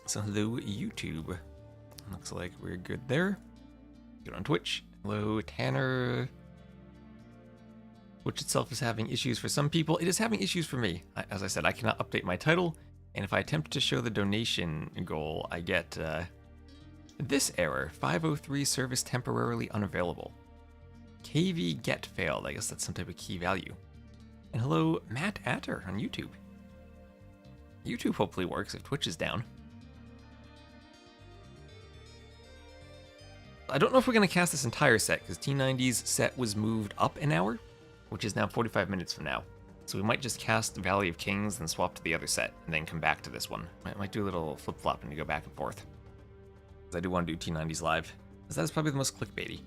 So hello YouTube. Looks like we're good there. Good on Twitch. Hello Tanner. Twitch itself is having issues for some people. It is having issues for me. As I said, I cannot update my title, and if I attempt to show the donation goal, I get this error: 503 service temporarily unavailable. KV get failed. I guess that's some type of key value. And hello Matt Atter on YouTube. YouTube hopefully works if Twitch is down. I don't know if we're going to cast this entire set, because T90's set was moved up an hour, which is now 45 minutes from now. So we might just cast Valley of Kings and swap to the other set, and then come back to this one. Might do a little flip-flopping to go back and forth. Because I do want to do T90's live, because that is probably the most clickbaity.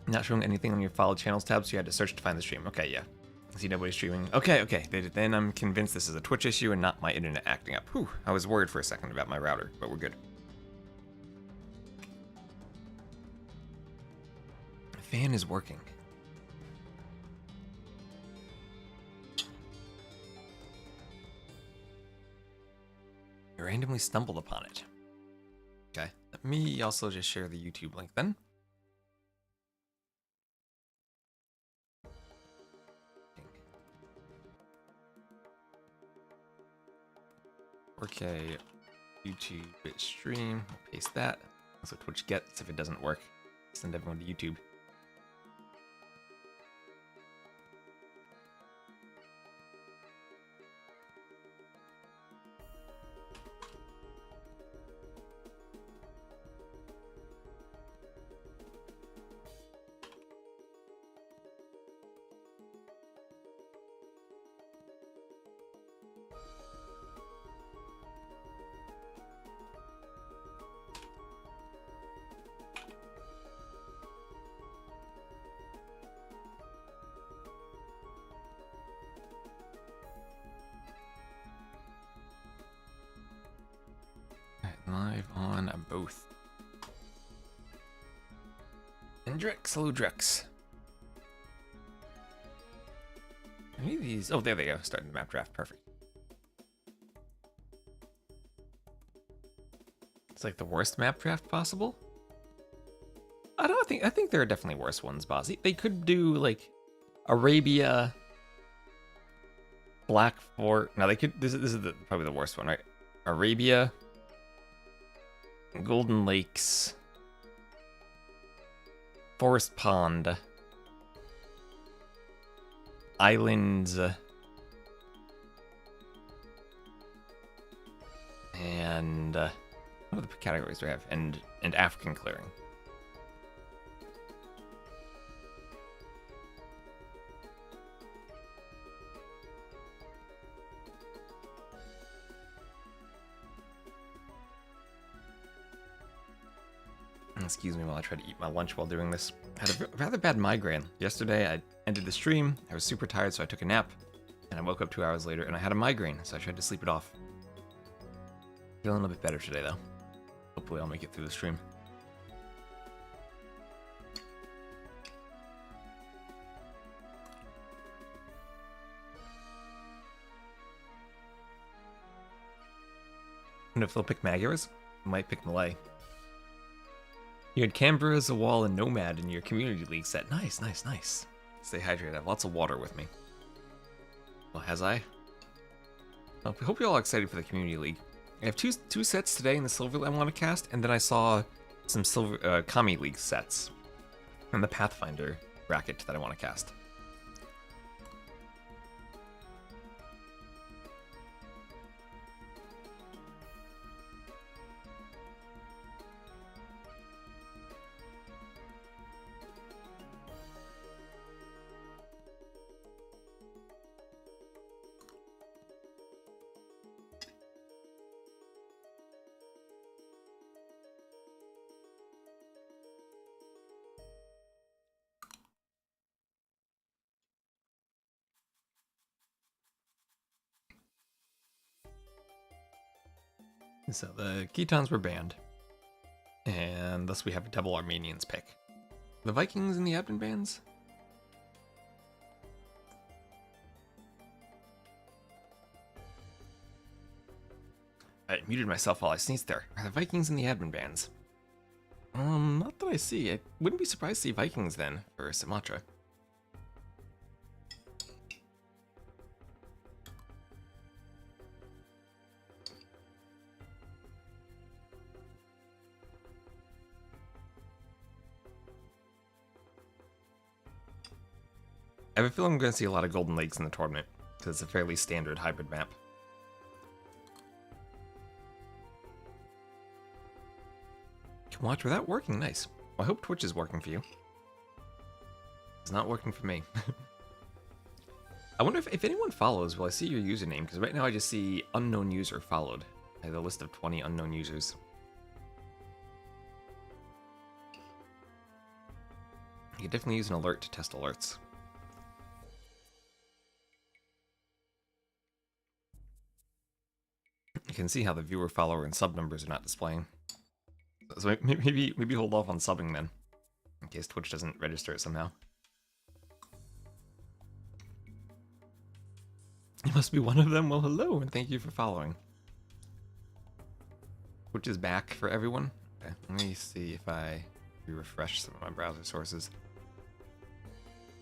Not showing anything on your followed channels tab, so you had to search to find the stream. Okay, yeah. See nobody's streaming. Okay. Then I'm convinced this is a Twitch issue and not my internet acting up. Whew, I was worried for a second about my router, but we're good. The fan is working. I randomly stumbled upon it. Okay, let me also just share the YouTube link then. Okay, YouTube stream, paste that. That's what Twitch gets if it doesn't work. Send everyone to YouTube. Live on both. And Drex, hello Drex. Any of these? Oh, there they go. Starting the map draft. Perfect. It's like the worst map draft possible. I think there are definitely worse ones, boss. They could do like Arabia, Black Fort. No, they could. This is probably the worst one, right? Arabia. Golden Lakes, Forest Pond, Islands, and what other categories do we have? And African Clearing. Excuse me while I try to eat my lunch while doing this. I had a rather bad migraine. Yesterday I ended the stream, I was super tired so I took a nap, and I woke up 2 hours later and I had a migraine, so I tried to sleep it off. Feeling a bit better today though. Hopefully I'll make it through the stream. And if they'll pick Magyars, I might pick Malay. You had Canberra, Zawal, and Nomad in your community league set. Nice. Stay hydrated. I have lots of water with me. Well, has I? Well, I hope you're all excited for the community league. I have two sets today in the Silver I want to cast, and then I saw some Silver Kami League sets and the Pathfinder bracket that I want to cast. So the Khitans were banned, and thus we have a double Armenians pick. The Vikings and the Abden bans? I muted myself while I sneezed there. Are the Vikings in the admin bans? Not that I see. I wouldn't be surprised to see Vikings then for Sumatra. I have a feeling I'm going to see a lot of Golden Lakes in the tournament, because it's a fairly standard hybrid map. Can watch without working, nice. Well, I hope Twitch is working for you. It's not working for me. I wonder if anyone follows, will I see your username? Because right now I just see unknown user followed. I have a list of 20 unknown users. You could definitely use an alert to test alerts. You can see how the viewer, follower, and sub numbers are not displaying. So maybe hold off on subbing then, in case Twitch doesn't register it somehow. You must be one of them. Well, hello, and thank you for following. Twitch is back for everyone. Okay, let me see if I refresh some of my browser sources.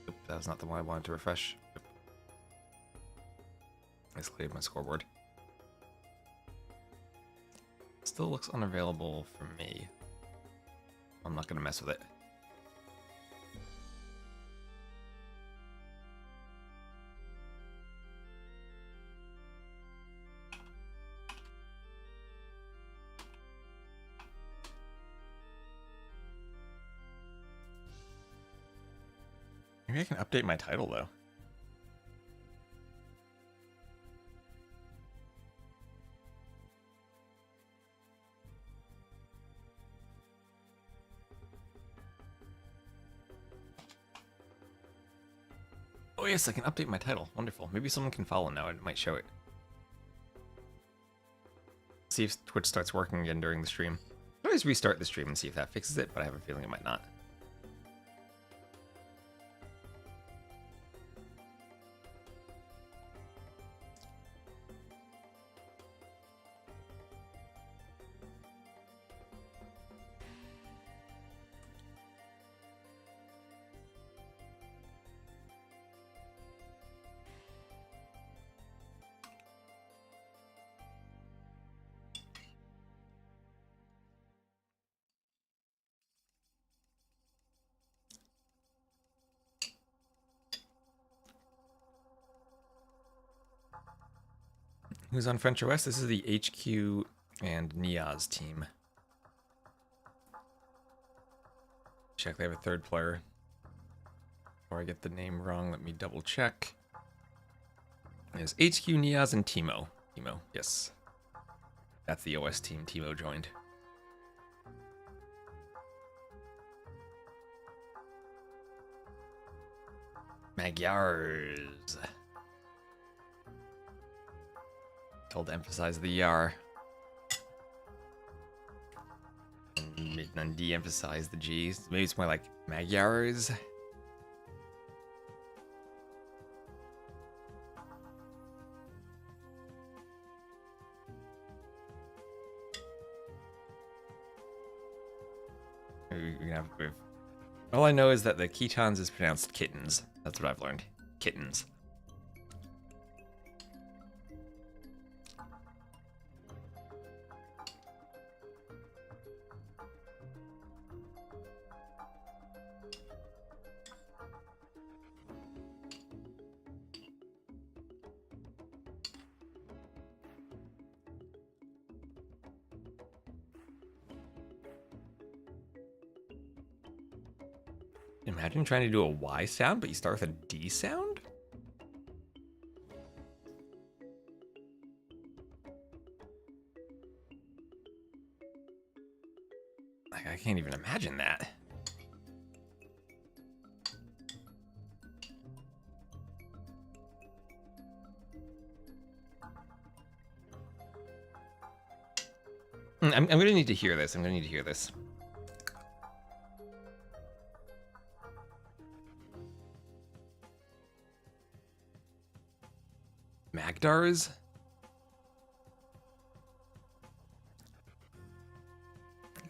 Oop, that was not the one I wanted to refresh. Oop. I just cleared my scoreboard. Still looks unavailable for me. I'm not gonna mess with it. Maybe I can update my title though. Oh yes, I can update my title. Wonderful. Maybe someone can follow now. It might show it. See if Twitch starts working again during the stream. I always restart the stream and see if that fixes it, but I have a feeling it might not. Who's on French OS? This is the HQ and Niaz team. Check they have a third player. Before I get the name wrong, let me double check. There's HQ, Niaz, and Timo. Timo, yes. That's the OS team Timo joined. Magyars. Told to emphasize the yar. And de-emphasize the G's. Maybe it's more like Magyars. All I know is that the Ketons is pronounced kittens. That's what I've learned. Kittens. Imagine trying to do a Y sound, but you start with a D sound? Like, I can't even imagine that. I'm gonna need to hear this. I'm gonna need to hear this. Magdars?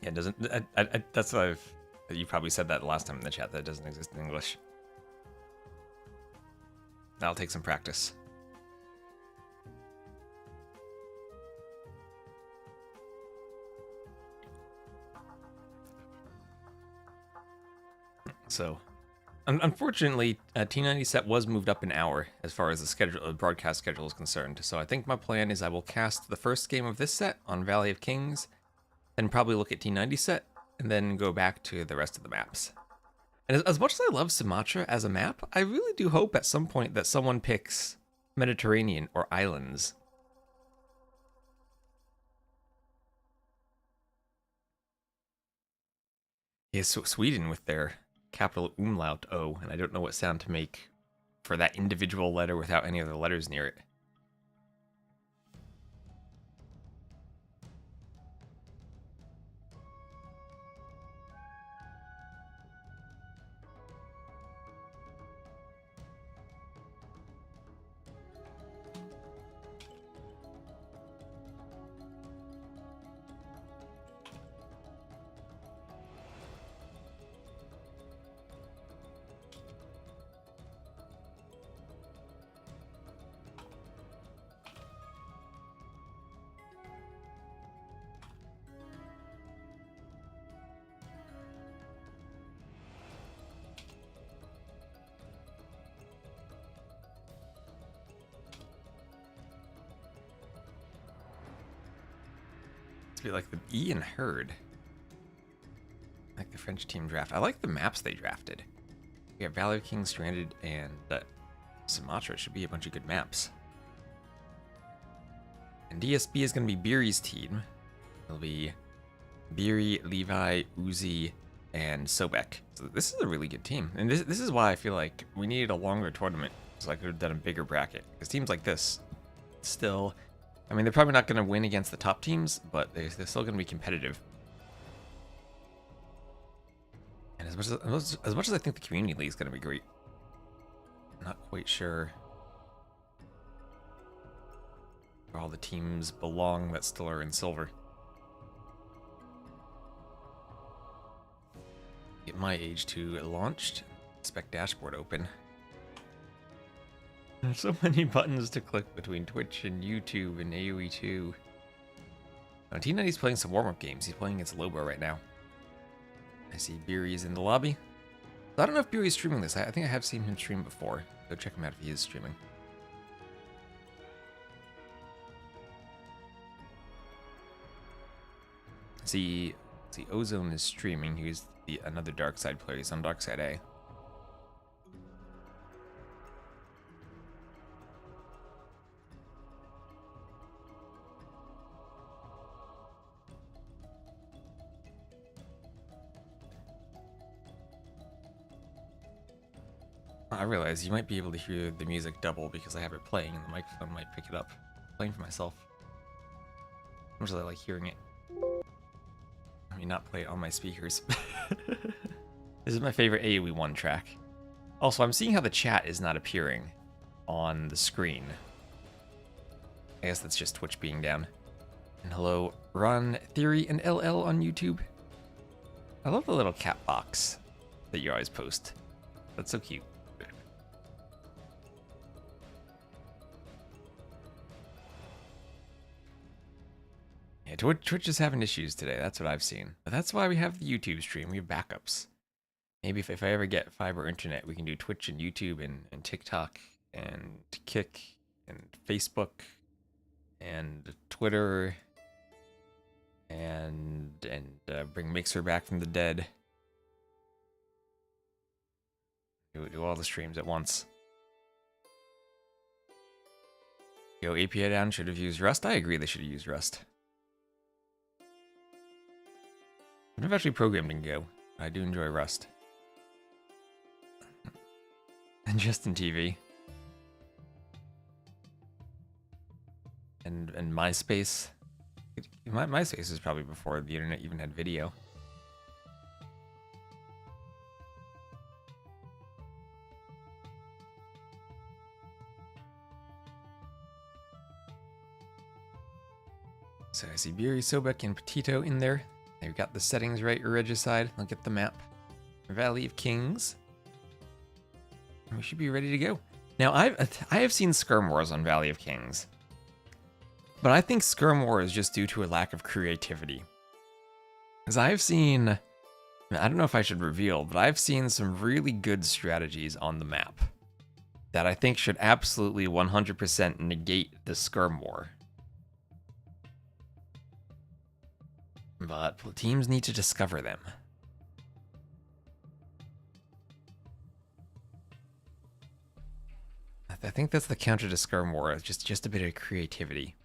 Yeah, it doesn't. That's what you probably said that last time in the chat, that it doesn't exist in English. That'll take some practice. So, unfortunately, T90 set was moved up an hour as far as the schedule, broadcast schedule is concerned. So I think my plan is I will cast the first game of this set on Valley of Kings, then probably look at T90 set, and then go back to the rest of the maps. And as much as I love Sumatra as a map, I really do hope at some point that someone picks Mediterranean or islands. Yes, so Sweden with their capital umlaut O, and I don't know what sound to make for that individual letter without any other letters near it. It's be like the Ian Herd. Like the French team draft. I like the maps they drafted. We have Valley of Kings, Stranded, and Sumatra. Should be a bunch of good maps. And DSB is going to be Beery's team. It'll be Beery, Levi, Uzi, and Sobek. So this is a really good team. And this is why I feel like we needed a longer tournament. So I could have done a bigger bracket. Because teams like this still... I mean, they're probably not going to win against the top teams, but they're still going to be competitive. And as much as I think the Community League is going to be great, I'm not quite sure where all the teams belong that still are in silver. Get my age to launched. Spec dashboard open. There's so many buttons to click between Twitch and YouTube and AoE 2. T90's playing some warm-up games. He's playing against Lobo right now. I see Beery's in the lobby. I don't know if Beery's streaming this. I think I have seen him stream before. Go check him out if he is streaming. See, Ozone is streaming. He's another Darkside player. He's on Darkside A. I realize you might be able to hear the music double because I have it playing and the microphone might pick it up. I'm playing for myself. How much do I like hearing it? I mean, not play it on my speakers. This is my favorite AoE 1 track. Also, I'm seeing how the chat is not appearing on the screen. I guess that's just Twitch being down. And hello, Ron, Theory, and LL on YouTube. I love the little cat box that you always post. That's so cute. Yeah, Twitch is having issues today. That's what I've seen. But that's why we have the YouTube stream. We have backups. Maybe if I ever get fiber internet, we can do Twitch and YouTube and TikTok and Kick and Facebook and Twitter and bring Mixer back from the dead. Do all the streams at once. Yo, API down, should have used Rust. I agree they should have used Rust. I've never actually programmed in Go. I do enjoy Rust. And Justin TV. And MySpace. MySpace is probably before the internet even had video. So I see Beery, Sobek, and Petito in there. I We've got the settings right, Regicide. Look at the map. Valley of Kings. We should be ready to go. Now, I have seen Skirm Wars on Valley of Kings. But I think Skirm War is just due to a lack of creativity. Because I've seen... I don't know if I should reveal, but I've seen some really good strategies on the map that I think should absolutely 100% negate the Skirm War. But teams need to discover them. I think that's the counter to Skirm War, just a bit of creativity.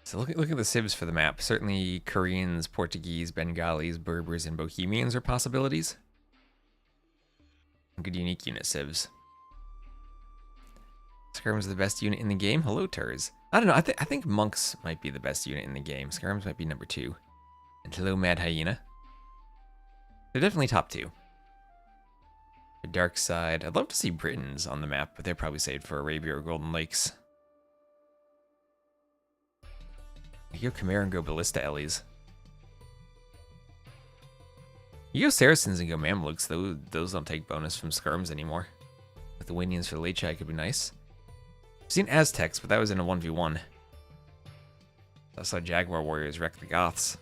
So look at the civs for the map. Certainly Koreans, Portuguese, Bengalis, Berbers, and Bohemians are possibilities. Good unique unit civs. Skirm's the best unit in the game. Hello, Turs. I don't know. I think monks might be the best unit in the game. Skirms might be number 2. And hello, Mad Hyena. They're definitely top 2. The Darkside. I'd love to see Britons on the map, but they're probably saved for Arabia or Golden Lakes. You go Khmer and go Ballista Ellies. You go Saracens and go Mamluks. Those don't take bonus from Skirms anymore. Lithuanians for the late could be nice. I've seen Aztecs, but that was in a 1v1. I saw Jaguar Warriors wreck the Goths.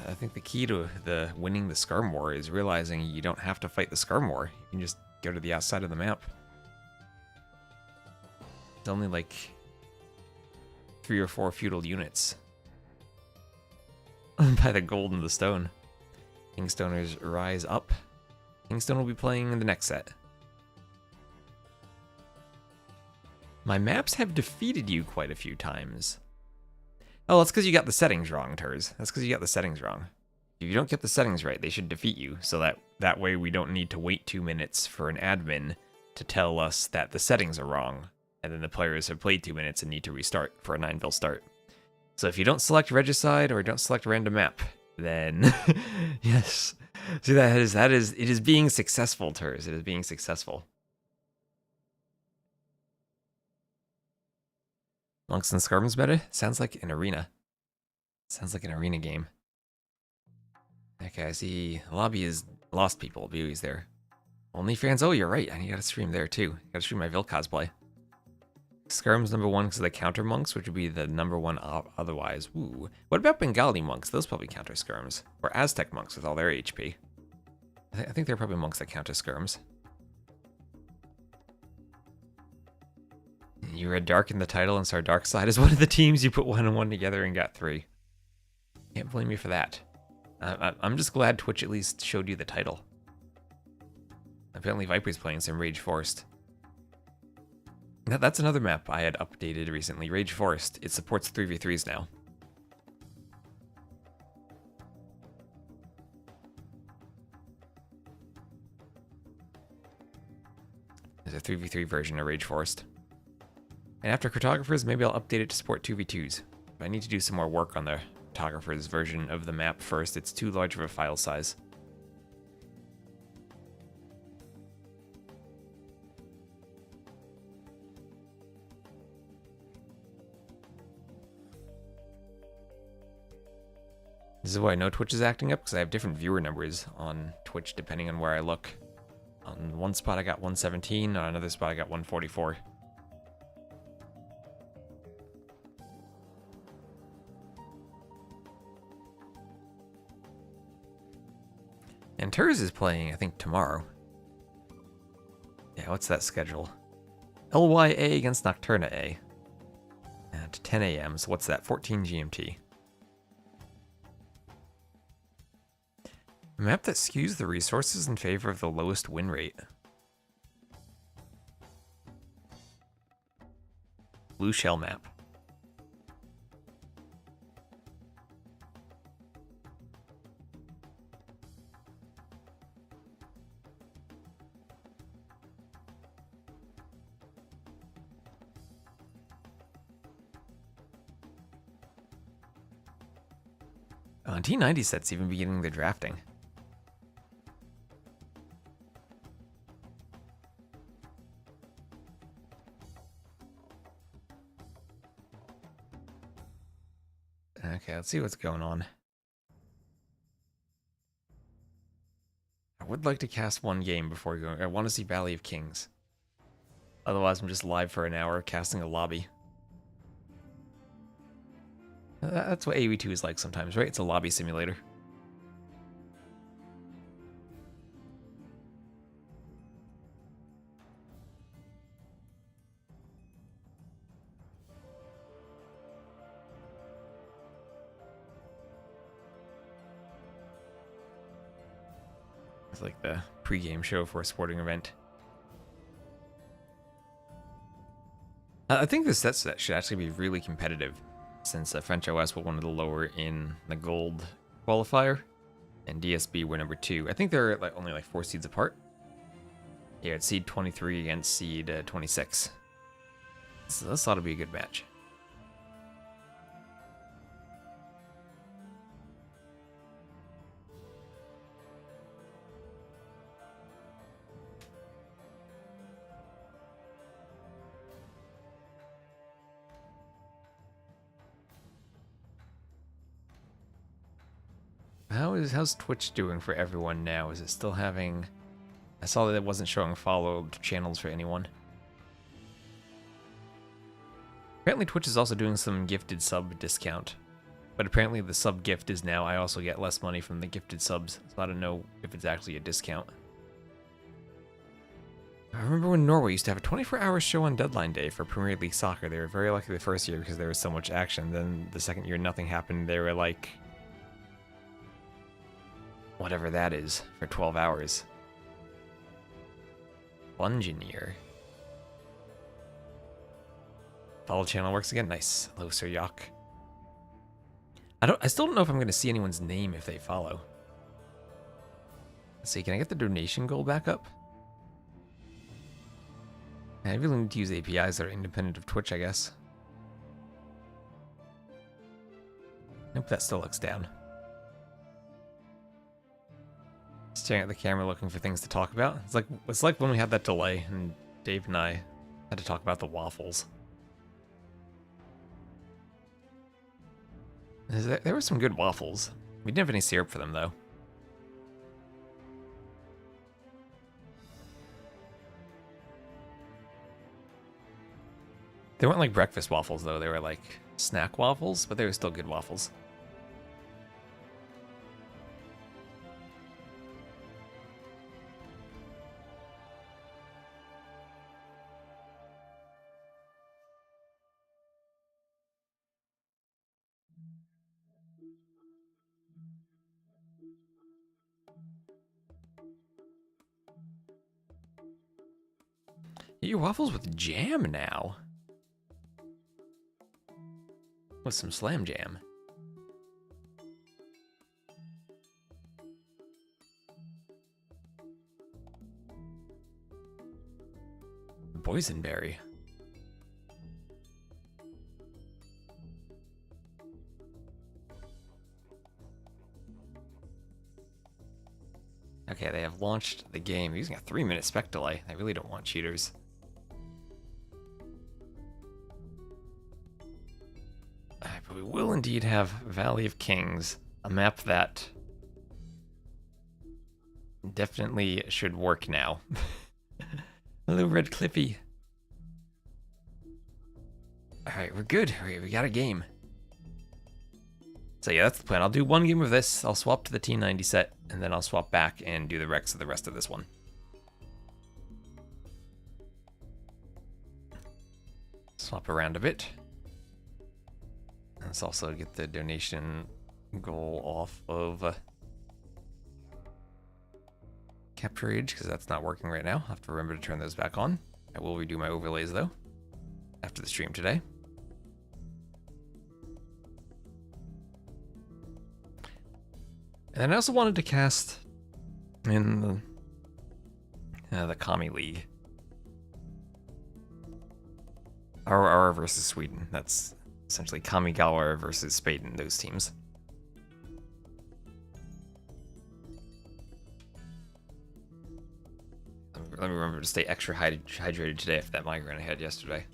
I think the key to winning the Skirm War is realizing you don't have to fight the Skirm War. You can just go to the outside of the map. It's only like 3 or 4 feudal units. By the gold and the stone. Kingstoners rise up. Kingstone will be playing in the next set. My maps have defeated you quite a few times. Oh, that's because you got the settings wrong, Turs. That's because you got the settings wrong. If you don't get the settings right, they should defeat you, so that way we don't need to wait 2 minutes for an admin to tell us that the settings are wrong, and then the players have played 2 minutes and need to restart for a 9-vil start. So if you don't select Regicide or don't select random map, then yes. See, it is being successful, Turs. It is being successful. Monks and Skirms better? Sounds like an arena. Sounds like an arena game. Okay, I see the lobby is lost people. Beauty's there. OnlyFans? Oh, you're right. I gotta stream there too. Gotta stream my Vil cosplay. Skirm's number 1 because of the counter monks, which would be the number 1 otherwise. Ooh. What about Bengali monks? Those probably counter Skirms. Or Aztec monks with all their HP. I think they're probably monks that counter Skirms. You read Dark in the title and saw Darkside as one of the teams. You put 1 and 1 together and got 3. Can't blame you for that. I'm just glad Twitch at least showed you the title. Apparently Viper's playing some Rage Forest. That's another map I had updated recently. Rage Forest. It supports 3v3s now. There's a 3v3 version of Rage Forest. And after Cartographers, maybe I'll update it to support 2v2s. But I need to do some more work on the Cartographers version of the map first. It's too large of a file size. This is why I know Twitch is acting up, because I have different viewer numbers on Twitch depending on where I look. On one spot I got 117, on another spot I got 144. And Turs is playing, I think, tomorrow. Yeah, what's that schedule? LYA against Nocturna A. At 10 a.m., so what's that? 14 GMT. A map that skews the resources in favor of the lowest win rate. Blue shell map. T90 sets even beginning the drafting. Okay, let's see what's going on. I would like to cast one game before going. I want to see Valley of Kings. Otherwise, I'm just live for an hour casting a lobby. That's what AoE2 is like sometimes, right? It's a lobby simulator. It's like the pre-game show for a sporting event. I think this set should actually be really competitive, since French OS were one of the lower in the gold qualifier, and DSB were number 2. I think they're like only like 4 seeds apart. Yeah, it's seed 23 against seed 26. So this ought to be a good match. How's Twitch doing for everyone now? Is it still having... I saw that it wasn't showing followed channels for anyone. Apparently Twitch is also doing some gifted sub discount. But apparently the sub gift is now I also get less money from the gifted subs. So I don't know if it's actually a discount. I remember when Norway used to have a 24-hour show on deadline day for Premier League soccer. They were very lucky the first year because there was so much action. Then the second year nothing happened. They were like... whatever that is, for 12 hours. Engineer. Follow channel works again. Nice. Hello, Sir Yak. I still don't know if I'm gonna see anyone's name if they follow. Let's see, can I get the donation goal back up? I really need to use APIs that are independent of Twitch, I guess. Nope, that still looks down. Staring at the camera looking for things to talk about. It's like when we had that delay and Dave and I had to talk about the waffles. There were some good waffles. We didn't have any syrup for them though. They weren't like breakfast waffles though, they were like snack waffles, but they were still good waffles. Your waffles with jam now. With some slam jam. Boysenberry. Okay, they have launched the game using a 3-minute spec delay. I really don't want cheaters. But we will indeed have Valley of Kings, a map that definitely should work now. Hello, Red Clippy. Alright, we're good. We got a game. So yeah, that's the plan. I'll do one game of this, I'll swap to the T90 set, and then I'll swap back and do the Rex of the rest of this one. Swap around a bit. Let's also get the donation goal off of Capture Age, because that's not working right now. I'll have to remember to turn those back on. I will redo my overlays, though, after the stream today. And then I also wanted to cast in the Kami League. Aurora versus Sweden. That's essentially Kamigawa versus Spaden, those teams. Let me remember to stay extra hydrated today after that migraine I had yesterday.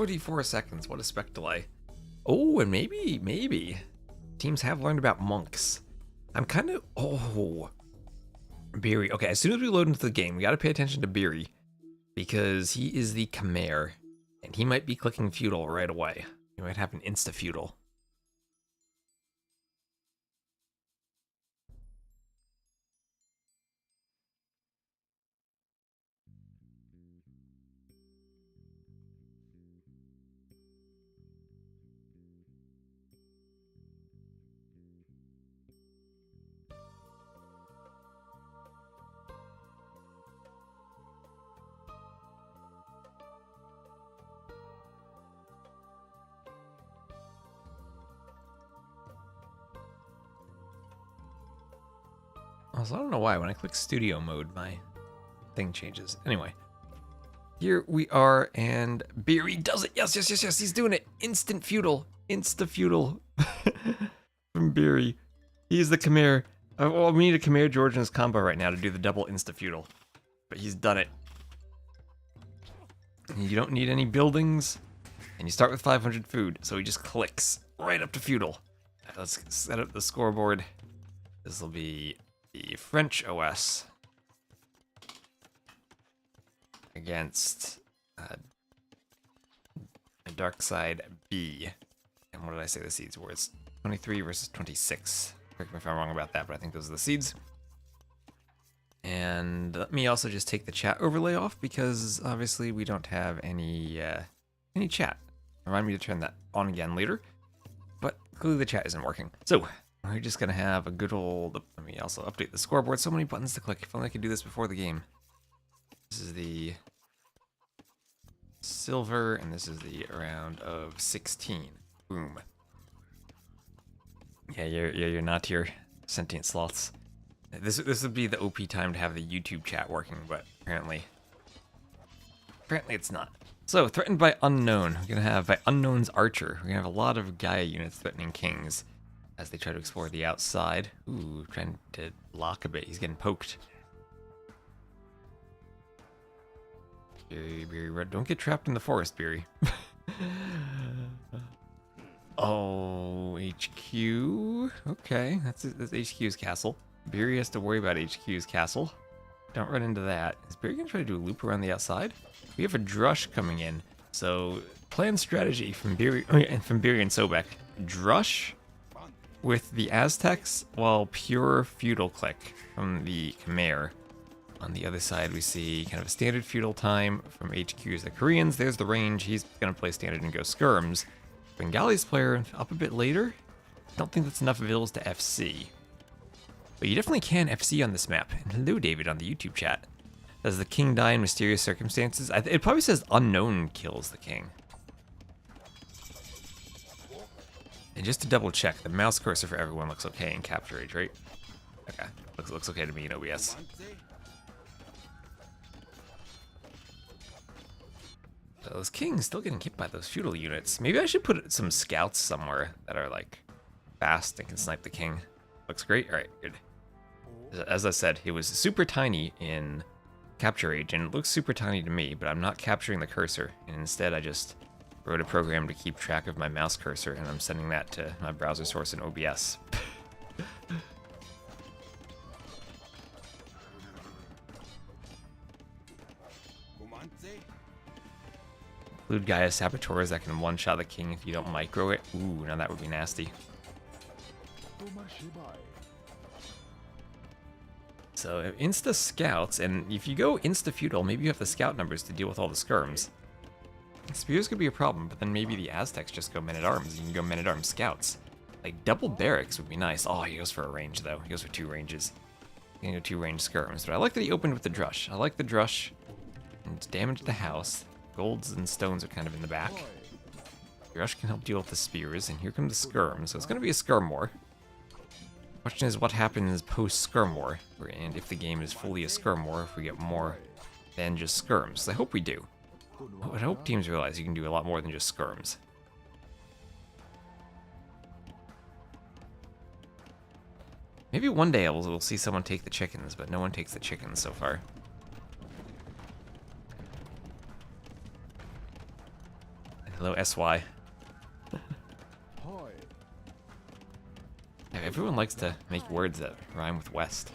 44 seconds. What a spec delay. Oh, and maybe teams have learned about monks. I'm kind of... Oh. Beery. Okay, as soon as we load into the game, we got to pay attention to Beery. Because he is the Khmer. And he might be clicking feudal right away. He might have an insta-feudal. Also, I don't know why, when I click studio mode, my thing changes. Anyway, here we are, and Beery does it. Yes, he's doing it. Instant feudal. Insta-feudal from Beery. He's the Khmer. Well, we need a Khmer Georgians combo right now to do the double insta-feudal. But he's done it. And you don't need any buildings, and you start with 500 food, so he just clicks right up to feudal. Right, let's set up the scoreboard. This will be the French OS against Darkside B. And what did I say the seeds were? It's 23 versus 26. Correct me if I'm wrong about that, but I think those are the seeds. And let me also just take the chat overlay off, because obviously we don't have any chat. Remind me to turn that on again later. But clearly the chat isn't working. So we're just gonna have a good old, let me also update the scoreboard. So many buttons to click. If only I could do this before the game. This is the silver, and this is the round of 16. Boom. Yeah, you're not your sentient sloths. This would be the OP time to have the YouTube chat working, but apparently it's not. So, threatened by unknown. We're gonna have by unknown's archer. We're gonna have a lot of Gaia units threatening kings as they try to explore the outside. Ooh, trying to lock a bit. He's getting poked. Beery, red. Don't get trapped in the forest, Beery. Oh, HQ. Okay, that's HQ's castle. Beery has to worry about HQ's castle. Don't run into that. Is Beery gonna try to do a loop around the outside? We have a Drush coming in, so plan strategy from Beery and Sobek. Drush with the Aztecs, while pure feudal click from the Khmer. On the other side, we see kind of a standard feudal time from HQ's the Koreans. There's the range. He's gonna play standard and go skirms. Bengali's player up a bit later. I don't think that's enough vills to FC. But you definitely can FC on this map. And hello, David, on the YouTube chat. Does the king die in mysterious circumstances? It probably says unknown kills the king. And just to double check, the mouse cursor for everyone looks okay in Capture Age, right? Okay, looks okay to me in OBS. So those kings still getting hit by those feudal units. Maybe I should put some scouts somewhere that are like fast and can snipe the king. Looks great. All right, good. As I said, it was super tiny in Capture Age, and it looks super tiny to me, but I'm not capturing the cursor, and instead I just wrote a program to keep track of my mouse cursor, and I'm sending that to my browser source in OBS. Include Gaia Saboteurs that can one-shot the king if you don't micro it. Ooh, now that would be nasty. So insta scouts, and if you go insta feudal, maybe you have the scout numbers to deal with all the skirms. Spears could be a problem, but then maybe the Aztecs just go men-at-arms. You can go men-at-arms scouts. Like double barracks would be nice. Oh, he goes for a range though. He goes for 2 ranges. He's gonna go 2 range skirms, but I like that he opened with the Drush. I like the Drush. And it's damaged the house. Golds and stones are kind of in the back. Drush can help deal with the spears, and here come the skirms. So it's gonna be a skirm war. Question is what happens post-skirm war, and if the game is fully a skirm war, if we get more than just skirms. I hope we do. I hope teams realize you can do a lot more than just skirms. Maybe one day we'll see someone take the chickens, but no one takes the chickens so far. Hello, SY. Everyone likes to make words that rhyme with West.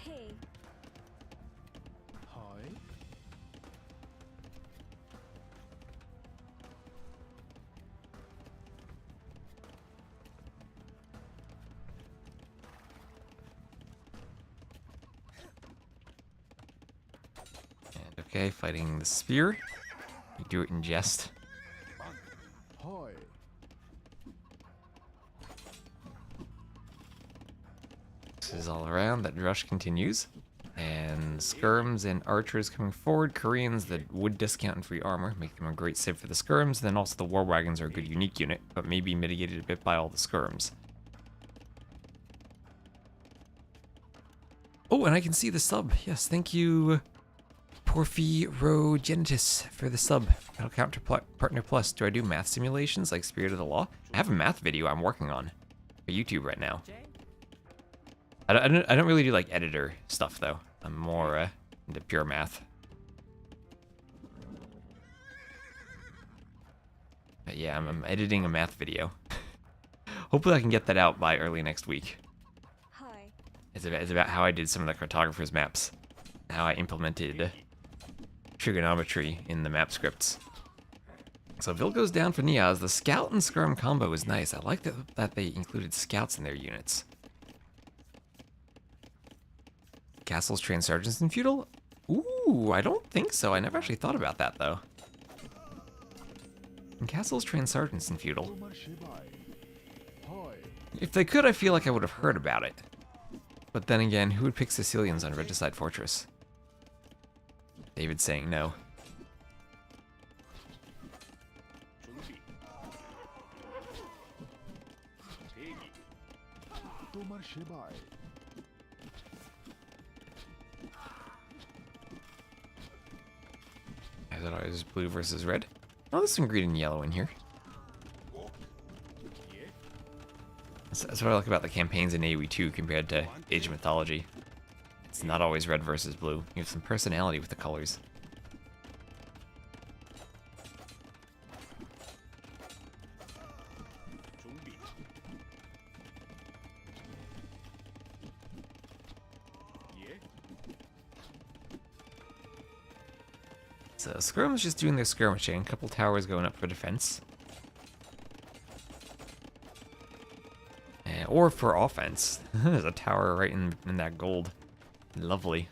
And okay, fighting the spear. You do it in jest. This is all around. That rush continues. And skirms and archers coming forward. Koreans that would discount and free armor, make them a great save for the skirms. Then also the war wagons are a good unique unit, but maybe mitigated a bit by all the skirms. Oh, and I can see the sub. Yes, thank you, Porphyrogenitus, for the sub. That'll count to Partner Plus. Do I do math simulations like Spirit of the Law? I have a math video I'm working on for YouTube right now. I don't really do like editor stuff though. I'm more into pure math. But yeah, I'm editing a math video. Hopefully I can get that out by early next week. Hi. It's about how I did some of the Cartographers maps. How I implemented trigonometry in the map scripts. So Vil goes down for Niaz. The scout and skirm combo is nice. I like that they included scouts in their units. Castles train sergeants in feudal? Ooh, I don't think so. I never actually thought about that though. And castles train sergeants in feudal. If they could, I feel like I would have heard about it. But then again, who would pick Sicilians on Regicide Fortress? David's saying no. As it always, blue versus red. Oh, there's some green and yellow in here. That's what I like about the campaigns in AoE 2 compared to Age of Mythology. It's not always red versus blue. You have some personality with the colors. So skirm's just doing their skirmishing. A couple towers going up for defense. Or for offense. There's a tower right in that gold. Lovely.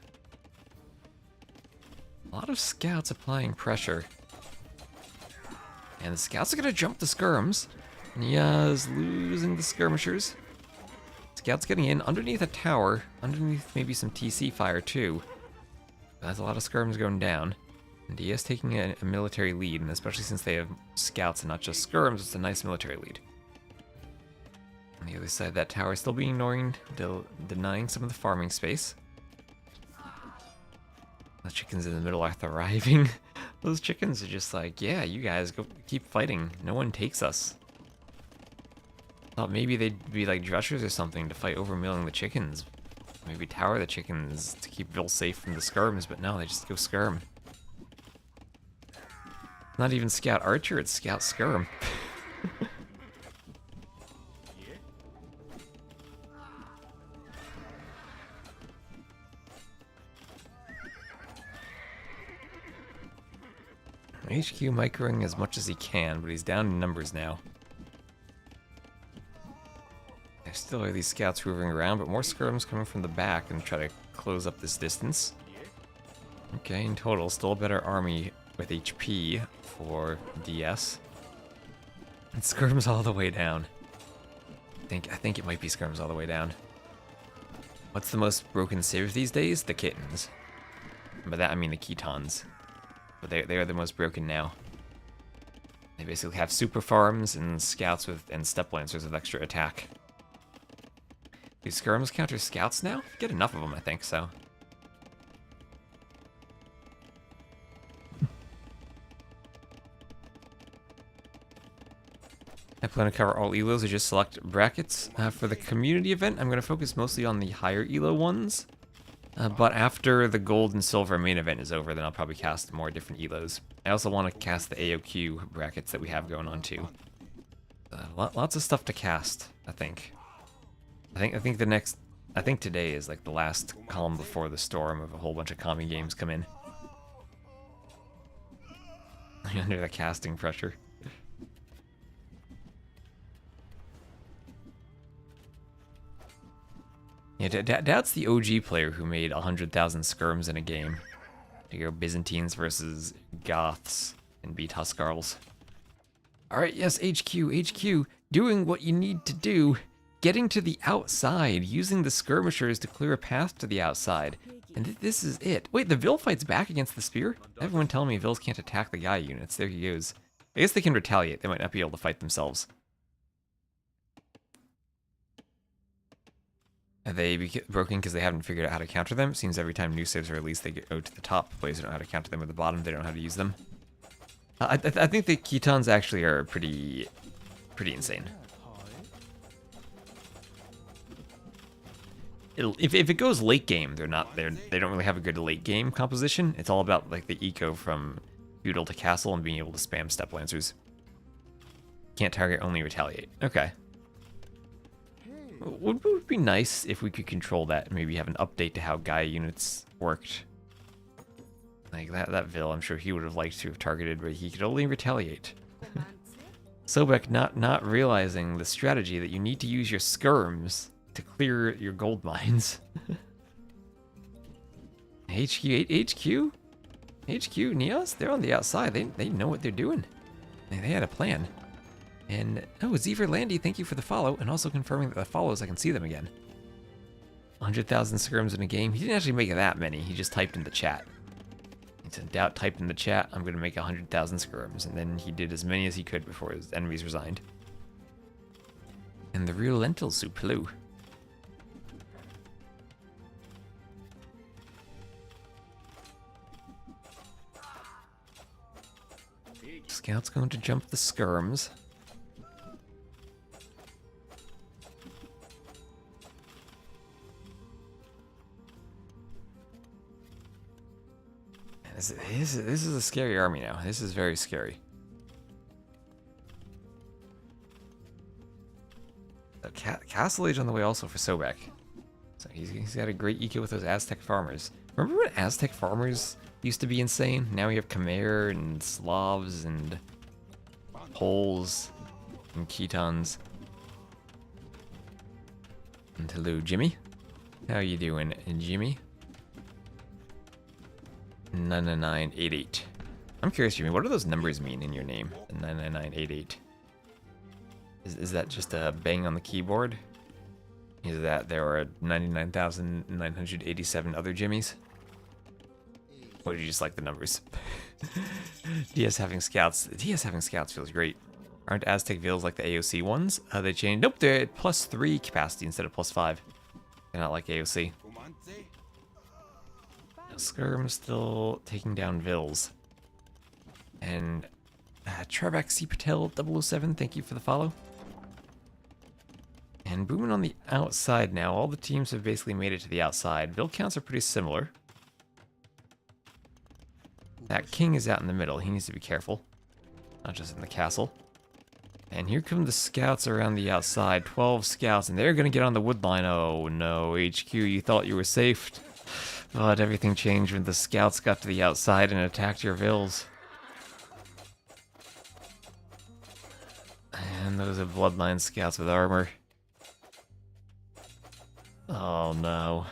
A lot of scouts applying pressure. And the scouts are going to jump the skirms. Niaz losing the skirmishers. Scouts getting in underneath a tower. Underneath maybe some TC fire too. That's a lot of skirms going down. And Diaz taking a military lead, and especially since they have scouts and not just skirms, it's a nice military lead. On the other side, that tower is still being ignored, denying some of the farming space. The chickens in the middle are thriving. Those chickens are just like, yeah, you guys go keep fighting. No one takes us. Thought maybe they'd be like drushers or something to fight over milling the chickens. Maybe tower the chickens to keep Vil safe from the skirms, but no, they just go skirm. Not even Scout Archer, it's Scout Skirm. HQ microing as much as he can, but he's down in numbers now. There still are these scouts hovering around, but more skirms coming from the back and try to close up this distance. Okay, in total, still a better army with HP for DS. And skirms all the way down. I think it might be skirms all the way down. What's the most broken civ these days? The kittens. By that I mean the Ketons. But they are the most broken now. They basically have super farms and scouts and step lancers with extra attack. Do skirms counter scouts now? Get enough of them, I think so. I plan to cover all ELOs or just select brackets. For the community event, I'm going to focus mostly on the higher ELO ones. But after the gold and silver main event is over, then I'll probably cast more different elos. I also want to cast the AOQ brackets that we have going on too. Lots of stuff to cast, I think. I think today is like the last calm before the storm of a whole bunch of kami games come in. Under the casting pressure. Yeah, Dad's the OG player who made 100,000 skirms in a game. To go Byzantines versus Goths and beat Huskarls. Alright, yes, HQ, doing what you need to do. Getting to the outside, using the skirmishers to clear a path to the outside. And this is it. Wait, the Vil fight's back against the spear? Everyone telling me Vils can't attack the Gaia units. There he goes. I guess they can retaliate. They might not be able to fight themselves. Are they broken because they haven't figured out how to counter them? It seems every time new saves are released, they go to the top. Players don't know how to counter them at the bottom. They don't know how to use them. I think the Khitans actually are pretty insane. If it goes late game, they don't really have a good late game composition. It's all about like the eco from feudal to castle and being able to spam step lancers. Can't target, only retaliate. Okay. Would be nice if we could control that and maybe have an update to how Gaia units worked. Like that Vil, I'm sure he would have liked to have targeted, but he could only retaliate. Sobek not realizing the strategy that you need to use your skirms to clear your gold mines. HQ, Neos, they're on the outside. They know what they're doing. They had a plan. And, oh, Zever Landy, thank you for the follow, and also confirming that the follows, I can see them again. 100,000 skirms in a game. He didn't actually make that many, he just typed in the chat. He said, Doubt typed in the chat, I'm going to make 100,000 skirms, and then he did as many as he could before his enemies resigned. And the real lentil soup flew. Scout's going to jump the skirms. This is a scary army now. This is very scary. Castle Age on the way also for Sobek. So he's got a great eco with those Aztec farmers. Remember when Aztec farmers used to be insane? Now we have Khmer and Slavs and Poles and Khitans. And hello, Jimmy. How you doing, Jimmy? 99988. I'm curious, Jimmy, what do those numbers mean in your name? 99988. Is that just a bang on the keyboard? Is that there are 99,987 other Jimmys? Or do you just like the numbers? DS having scouts feels great. Aren't Aztec Vils like the AOC ones? They changed. Nope, they're at +3 capacity instead of +5. They're not like AOC. Skirm still taking down Vils. And Trebek C. Patel 007, thank you for the follow. And booming on the outside now. All the teams have basically made it to the outside. Vil counts are pretty similar. That king is out in the middle. He needs to be careful. Not just in the castle. And here come the scouts around the outside. 12 scouts, and they're going to get on the wood line. Oh no, HQ, you thought you were safe. But everything changed when the scouts got to the outside and attacked your Vils. And those are bloodline scouts with armor. Oh no.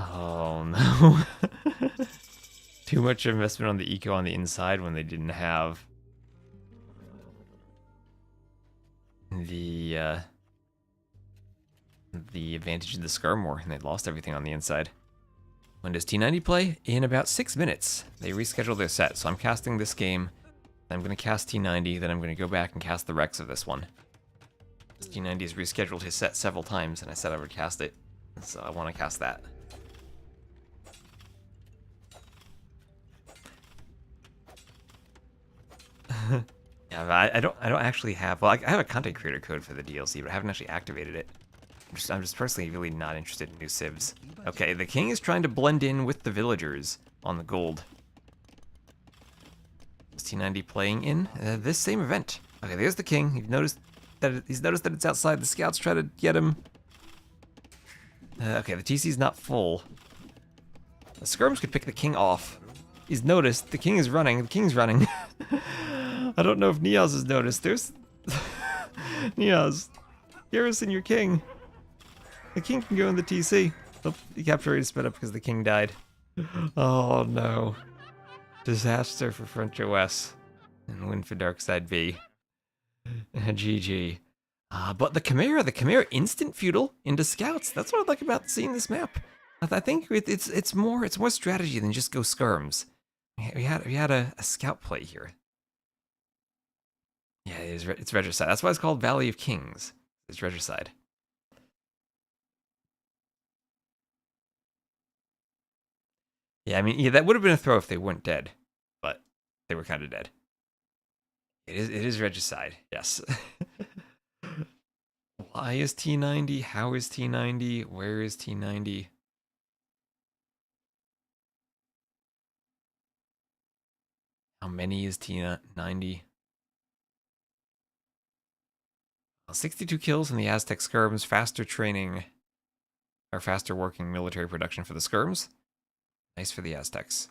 Oh no. Too much investment on the eco on the inside when they didn't have the advantage of the skirm war, and they lost everything on the inside. When does T90 play? In about 6 minutes. They rescheduled their set, so I'm casting this game. I'm going to cast T90, then I'm going to go back and cast the Rex of this one. T90 has rescheduled his set several times, and I said I would cast it, so I want to cast that. Yeah, but I don't actually have. Well, I have a content creator code for the DLC, but I haven't actually activated it. I'm just personally really not interested in new civs. Okay, the king is trying to blend in with the villagers on the gold. Is T90 playing in this same event? Okay, there's the king. He's noticed that it's outside. The scouts try to get him. Okay, the TC's not full. The skirms could pick the king off. He's noticed. The king is running. The king's running. I don't know if Niaz has noticed. There's... Niaz. Garrison your king. The king can go in the TC. Oh, the capture rate is sped up because the king died. Oh no. Disaster for French OS. And win for Darkside B. GG. But the Chimera instant feudal into scouts. That's what I like about seeing this map. I think it's more strategy than just go skirms. We had a scout play here. Yeah, it's Regicide. That's why it's called Valley of Kings. It's Regicide. Yeah, I mean, yeah, that would have been a throw if they weren't dead, but they were kind of dead. It is Regicide. Yes. Why is T90? How is T90? Where is T90? How many is T90? 62 kills in the Aztec skirms, faster training, or faster working military production for the skirms. Nice for the Aztecs.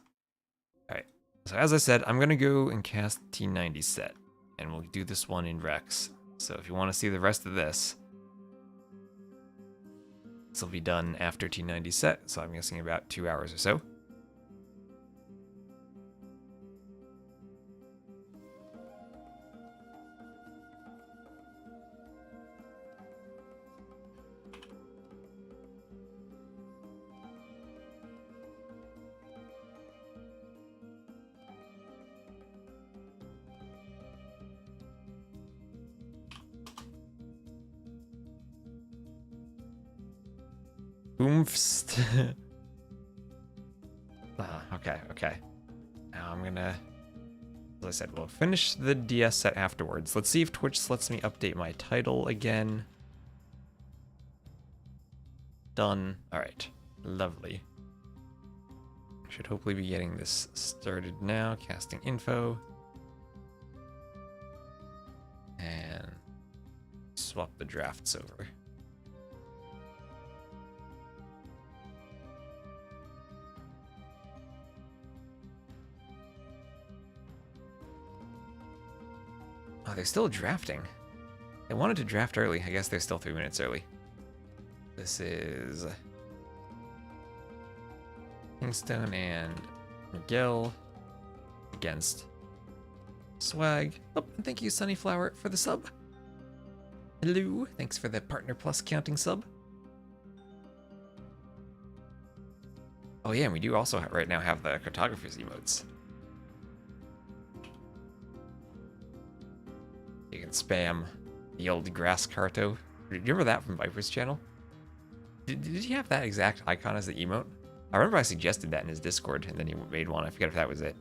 Alright, so as I said, I'm going to go and cast T90 set, and we'll do this one in Rex. So if you want to see the rest of this will be done after T90 set, so I'm guessing about 2 hours or so. Oomfst. Okay. Now I'm gonna, as I said, we'll finish the DS set afterwards. Let's see if Twitch lets me update my title again. Done. Alright. Lovely. Should hopefully be getting this started now. Casting info. And swap the drafts over. Oh, they're still drafting. They wanted to draft early. I guess they're still 3 minutes early. This is KingstoNe and Miguel against Swag. Oh, and thank you, Sunnyflower, for the sub. Hello. Thanks for the Partner Plus counting sub. Oh yeah, and we do also right now have the Cartographers emotes. You can spam the old grass carto. Do you remember that from Viper's channel? Did he have that exact icon as the emote? I remember I suggested that in his Discord, and then he made one. I forget if that was it.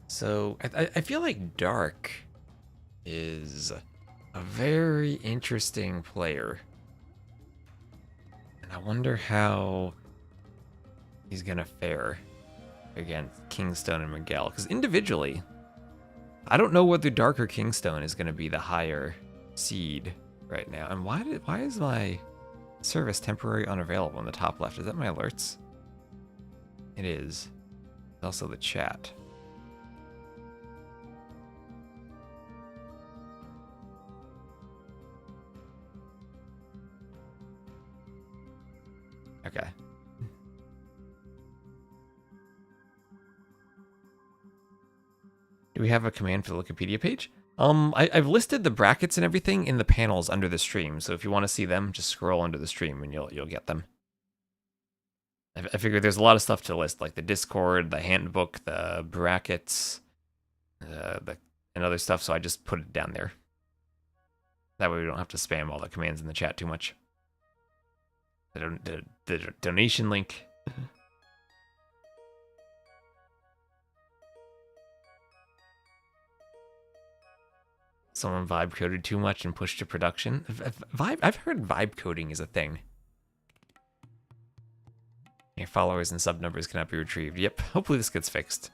So, I feel like Dark is a very interesting player. And I wonder how he's gonna fare against KingstoNe and Miguel. Because individually, I don't know whether Dark or KingstoNe is gonna be the higher seed right now. And why is my service temporary unavailable in the top left? Is that my alerts? It is. It's also the chat. Okay. Do we have a command for the Wikipedia page? I've listed the brackets and everything in the panels under the stream, so if you want to see them, just scroll under the stream and you'll get them. I figure there's a lot of stuff to list, like the Discord, the handbook, the brackets, and other stuff, so I just put it down there. That way we don't have to spam all the commands in the chat too much. The donation link. Someone vibe coded too much and pushed to production. I've heard vibe coding is a thing. Your followers and sub numbers cannot be retrieved. Yep, hopefully this gets fixed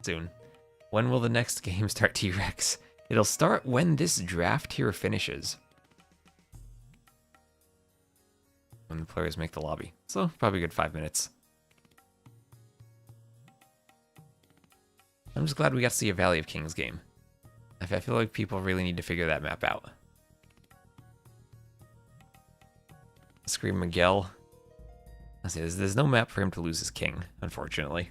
soon. When will the next game start, T-Rex? It'll start when this draft here finishes. When the players make the lobby. So, probably a good 5 minutes. I'm just glad we got to see a Valley of Kings game. I feel like people really need to figure that map out. Scream Miguel. I say there's no map for him to lose his king, unfortunately.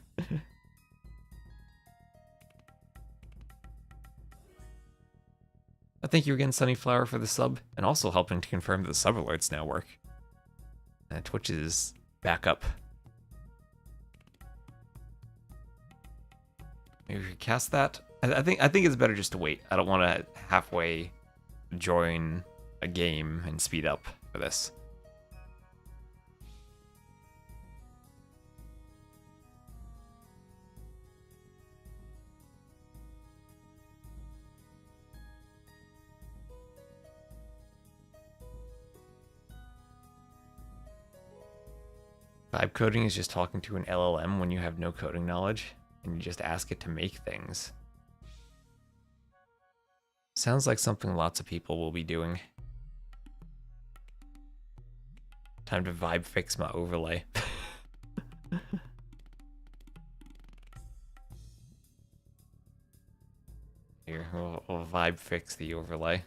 I thank you again, Sunnyflower, for the sub, and also helping to confirm that the sub alerts now work. Twitch is back up. Maybe we should cast that. I think it's better just to wait. I don't want to halfway join a game and speed up for this. Vibe coding is just talking to an LLM when you have no coding knowledge, and you just ask it to make things. Sounds like something lots of people will be doing. Time to vibe fix my overlay. Here, we'll vibe fix the overlay.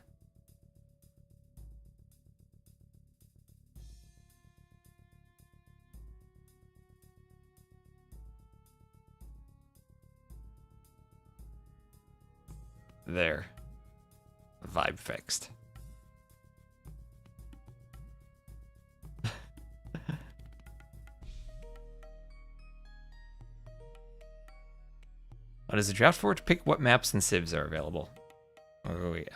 There. Vibe fixed. Does the draft forge pick what maps and civs are available? Oh, wait,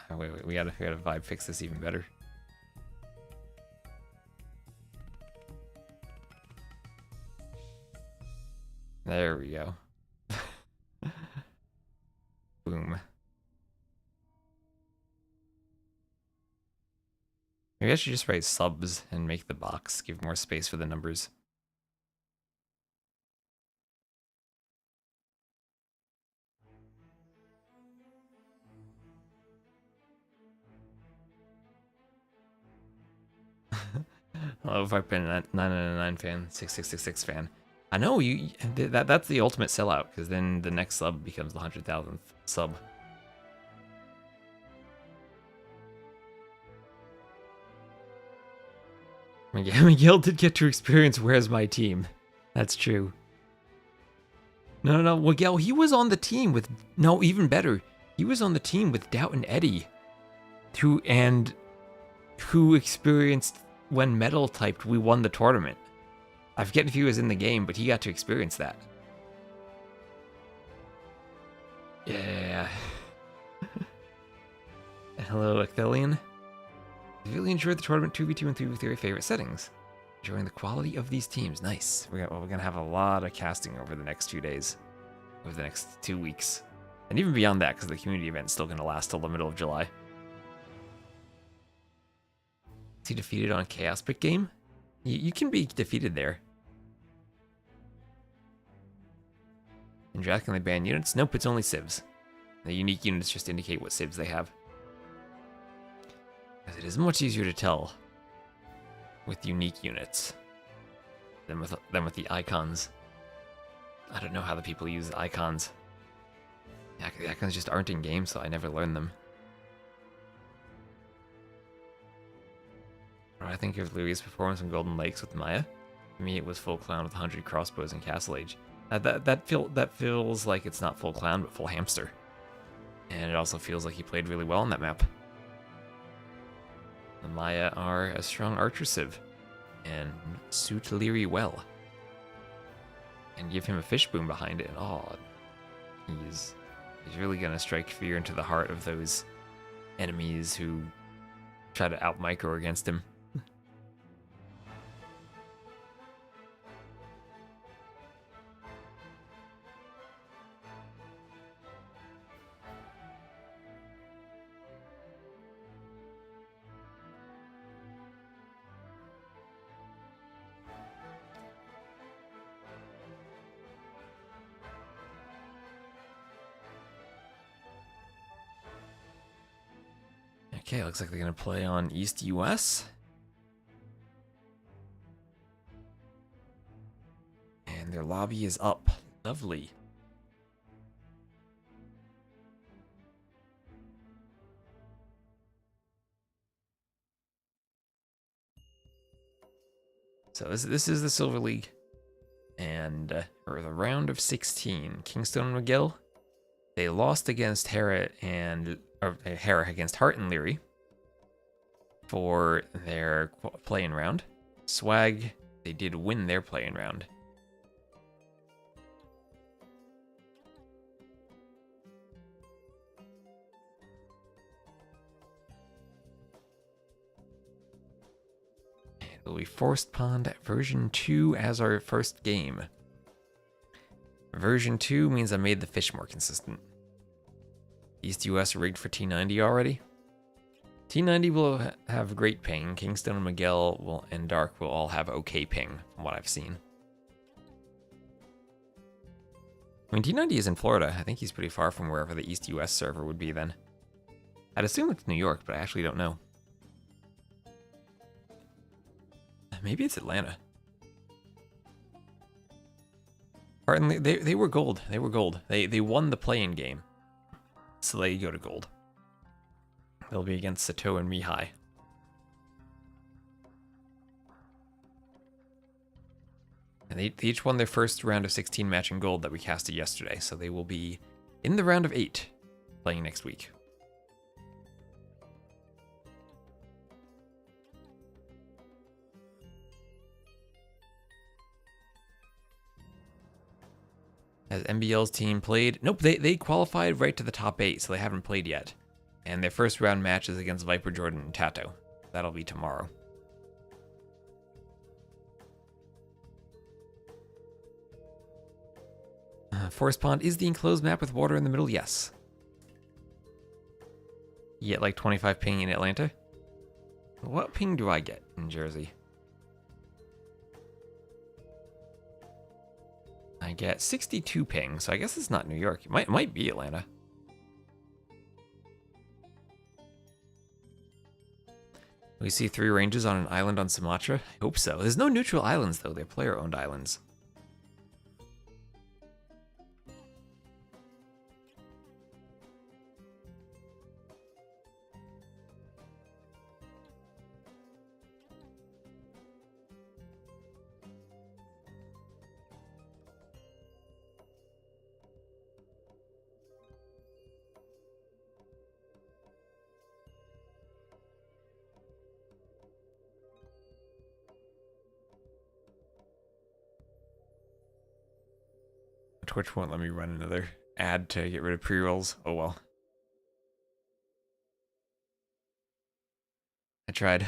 we gotta vibe fix this even better. There we go. Boom. Maybe I should just write subs and make the box give more space for the numbers. Hello, if I've been a 999 fan, 6666 fan. I know you. That's the ultimate sellout, because then the next sub becomes the 100,000th sub. Miguel did get to experience Where's My Team. That's true. No, Miguel, he was on the team with... No, even better. He was on the team with Doubt and Eddie. Who experienced when Metal typed we won the tournament. I forget if he was in the game, but he got to experience that. Yeah. Hello, Ecthelian. I really enjoyed the tournament 2v2 and 3v3 your favorite settings. Enjoying the quality of these teams. Nice. We're gonna have a lot of casting over the next 2 days. Over the next 2 weeks. And even beyond that, because the community event's still gonna last till the middle of July. Is he defeated on Chaos Pick game? You can be defeated there. And draft, can they ban units? Nope, it's only civs. The unique units just indicate what civs they have. As it is much easier to tell with unique units than with the icons. I don't know how the people use the icons. The icons just aren't in game, so I never learned them. What do I think of Louis' performance in Golden Lakes with Maya? To me, it was full clown with 100 crossbows in Castle Age. That feels like it's not full clown, but full hamster. And it also feels like he played really well on that map. The Maya are a strong archer civ, and suit Leary well. And give him a fish boom behind it. Oh, he's really gonna strike fear into the heart of those enemies who try to out micro against him. Okay, looks like they're gonna play on East US. And their lobby is up. Lovely. So this is the Silver League. And or the round of 16. KingstoNe and Miguel. They lost against Hera against Hart and Leary for their play-in round. Swag, they did win their play-in round. And it'll be Forest Pond version 2 as our first game. Version 2 means I made the fish more consistent. East US rigged for T90 already. T90 will have great ping. KingstoNe and Miguel and Dark will all have okay ping, from what I've seen. I mean, T90 is in Florida. I think he's pretty far from wherever the East US server would be then. I'd assume it's New York, but I actually don't know. Maybe it's Atlanta. Pardon, they were gold. They were gold. They won the play-in game. So they go to gold. They'll be against Sato and Mihai. And they each won their first round of 16 match in gold that we casted yesterday, so they will be in the round of 8 playing next week. Has MBL's team played? Nope, they qualified right to the top 8, so they haven't played yet. And their first round match is against Viper, Jordan, and Tato. That'll be tomorrow. Forest Pond is the enclosed map with water in the middle, yes. You get like 25 ping in Atlanta? What ping do I get in Jersey? I get 62 ping, so I guess it's not New York. It might be Atlanta. We see 3 ranges on an island on Sumatra? I hope so. There's no neutral islands, though. They're player-owned islands. Twitch won't let me run another ad to get rid of pre-rolls. Oh well. I tried.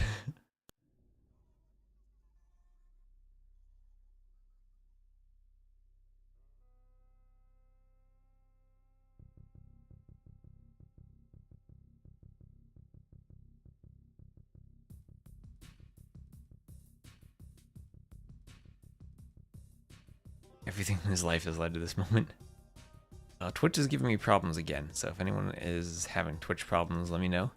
Everything in his life has led to this moment. Twitch is giving me problems again, so if anyone is having Twitch problems, let me know.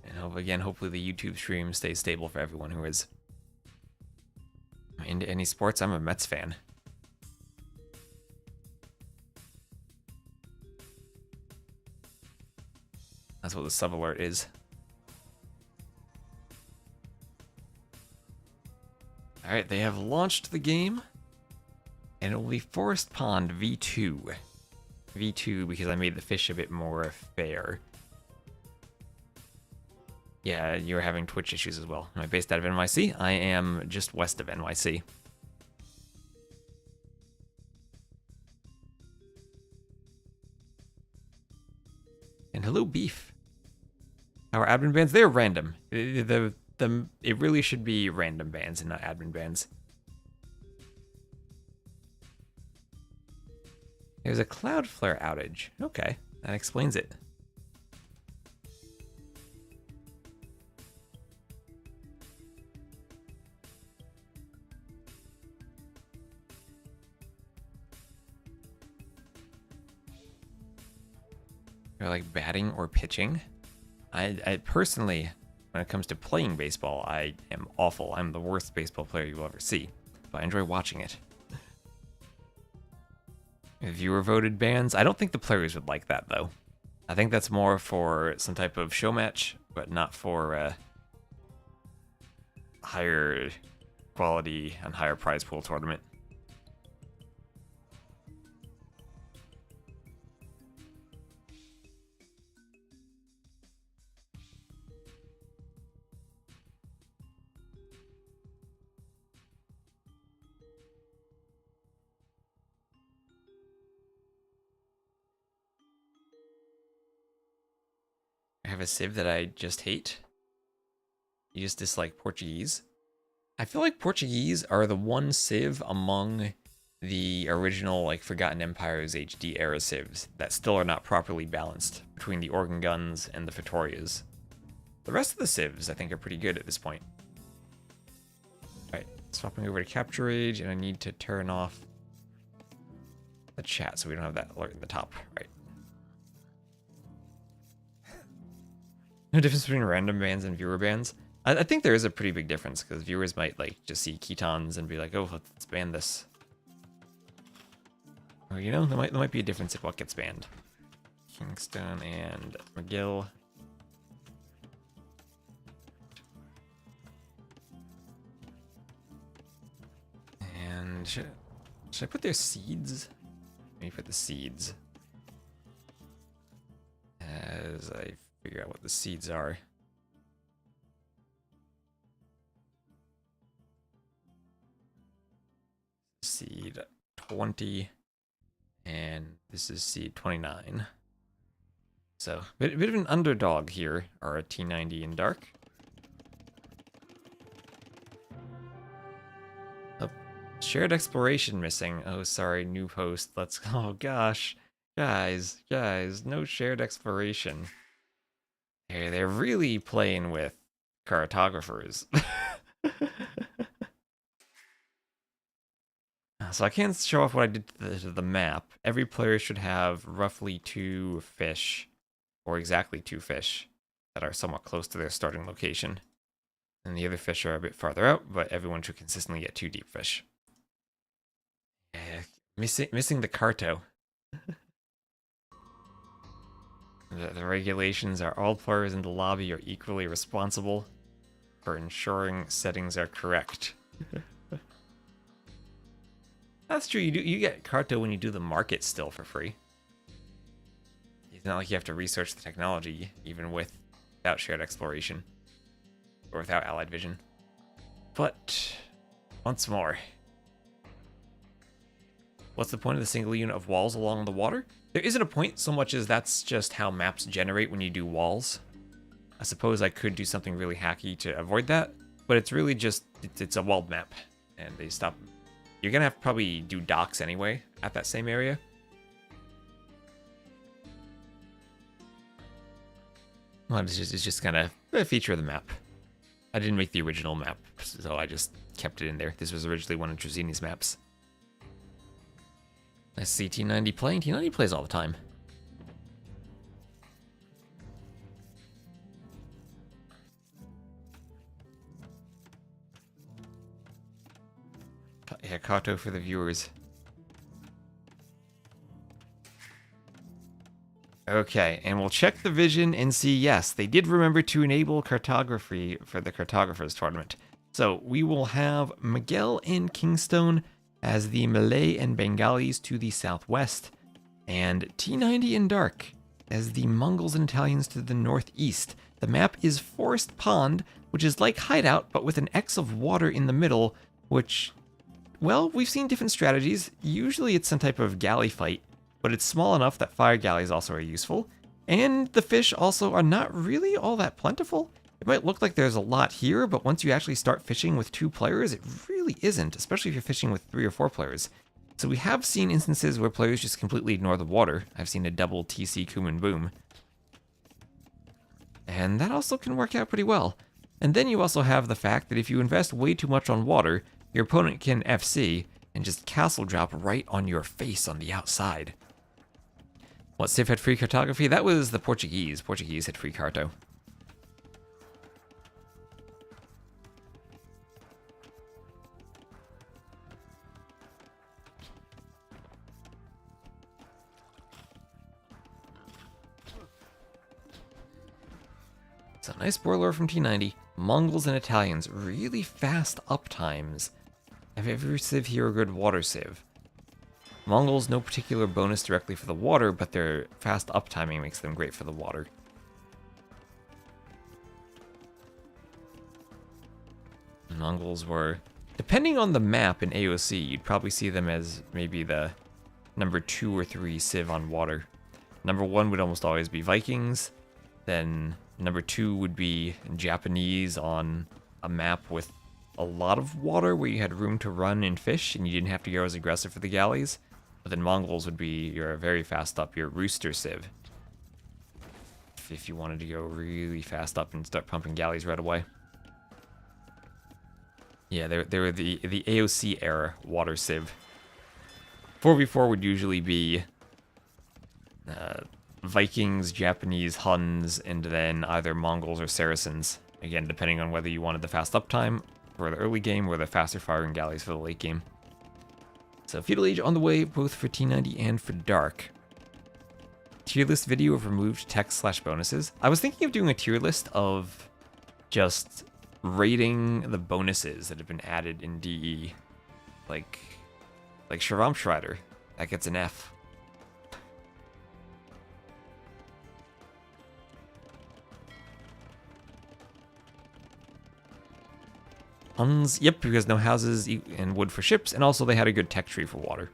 And again, hopefully the YouTube stream stays stable for everyone who is into any sports. I'm a Mets fan. That's what the sub alert is. Alright, they have launched the game, and it will be Forest Pond V2. V2 because I made the fish a bit more fair. Yeah, you're having Twitch issues as well. Am I based out of NYC? I am just west of NYC. And hello, Beef. Our admin bans, they're random. It really should be random bans and not admin bans. There's a Cloudflare outage. Okay, that explains it. Or like batting or pitching. I personally, when it comes to playing baseball, I am awful. I'm the worst baseball player you will ever see, but I enjoy watching it. Viewer voted bans. I don't think the players would like that though. I think that's more for some type of show match, but not for higher quality and higher prize pool tournament. I have a civ that I just hate. You just dislike Portuguese. I feel like Portuguese are the one civ among the original like Forgotten Empires HD era civs that still are not properly balanced between the organ guns and the Vitorias. The rest of the civs I think are pretty good at this point. Alright, swapping over to Capture Age, and I need to turn off the chat so we don't have that alert in the top. Right. No difference between random bans and viewer bans. I think there is a pretty big difference because viewers might like just see Ketons and be like, "Oh, let's ban this." Or you know, there might be a difference in what gets banned. KingstoNe and miguel. And should I put their seeds? Let me put the seeds as I figure out what the seeds are. Seed 20, and this is seed 29. So, bit of an underdog here, are a T90 in Dark. Oh, shared exploration missing. Oh, sorry, new host. Let's. Oh gosh, guys, no shared exploration. They're really playing with cartographers. So I can't show off what I did to the map. Every player should have roughly 2 fish, or exactly 2 fish, that are somewhat close to their starting location. And the other fish are a bit farther out, but everyone should consistently get 2 deep fish. Missing the carto. The regulations are all players in the lobby are equally responsible for ensuring settings are correct. That's true. You get Carto when you do the market still for free. It's not like you have to research the technology, even without shared exploration. Or without allied vision. But, once more. What's the point of the single unit of walls along the water? There isn't a point so much as that's just how maps generate when you do walls. I suppose I could do something really hacky to avoid that, but it's really just, it's a walled map. And they stop. You're gonna have to probably do docks anyway at that same area. Well, it's just kind of a feature of the map. I didn't make the original map, so I just kept it in there. This was originally one of Trezini's maps. I see T90 playing. T90 plays all the time. Yeah, Kato for the viewers. Okay, and we'll check the vision and see, yes, they did remember to enable cartography for the Cartographers tournament. So we will have Miguel and KingstoNe as the Malay and Bengalis to the southwest, and T90 in Dark as the Mongols and Italians to the northeast. The map is Forest Pond, which is like Hideout, but with an X of water in the middle, which, well, we've seen different strategies. Usually it's some type of galley fight, but it's small enough that fire galleys also are useful. And the fish also are not really all that plentiful. It might look like there's a lot here, but once you actually start fishing with 2 players, it really isn't, especially if you're fishing with 3 or 4 players. So we have seen instances where players just completely ignore the water. I've seen a double TC Kuman Boom. And that also can work out pretty well. And then you also have the fact that if you invest way too much on water, your opponent can FC and just castle drop right on your face on the outside. What civ had free cartography? That was the Portuguese. Portuguese had free carto. So nice spoiler from T90. Mongols and Italians, really fast up times. Have every civ here a good water civ? Mongols, no particular bonus directly for the water, but their fast uptiming makes them great for the water. Mongols were, depending on the map in AOC, you'd probably see them as maybe the number 2 or 3 civ on water. Number 1 would almost always be Vikings, then number 2 would be Japanese on a map with a lot of water where you had room to run and fish and you didn't have to go as aggressive for the galleys. But then Mongols would be your very fast up, your rooster civ. If you wanted to go really fast up and start pumping galleys right away. Yeah, they were the AOC era water civ. 4v4 would usually be Vikings, Japanese, Huns, and then either Mongols or Saracens. Again, depending on whether you wanted the fast uptime for the early game or the faster firing galleys for the late game. So Feudal Age on the way, both for T90 and for Dark. Tier list video of removed text/bonuses. I was thinking of doing a tier list of just rating the bonuses that have been added in DE. Like Schrammschreider, that gets an F. Huns, yep, because no houses and wood for ships, and also they had a good tech tree for water.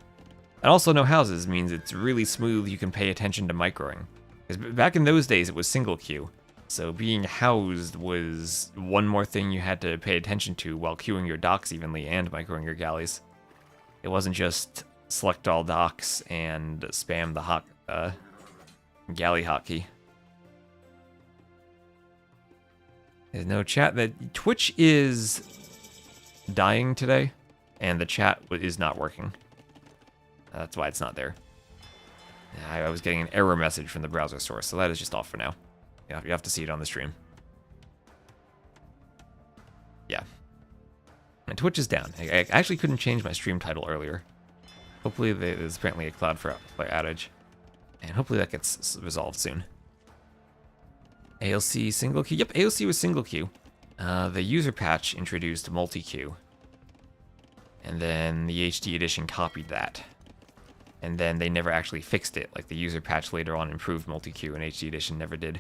And also no houses means it's really smooth, you can pay attention to microing. Because back in those days it was single queue, so being housed was one more thing you had to pay attention to while queuing your docks evenly and microing your galleys. It wasn't just select all docks and spam the galley hotkey. There's no chat. That Twitch is dying today, and the chat is not working. That's why it's not there. I was getting an error message from the browser source, so that is just off for now. You have to see it on the stream. Yeah. And Twitch is down. I actually couldn't change my stream title earlier. Hopefully there's apparently a Cloudflare outage, and hopefully that gets resolved soon. ALC single queue. Yep, ALC was single queue. The user patch introduced multi-queue. And then the HD edition copied that. And then they never actually fixed it. Like the user patch later on improved multi-queue and HD edition never did.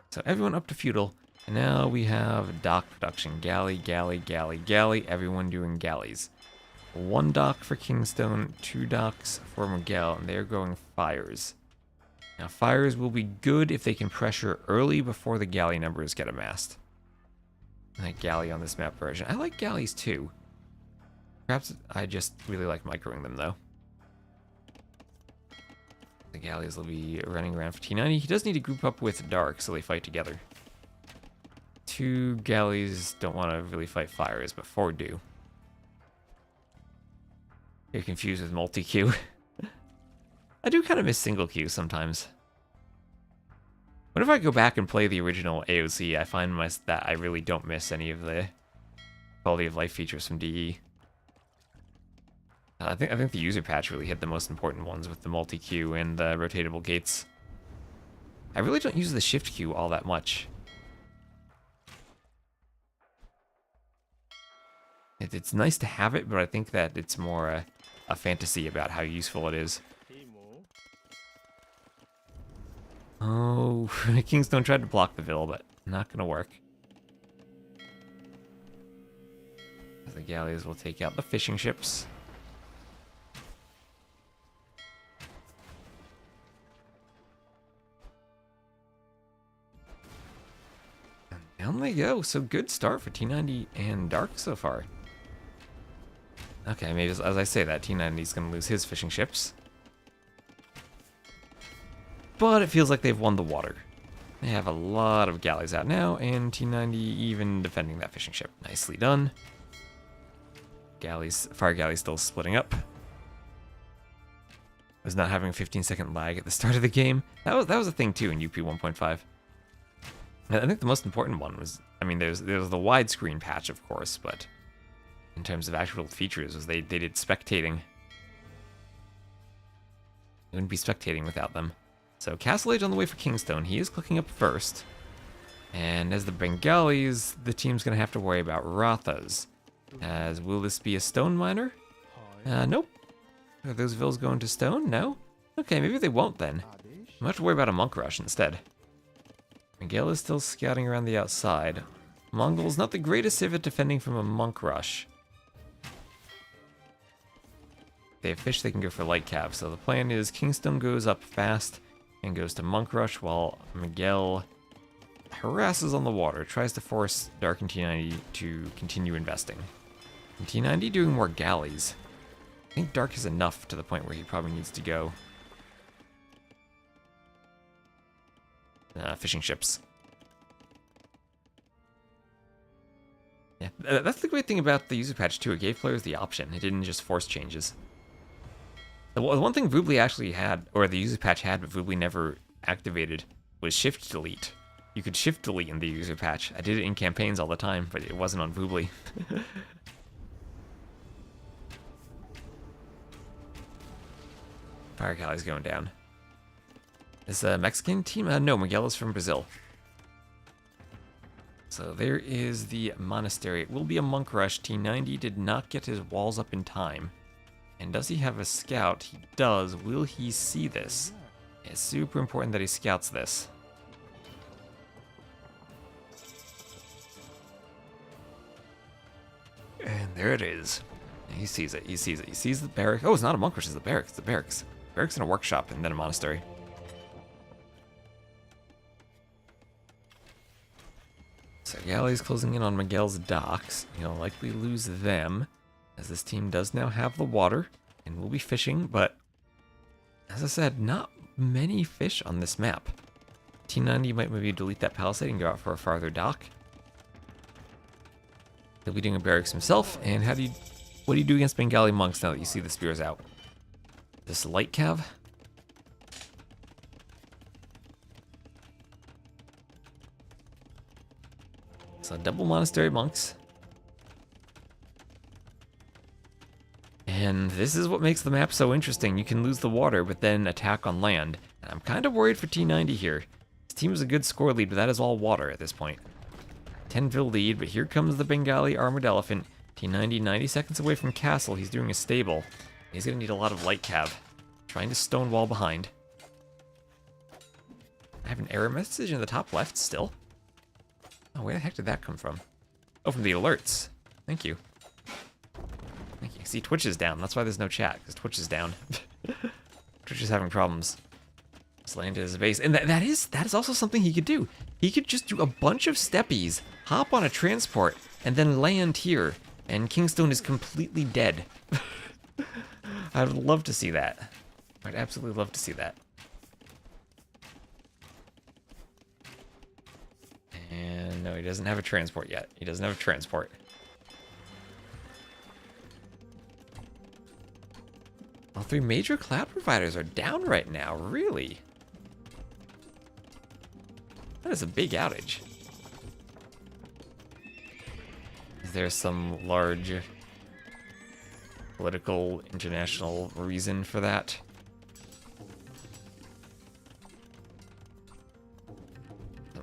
So everyone up to feudal. And now we have dock production. Galley, galley, galley, galley. Everyone doing galleys. 1 dock for KingstoNe, 2 docks for Miguel, and they're going fires. Now, fires will be good if they can pressure early before the galley numbers get amassed. I like galley on this map version. I like galleys too. Perhaps I just really like microing them though. The galleys will be running around for T90. He does need to group up with Dark so they fight together. 2 galleys don't want to really fight fires, but 4 do. You're confused with multi-queue. I do kind of miss single queue sometimes. Whenever I go back and play the original AOC, I find that I really don't miss any of the quality of life features from DE. I think the user patch really hit the most important ones with the multi-queue and the rotatable gates. I really don't use the shift queue all that much. It's nice to have it, but I think that it's more a fantasy about how useful it is. Oh, KingstoNe tried to block the Ville, but not gonna work. The galleys will take out the fishing ships. And down they go. So good start for T90 and Dark so far. Okay, maybe as I say that, T90 is going to lose his fishing ships. But it feels like they've won the water. They have a lot of galleys out now, and T90 even defending that fishing ship. Nicely done. Fire galleys still splitting up. Was not having a 15-second lag at the start of the game. That was a thing too in UP 1.5. I think the most important one was, I mean, there's the widescreen patch, of course, but in terms of actual features, was they did spectating. You wouldn't be spectating without them. So Castle Age on the way for KingstoNe. He is clicking up first. And as the Bengalis, the team's going to have to worry about Rathas. As will this be a stone miner? Nope. Are those vills going to stone? No? Okay, maybe they won't then. I'll have to worry about a monk rush instead. Miguel is still scouting around the outside. Mongols not the greatest at defending from a monk rush. They have fish, they can go for light cav. So the plan is KingstoNe goes up fast and goes to monk rush while Miguel harasses on the water, tries to force Dark and T90 to continue investing. And T90 doing more galleys. I think Dark is enough to the point where he probably needs to go. Fishing ships. Yeah, that's the great thing about the user patch too. It gave players the option. It didn't just force changes. The one thing Voobly actually had, or the user patch had, but Voobly never activated, was shift delete. You could shift delete in the user patch. I did it in campaigns all the time, but it wasn't on Voobly. Fire Callie's going down. Is a Mexican team? No, Miguel is from Brazil. So there is the monastery. It will be a monk rush. T90 did not get his walls up in time. And does he have a scout? He does. Will he see this? It's super important that he scouts this. And there it is. He sees it. He sees it. He sees the barracks. Oh, it's not a monk rush. It's the barracks. It's the barracks. Barracks and a workshop, and then a monastery. So galleys closing in on Miguel's docks. He'll likely lose them, as this team does now have the water, and will be fishing, but as I said, not many fish on this map. T90 might maybe delete that palisade and go out for a farther dock. He'll be doing a barracks himself, and what do you do against Bengali monks now that you see the spears out? This light cav? So double monastery monks. And this is what makes the map so interesting. You can lose the water, but then attack on land. And I'm kind of worried for T90 here. His team is a good score lead, but that is all water at this point. 10-ville lead, but here comes the Bengali armored elephant. T90, 90 seconds away from castle. He's doing a stable. He's going to need a lot of light cav. Trying to stonewall behind. I have an error message in the top left still. Oh, where the heck did that come from? Oh, from the alerts. Thank you. Thank you. See, Twitch is down. That's why there's no chat, because Twitch is down. Twitch is having problems. Just landed his base. And that is also something he could do. He could just do a bunch of steppies, hop on a transport, and then land here. And KingstoNe is completely dead. I would love to see that. I'd absolutely love to see that. And no, he doesn't have a transport yet. He doesn't have a transport. All three major cloud providers are down right now, really? That is a big outage. Is there some large political, international reason for that?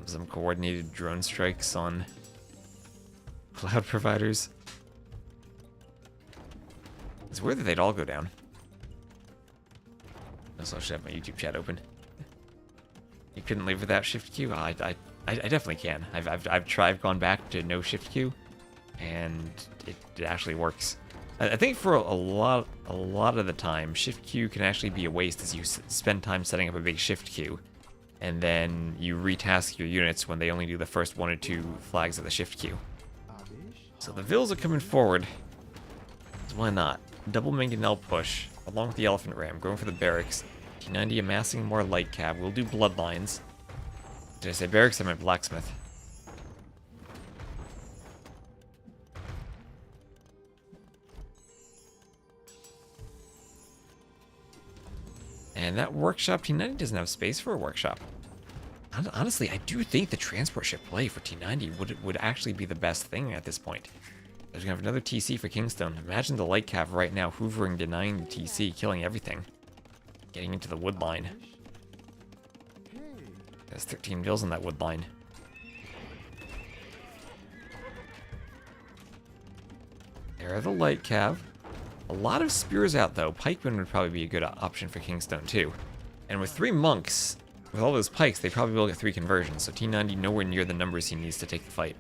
Some coordinated drone strikes on cloud providers. It's weird that they'd all go down. Also, I should have my YouTube chat open. You couldn't live without shift Q? I definitely can. I've gone back to no shift Q, and it actually works. I think for a lot of the time, shift Q can actually be a waste as you spend time setting up a big shift queue, and then you retask your units when they only do the first 1 or 2 flags of the shift queue. So the Vills are coming forward. So why not? Double mangonel push, along with the elephant ram, going for the barracks. T90 amassing more light cab. We'll do bloodlines. Did I say barracks? I meant blacksmith. And that workshop, T90 doesn't have space for a workshop. Honestly, I do think the transport ship play for T90 would actually be the best thing at this point. There's gonna have another TC for KingstoNe. Imagine the light cav right now hoovering, denying the TC, killing everything. Getting into the wood line. There's 13 bills on that wood line. There are the light cav. A lot of spears out though. Pikemen would probably be a good option for KingstoNe too. And with 3 monks, with all those pikes, they probably will get 3 conversions. So T90 nowhere near the numbers he needs to take the fight.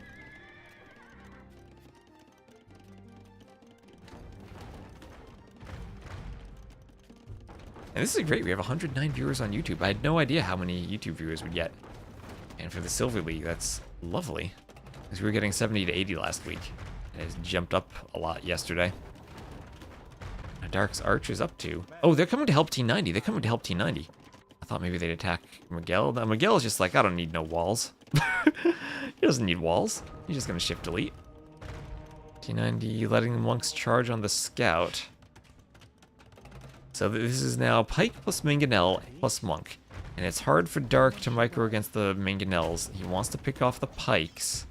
And this is great. We have 109 viewers on YouTube. I had no idea how many YouTube viewers we'd get. And for the Silver League, that's lovely. Because we were getting 70 to 80 last week. And it's jumped up a lot yesterday. Now Dark's Archer's up to... Oh, they're coming to help T90. They're coming to help T90. I thought maybe they'd attack Miguel. Now, Miguel is just like, I don't need no walls. He doesn't need walls. He's just going to shift delete. T90 letting the monks charge on the scout. So this is now Pike plus Mangonel plus Monk. And it's hard for Dark to micro against the Mangonels. He wants to pick off the Pikes.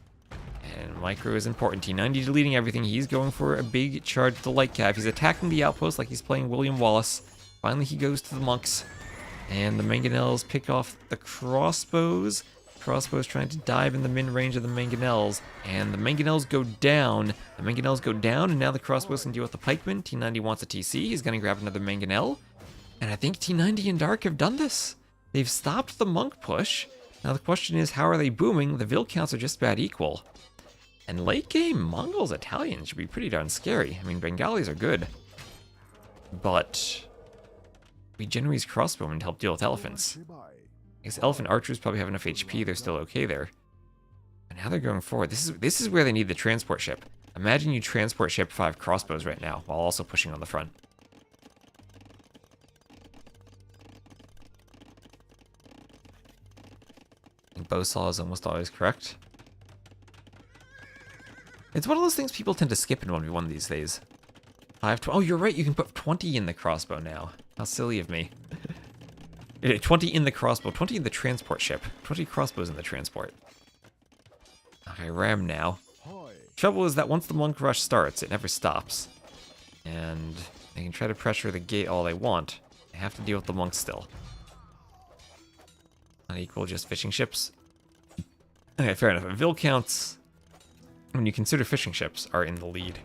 And micro is important. T90 deleting everything. He's going for a big charge to the light cav. He's attacking the outpost like he's playing William Wallace. Finally he goes to the monks. And the Mangonels pick off the crossbows. Crossbows trying to dive in the min-range of the Mangonels. And the Mangonels go down. The Mangonels go down, and now the crossbows can deal with the pikemen. T90 wants a TC. He's going to grab another Mangonel. And I think T90 and Dark have done this. They've stopped the monk push. Now the question is, how are they booming? The Vil counts are just about equal. And late game, Mongols, Italians should be pretty darn scary. I mean, Bengalis are good. But we generally use crossbowmen to help deal with elephants. I guess elephant archers probably have enough HP, they're still okay there. And now they're going forward. This is where they need the transport ship. Imagine you transport ship 5 crossbows right now, while also pushing on the front. And bowsaw is almost always correct. It's one of those things people tend to skip in 1v1 these days. Oh, you're right, you can put 20 in the crossbow now. How silly of me. 20 in the crossbow, 20 in the transport ship. 20 crossbows in the transport. Okay, ram now. Trouble is that once the monk rush starts, it never stops. And they can try to pressure the gate all they want. They have to deal with the monks still. Unequal, just fishing ships. Okay, fair enough. Vil counts, when you consider fishing ships, are in the lead.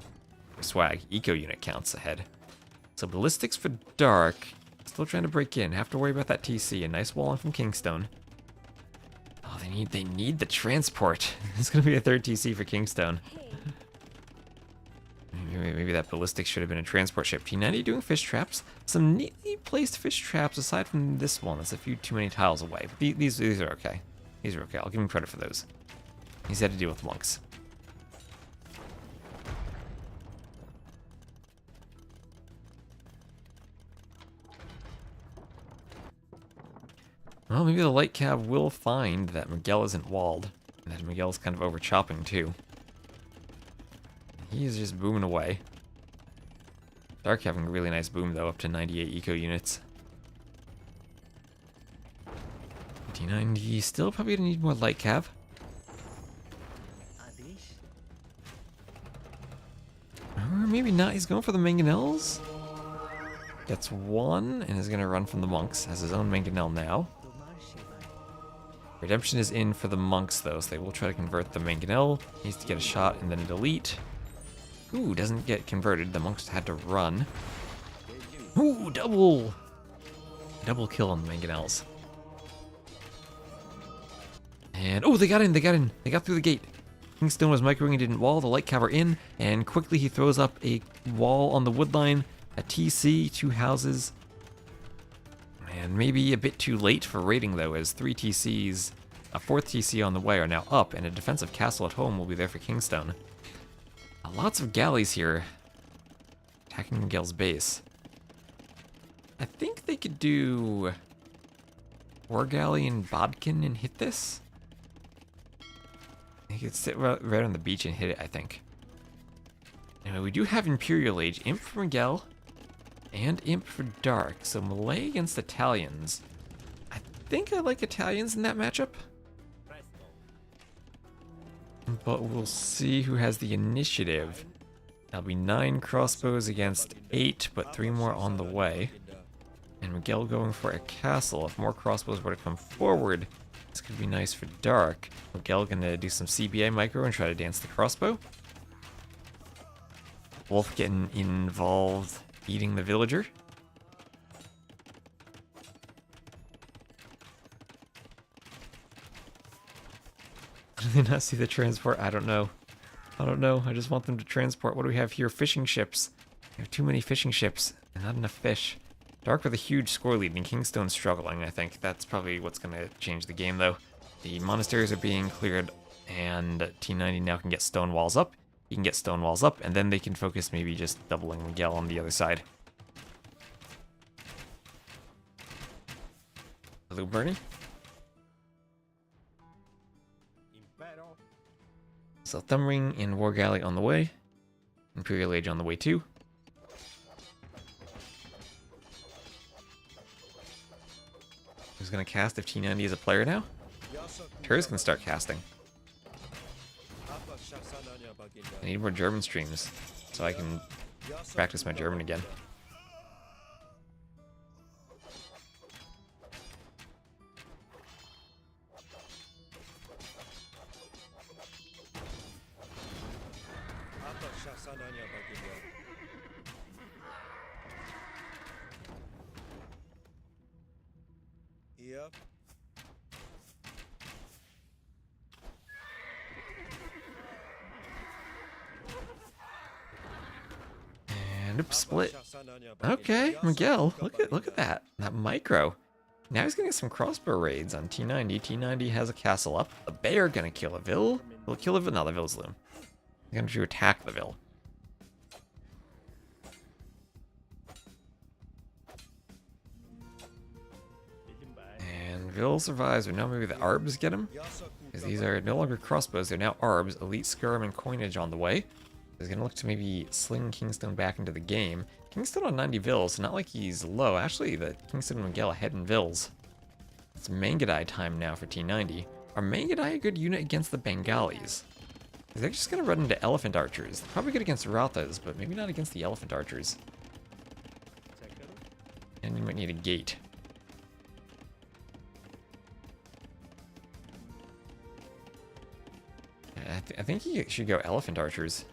For swag, eco unit counts ahead. So ballistics for Dark. Still trying to break in. Have to worry about that TC. A nice wall in from KingstoNe. Oh, they need the transport. It's gonna be a 3rd TC for KingstoNe. Maybe that ballistics should have been a transport ship. T90 doing fish traps. Some neatly placed fish traps aside from this one. That's a few too many tiles away. But these are okay. These are okay. I'll give him credit for those. He's had to deal with monks. Well, maybe the light cav will find that Miguel isn't walled, and that Miguel's kind of over chopping too. He's just booming away. Dark having a really nice boom though, up to 98 eco units. T90 still probably gonna need more light cav. Or maybe not, he's going for the Mangonels. Gets 1 and is gonna run from the monks, has his own Mangonel now. Redemption is in for the monks though, so they will try to convert the Mangonel. Needs to get a shot and then delete. Ooh, doesn't get converted. The monks had to run. Ooh, double kill on the Mangonels. And oh, they got in. They got through the gate. KingstoNe was microing and didn't wall. The light cav are in, and quickly he throws up a wall on the wood line. A TC, 2 houses. And maybe a bit too late for raiding though, as 3 TCs, a 4th TC on the way are now up, and a defensive castle at home will be there for KingstoNe. Lots of galleys here, attacking Miguel's base. I think they could do War Galley and Bodkin and hit this. They could sit right on the beach and hit it, I think. Anyway, we do have Imperial Age. Imp for Miguel. And Imp for Dark. So melee against Italians. I think I like Italians in that matchup. But we'll see who has the initiative. That'll be 9 crossbows against 8, but 3 more on the way. And Miguel going for a castle. If more crossbows were to come forward, this could be nice for Dark. Miguel gonna do some CBA micro and try to dance the crossbow. Wolf getting involved, eating the villager. Do they not see the transport? I don't know. I don't know. I just want them to transport. What do we have here? Fishing ships. We have too many fishing ships and not enough fish. Dark with a huge score lead and KingstoNe struggling, I think. That's probably what's going to change the game, though. The monasteries are being cleared, and T90 now can get stone walls up. He can get stone walls up, and then they can focus maybe just doubling Miguel on the other side. Blue burning. So Thumb Ring and War Galley on the way. Imperial Age on the way too. Who's gonna cast if T90 is a player now? Terra's gonna start casting. I need more German streams so I can practice my German again. Yep. And oops, split. Okay, Miguel, look at that micro. Now he's gonna get some crossbow raids on T90. T90 has a castle up. The bear gonna kill a vill. Will kill a vill. No, the vill's loom. He's gonna attack the vill. And vill survives, but now maybe the arbs get him. Because these are no longer crossbows, they're now arbs. Elite skirm and coinage on the way. He's gonna look to maybe sling KingstoNe back into the game. KingstoNe on 90 vills, so not like he's low. Actually, the KingstoNe and Miguel ahead in vills. It's Mangadai time now for T90. Are Mangadai a good unit against the Bengalis? They're just gonna run into elephant archers. They're probably good against Rathas, but maybe not against the elephant archers. And you might need a gate. I think you should go elephant archers.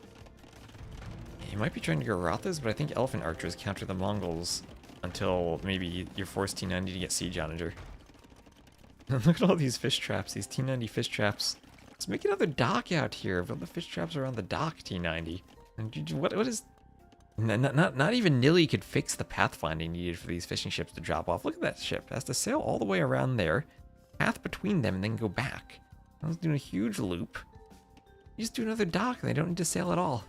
You might be trying to go Rathas, but I think elephant archers counter the Mongols until maybe you're forced T90 to get siege onager. Look at all these fish traps, these T90 fish traps. Let's make another dock out here. Build the fish traps around the dock, T90. And what is? Not even Nilly could fix the pathfinding needed for these fishing ships to drop off. Look at that ship. It has to sail all the way around there, path between them, and then go back. I was doing a huge loop. You just do another dock, and they don't need to sail at all.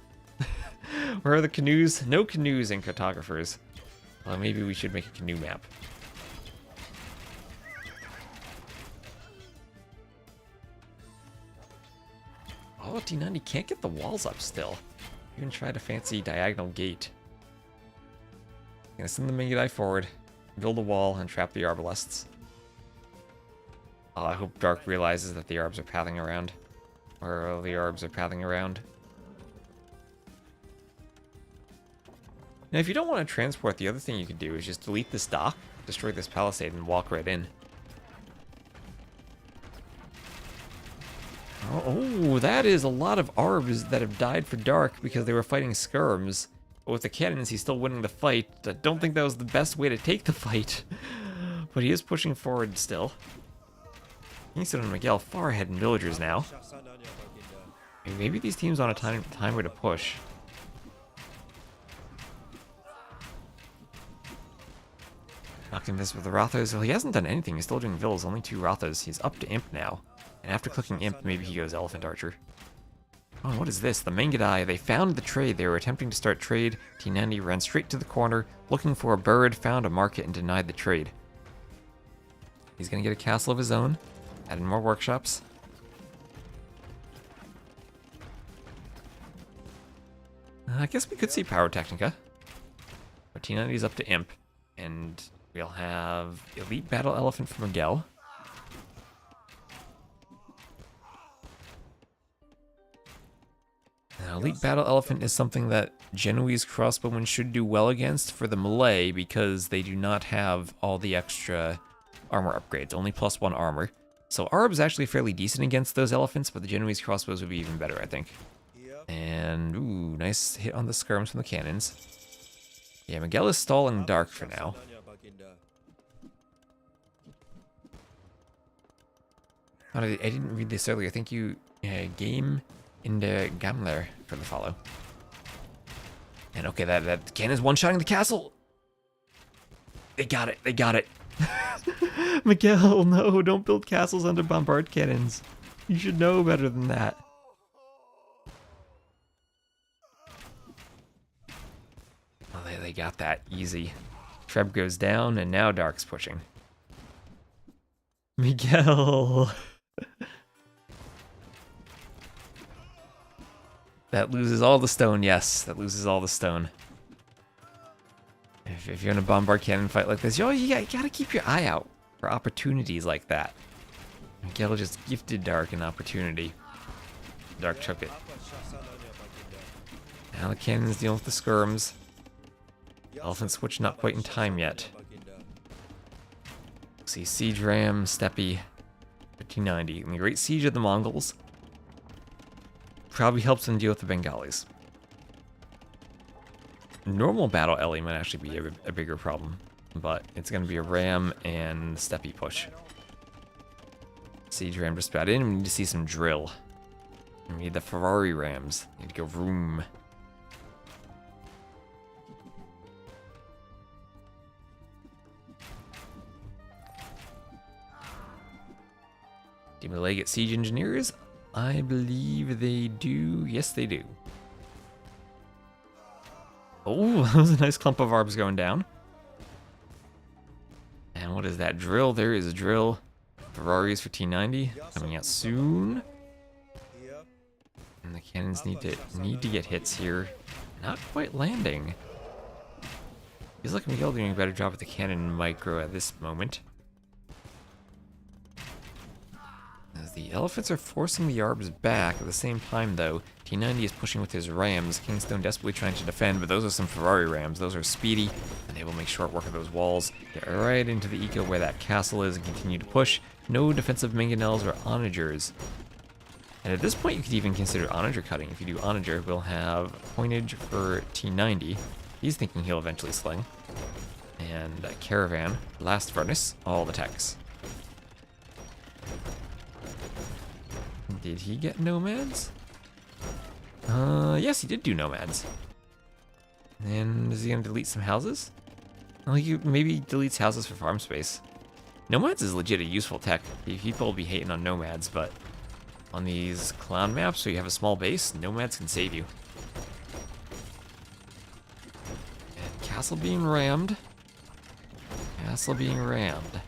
Where are the canoes? No canoes in Cartographers. Well, maybe we should make a canoe map. Oh, T90 can't get the walls up still. Even tried a fancy diagonal gate. Gonna send the Mangadai forward, build a wall, and trap the arbalests. Oh, I hope Dark realizes that the arbs are pathing around. Or the arbs are pathing around. Now, if you don't want to transport, the other thing you could do is just delete this dock, destroy this palisade, and walk right in. Oh, that is a lot of arbs that have died for Dark because they were fighting skirms. But with the cannons, he's still winning the fight. I don't think that was the best way to take the fight. But he is pushing forward still. KingstoNe and Miguel far ahead in villagers now. Maybe these teams on a timer to push. Knocked him this with the Rathas. Well, he hasn't done anything. He's still doing vills. Only 2 Rathas. He's up to Imp now. And after clicking Imp, maybe he goes Elephant Archer. Oh, what is this? The Mangadai. They found the trade. They were attempting to start trade. T90 ran straight to the corner, looking for a bird, found a market, and denied the trade. He's going to get a castle of his own. Added more workshops. I guess we could see Power Technica. But T90 is up to Imp, and we'll have Elite Battle Elephant for Miguel. Now, Elite Battle Elephant is something that Genoese crossbowmen should do well against for the melee because they do not have all the extra armor upgrades, only +1 armor. So Arb's actually fairly decent against those elephants, but the Genoese crossbows would be even better, I think. And, ooh, nice hit on the skirms from the cannons. Yeah, Miguel is stalling Dark for now. I didn't read this earlier. Thank you, Game in the Gamler, for the follow. And okay, that cannon's one-shotting the castle. They got it. They got it. Miguel, no, don't build castles under bombard cannons. You should know better than that. Oh, they got that easy. Treb goes down, and now Dark's pushing. Miguel. That loses all the stone, yes. That loses all the stone. If you're in a bombard cannon fight like this, you gotta keep your eye out for opportunities like that. Miguel just gifted Dark an opportunity. Dark took it. Now the cannon's dealing with the skirms. Elephant switch not quite in time yet. See, Siege Ram, Steppy, T90. And the Great Siege of the Mongols probably helps them deal with the Bengalis. Normal battle Ellie might actually be a bigger problem, but it's going to be a Ram and Steppy push. Siege Ram just about in. We need to see some drill. We need the Ferrari Rams. We need to go vroom. Do Malay get siege engineers? I believe they do. Yes, they do. Oh, that was a nice clump of arbs going down. And what is that drill? There is a drill. Ferraris for T90 coming out soon. And the cannons need to get hits here. Not quite landing. Feels like Miguel doing a better job with the cannon micro at this moment. As the elephants are forcing the arbs back, at the same time though, T90 is pushing with his rams, KingstoNe desperately trying to defend, but those are some Ferrari rams. Those are speedy, and they will make short work of those walls. Get right into the eco where that castle is and continue to push. No defensive mangonels or onagers. And at this point you could even consider onager cutting. If you do onager, we'll have coinage for T90. He's thinking he'll eventually sling. And caravan, blast furnace, all the techs. Did he get nomads? Yes, he did do nomads. And is he gonna delete some houses? Well, he maybe deletes houses for farm space. Nomads is legit a useful tech. People will be hating on nomads, but on these clown maps where you have a small base, nomads can save you. And castle being rammed. Castle being rammed.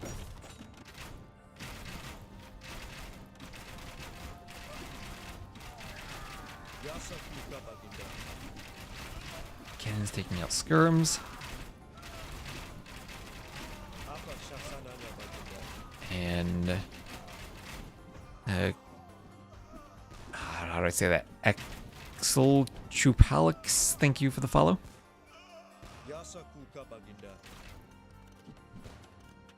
Cannon's taking out skirms. And how do I say that? Axel Chupalix, thank you for the follow.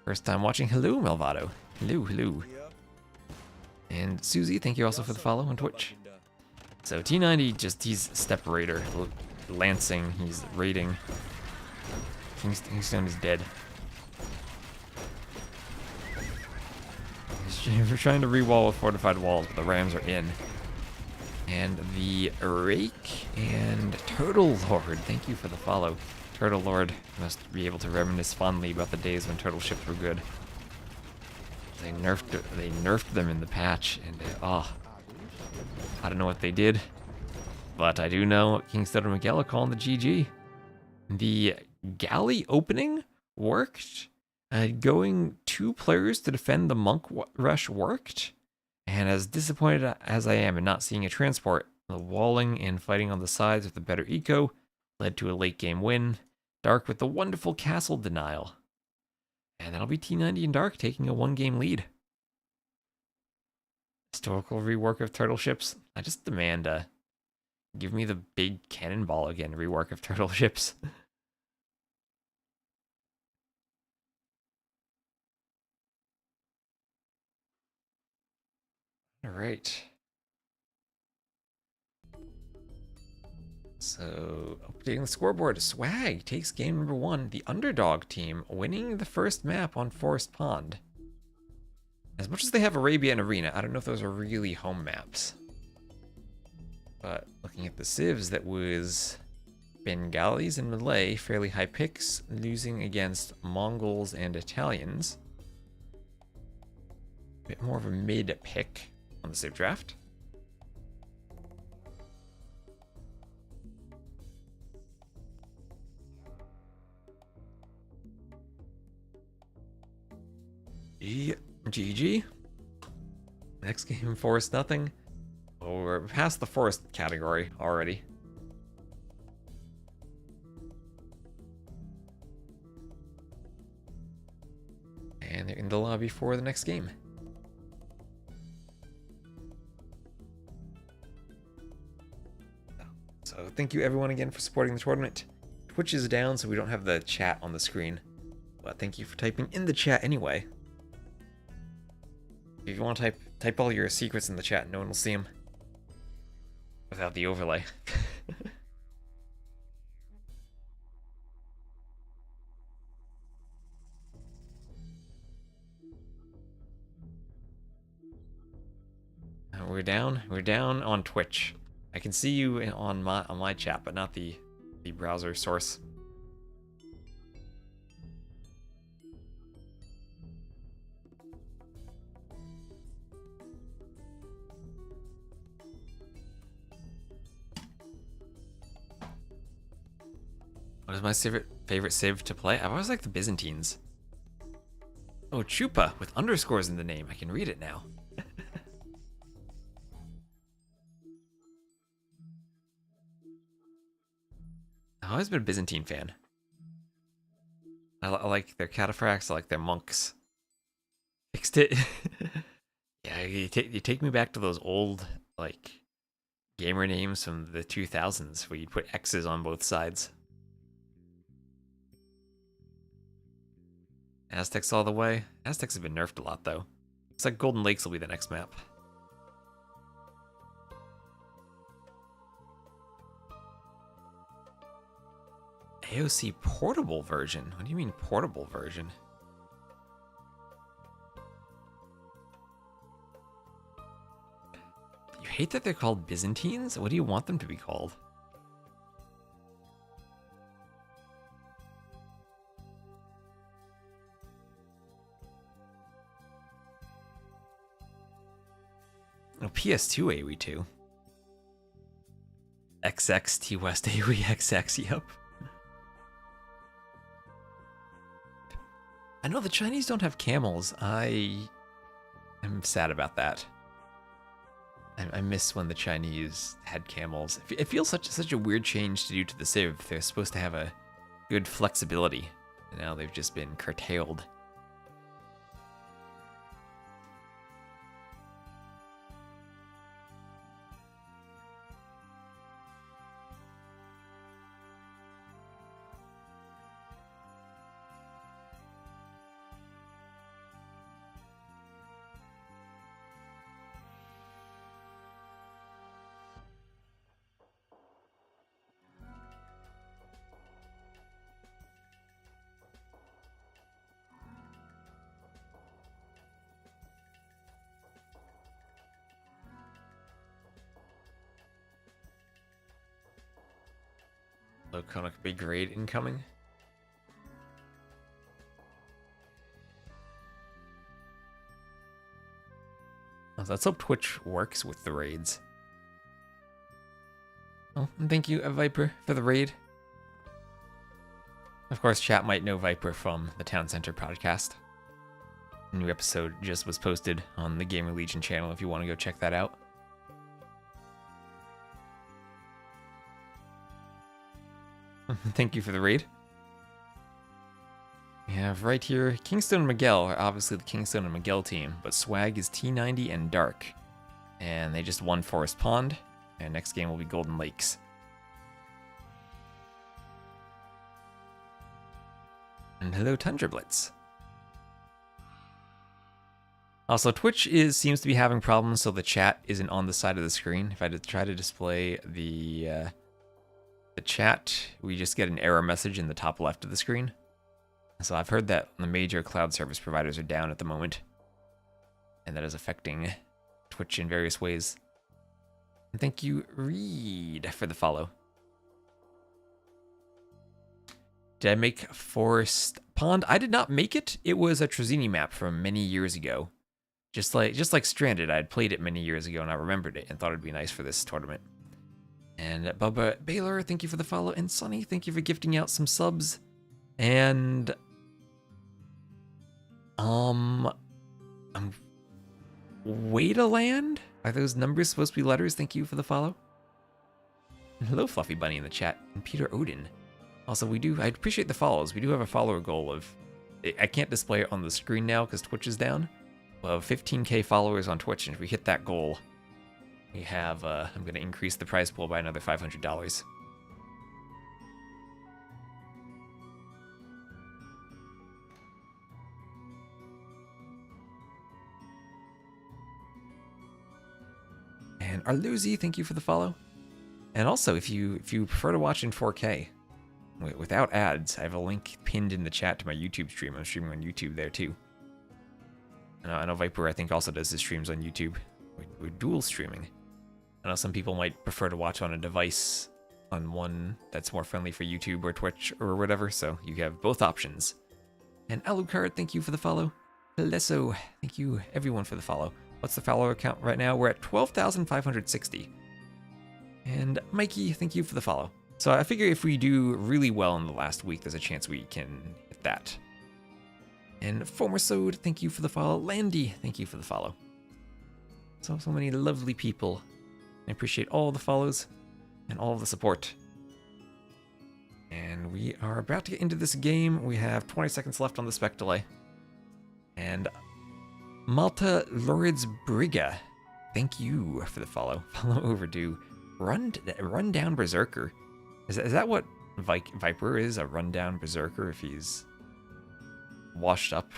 First time watching. Hello, Melvado. Hello, hello. And Susie, thank you also for the follow on Twitch. So T90, he's step raider, lancing, he's raiding. KingstoNe is dead. We're trying to re-wall with fortified walls, but the rams are in. And the rake and Turtle Lord, thank you for the follow. Turtle Lord must be able to reminisce fondly about the days when turtle ships were good. They nerfed them in the patch, and I don't know what they did, but I do know KingstoNe and Miguel are calling the GG. The galley opening worked. Going 2 players to defend the monk rush worked. And as disappointed as I am in not seeing a transport, the walling and fighting on the sides with a better eco led to a late game win. Dark with the wonderful castle denial. And that'll be T90 and Dark taking a 1-game lead. Historical rework of turtle ships. I just demand give me the big cannonball again rework of turtle ships. All right. So, updating the scoreboard. Swag takes game number 1, the underdog team, winning the first map on Forest Pond. As much as they have Arabia and Arena, I don't know if those are really home maps. But looking at the civs, that was Bengalis and Malay, fairly high picks, losing against Mongols and Italians. A bit more of a mid pick on the civ draft. GG. Next game, Forest nothing. Oh, we're past the Forest category already. And they're in the lobby for the next game. So thank you everyone again for supporting the tournament. Twitch is down, so we don't have the chat on the screen. But thank you for typing in the chat anyway. If you want to type all your secrets in the chat, no one will see them. Without the overlay. We're down on Twitch. I can see you on my chat, but not the browser source. What is my favorite civ to play? I've always liked the Byzantines. Oh, Chupa, with underscores in the name. I can read it now. I've always been a Byzantine fan. I like their cataphracts, I like their monks. Fixed it. Yeah, you take me back to those old, like, gamer names from the 2000s where you'd put X's on both sides. Aztecs all the way. Aztecs have been nerfed a lot, though. Looks like Golden Lakes will be the next map. AOC portable version? What do you mean portable version? You hate that they're called Byzantines? What do you want them to be called? Oh, PS2 AOE2. XX T West AOE XX, yep. I know the Chinese don't have camels. I am sad about that. I miss when the Chinese had camels. It feels such a weird change to do to the civ. They're supposed to have a good flexibility, and now they've just been curtailed. Loconic big raid incoming. Let's hope Twitch works with the raids. Oh, and thank you, Viper, for the raid. Of course, chat might know Viper from the Town Center podcast. A new episode just was posted on the Gamer Legion channel if you want to go check that out. Thank you for the raid. We have right here, KingstoNe and Miguel are obviously the KingstoNe and Miguel team, but Swag is T90 and Dark. And they just won Forest Pond, and next game will be Golden Lakes. And hello, Tundra Blitz. Also, Twitch seems to be having problems, so the chat isn't on the side of the screen. If I try to display the chat, we just get an error message in the top left of the screen. So I've heard that the major cloud service providers are down at the moment, and that is affecting Twitch in various ways. And thank you, Reed, for the follow. Did I make Forest Pond? I did not make it. It was a Trezini map from many years ago. Just like Stranded, I had played it many years ago and I remembered it and thought it'd be nice for this tournament. And Bubba Baylor, thank you for the follow. And Sonny, thank you for gifting out some subs. And Wadaland? Are those numbers supposed to be letters? Thank you for the follow. And hello, Fluffy Bunny in the chat. And Peter Odin. Also, I appreciate the follows. We do have a follower goal of, I can't display it on the screen now because Twitch is down. We'll have 15k followers on Twitch, and if we hit that goal, we have, I'm going to increase the prize pool by another $500. And Arluzi, thank you for the follow. And also, if you prefer to watch in 4K, without ads, I have a link pinned in the chat to my YouTube stream. I'm streaming on YouTube there too. I know Viper, I think, also does his streams on YouTube. We're dual streaming. I know some people might prefer to watch on a device on one that's more friendly for YouTube or Twitch or whatever, so you have both options. And Alucard, thank you for the follow. Lesso, thank you everyone for the follow. What's the follower count right now? We're at 12,560. And Mikey, thank you for the follow. So I figure if we do really well in the last week, there's a chance we can hit that. And Former Sode, thank you for the follow. Landy, thank you for the follow. So many lovely people. I appreciate all the follows and all the support. And we are about to get into this game. We have 20 seconds left on the spec delay. And Malta Lourdes Briga, thank you for the follow. Follow overdue. Rundown Berserker. Is that what Viper is? A rundown Berserker if he's washed up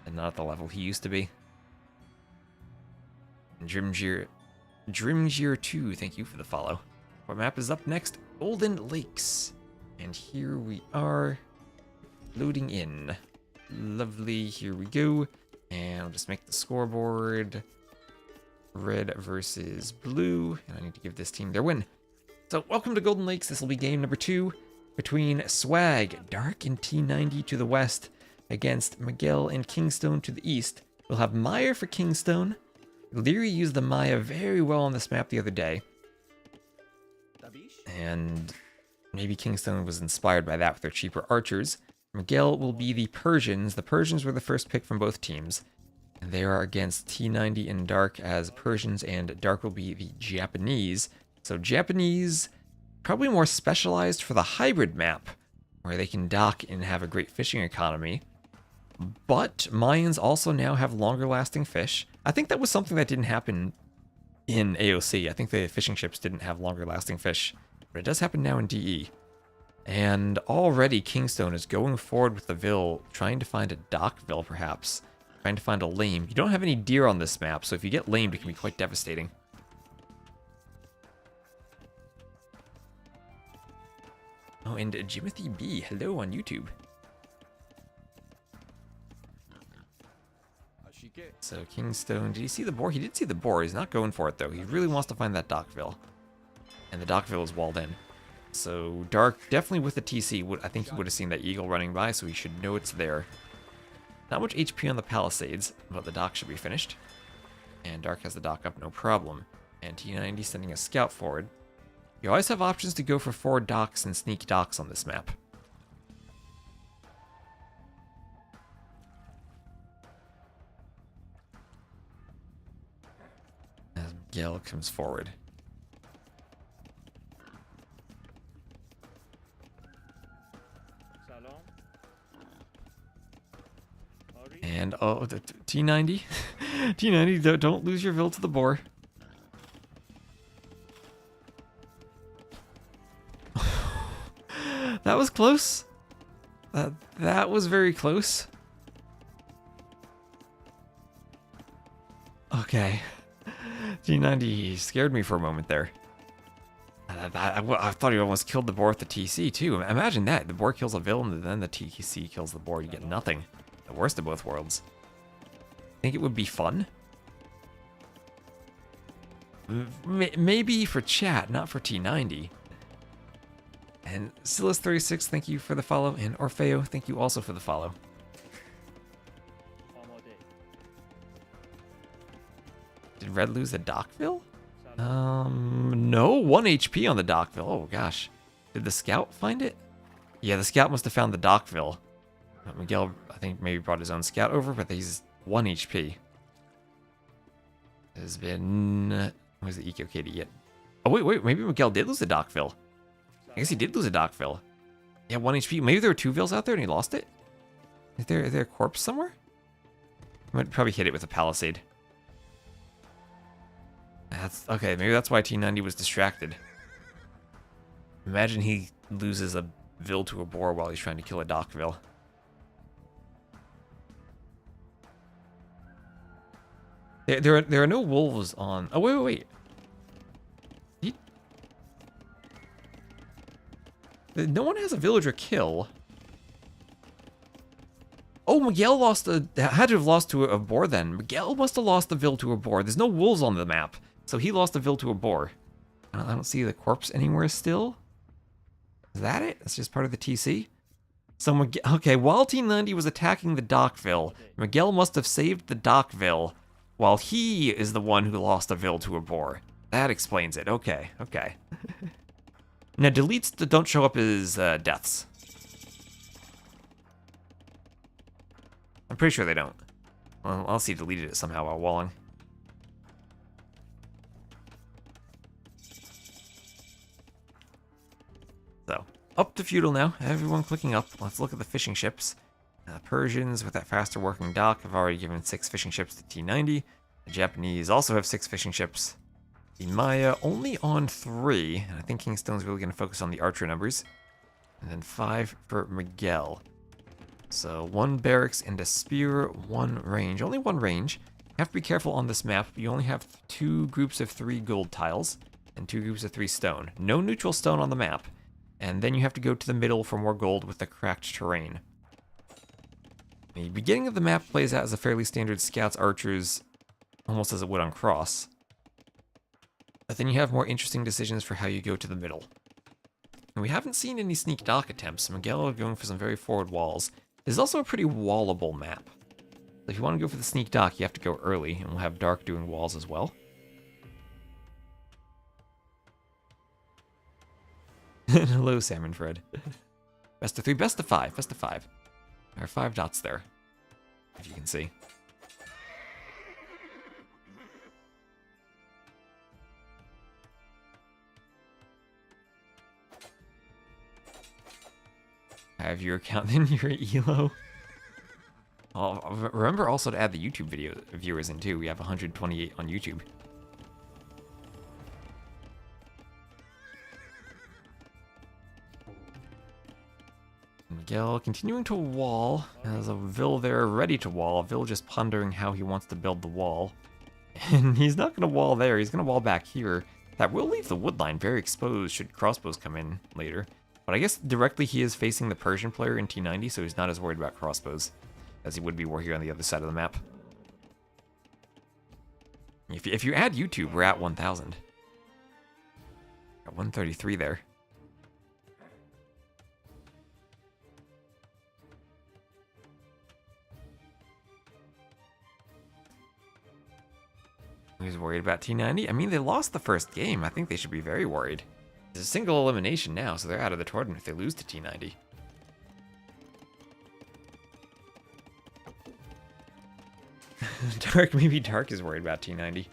and not at the level he used to be. Drimgir 2, thank you for the follow. What map is up next? Golden Lakes. And here we are, loading in. Lovely, here we go. And I'll just make the scoreboard red versus blue. And I need to give this team their win. So welcome to Golden Lakes. This will be game number 2 between Swag, Dark, and T90 to the west against Miguel and KingstoNe to the east. We'll have Maya for KingstoNe. Leary used the Maya very well on this map the other day. And maybe KingstoNe was inspired by that with their cheaper archers. Miguel will be the Persians. The Persians were the first pick from both teams. And they are against T90 and Dark as Persians, and Dark will be the Japanese. So Japanese, probably more specialized for the hybrid map, where they can dock and have a great fishing economy. But Mayans also now have longer lasting fish. I think that was something that didn't happen in AOC. I think the fishing ships didn't have longer lasting fish, but it does happen now in DE. And already KingstoNe is going forward with the Ville, trying to find a dock Ville perhaps. Trying to find a lame. You don't have any deer on this map, so if you get lamed, it can be quite devastating. Oh, and Jimothy B, hello on YouTube. So KingstoNe, did he see the boar? He did see the boar. He's not going for it though. He really wants to find that dockville. And the dockville is walled in. So Dark, definitely with the TC, I think he would have seen that eagle running by, so he should know it's there. Not much HP on the palisades, but the dock should be finished. And Dark has the dock up, no problem. And T90 sending a scout forward. You always have options to go for 4 docks and sneak docks on this map. As Miguel comes forward. oh, the T90. T90, don't lose your Vil to the boar. That was close. That was very close. Okay. T90 scared me for a moment there. I thought he almost killed the boar with the TC too. Imagine that. The boar kills a villain and then the TC kills the boar. You get nothing. The worst of both worlds. Think it would be fun? Maybe for chat, not for T90. And Silas36, thank you for the follow. And Orfeo, thank you also for the follow. Did Red lose the Dockville? No, 1 HP on the Dockville. Oh gosh. Did the scout find it? Yeah, the scout must have found the Dockville. Miguel, I think, maybe brought his own scout over, but he's 1 HP. Has been... Where's the Eco Katie yet? Oh, wait, maybe Miguel did lose the Dockville. I guess he did lose a Dockville. Yeah, 1 HP. Maybe there were 2 Vils out there and he lost it? Is there a corpse somewhere? I might probably hit it with a palisade. That's okay, maybe that's why T90 was distracted. Imagine he loses a Vil to a boar while he's trying to kill a Dockville. There are no wolves on... Oh, wait. No one has a villager kill. Oh, Miguel had to have lost to a boar then. Miguel must have lost the Vil to a boar. There's no wolves on the map, so he lost the Vil to a boar. I don't see the corpse anywhere still. Is that it? That's just part of the TC? So, okay, while T90 was attacking the Dockville, Miguel must have saved the Dockville, while he is the one who lost a Vil to a boar. That explains it. Okay. Now, deletes that don't show up as deaths. I'm pretty sure they don't. Well, I'll see deleted it somehow while walling. So, up to feudal now. Everyone clicking up. Let's look at the fishing ships. Persians with that faster working dock have already given 6 fishing ships to T90. The Japanese also have 6 fishing ships. The Maya only on 3, and I think KingstoNe's really going to focus on the archer numbers. And then 5 for Miguel. So 1 barracks and a spear, 1 range. Only 1 range. You have to be careful on this map. You only have 2 groups of 3 gold tiles and 2 groups of 3 stone. No neutral stone on the map. And then you have to go to the middle for more gold with the cracked terrain. The beginning of the map plays out as a fairly standard scouts, archers, almost as it would on cross. But then you have more interesting decisions for how you go to the middle. And we haven't seen any sneak dock attempts. Miguel are going for some very forward walls. This is also a pretty wallable map. So if you want to go for the sneak dock, you have to go early, and we'll have Dark doing walls as well. Hello, Salmon Fred. Best of 3, best of 5, best of 5. There are 5 dots there, if you can see. Have your account in your ELO. Remember also to add the YouTube video viewers in too. We have 128 on YouTube. Miguel continuing to wall. Has a Vil there ready to wall. A Vil just pondering how he wants to build the wall. And he's not going to wall there. He's going to wall back here. That will leave the wood line very exposed should crossbows come in later. But I guess directly he is facing the Persian player in T90, so he's not as worried about crossbows as he would be over here on the other side of the map. If you add YouTube, we're at 1,000. Got 133 there. Who's worried about T90? I mean, they lost the first game. I think they should be very worried. It's a single elimination now, so they're out of the tournament if they lose to T90. Maybe Dark is worried about T90.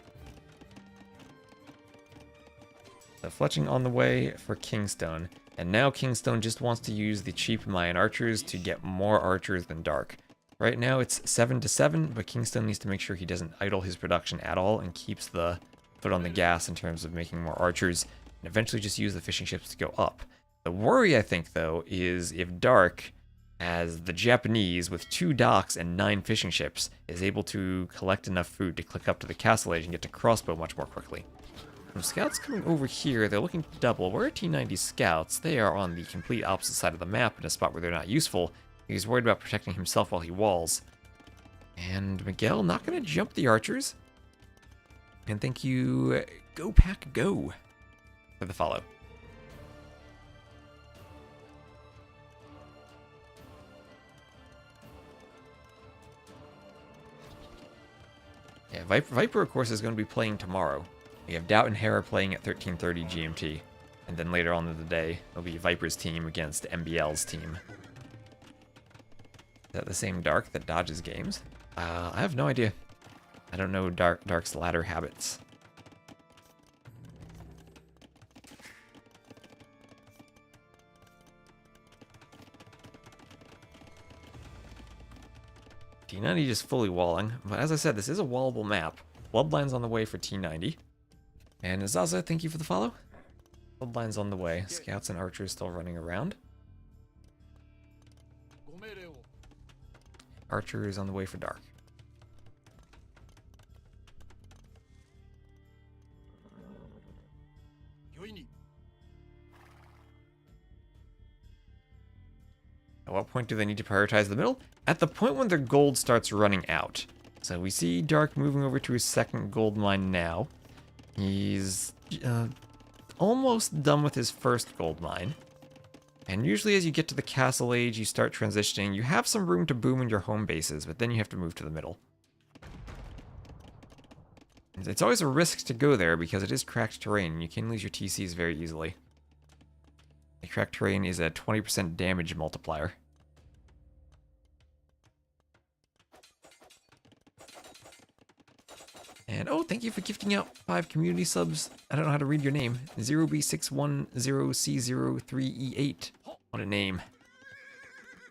So fletching on the way for KingstoNe. And now KingstoNe just wants to use the cheap Mayan archers to get more archers than Dark. Right now it's 7-7, but KingstoNe needs to make sure he doesn't idle his production at all and keeps the foot on the gas in terms of making more archers, and eventually just use the fishing ships to go up. The worry, I think, though, is if Dark, as the Japanese with 2 docks and 9 fishing ships, is able to collect enough food to click up to the castle age and get to crossbow much more quickly. Some scouts coming over here, they're looking to double. Where are T90 scouts? They are on the complete opposite side of the map in a spot where they're not useful. He's worried about protecting himself while he walls. And Miguel not going to jump the archers. And thank you, Go Pack Go, for the follow. Yeah, Viper, of course, is going to be playing tomorrow. We have Doubt and Hera playing at 13:30 GMT. And then later on in the day, it'll be Viper's team against MBL's team. Is that the same Dark that dodges games? I have no idea. I don't know Dark's ladder habits. T90 just fully walling, but as I said, this is a wallable map. Bloodline's on the way for T90. And Zaza, thank you for the follow. Bloodline's on the way. Scouts and archers still running around. Archer is on the way for Dark. At what point do they need to prioritize the middle? At the point when their gold starts running out. So we see Dark moving over to his second gold mine now. He's almost done with his first gold mine. And usually as you get to the castle age, you start transitioning. You have some room to boom in your home bases, but then you have to move to the middle. It's always a risk to go there because it is cracked terrain, and you can lose your TCs very easily. The cracked terrain is a 20% damage multiplier. And oh, thank you for gifting out 5 community subs. I don't know how to read your name. 0B610C03E8. What a name.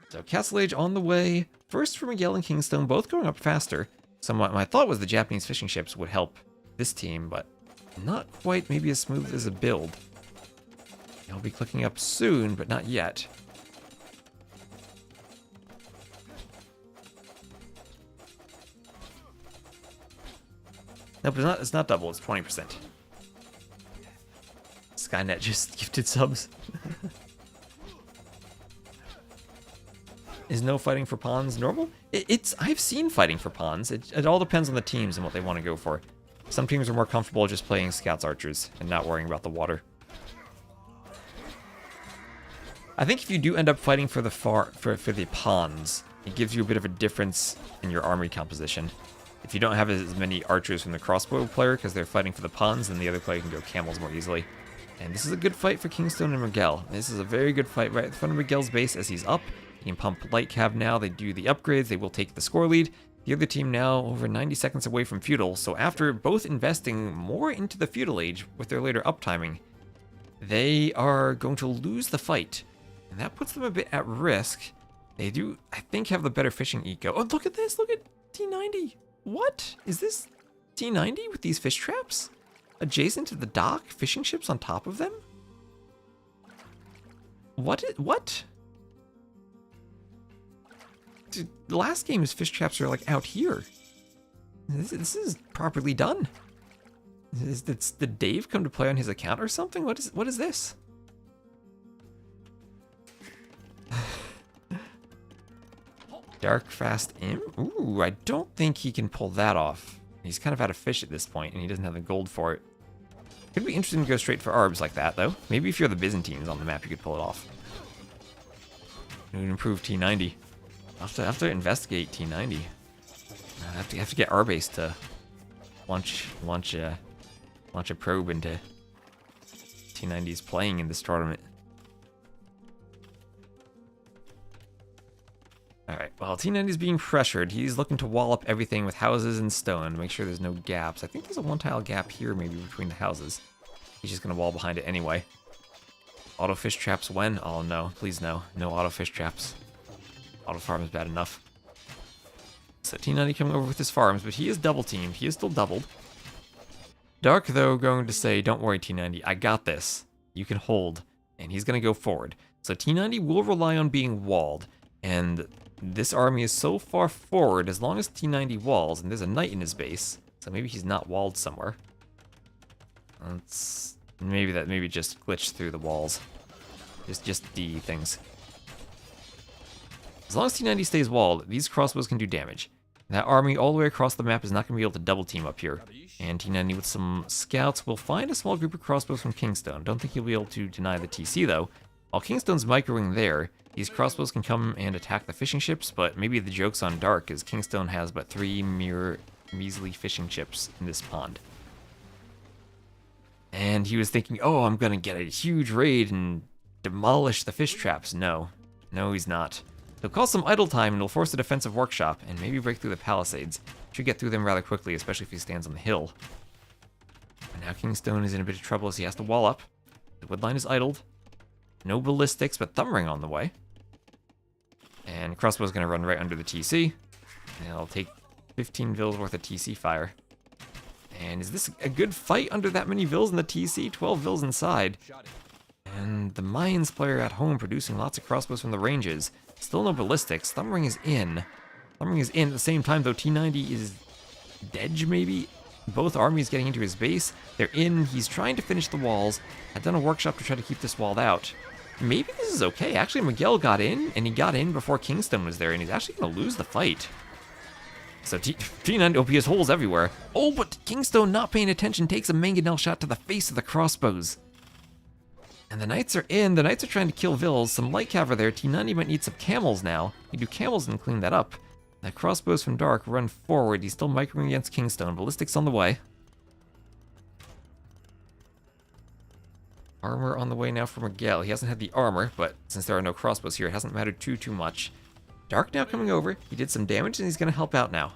So Castle Age on the way. First for Miguel and KingstoNe, both going up faster. Somewhat my thought was the Japanese fishing ships would help this team, but not quite maybe as smooth as a build. I'll be clicking up soon, but not yet. Nope, it's not double, it's 20%. Skynet just gifted subs. Is no fighting for pawns normal? I've seen fighting for pawns. It all depends on the teams and what they want to go for. Some teams are more comfortable just playing scouts archers and not worrying about the water. I think if you do end up fighting for the pawns, it gives you a bit of a difference in your army composition. If you don't have as many archers from the crossbow player because they're fighting for the pawns, then the other player can go camels more easily. And this is a good fight for KingstoNe and Miguel. This is a very good fight right in front of Miguel's base as he's up. He can pump light cav now. They do the upgrades. They will take the score lead. The other team now over 90 seconds away from feudal. So after both investing more into the feudal age with their later uptiming, they are going to lose the fight. And that puts them a bit at risk. They do, I think, have the better fishing eco. Oh, look at this. Look at T90. What? Is this T90 with these fish traps? Adjacent to the dock? Fishing ships on top of them? What? Dude, the last game's fish traps are like out here. This is properly done. Did Dave come to play on his account or something? What is this? Dark Fast Im? Ooh, I don't think he can pull that off. He's kind of out of fish at this point, and he doesn't have the gold for it. Could be interesting to go straight for arbs like that, though. Maybe if you're the Byzantines on the map, you could pull it off. It would improve T90. I'll have to investigate T90. I have to get our base to launch a probe into T90's playing in this tournament. Alright, well, T90's being pressured. He's looking to wall up everything with houses and stone, make sure there's no gaps. I think there's a one-tile gap here, maybe, between the houses. He's just going to wall behind it anyway. Auto fish traps when? Oh, no. Please, no. No auto fish traps. Auto farm is bad enough. So T90 coming over with his farms, but he is double teamed. He is still doubled. Dark, though, going to say, don't worry, T90, I got this. You can hold. And he's going to go forward. So T90 will rely on being walled. And this army is so far forward, as long as T90 walls, and there's a knight in his base, so maybe he's not walled somewhere. Maybe just glitched through the walls. Just D things. As long as T90 stays walled, these crossbows can do damage. That army all the way across the map is not going to be able to double team up here. And T90 with some scouts will find a small group of crossbows from Kingstone. Don't think he'll be able to deny the TC though. While Kingstone's microing there, these crossbows can come and attack the fishing ships, but maybe the joke's on Dark, as Kingstone has but 3 mere measly fishing ships in this pond. And he was thinking, oh, I'm gonna get a huge raid and demolish the fish traps. No, he's not. He'll cause some idle time and he'll force a defensive workshop and maybe break through the palisades. Should get through them rather quickly, especially if he stands on the hill. And now Kingstone is in a bit of trouble as he has to wall up. The woodline is idled. No ballistics, but Thumbring on the way. And crossbow's gonna run right under the TC. And it'll take 15 Vils worth of TC fire. And is this a good fight under that many Vils in the TC? 12 Vils inside. And the Mayans player at home producing lots of crossbows from the ranges. Still no ballistics. Thumbring is in. Thumbring is in at the same time, though. T90 is dead, maybe? Both armies getting into his base. They're in. He's trying to finish the walls. I've done a workshop to try to keep this walled out. Maybe this is okay. Actually, Miguel got in, and he got in before Kingstone was there, and he's actually going to lose the fight. So T90 OPS holes everywhere. Oh, but Kingstone, not paying attention, takes a mangonel shot to the face of the crossbows. And the knights are in. The knights are trying to kill Vils. Some light cav there. T90 might need some camels now. You do camels and clean that up. That crossbows from Dark run forward. He's still microing against Kingstone. Ballistics on the way. Armor on the way now for Miguel. He hasn't had the armor, but since there are no crossbows here, it hasn't mattered too much. Dark now coming over. He did some damage, and he's going to help out now.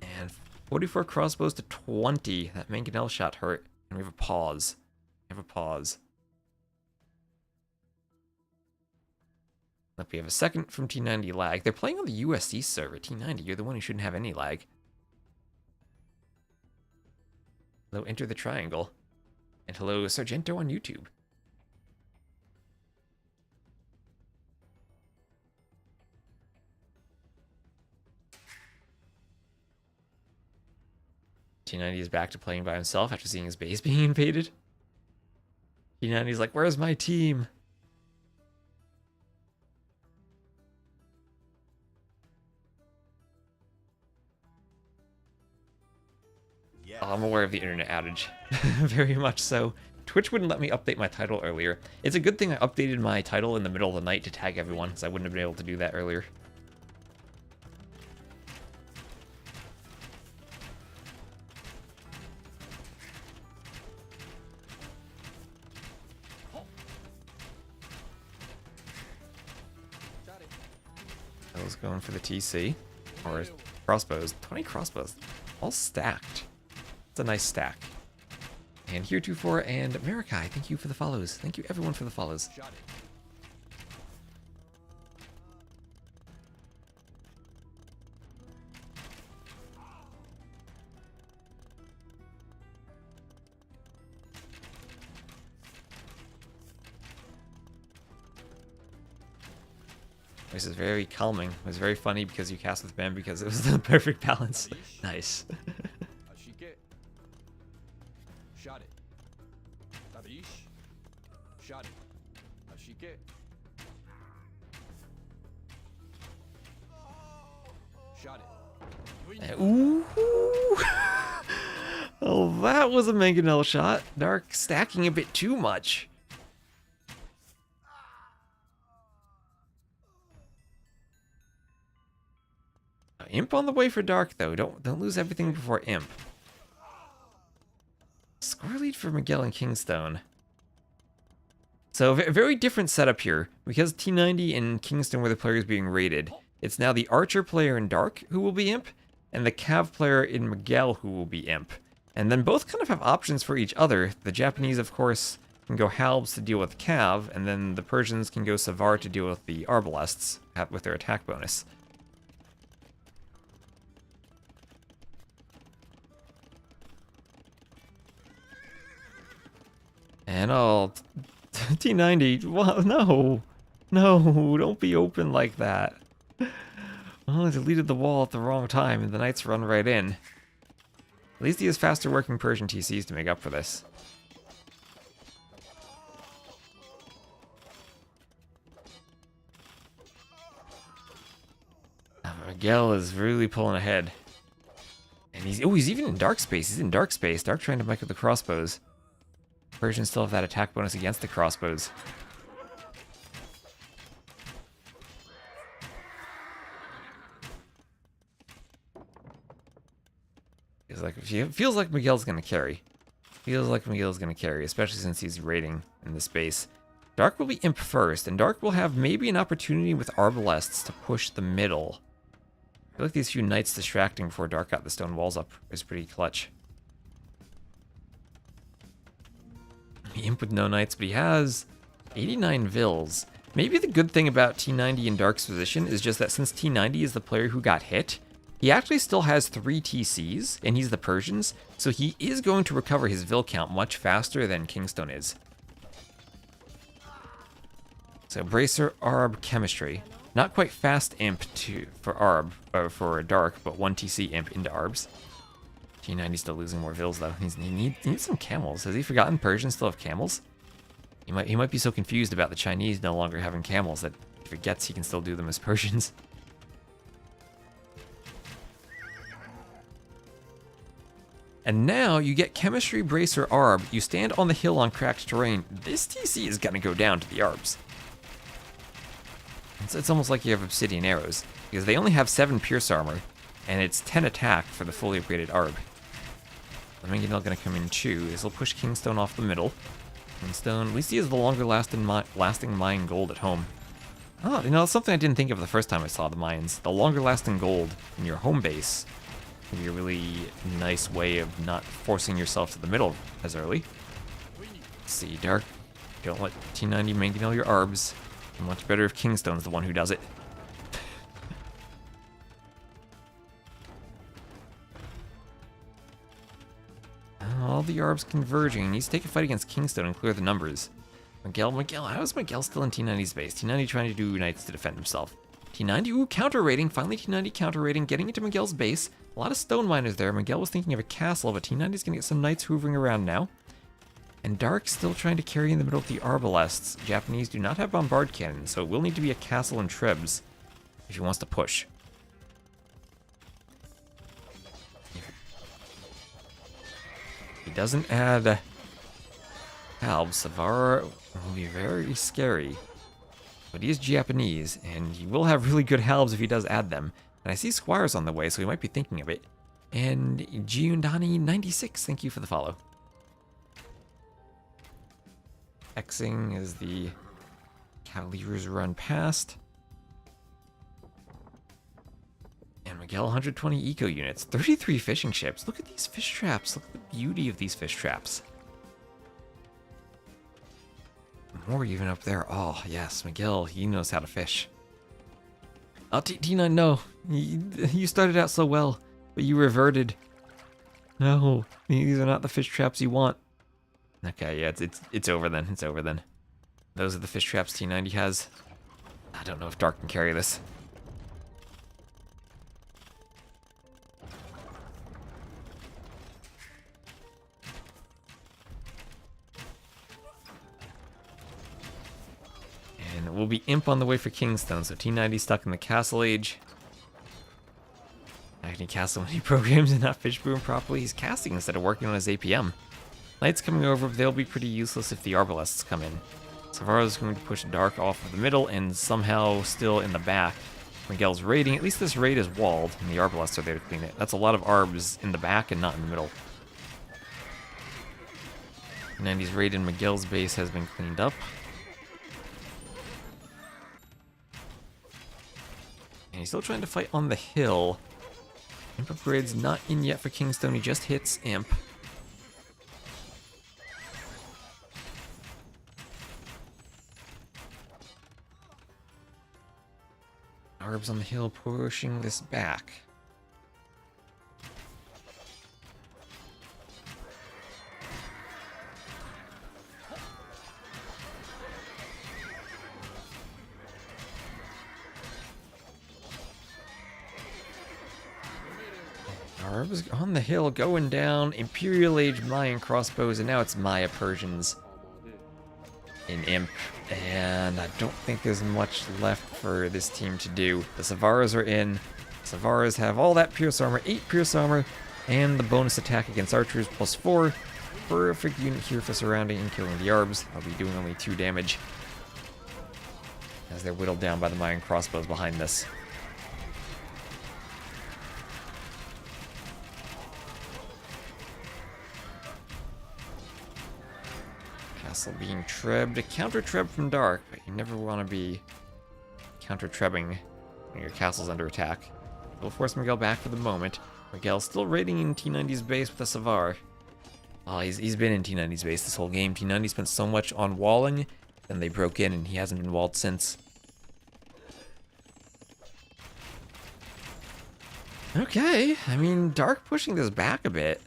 And 44 crossbows to 20. That mangonel shot hurt. And we have a pause. Look, we have a second from T90 lag. They're playing on the USC server. T90, you're the one who shouldn't have any lag. Hello, enter the triangle. And hello, Sargento on YouTube. T90 is back to playing by himself after seeing his base being invaded. T90's like, where's my team? Yeah. I'm aware of the internet outage. Very much so. Twitch wouldn't let me update my title earlier. It's a good thing I updated my title in the middle of the night to tag everyone, because I wouldn't have been able to do that earlier. I was going for the TC, or crossbows. 20 crossbows, all stacked. It's a nice stack. And Heretofore and Marikai, thank you for the follows. Thank you everyone for the follows. This is very calming. It was very funny because you cast with Ben because it was the perfect balance. Nice. Ooh. Oh, that was a mangonel shot. Dark stacking a bit too much. Imp on the way for Dark, though. Don't lose everything before Imp. Score lead for Miguel and Kingstone. So, a very different setup here. Because T90 and Kingstone were the players being raided, it's now the Archer player in Dark who will be Imp, and the Cav player in Miguel who will be Imp. And then both kind of have options for each other. The Japanese, of course, can go Halbs to deal with Cav, and then the Persians can go Savar to deal with the Arbalests with their attack bonus. And oh, T90, well, no. No, don't be open like that. Well, I deleted the wall at the wrong time and the knights run right in. At least he has faster working Persian TCs to make up for this. Miguel is really pulling ahead. And he's even in dark space. He's in dark space. Dark trying to micro the crossbows. Persians still have that attack bonus against the crossbows. Feels like Miguel's gonna carry. Feels like Miguel's gonna carry, especially since he's raiding in the space. Dark will be imp first, and Dark will have maybe an opportunity with Arbalests to push the middle. I feel like these few knights distracting before Dark got the stone walls up is pretty clutch. The imp with no knights, but he has 89 vills. Maybe the good thing about T90 in Dark's position is just that since T90 is the player who got hit, he actually still has 3 TCs, and he's the Persians, so he is going to recover his vill count much faster than KingstoNe is. So Bracer, Arb, Chemistry. Not quite fast imp for Arb, or for Dark, but 1 TC imp into Arbs. T90 still losing more vills though. He needs some camels. Has he forgotten Persians still have camels? He might be so confused about the Chinese no longer having camels that he forgets he can still do them as Persians. And now you get Chemistry, Bracer, Arb. You stand on the hill on cracked terrain. This TC is gonna go down to the Arbs. It's almost like you have Obsidian Arrows, because they only have 7 Pierce Armor, and it's 10 attack for the fully upgraded Arb. The Mangonel gonna come in too. This will push KingstoNe off the middle. KingstoNe, at least he has the longer lasting mine gold at home. Oh, you know, that's something I didn't think of the first time I saw the mines. The longer lasting gold in your home base can be a really nice way of not forcing yourself to the middle as early. Let's see, Dark, don't let T90 Mangonel your Arbs. Much better if KingstoNe's the one who does it. All the Arbs converging. He needs to take a fight against KingstoNe and clear the numbers. Miguel, how is Miguel still in T90's base? T90 trying to do knights to defend himself. T90, ooh, counter raiding. Finally T90 counter raiding, getting into Miguel's base. A lot of stone miners there. Miguel was thinking of a castle, but T90's gonna get some knights hoovering around now. And Dark still trying to carry in the middle of the Arbalests. Japanese do not have bombard cannons, so it will need to be a castle and Trebs if he wants to push. He doesn't add Halves. Savara will be very scary. But he is Japanese, and he will have really good halves if he does add them. And I see Squires on the way, so he might be thinking of it. And Giundani96, thank you for the follow. Xing as the Cavaliers run past. And Miguel, 120 eco units, 33 fishing ships. Look at these fish traps. Look at the beauty of these fish traps. More even up there. Oh, yes, Miguel, he knows how to fish. Oh, T9, no. You started out so well, but you reverted. No, these are not the fish traps you want. Okay, yeah, it's over then. It's over then. Those are the fish traps T90 has. I don't know if Dark can carry this. And it will be Imp on the way for KingstoNe, so T90 stuck in the Castle Age. Acne Castle when he programs and not fish boom properly. He's casting instead of working on his APM. Knights coming over, but they'll be pretty useless if the Arbalests come in. Savara's going to push Dark off of the middle and somehow still in the back. Miguel's raiding. At least this raid is walled, and the Arbalests are there to clean it. That's a lot of Arbs in the back and not in the middle. 90's raid in Miguel's base has been cleaned up. And he's still trying to fight on the hill. Imp upgrade's not in yet for KingstoNe. He just hits Imp. Arbs on the hill pushing this back. Arbs on the hill, going down. Imperial Age Mayan crossbows, and now it's Maya Persians in Imp. And I don't think there's much left for this team to do. The Savaras are in. Savaras have all that Pierce Armor, 8 Pierce Armor, and the bonus attack against archers +4. Perfect unit here for surrounding and killing the Arbs. I'll be doing only 2 damage as they're whittled down by the Mayan crossbows behind this. Castle being trebbed. A counter treb from Dark, but you never want to be counter trebbing when your castle's under attack. We'll force Miguel back for the moment. Miguel's still raiding in T90's base with a Savar. Oh, he's been in T90's base this whole game. T90 spent so much on walling, then they broke in and he hasn't been walled since. Okay, I mean, Dark pushing this back a bit.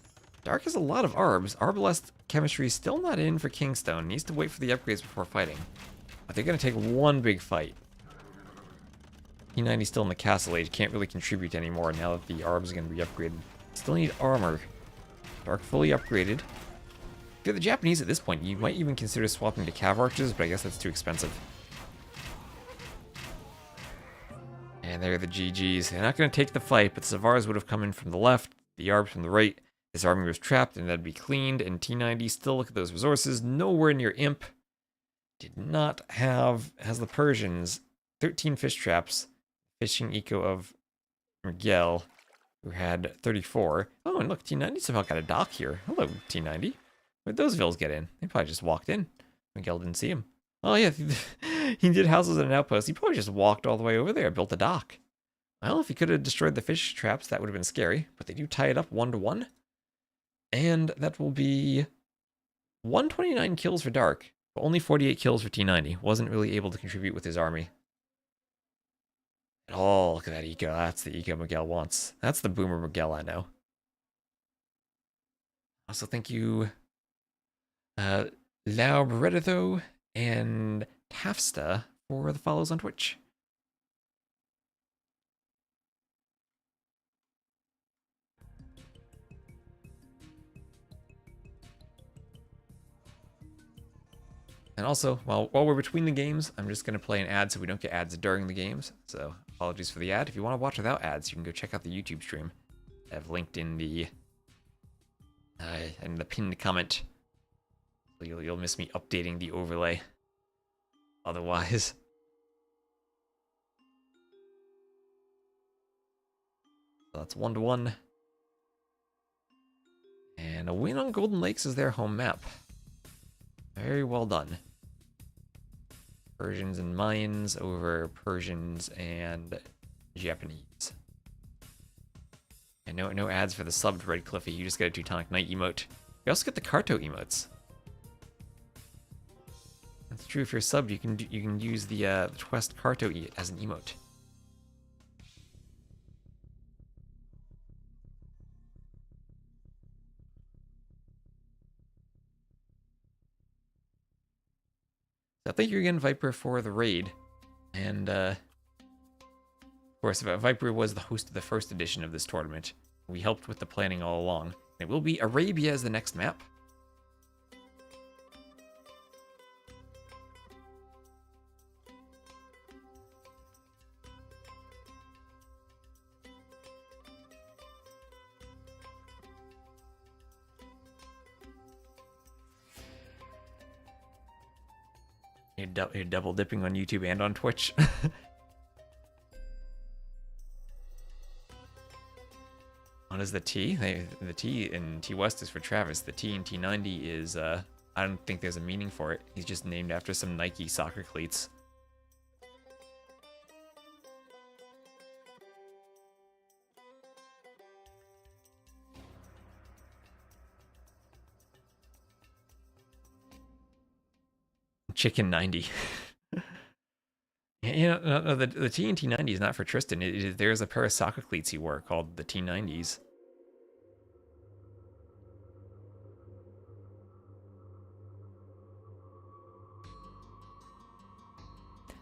Dark has a lot of Arbs. Arbalest chemistry is still not in for KingstoNe. Needs to wait for the upgrades before fighting. But they're going to take one big fight. T90 still in the castle age. Can't really contribute anymore now that the Arbs are going to be upgraded. Still need armor. Dark fully upgraded. If you're the Japanese at this point, you might even consider swapping to Cav Archers, but I guess that's too expensive. And there are the GGs. They're not going to take the fight, but the Savaras would have come in from the left, the Arbs from the right. This army was trapped, and that'd be cleaned, and T90 still look at those resources. Nowhere near Imp. Did not have, has the Persians, 13 fish traps. Fishing eco of Miguel, who had 34. Oh, and look, T90 somehow got a dock here. Hello, T90. Where'd those vills get in? They probably just walked in. Miguel didn't see him. Oh, yeah, he did houses and an outpost. He probably just walked all the way over there, built a dock. Well, if he could have destroyed the fish traps, that would have been scary. But they do tie it up 1-1. And that will be 129 kills for Dark, but only 48 kills for T90. Wasn't really able to contribute with his army. Oh, look at that eco. That's the eco Miguel wants. That's the boomer Miguel I know. Also, thank you, Laubreditho and Tafsta for the follows on Twitch. And also, while we're between the games, I'm just going to play an ad so we don't get ads during the games. So apologies for the ad. If you want to watch without ads, you can go check out the YouTube stream. I've linked in the pinned comment. So you'll miss me updating the overlay. Otherwise. So that's 1-1. And a win on Golden Lakes is their home map. Very well done. Persians and Mayans over Persians and Japanese. And no ads for the subbed Red Cliffy. You just get a Teutonic Knight emote. You also get the Carto emotes. That's true. If you're subbed, you can use the Twest Carto as an emote. So thank you again, Viper, for the raid. And, of course, Viper was the host of the first edition of this tournament. We helped with the planning all along. It will be Arabia as the next map. You're double dipping on YouTube and on Twitch. What is the T? The T in T West is for Travis. The T in T90 is, I don't think there's a meaning for it. He's just named after some Nike soccer cleats. Chicken 90. You know, no, the T in T90 is not for Tristan. There's a pair of soccer cleats he wore called the T90s.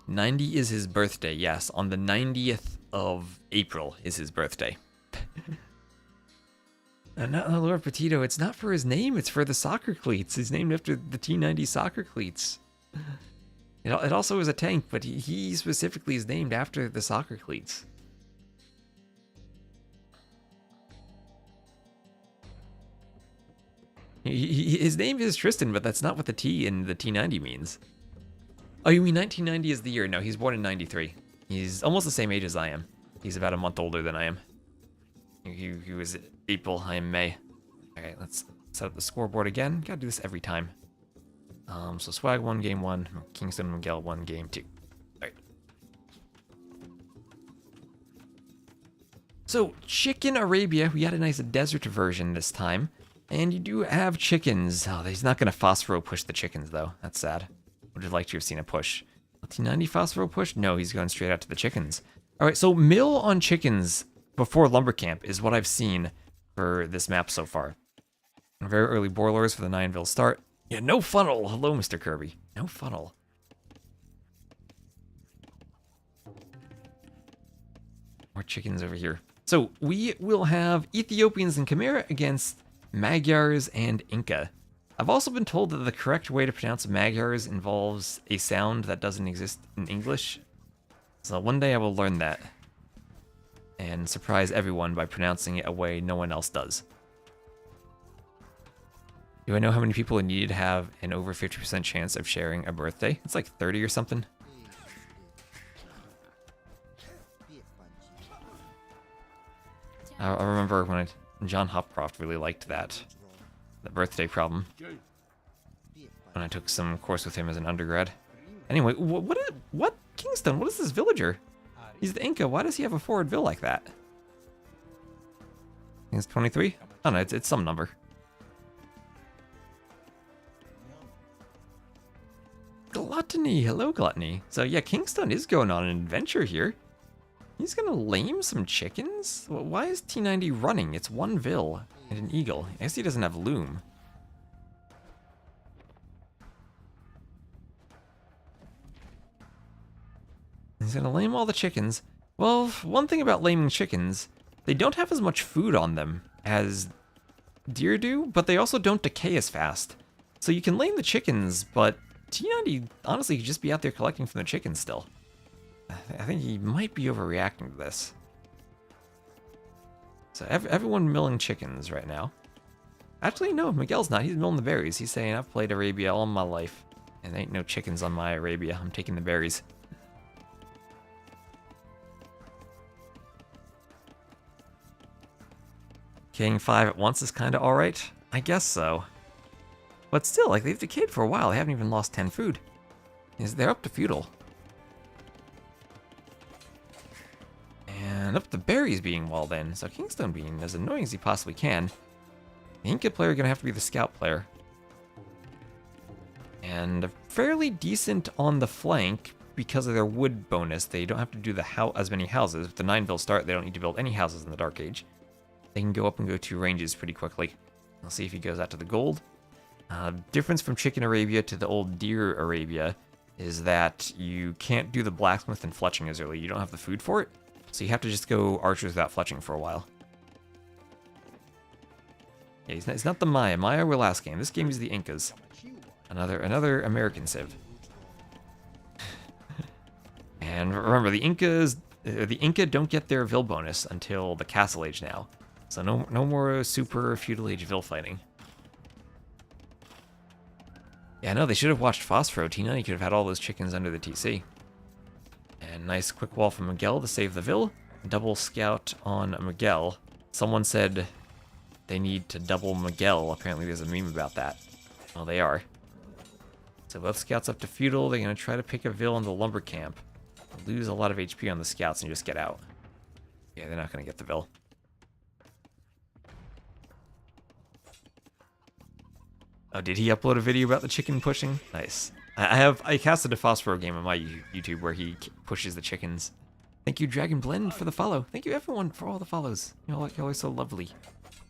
'90 is his birthday, yes. On the 90th of April is his birthday. Not Lord Petito. It's not for his name. It's for the soccer cleats. He's named after the T90 soccer cleats. It also is a tank, but he specifically is named after the soccer cleats. His name is Tristan, but that's not what the T in the T90 means. Oh, you mean 1990 is the year? No, he's born in 93. He's almost the same age as I am. He's about a month older than I am. He was April, I am May. Okay, let's set up the scoreboard again. Gotta do this every time. So Swag 1, Game 1. KingstoNe Miguel 1, Game 2. Alright. So, Chicken Arabia. We got a nice desert version this time. And you do have chickens. Oh, he's not going to phosphoro push the chickens, though. That's sad. Would have liked to have seen a push. T90 phosphoro push? No, he's going straight out to the chickens. Alright, so mill on chickens before lumber camp is what I've seen for this map so far. Very early boilers for the 9ville start. Yeah, no funnel. Hello, Mr. Kirby. No funnel. More chickens over here. So we will have Ethiopians and Khmer against Magyars and Inca. I've also been told that the correct way to pronounce Magyars involves a sound that doesn't exist in English. So one day I will learn that and surprise everyone by pronouncing it a way no one else does. Do I know how many people are needed to have an over 50% chance of sharing a birthday? It's like 30 or something. I remember when John Hopcroft really liked that, the birthday problem, when I took some course with him as an undergrad. Anyway, what KingstoNe? What is this villager? He's the Inca. Why does he have a forward ville like that? I think it's 23? Oh no, it's some number. Gluttony. Hello, Gluttony. So yeah, KingstoNe is going on an adventure here. He's gonna lame some chickens? Why is T90 running? It's one ville and an eagle. I guess he doesn't have loom. He's gonna lame all the chickens. Well, one thing about laming chickens, they don't have as much food on them as deer do, but they also don't decay as fast. So you can lame the chickens, but T90 honestly could just be out there collecting from the chickens still. I think he might be overreacting to this. So everyone milling chickens right now. Actually, no, Miguel's not. He's milling the berries. He's saying, I've played Arabia all my life, and there ain't no chickens on my Arabia. I'm taking the berries. King 5 at once is kind of alright. I guess so. But still, like, they've decayed for a while. They haven't even lost 10 food. They're up to feudal. And up to berries being walled in. So KingstoNe being as annoying as he possibly can. The Inca player gonna have to be the scout player. And fairly decent on the flank because of their wood bonus. They don't have to do as many houses. With the 9ville start, they don't need to build any houses in the Dark Age. They can go up and go to ranges pretty quickly. I'll see if he goes out to the gold. Difference from Chicken Arabia to the old Deer Arabia is that you can't do the blacksmith and fletching as early. You don't have the food for it. So you have to just go archers without fletching for a while. Yeah, he's not the Maya. Maya were last game. This game is the Incas. Another American civ. And remember, the Inca don't get their Vil bonus until the Castle Age now. So no more super feudal age Vil fighting. Yeah, no, they should have watched Phosphoro. T90 could have had all those chickens under the TC. And nice quick wall from Miguel to save the Vil. Double scout on Miguel. Someone said they need to double Miguel. Apparently there's a meme about that. Well, they are. So both scouts up to feudal. They're going to try to pick a Vil in the lumber camp. Lose a lot of HP on the scouts and just get out. Yeah, they're not going to get the Vil. Oh, did he upload a video about the chicken pushing? Nice. I casted a Phosphoro game on my YouTube where he pushes the chickens. Thank you, Dragon Blend, for the follow. Thank you, everyone, for all the follows. Y'all are so lovely.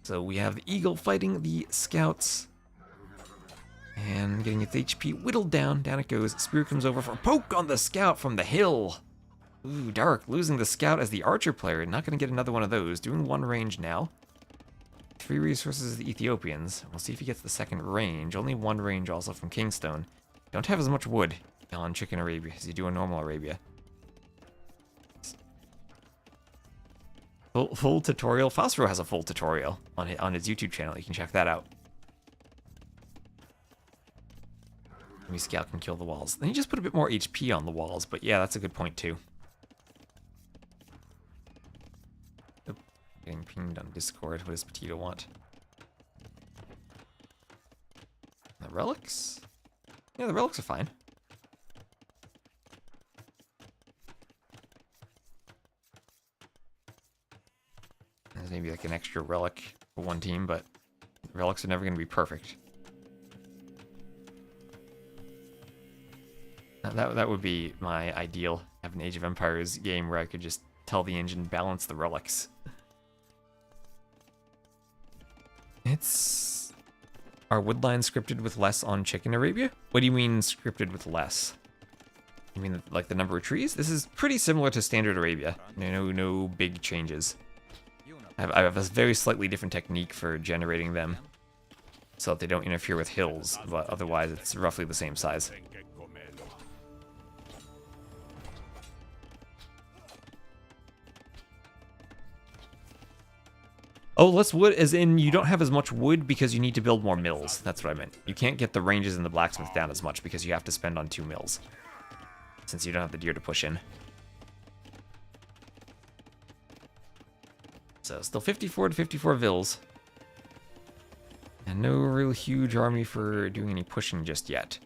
So we have the Eagle fighting the Scouts. And getting its HP whittled down. Down it goes. Spear comes over for a poke on the Scout from the hill. Ooh, Dark. Losing the Scout as the Archer player. Not going to get another one of those. Doing one range now. free resources as the Ethiopians. We'll see if he gets the second range. Only one range also from KingstoNe. Don't have as much wood on Chicken Arabia as you do in normal Arabia. Full tutorial. Phosphoro has a full tutorial on his YouTube channel. You can check that out. Maybe Scout can kill the walls. Then you just put a bit more HP on the walls, but yeah, that's a good point too. Oh, getting pinged on Discord. What does Petito want? The relics? Yeah, the relics are fine. There's maybe like an extra relic for one team, but relics are never going to be perfect. That would be my ideal, have an Age of Empires game where I could just tell the engine balance the relics. Are wood lines scripted with less on Chicken Arabia? What do you mean scripted with less? You mean like the number of trees? This is pretty similar to standard Arabia. No big changes. I have a very slightly different technique for generating them so that they don't interfere with hills, but otherwise it's roughly the same size. Oh, less wood as in you don't have as much wood because you need to build more mills. That's what I meant. You can't get the ranges in the blacksmith down as much because you have to spend on 2 mills. Since you don't have the deer to push in. So still 54 to 54 vills. And no real huge army for doing any pushing just yet.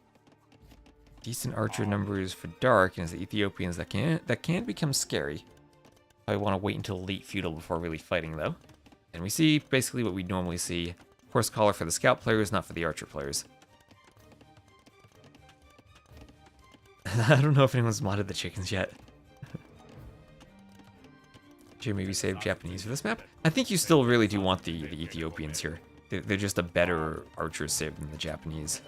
Decent archer numbers for Dark, and it's the Ethiopians that can become scary. I want to wait until late feudal before really fighting though. And we see basically what we normally see. Horse collar for the scout players, not for the archer players. I don't know if anyone's modded the chickens yet. Should you maybe save Japanese for this map? I think you still really do want the Ethiopians here. They're just a better archer save than the Japanese.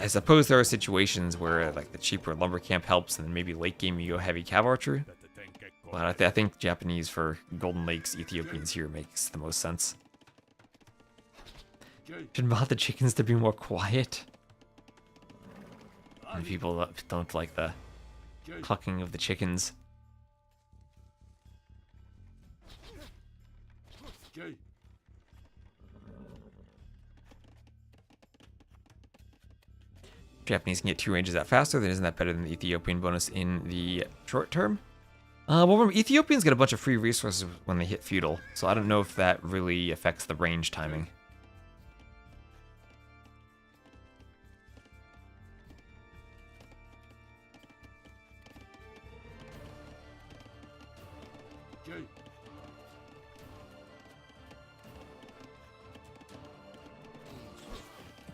I suppose there are situations where like the cheaper lumber camp helps, and then maybe late game you go heavy cav archer. But I think Japanese for Golden Lakes, Ethiopians here makes the most sense. Should mod the chickens to be more quiet. And people don't like the clucking of the chickens. Japanese can get 2 ranges out faster, then isn't that better than the Ethiopian bonus in the short term? Well, remember, Ethiopians get a bunch of free resources when they hit feudal, so I don't know if that really affects the range timing.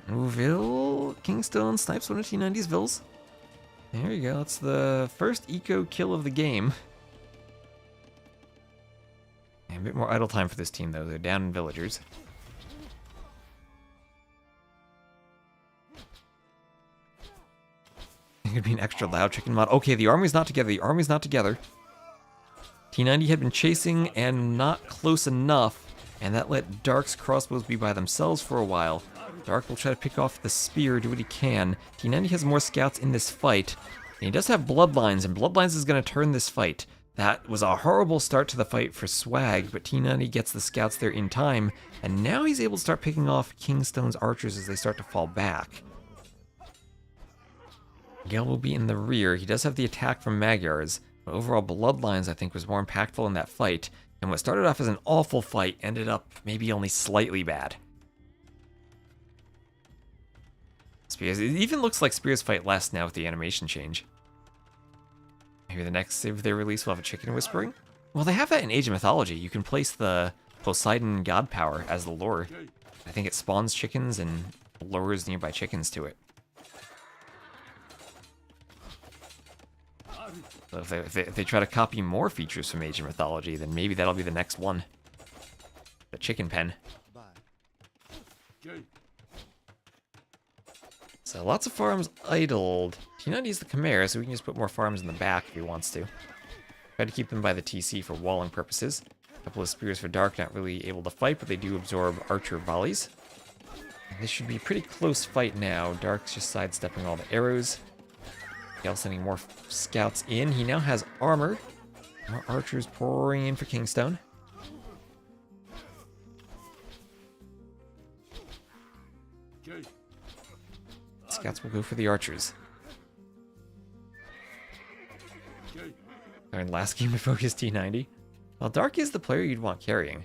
Vil, KingstoNe snipes one of T90's Vils. There you go, that's the first eco kill of the game. A bit more idle time for this team, though. They're down in villagers. It could be an extra loud chicken mod. Okay, the army's not together. The army's not together. T90 had been chasing and not close enough, and that let Dark's crossbows be by themselves for a while. Dark will try to pick off the spear, do what he can. T90 has more scouts in this fight, and he does have bloodlines, and bloodlines is going to turn this fight. That was a horrible start to the fight for Swag, but T90 gets the scouts there in time, and now he's able to start picking off KingstoNe's archers as they start to fall back. Miguel will be in the rear. He does have the attack from Magyars, but overall Bloodlines I think was more impactful in that fight, and what started off as an awful fight ended up maybe only slightly bad. Spears, it even looks like Spears fight less now with the animation change. Maybe the next save they release will have a chicken whispering? Well, they have that in Age of Mythology. You can place the Poseidon god power as the lure. I think it spawns chickens and lures nearby chickens to it. So if they try to copy more features from Age of Mythology, then maybe that'll be the next one. The chicken pen. So lots of farms idled. T90 is the Chimera, so we can just put more farms in the back if he wants to. Try to keep them by the TC for walling purposes. Couple of spears for Dark, not really able to fight, but they do absorb archer volleys. And this should be a pretty close fight now. Dark's just sidestepping all the arrows. Miguel sending more scouts in. He now has armor. More archers pouring in for KingstoNe. Scouts will go for the archers. Our last game to focus T90. Well, Dark is the player you'd want carrying.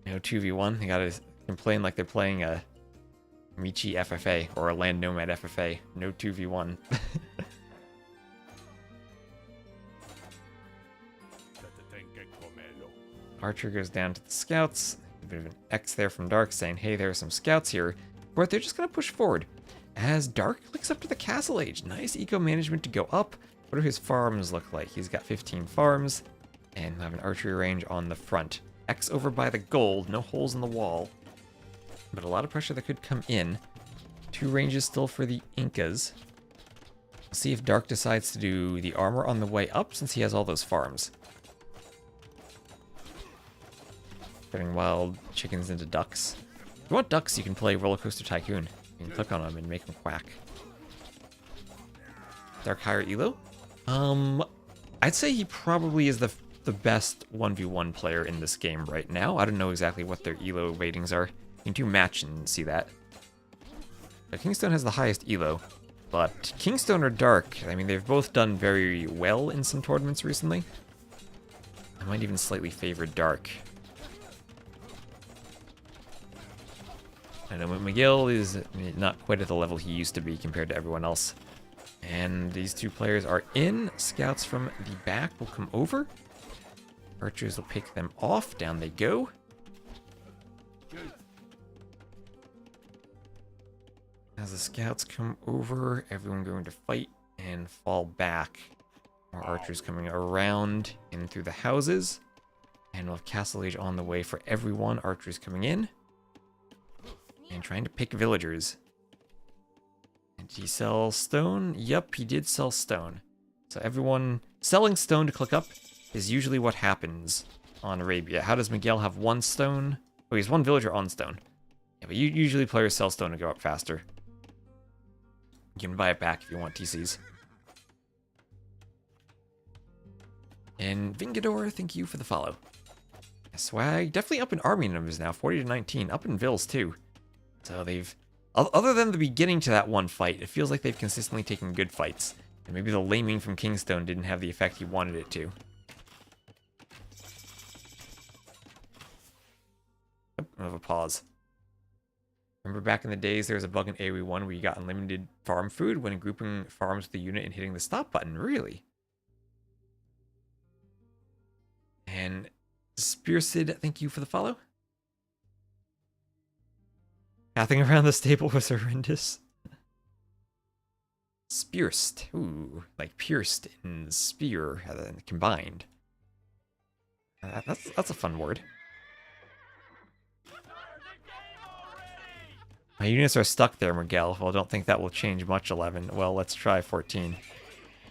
No 2v1. They gotta complain like they're playing a Michi FFA or a Land Nomad FFA. No 2v1. Archer goes down to the scouts. A bit of an X there from Dark saying, hey, there are some scouts here. But they're just going to push forward. As Dark looks up to the castle age. Nice eco management to go up. What do his farms look like? He's got 15 farms. And he'll have an archery range on the front. X over by the gold. No holes in the wall. But a lot of pressure that could come in. 2 ranges still for the Incas. We'll see if Dark decides to do the armor on the way up since he has all those farms. Turning wild chickens into ducks. If you want ducks, you can play Roller Coaster Tycoon. You can click on them and make them quack. Dark higher elo? I'd say he probably is the best 1v1 player in this game right now. I don't know exactly what their elo ratings are. You can do match and see that. But KingstoNe has the highest elo. But KingstoNe or Dark, I mean, they've both done very well in some tournaments recently. I might even slightly favor Dark. I know Miguel is not quite at the level he used to be compared to everyone else. And these 2 players are in. Scouts from the back will come over. Archers will pick them off. Down they go. As the scouts come over, everyone going to fight and fall back. More archers coming around in through the houses. And we'll have Castle Age on the way for everyone. Archers coming in. And trying to pick villagers. And did he sell stone? Yep, he did sell stone. So everyone selling stone to click up is usually what happens on Arabia. How does Miguel have 1 stone? Oh, he's 1 villager on stone. Yeah, but usually players sell stone to go up faster. You can buy it back if you want TCs. And Vingador, thank you for the follow. Swag, definitely up in army numbers now, 40 to 19. Up in vills too. So they've, other than the beginning to that one fight, it feels like they've consistently taken good fights. And maybe the laming from KingstoNe didn't have the effect he wanted it to. Of a pause. Remember back in the days there was a bug in AoE1 where you got unlimited farm food when grouping farms with the unit and hitting the stop button? Really? And Spearsid, thank you for the follow. Pathing around the stable was horrendous. Spearst. Ooh, like pierced and spear combined. That's a fun word. My units are stuck there, Miguel. Well, I don't think that will change much, 11. Well, let's try 14.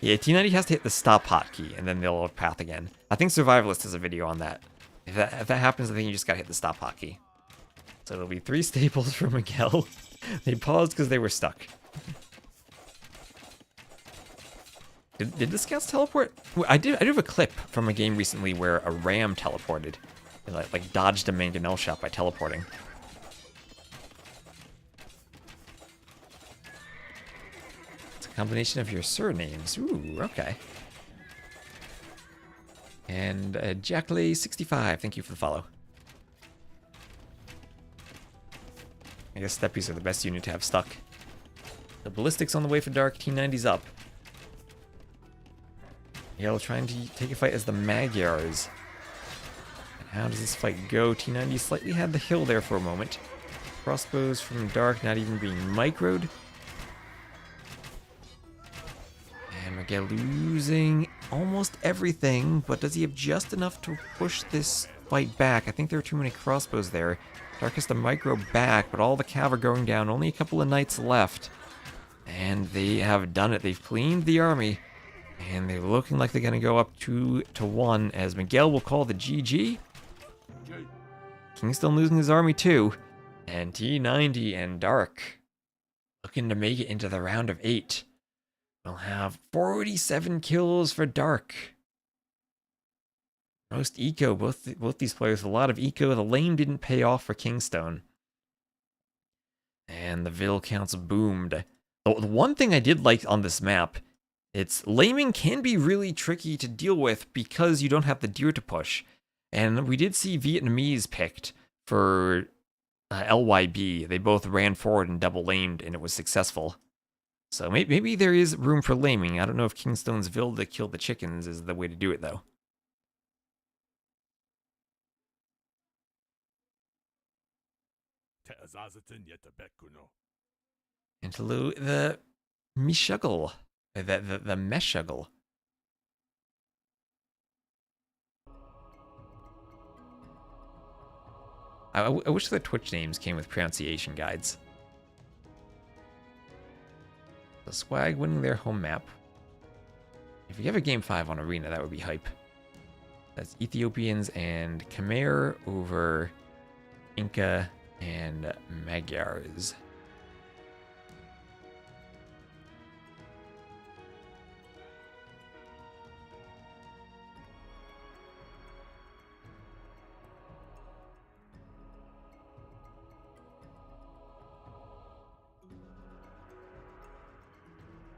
Yeah, T90 has to hit the stop hotkey, and then they'll path again. I think Survivalist has a video on that. If that happens, I think you just gotta hit the stop hotkey. So it'll be 3 staples for Miguel. They paused because they were stuck. Did the scouts teleport? I do have a clip from a game recently where a ram teleported. It like dodged a mangonel shot by teleporting. It's a combination of your surnames. Ooh, okay. And Jackley65, thank you for the follow. I guess Steppies are the best unit to have stuck. The Ballistics on the way for Dark, T90's up. Yellow trying to take a fight as the Magyars. And how does this fight go? T90 slightly had the hill there for a moment. Crossbows from Dark not even being microed. And Miguel losing almost everything, but does he have just enough to push this fight back? I think there are too many crossbows there. Darkest of Micro back, but all the cav are going down. Only a couple of knights left. And they have done it. They've cleaned the army. And they're looking like they're going to go up 2-1 as Miguel will call the GG. KingstoNe losing his army too. And T90 and Dark looking to make it into the round of 8. We'll have 47 kills for Dark. Most eco, both these players, a lot of eco. The lame didn't pay off for KingstoNe. And the Vil counts boomed. The one thing I did like on this map, it's laming can be really tricky to deal with because you don't have the deer to push. And we did see Vietnamese picked for LYB. They both ran forward and double lamed and it was successful. So maybe there is room for laming. I don't know if KingstoNe's Vil to kill the chickens is the way to do it though. Into the Mishuggle. The Meshuggle. I wish the Twitch names came with pronunciation guides. The Swag winning their home map. If you have a Game 5 on Arena, that would be hype. That's Ethiopians and Khmer over Inca and Magyars.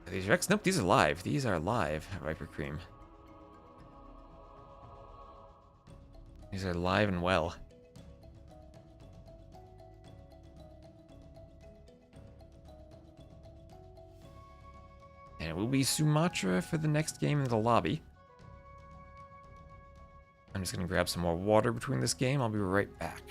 Are these Rex? Nope, these are live. These are live, Viper Cream. These are live and well. And it will be Sumatra for the next game in the lobby. I'm just going to grab some more water between this game. I'll be right back.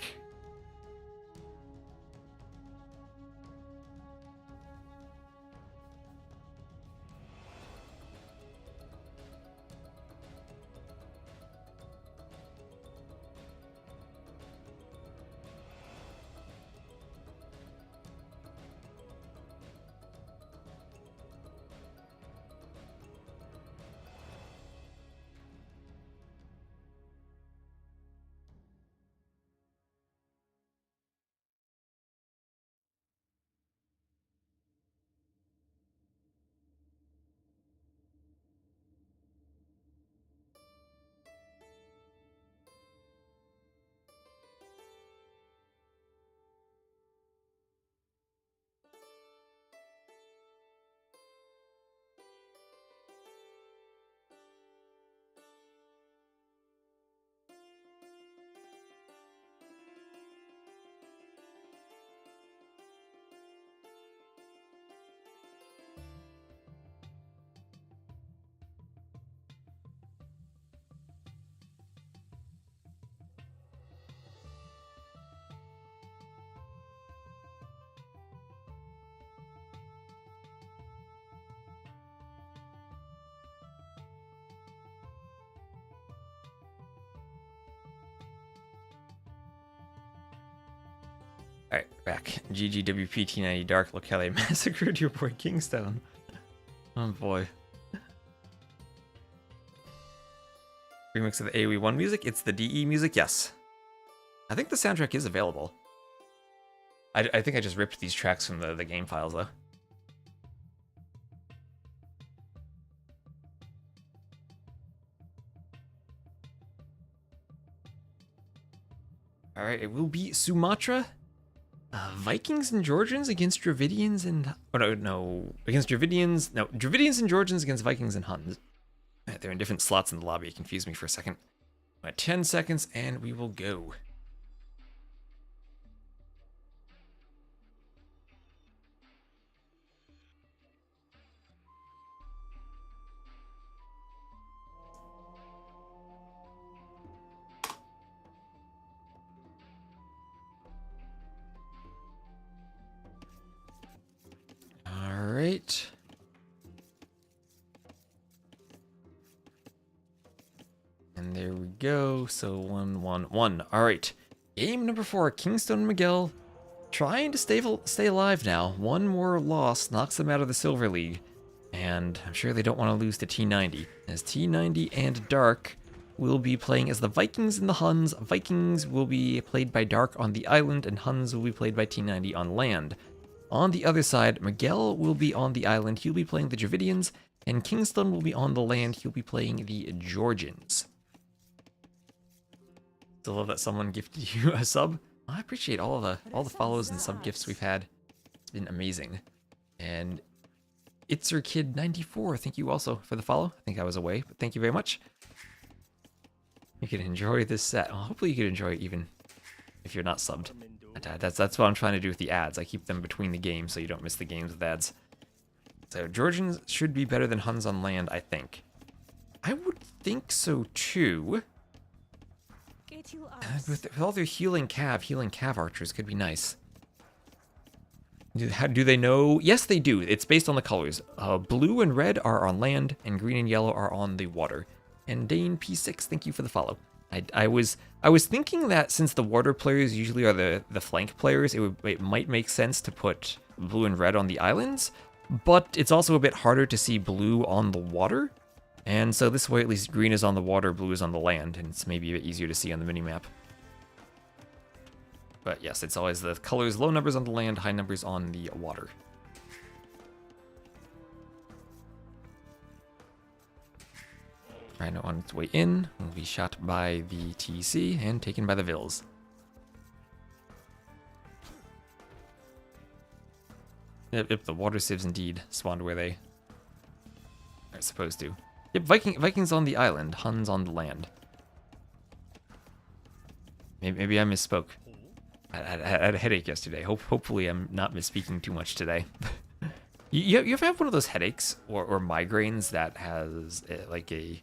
Alright, back. GGWP T90 Dark. Look how they massacred your boy KingstoNe. Oh boy. Remix of the AoE1 music? It's the DE music? Yes. I think the soundtrack is available. I think I just ripped these tracks from the game files though. Alright, it will be Sumatra. Vikings and Georgians against Dravidians and... Oh, no. Against Dravidians... No, Dravidians and Georgians against Vikings and Huns. They're in different slots in the lobby. It confused me for a second. 10 seconds and we will go. Alright. And there we go. So 1-1-1. Alright. Game number 4, KingstoNe and Miguel trying to stay alive now. One more loss knocks them out of the Silver League, and I'm sure they don't want to lose to T90, as T90 and Dark will be playing as the Vikings and the Huns. Vikings will be played by Dark on the island, and Huns will be played by T90 on land. On the other side, Miguel will be on the island. He'll be playing the Dravidians, and KingstoNe will be on the land. He'll be playing the Georgians. Still love that someone gifted you a sub. I appreciate all the follows and sub gifts we've had. It's been amazing. And It's Your Kid 94, thank you also for the follow. I think I was away, but thank you very much. You can enjoy this set. Well, hopefully you can enjoy it even if you're not subbed. That's what I'm trying to do with the ads. I keep them between the games so you don't miss the games with ads. So Georgians should be better than Huns on land, I think. I would think so too. With all their healing cav archers could be nice. Do they know? Yes, they do. It's based on the colors. Blue and red are on land, and green and yellow are on the water. And Dane P6, thank you for the follow. I was thinking that since the water players usually are the flank players, it might make sense to put blue and red on the islands, but it's also a bit harder to see blue on the water. And so this way at least green is on the water, blue is on the land, and it's maybe a bit easier to see on the minimap. But yes, it's always the colors, low numbers on the land, high numbers on the water. Rhino on its way in will be shot by the TC and taken by the Vils. Yep, the water civs indeed spawned where they are supposed to. Yep, Vikings on the island, Huns on the land. Maybe I misspoke. I had a headache yesterday. Hopefully I'm not misspeaking too much today. you ever have one of those headaches or migraines that has like a...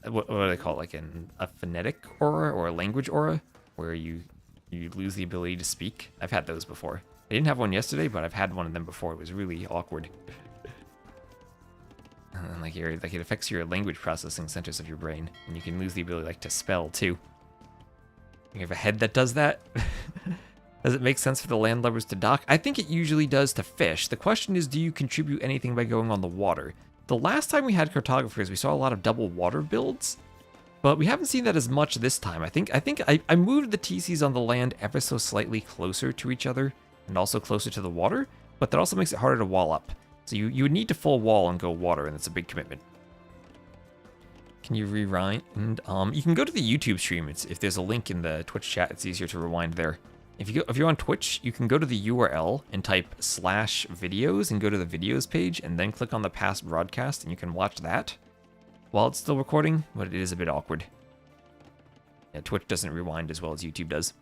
What do they call it? Like a phonetic aura or a language aura? Where you lose the ability to speak? I've had those before. I didn't have one yesterday, but I've had one of them before. It was really awkward. And like it affects your language processing centers of your brain, and you can lose the ability like to spell too. You have a head that does that. Does it make sense for the landlubbers to dock? I think it usually does to fish. The question is, do you contribute anything by going on the water? The last time we had cartographers, we saw a lot of double water builds, but we haven't seen that as much this time. I think I moved the TCs on the land ever so slightly closer to each other and also closer to the water, but that also makes it harder to wall up. So you would need to full wall and go water, and it's a big commitment. Can you rewind? You can go to the YouTube stream. If there's a link in the Twitch chat, it's easier to rewind there. If you're on Twitch, you can go to the URL and type /videos and go to the videos page, and then click on the past broadcast, and you can watch that while it's still recording, but it is a bit awkward. Yeah, Twitch doesn't rewind as well as YouTube does.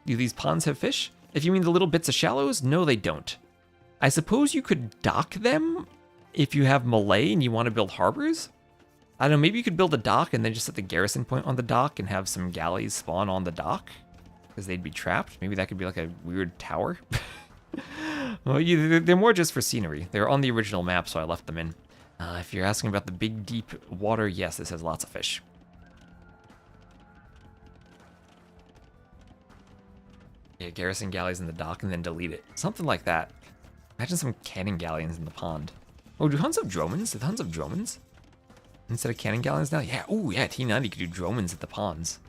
Do these ponds have fish? If you mean the little bits of shallows, no, they don't. I suppose you could dock them if you have Malay and you want to build harbors. I don't know, maybe you could build a dock and then just set the garrison point on the dock and have some galleys spawn on the dock, because they'd be trapped. Maybe that could be like a weird tower. Well, they're more just for scenery. They're on the original map, so I left them in. If you're asking about the big, deep water, yes, this has lots of fish. Yeah, garrison galleys in the dock and then delete it. Something like that. Imagine some cannon galleons in the pond. Oh, do Huns have dromons? Do the Huns have dromons? Instead of cannon galleons now? Yeah, ooh, yeah, T90 could do dromons at the ponds.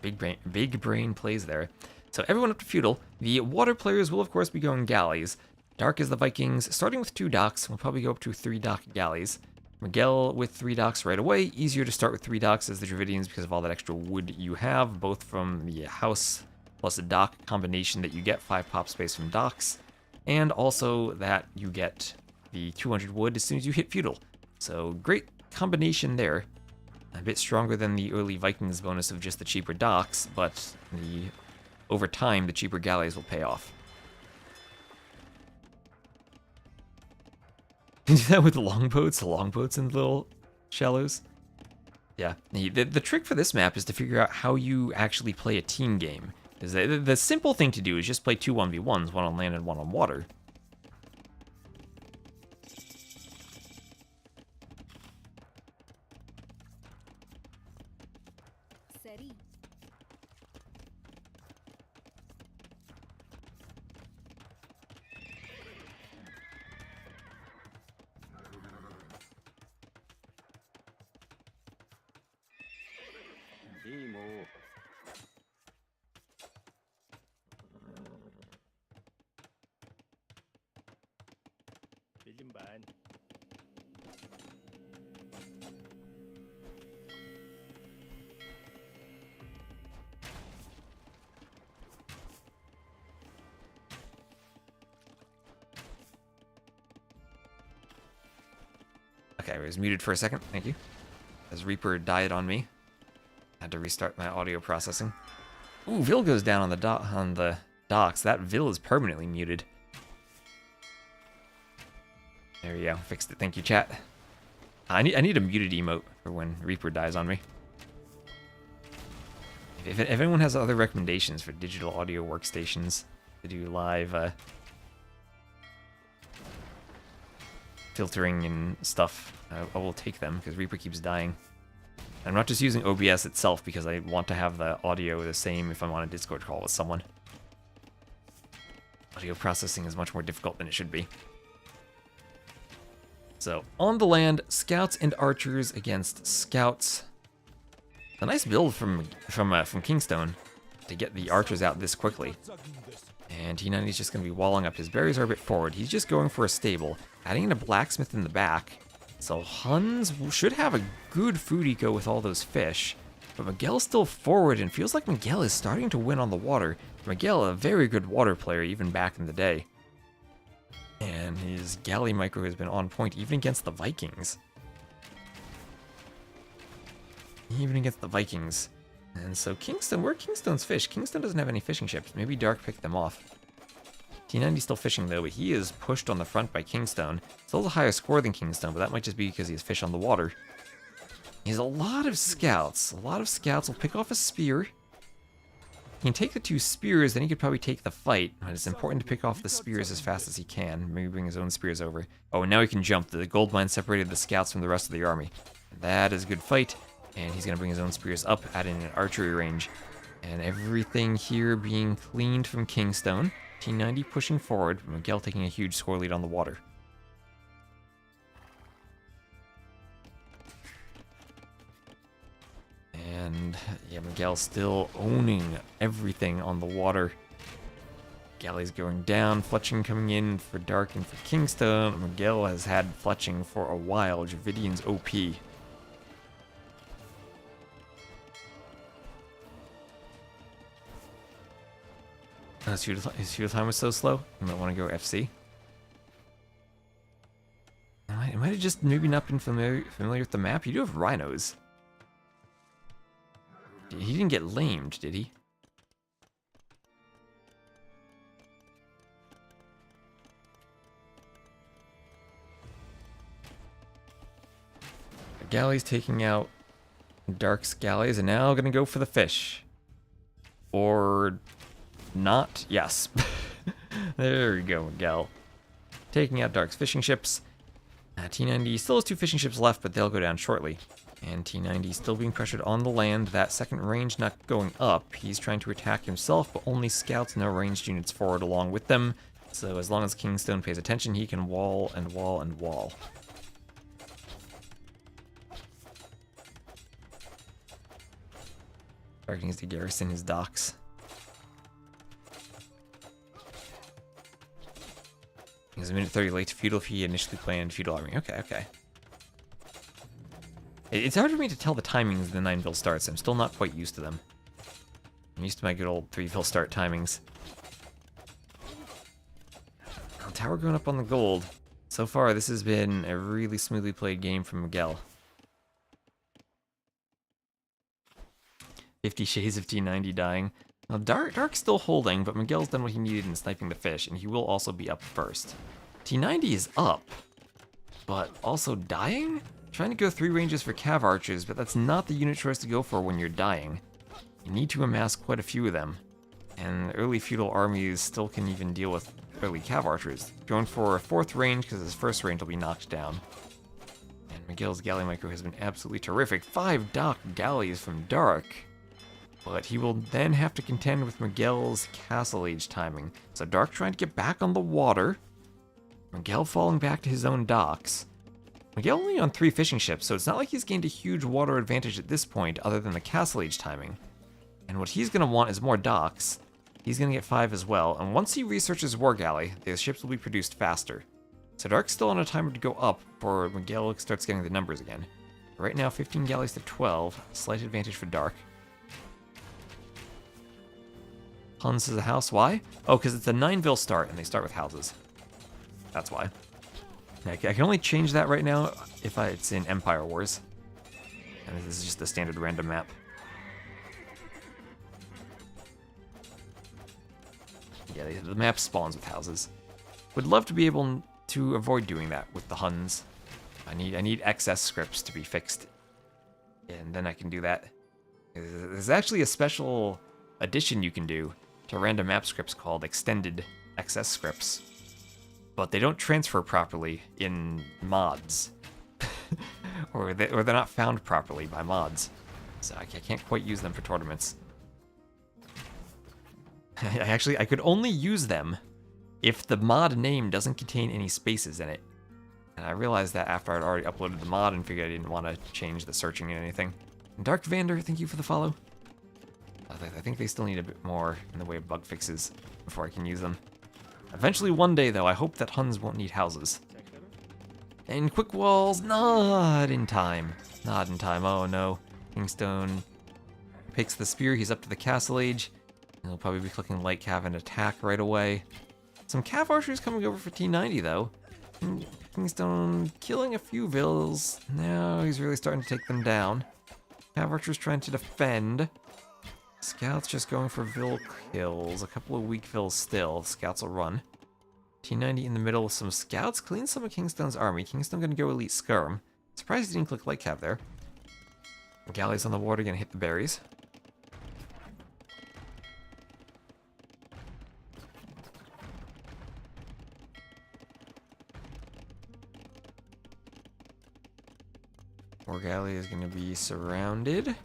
Big brain plays there. So everyone up to feudal. The water players will, of course, be going galleys. Dark is the Vikings, starting with 2 docks. We'll probably go up to 3 dock galleys. Miguel with 3 docks right away. Easier to start with 3 docks as the Dravidians because of all that extra wood you have, both from the house plus a dock combination that you get 5 pop space from docks, and also that you get the 200 wood as soon as you hit feudal. So great combination there. A bit stronger than the early Vikings bonus of just the cheaper docks, but over time the cheaper galleys will pay off. You do that with longboats in little shallows. Yeah, the trick for this map is to figure out how you actually play a team game. The simple thing to do is just play 2 1v1s, one on land and one on water. Okay, I was muted for a second. Thank you. As Reaper died on me, I had to restart my audio processing. Ooh, Vil goes down on the docks. That Vil is permanently muted. There you go. Fixed it. Thank you, chat. I need a muted emote for when Reaper dies on me. If anyone has other recommendations for digital audio workstations to do live filtering and stuff, I will take them, because Reaper keeps dying. I'm not just using OBS itself because I want to have the audio the same if I'm on a Discord call with someone. Audio processing is much more difficult than it should be. So, on the land, scouts and archers against scouts. A nice build from KingstoNe to get the archers out this quickly. And T90 is just going to be walling up. His berries are a bit forward. He's just going for a stable, adding in a blacksmith in the back. So Huns should have a good food eco with all those fish. But Miguel's still forward, and feels like Miguel is starting to win on the water. Miguel, a very good water player, even back in the day. And his galley micro has been on point, even against the Vikings. Even against the Vikings. And so KingstoNe, where are KingstoNe's fish? KingstoNe doesn't have any fishing ships. Maybe Dark picked them off. T90's still fishing though, but he is pushed on the front by KingstoNe. Still a higher score than KingstoNe, but that might just be because he has fish on the water. He has a lot of scouts. A lot of scouts will pick off a spear. He can take the 2 spears, then he could probably take the fight. But it's important to pick off the spears as fast as he can. Maybe bring his own spears over. Oh, and now he can jump. The gold mine separated the scouts from the rest of the army. That is a good fight. And he's going to bring his own spears up, adding an archery range. And everything here being cleaned from KingstoNe. T90 pushing forward, Miguel taking a huge score lead on the water. And yeah, Miguel still owning everything on the water. Galley's going down, Fletching coming in for Dark and for KingstoNe. Miguel has had Fletching for a while. Dravidian's OP. His fuel time was so slow. You might want to go FC. It might have just maybe not been familiar with the map. You do have rhinos. He didn't get lamed, did he? The galley's taking out Dark's galleys, and now gonna go for the fish. Or not? Yes. There we go, Miguel. Taking out Dark's fishing ships. T90 still has 2 fishing ships left, but they'll go down shortly. And T90 still being pressured on the land. That second range not going up. He's trying to attack himself, but only scouts, no ranged units forward along with them. So as long as KingstoNe pays attention, he can wall and wall and wall. Dark needs to garrison his docks. He's a minute 30 late to feudal if he initially planned feudal army. Okay. It's hard for me to tell the timings the 9 vil starts. I'm still not quite used to them. I'm used to my good old 3 vil start timings. Tower going up on the gold. So far, this has been a really smoothly played game from Miguel. 50 Shades of T90 dying. Now, Dark's still holding, but Miguel's done what he needed in sniping the fish, and he will also be up first. T90 is up, but also dying? Trying to go 3 ranges for cav archers, but that's not the unit choice to go for when you're dying. You need to amass quite a few of them, and early feudal armies still can even deal with early cav archers. Going for a 4th range because his first range will be knocked down. And Miguel's galley micro has been absolutely terrific. 5 dock galleys from Dark. But he will then have to contend with Miguel's castle age timing. So Dark trying to get back on the water. Miguel falling back to his own docks. Miguel only on 3 fishing ships, so it's not like he's gained a huge water advantage at this point other than the Castle Age timing. And what he's going to want is more docks. He's going to get 5 as well, and once he researches War Galley, the ships will be produced faster. So Dark's still on a timer to go up before Miguel starts getting the numbers again. Right now, 15 galleys to 12, slight advantage for Dark. Huns is a house, why? Oh, because it's a 9-ville start, and they start with houses. That's why. I can only change that right now if it's in Empire Wars. And this is just the standard random map. Yeah, the map spawns with houses. Would love to be able to avoid doing that with the Huns. I need excess scripts to be fixed. And then I can do that. There's actually a special addition you can do to random map scripts called extended excess scripts. But they don't transfer properly in mods. or they're not found properly by mods. So I can't quite use them for tournaments. I could only use them if the mod name doesn't contain any spaces in it. And I realized that after I'd already uploaded the mod and figured I didn't want to change the searching and anything. And Dark Vander, thank you for the follow. I think they still need a bit more in the way of bug fixes before I can use them. Eventually one day though, I hope that Huns won't need houses. And quick walls, not in time. Not in time, oh no. KingstoNe picks the spear, he's up to the Castle Age. He'll probably be clicking light cav and attack right away. Some cav archers coming over for T90 though. KingstoNe killing a few vills. Now he's really starting to take them down. Cav archers trying to defend. Scouts just going for vill kills. A couple of weak vills still. Scouts will run. T90 in the middle with some scouts. Clean some of KingstoNe's army. KingstoNe gonna go elite skirm. Surprised he didn't click light cav there. Galleys on the water gonna hit the berries. War Galley is going to be surrounded.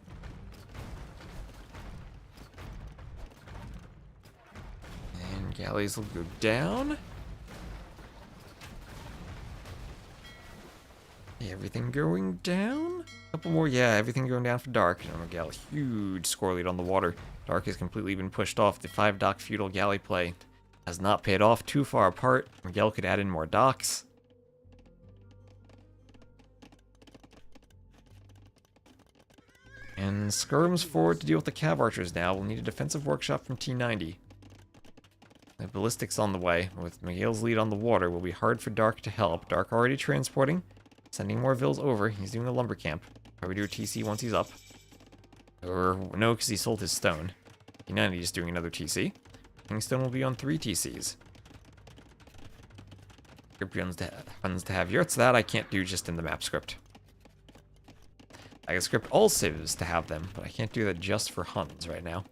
And galleys will go down. Everything going down? Couple more, yeah, everything going down for Dark. Oh, Miguel, huge score lead on the water. Dark has completely been pushed off. The 5-dock feudal galley play has not paid off, too far apart. Miguel could add in more docks. And skirms forward to deal with the cav archers now. We'll need a defensive workshop from T90. The ballistics on the way. With Miguel's lead on the water, will be hard for Dark to help. Dark already transporting. Sending more vills over. He's doing the lumber camp. Probably do a TC once he's up. Or no, because he sold his stone. T90 just doing another TC. KingstoNe will be on 3 TCs. Script runs to have yurts. That I can't do just in the map script. I can script all civs to have them, but I can't do that just for Huns right now.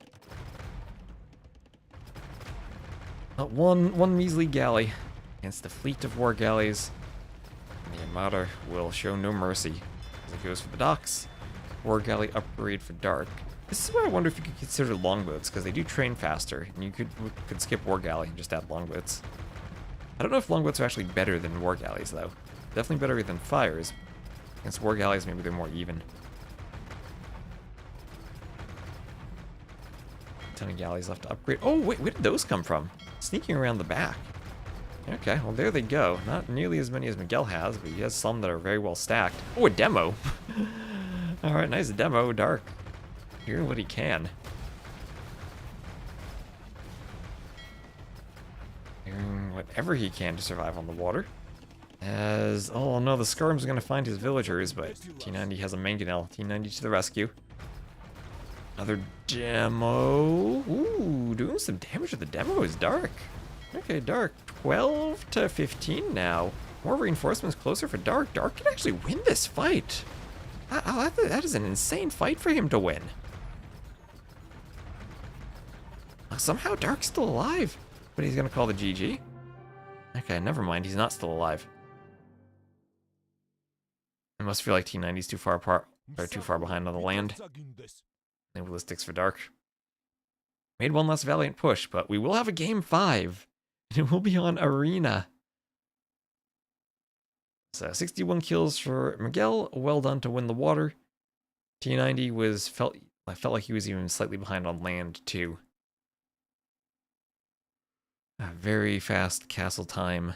One measly galley against the fleet of war galleys. And the Armada will show no mercy as it goes for the docks. War galley upgrade for Dark. This is where I wonder if you could consider longboats, because they do train faster, and you could skip war galley and just add longboats. I don't know if longboats are actually better than war galleys though. Definitely better than fires. Against war galleys, maybe they're more even. Ton of galleys left to upgrade. Oh, wait, where did those come from? Sneaking around the back. Okay, well, there they go. Not nearly as many as Miguel has, but he has some that are very well stacked. Oh, a demo. All right, nice demo, Dark. Doing what he can. Doing whatever he can to survive on the water. As, oh no, the skirm's gonna find his villagers, but T90 has a mangonel. T90 to the rescue. Another demo. Ooh, doing some damage with the demo is Dark. Okay, Dark. 12 to 15 now. More reinforcements closer for Dark. Dark can actually win this fight. That is an insane fight for him to win. Somehow Dark's still alive. But he's gonna call the GG. Okay, never mind. He's not still alive. I must feel like T90's too far apart, or too far behind on the land. No ballistics for Dark. Made one less valiant push, but we will have a game 5. And it will be on Arena. So 61 kills for Miguel. Well done to win the water. T90 I felt like he was even slightly behind on land too. A very fast castle time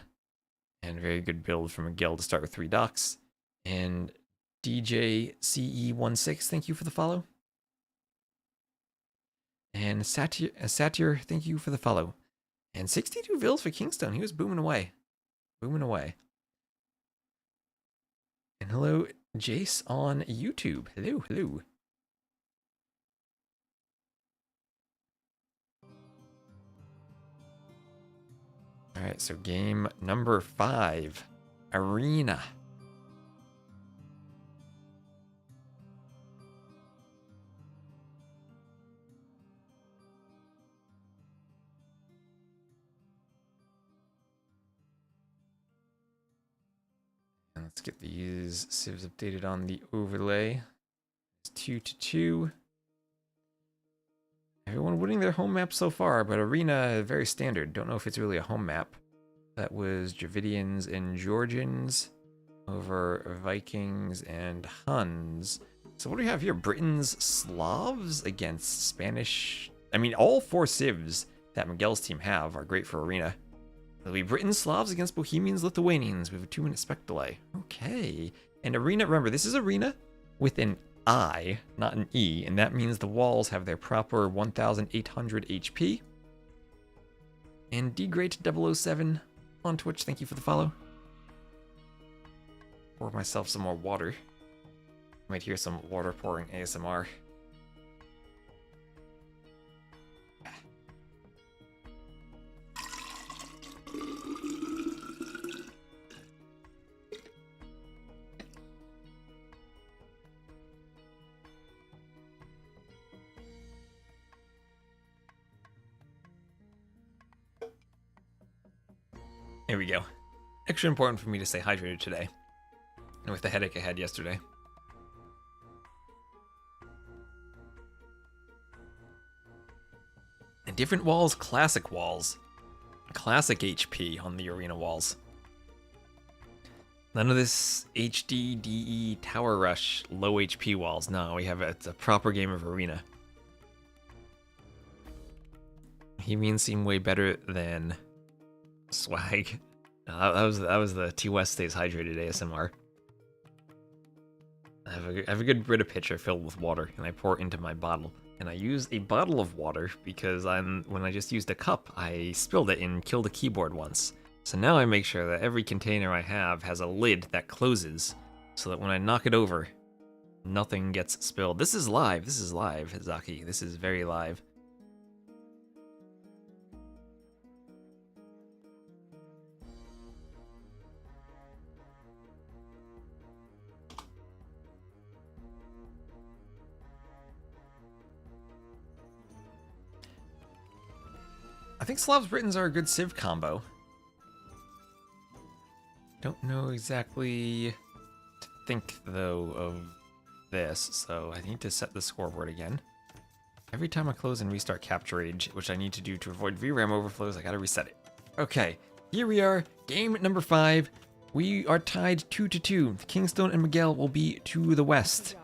and very good build from Miguel to start with 3 docks. And DJCE16, thank you for the follow. And Satyr, thank you for the follow. And 62 vills for KingstoNe. He was booming away. Booming away. And hello, Jace on YouTube. Hello, hello. Alright, so game number 5. Arena. And let's get these civs updated on the overlay. It's 2-2. Everyone winning their home map so far, but Arena, very standard. Don't know if it's really a home map. That was Dravidians and Georgians over Vikings and Huns. So what do we have here? Britons, Slavs against Spanish. I mean, all 4 civs that Miguel's team have are great for Arena. It'll be Britons, Slavs against Bohemians, Lithuanians. We have a 2-minute spec delay. Okay. And Arena, remember, this is Arena with an I, not an E, and that means the walls have their proper 1,800 HP. And DGreat007 on Twitch, thank you for the follow. Pour myself some more water. Might hear some water pouring ASMR. Here we go. Extra important for me to stay hydrated today, and with the headache I had yesterday. And different walls, classic walls. Classic HP on the arena walls. None of this HD, DE, Tower Rush, low HP walls. No, we have it's a proper game of arena. Bohemians seem way better than Swag. That was the T West stays hydrated ASMR. I have a good Brita pitcher filled with water, and I pour it into my bottle. And I use a bottle of water because when I just used a cup, I spilled it and killed a keyboard once. So now I make sure that every container I have has a lid that closes, so that when I knock it over, nothing gets spilled. This is live, Zaki. This is very live. I think Slavs Britons are a good civ combo. Don't know exactly to think, though, of this, so I need to set the scoreboard again. Every time I close and restart Capture Age, which I need to do to avoid VRAM overflows, I gotta reset it. Okay, here we are, game number 5. We are tied 2-2. KingstoNe and Miguel will be to the west.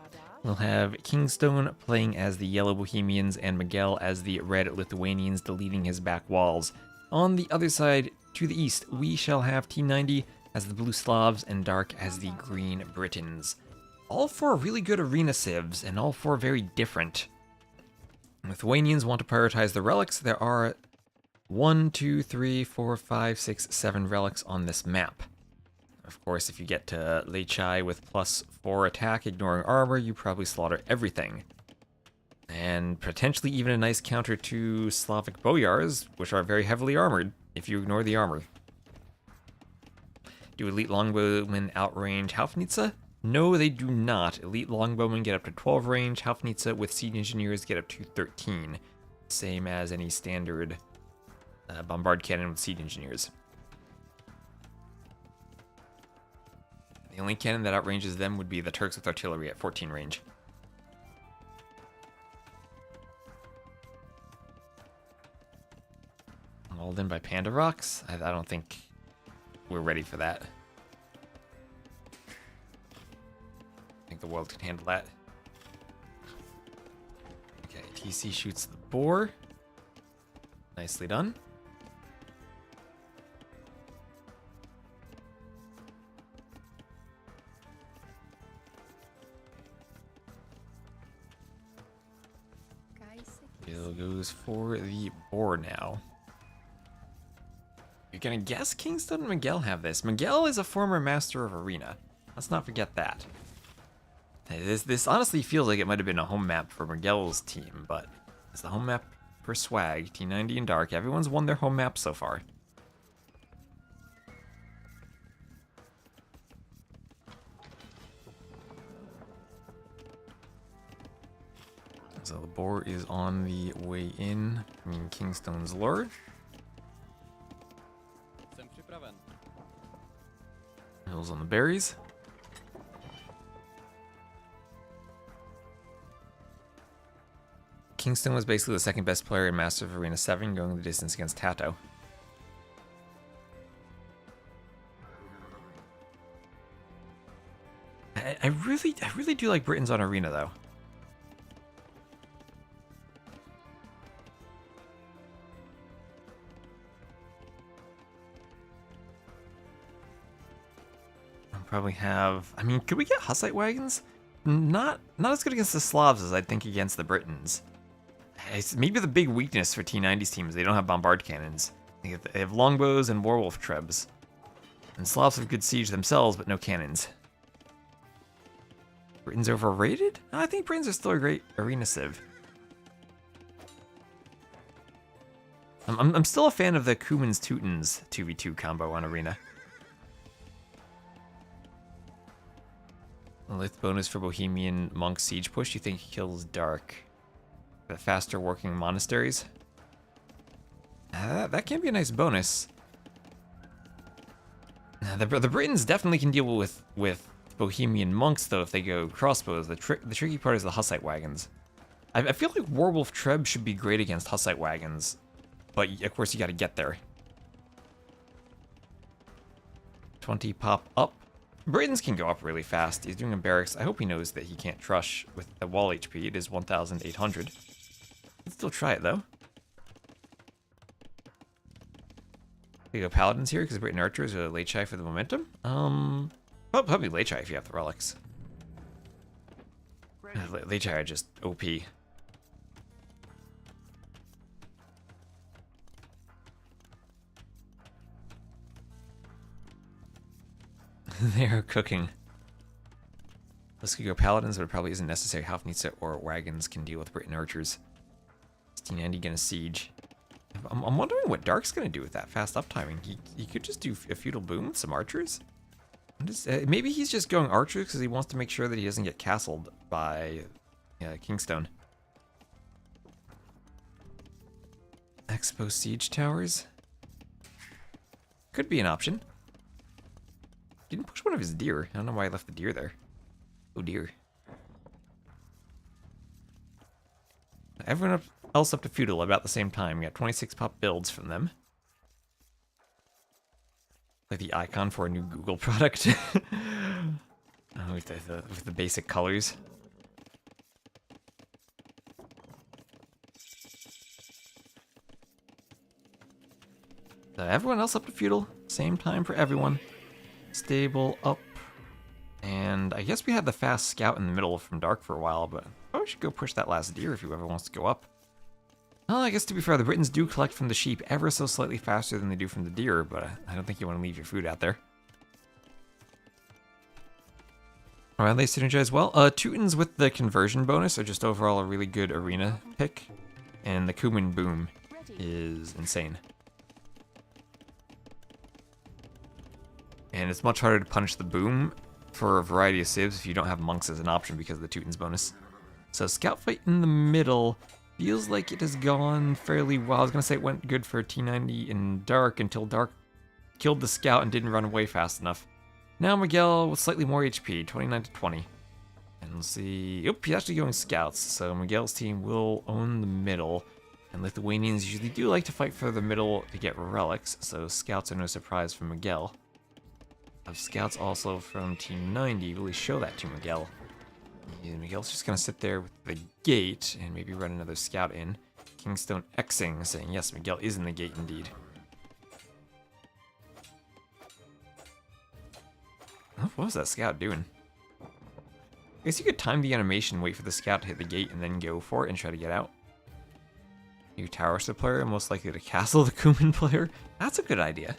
We'll have KingstoNe playing as the yellow Bohemians and Miguel as the red Lithuanians, deleting his back walls. On the other side, to the east, we shall have T90 as the blue Slavs and Dark as the green Britons. All 4 really good arena civs, and all 4 very different. Lithuanians want to prioritize the relics. There are 1, 2, 3, 4, 5, 6, 7 relics on this map. Of course, if you get to Lechai with +4 attack, ignoring armor, you probably slaughter everything. And potentially even a nice counter to Slavic Boyars, which are very heavily armored, if you ignore the armor. Do elite longbowmen outrange Haufnitze? No, they do not. Elite longbowmen get up to 12 range, Haufnitze with siege engineers get up to 13. Same as any standard bombard cannon with siege engineers. The only cannon that outranges them would be the Turks with artillery at 14 range. Walled in by Panda Rocks? I don't think we're ready for that. the world can handle that. Okay, TC shoots the boar. Nicely done. Bill goes for the boar now. You're gonna guess KingstoNe and Miguel have this. Miguel is a former master of Arena. Let's not forget that. This honestly feels like it might have been a home map for Miguel's team, but it's the home map for Swag, T90 and Dark. Everyone's won their home map so far. So the boar is on the way in. I mean, KingstoNe's lure. Hills on the berries. KingstoNe was basically the second best player in Master of Arena 7, going the distance against Tato. I really do like Britons on Arena though. Probably have. I mean, could we get Hussite wagons? Not as good against the Slavs as I'd think against the Britons. It's maybe the big weakness for T90's team is they don't have bombard cannons. They have longbows and werewolf trebs. And Slavs have good siege themselves, but no cannons. Britons overrated? No, I think Britons are still a great arena civ. I'm still a fan of the Cuman's Teutons 2v2 combo on arena. Lith bonus for Bohemian Monk Siege Push. You think kills Dark? The faster working monasteries? That can be a nice bonus. The Britons definitely can deal with Bohemian Monks, though, if they go crossbows. The tricky part is the Hussite wagons. I feel like Werewolf Treb should be great against Hussite wagons, but of course you gotta get there. 20 pop up. Britons can go up really fast. He's doing a barracks. I hope he knows that he can't trush with the wall HP. It is 1,800. Let's still try it, though. We go Paladins here, because Briton Archers are late shy for the momentum. Probably late shy if you have the relics. Late shy are just OP. They are cooking. Let's go Paladins, but it probably isn't necessary. Hofnitsa or wagons can deal with Briton Archers. Is T90 gonna siege? I'm wondering what Dark's gonna do with that fast uptiming. He could just do a feudal boom with some archers. Maybe he's just going archers because he wants to make sure that he doesn't get castled by KingstoNe. Expo siege towers could be an option. Didn't push one of his deer. I don't know why I left the deer there. Oh dear. Everyone else up to feudal about the same time. We got 26 pop builds from them. Like the icon for a new Google product. with the basic colors. So everyone else up to feudal. Same time for everyone. Stable up. And I guess we had the fast scout in the middle from Dark for a while, but probably should go push that last deer if whoever wants to go up. Well, I guess to be fair, the Britons do collect from the sheep ever so slightly faster than they do from the deer, but I don't think you want to leave your food out there. Alright, they synergize well. Teutons with the conversion bonus are just overall a really good arena pick, and the Cuman boom is insane. And it's much harder to punish the boom for a variety of civs if you don't have monks as an option because of the Teutons bonus. So scout fight in the middle feels like it has gone fairly well. I was going to say it went good for T90 in Dark until Dark killed the scout and didn't run away fast enough. Now Miguel with slightly more HP, 29 to 20. And we'll see... Oop, he's actually going scouts, so Miguel's team will own the middle. And Lithuanians usually do like to fight for the middle to get relics, so scouts are no surprise for Miguel. Scouts also from T90 really show that to Miguel. Yeah, Miguel's just gonna sit there with the gate and maybe run another scout in. KingstoNe Xing saying, yes, Miguel is in the gate indeed. Oh, what was that scout doing? I guess you could time the animation, wait for the scout to hit the gate, and then go for it and try to get out. New tower player, most likely to castle the Kuman player. That's a good idea.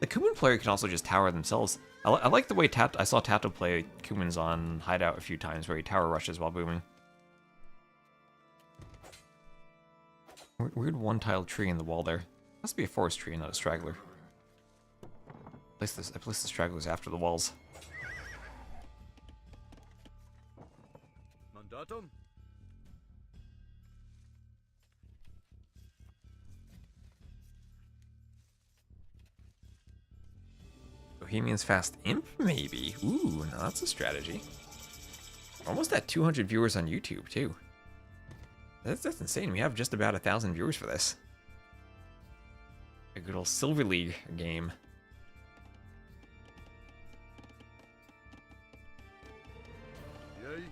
The Kuman player can also just tower themselves. I like the way I saw Tato play Kumans on Hideout a few times, where he tower rushes while booming. Weird one-tiled tree in the wall there. Must be a forest tree, not a straggler. I placed the stragglers after the walls. Mandatum? Bohemian's Fast Imp, maybe? Ooh, no, that's a strategy. Almost at 200 viewers on YouTube, too. That's insane. We have just about 1,000 viewers for this. A good old Silver League game. Yay.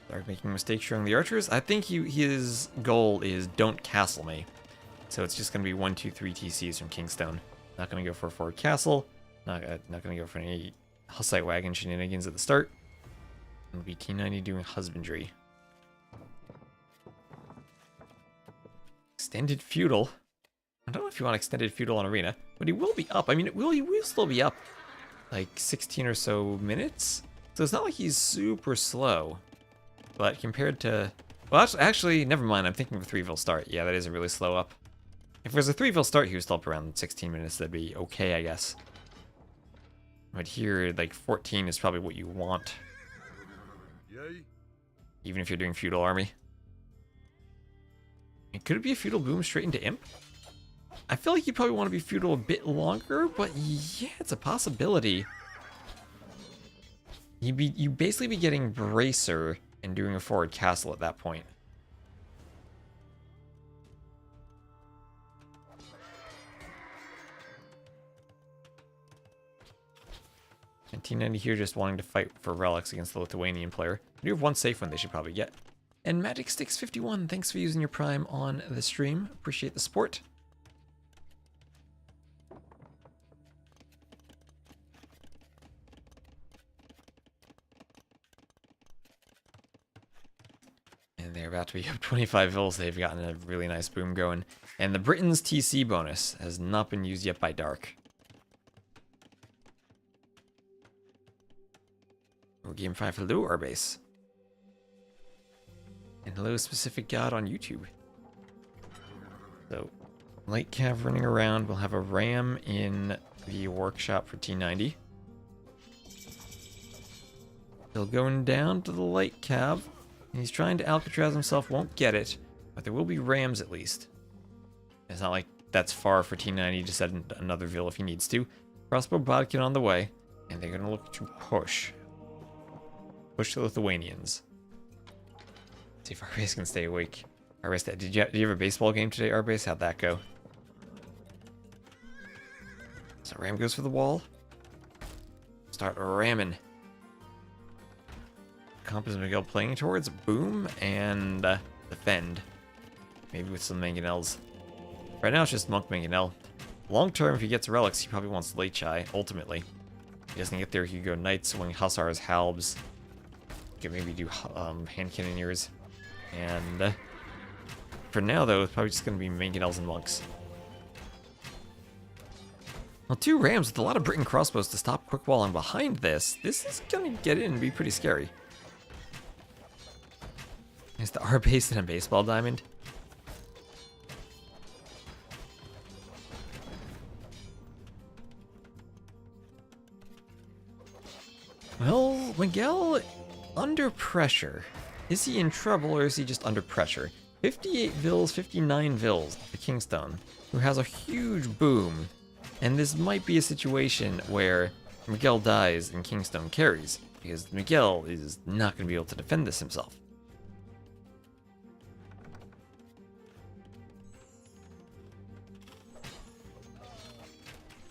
Dark making mistakes showing the archers. I think his goal is don't castle me. So it's just going to be 1, 2, 3 TCs from KingstoNe. Not going to go for a forward castle. Not going to go for any Hussite wagon shenanigans at the start. It'll be T90 doing husbandry. Extended feudal. I don't know if you want extended feudal on arena, but he will be up. I mean, he will still be up like 16 or so minutes. So it's not like he's super slow. But compared to... Well, actually, never mind. I'm thinking of a 3-vil start. Yeah, that is a really slow up. If it was a 3-vil start, he was still up around 16 minutes. That'd be okay, I guess. But here, like, 14 is probably what you want. Yay. Even if you're doing feudal army. And could it be a feudal boom straight into imp? I feel like you probably want to be feudal a bit longer, but yeah, it's a possibility. You'd basically be getting bracer and doing a forward castle at that point. And T90 here just wanting to fight for relics against the Lithuanian player. We do have one safe one they should probably get. And Magic Sticks 51, thanks for using your Prime on the stream. Appreciate the support. And they're about to be up 25 vils. They've gotten a really nice boom going. And the Britain's TC bonus has not been used yet by Dark. Oh, Game 5, hello, Arbase. And hello, Specific God on YouTube. So, Light Cav running around. We'll have a Ram in the workshop for T90. Still going down to the Light Cav. He's trying to Alcatraz himself, won't get it. But there will be Rams at least. It's not like that's far for T90 to set another Vil if he needs to. Crossbow Bodkin on the way. And they're going to look to push. Push the Lithuanians. See if Arbase can stay awake. Arbase, did you have a baseball game today, Arbase? How'd that go? So Ram goes for the wall. Start ramming. Comp is Miguel playing towards. Boom and defend. Maybe with some mangonels. Right now it's just Monk Mangonel. Long term, if he gets relics, he probably wants Late Chai, ultimately. If he doesn't get there, he could go Knights, Swing Hussars, Halbs. He could maybe do Hand Cannoneers. And for now, though, it's probably just going to be Mangonels and Monks. Well, 2 Rams with a lot of Britain crossbows to stop quick walling behind this. This is going to get in and be pretty scary. Is the Arbase and a baseball diamond? Well, Miguel, under pressure. Is he in trouble or is he just under pressure? 58 vils, 59 vils for KingstoNe, who has a huge boom. And this might be a situation where Miguel dies and KingstoNe carries, because Miguel is not going to be able to defend this himself.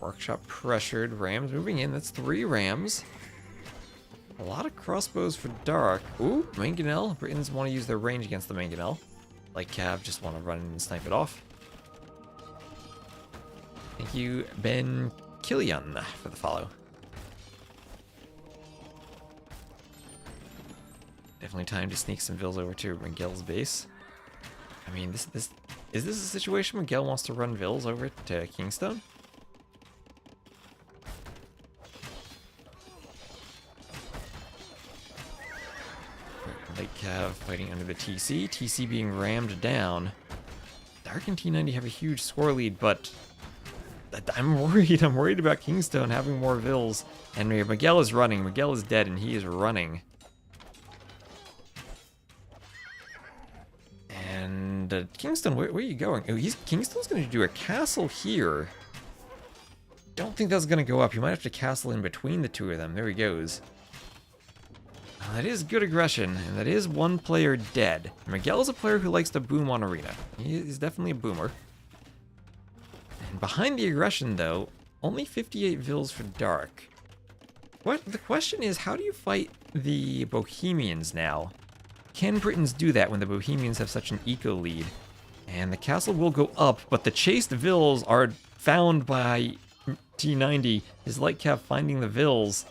Workshop pressured. Rams moving in. That's 3 rams. A lot of crossbows for Dark. Ooh, mangonel. Britons want to use their range against the mangonel. Like Cav, just want to run in and snipe it off. Thank you, Ben Killian, for the follow. Definitely time to sneak some vills over to Miguel's base. I mean, is this a situation where Miguel wants to run vills over to KingstoNe? Light Cav fighting under the TC. TC being rammed down. Dark and T90 have a huge score lead, but I'm worried. I'm worried about KingstoNe having more vills. And Miguel is running. Miguel is dead, and he is running. And KingstoNe, where are you going? Oh, KingstoNe's going to do a castle here. Don't think that's going to go up. You might have to castle in between the two of them. There he goes. That is good aggression, and that is one player dead. Miguel is a player who likes to boom on arena. He's definitely a boomer. And behind the aggression, though, only 58 vills for Dark. The question is, how do you fight the Bohemians now? Can Britons do that when the Bohemians have such an eco lead? And the castle will go up, but the chased vills are found by T90. His light cap finding the vills.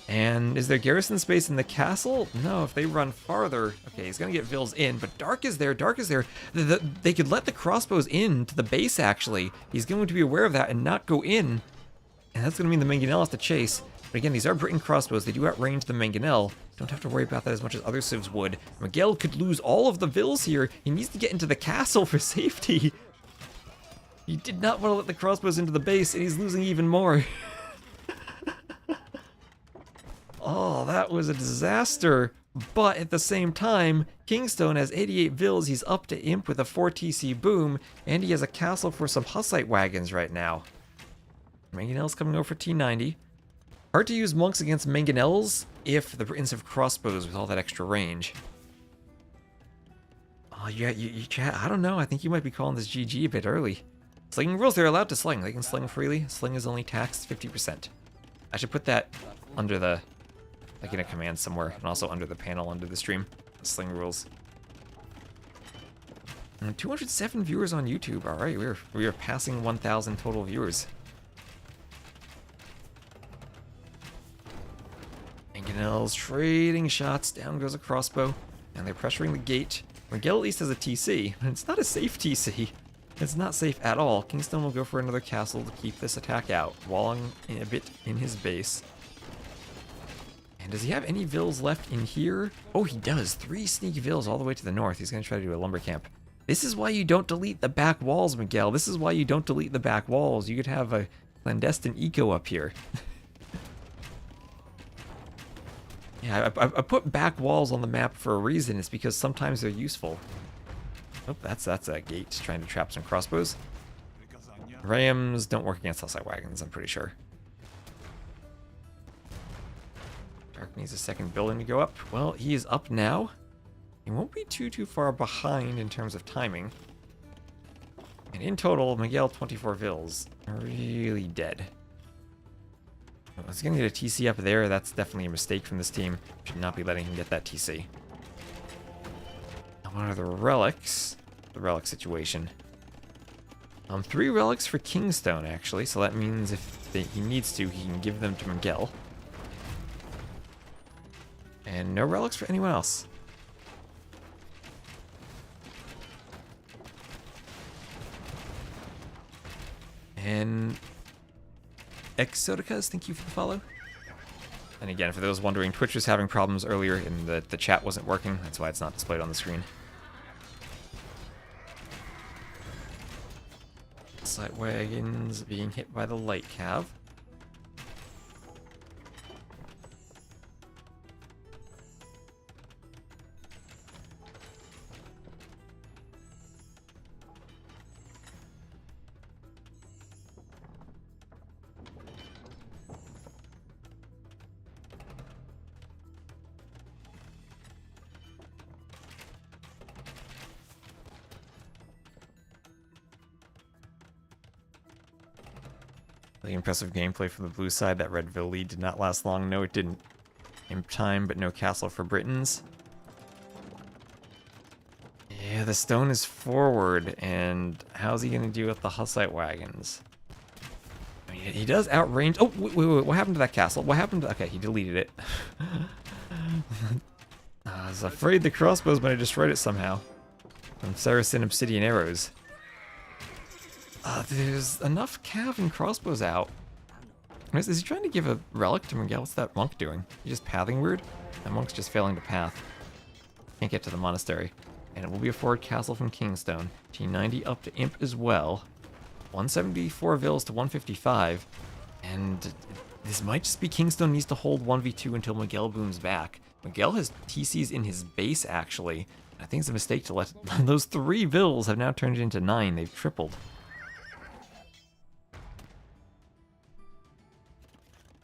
And is there garrison space in the castle? No, if they run farther. Okay, he's gonna get vills in, but Dark is there. Dark is there. They could let the crossbows in to the base, actually. He's going to be aware of that and not go in. And that's gonna mean the mangonel has to chase. But again, these are Briton crossbows. They do outrange the mangonel. Don't have to worry about that as much as other civs would. Miguel could lose all of the vills here. He needs to get into the castle for safety. He did not want to let the crossbows into the base, and he's losing even more. Oh, that was a disaster. But at the same time, KingstoNe has 88 vills. He's up to imp with a 4 TC boom, and he has a castle for some Hussite wagons right now. Mangonel's coming over for T90. Hard to use monks against mangonels if the Britons have crossbows with all that extra range. Oh, yeah, you chat. I don't know. I think you might be calling this GG a bit early. Slinging rules, they're allowed to sling. They can sling freely. Sling is only taxed 50%. I should put that under the, like in a command somewhere, and also under the panel under the stream. Sling rules. And 207 viewers on YouTube. All right, we are passing 1,000 total viewers. Mangonel's trading shots. Down goes a crossbow, and they're pressuring the gate. Miguel at least has a TC, but it's not a safe TC. It's not safe at all. KingstoNe will go for another castle to keep this attack out, walling a bit in his base. And does he have any vills left in here? Oh, he does. 3 sneak vills all the way to the north. He's going to try to do a lumber camp. This is why you don't delete the back walls, Miguel. This is why you don't delete the back walls. You could have a clandestine eco up here. Yeah, I put back walls on the map for a reason. It's because sometimes they're useful. Oh, that's a gate trying to trap some crossbows. Rams don't work against Hussite wagons, I'm pretty sure. Dark needs a second building to go up. Well, he is up now. He won't be too far behind in terms of timing. And in total, Miguel 24 vills. Really dead. Well, he's gonna get a TC up there. That's definitely a mistake from this team. Should not be letting him get that TC. Now, what are the relics? The relic situation. 3 relics for KingstoNe, actually. So that means if he needs to, he can give them to Miguel. And no relics for anyone else. And Exoticas, thank you for the follow. And again, for those wondering, Twitch was having problems earlier and the chat wasn't working. That's why it's not displayed on the screen. Side wagons being hit by the light cav. Really impressive gameplay from the blue side. That Redville lead did not last long. No, it didn't. Imp time, but no castle for Britons. Yeah, the stone is forward, and how's he gonna deal with the Hussite wagons? I mean, he does outrange. Oh, wait, what happened to that castle? What happened to... Okay, he deleted it. I was afraid the crossbows might have destroyed it somehow. From Saracen obsidian arrows. There's enough cav and crossbows out. Is he trying to give a relic to Miguel? What's that monk doing? He just pathing weird? That monk's just failing to path. Can't get to the monastery. And it will be a forward castle from KingstoNe. T90 up to Imp as well. 174 vills to 155. And this might just be KingstoNe needs to hold 1v2 until Miguel booms back. Miguel has TCs in his base, actually. I think it's a mistake to let... Those 3 vills have now turned into 9. They've tripled.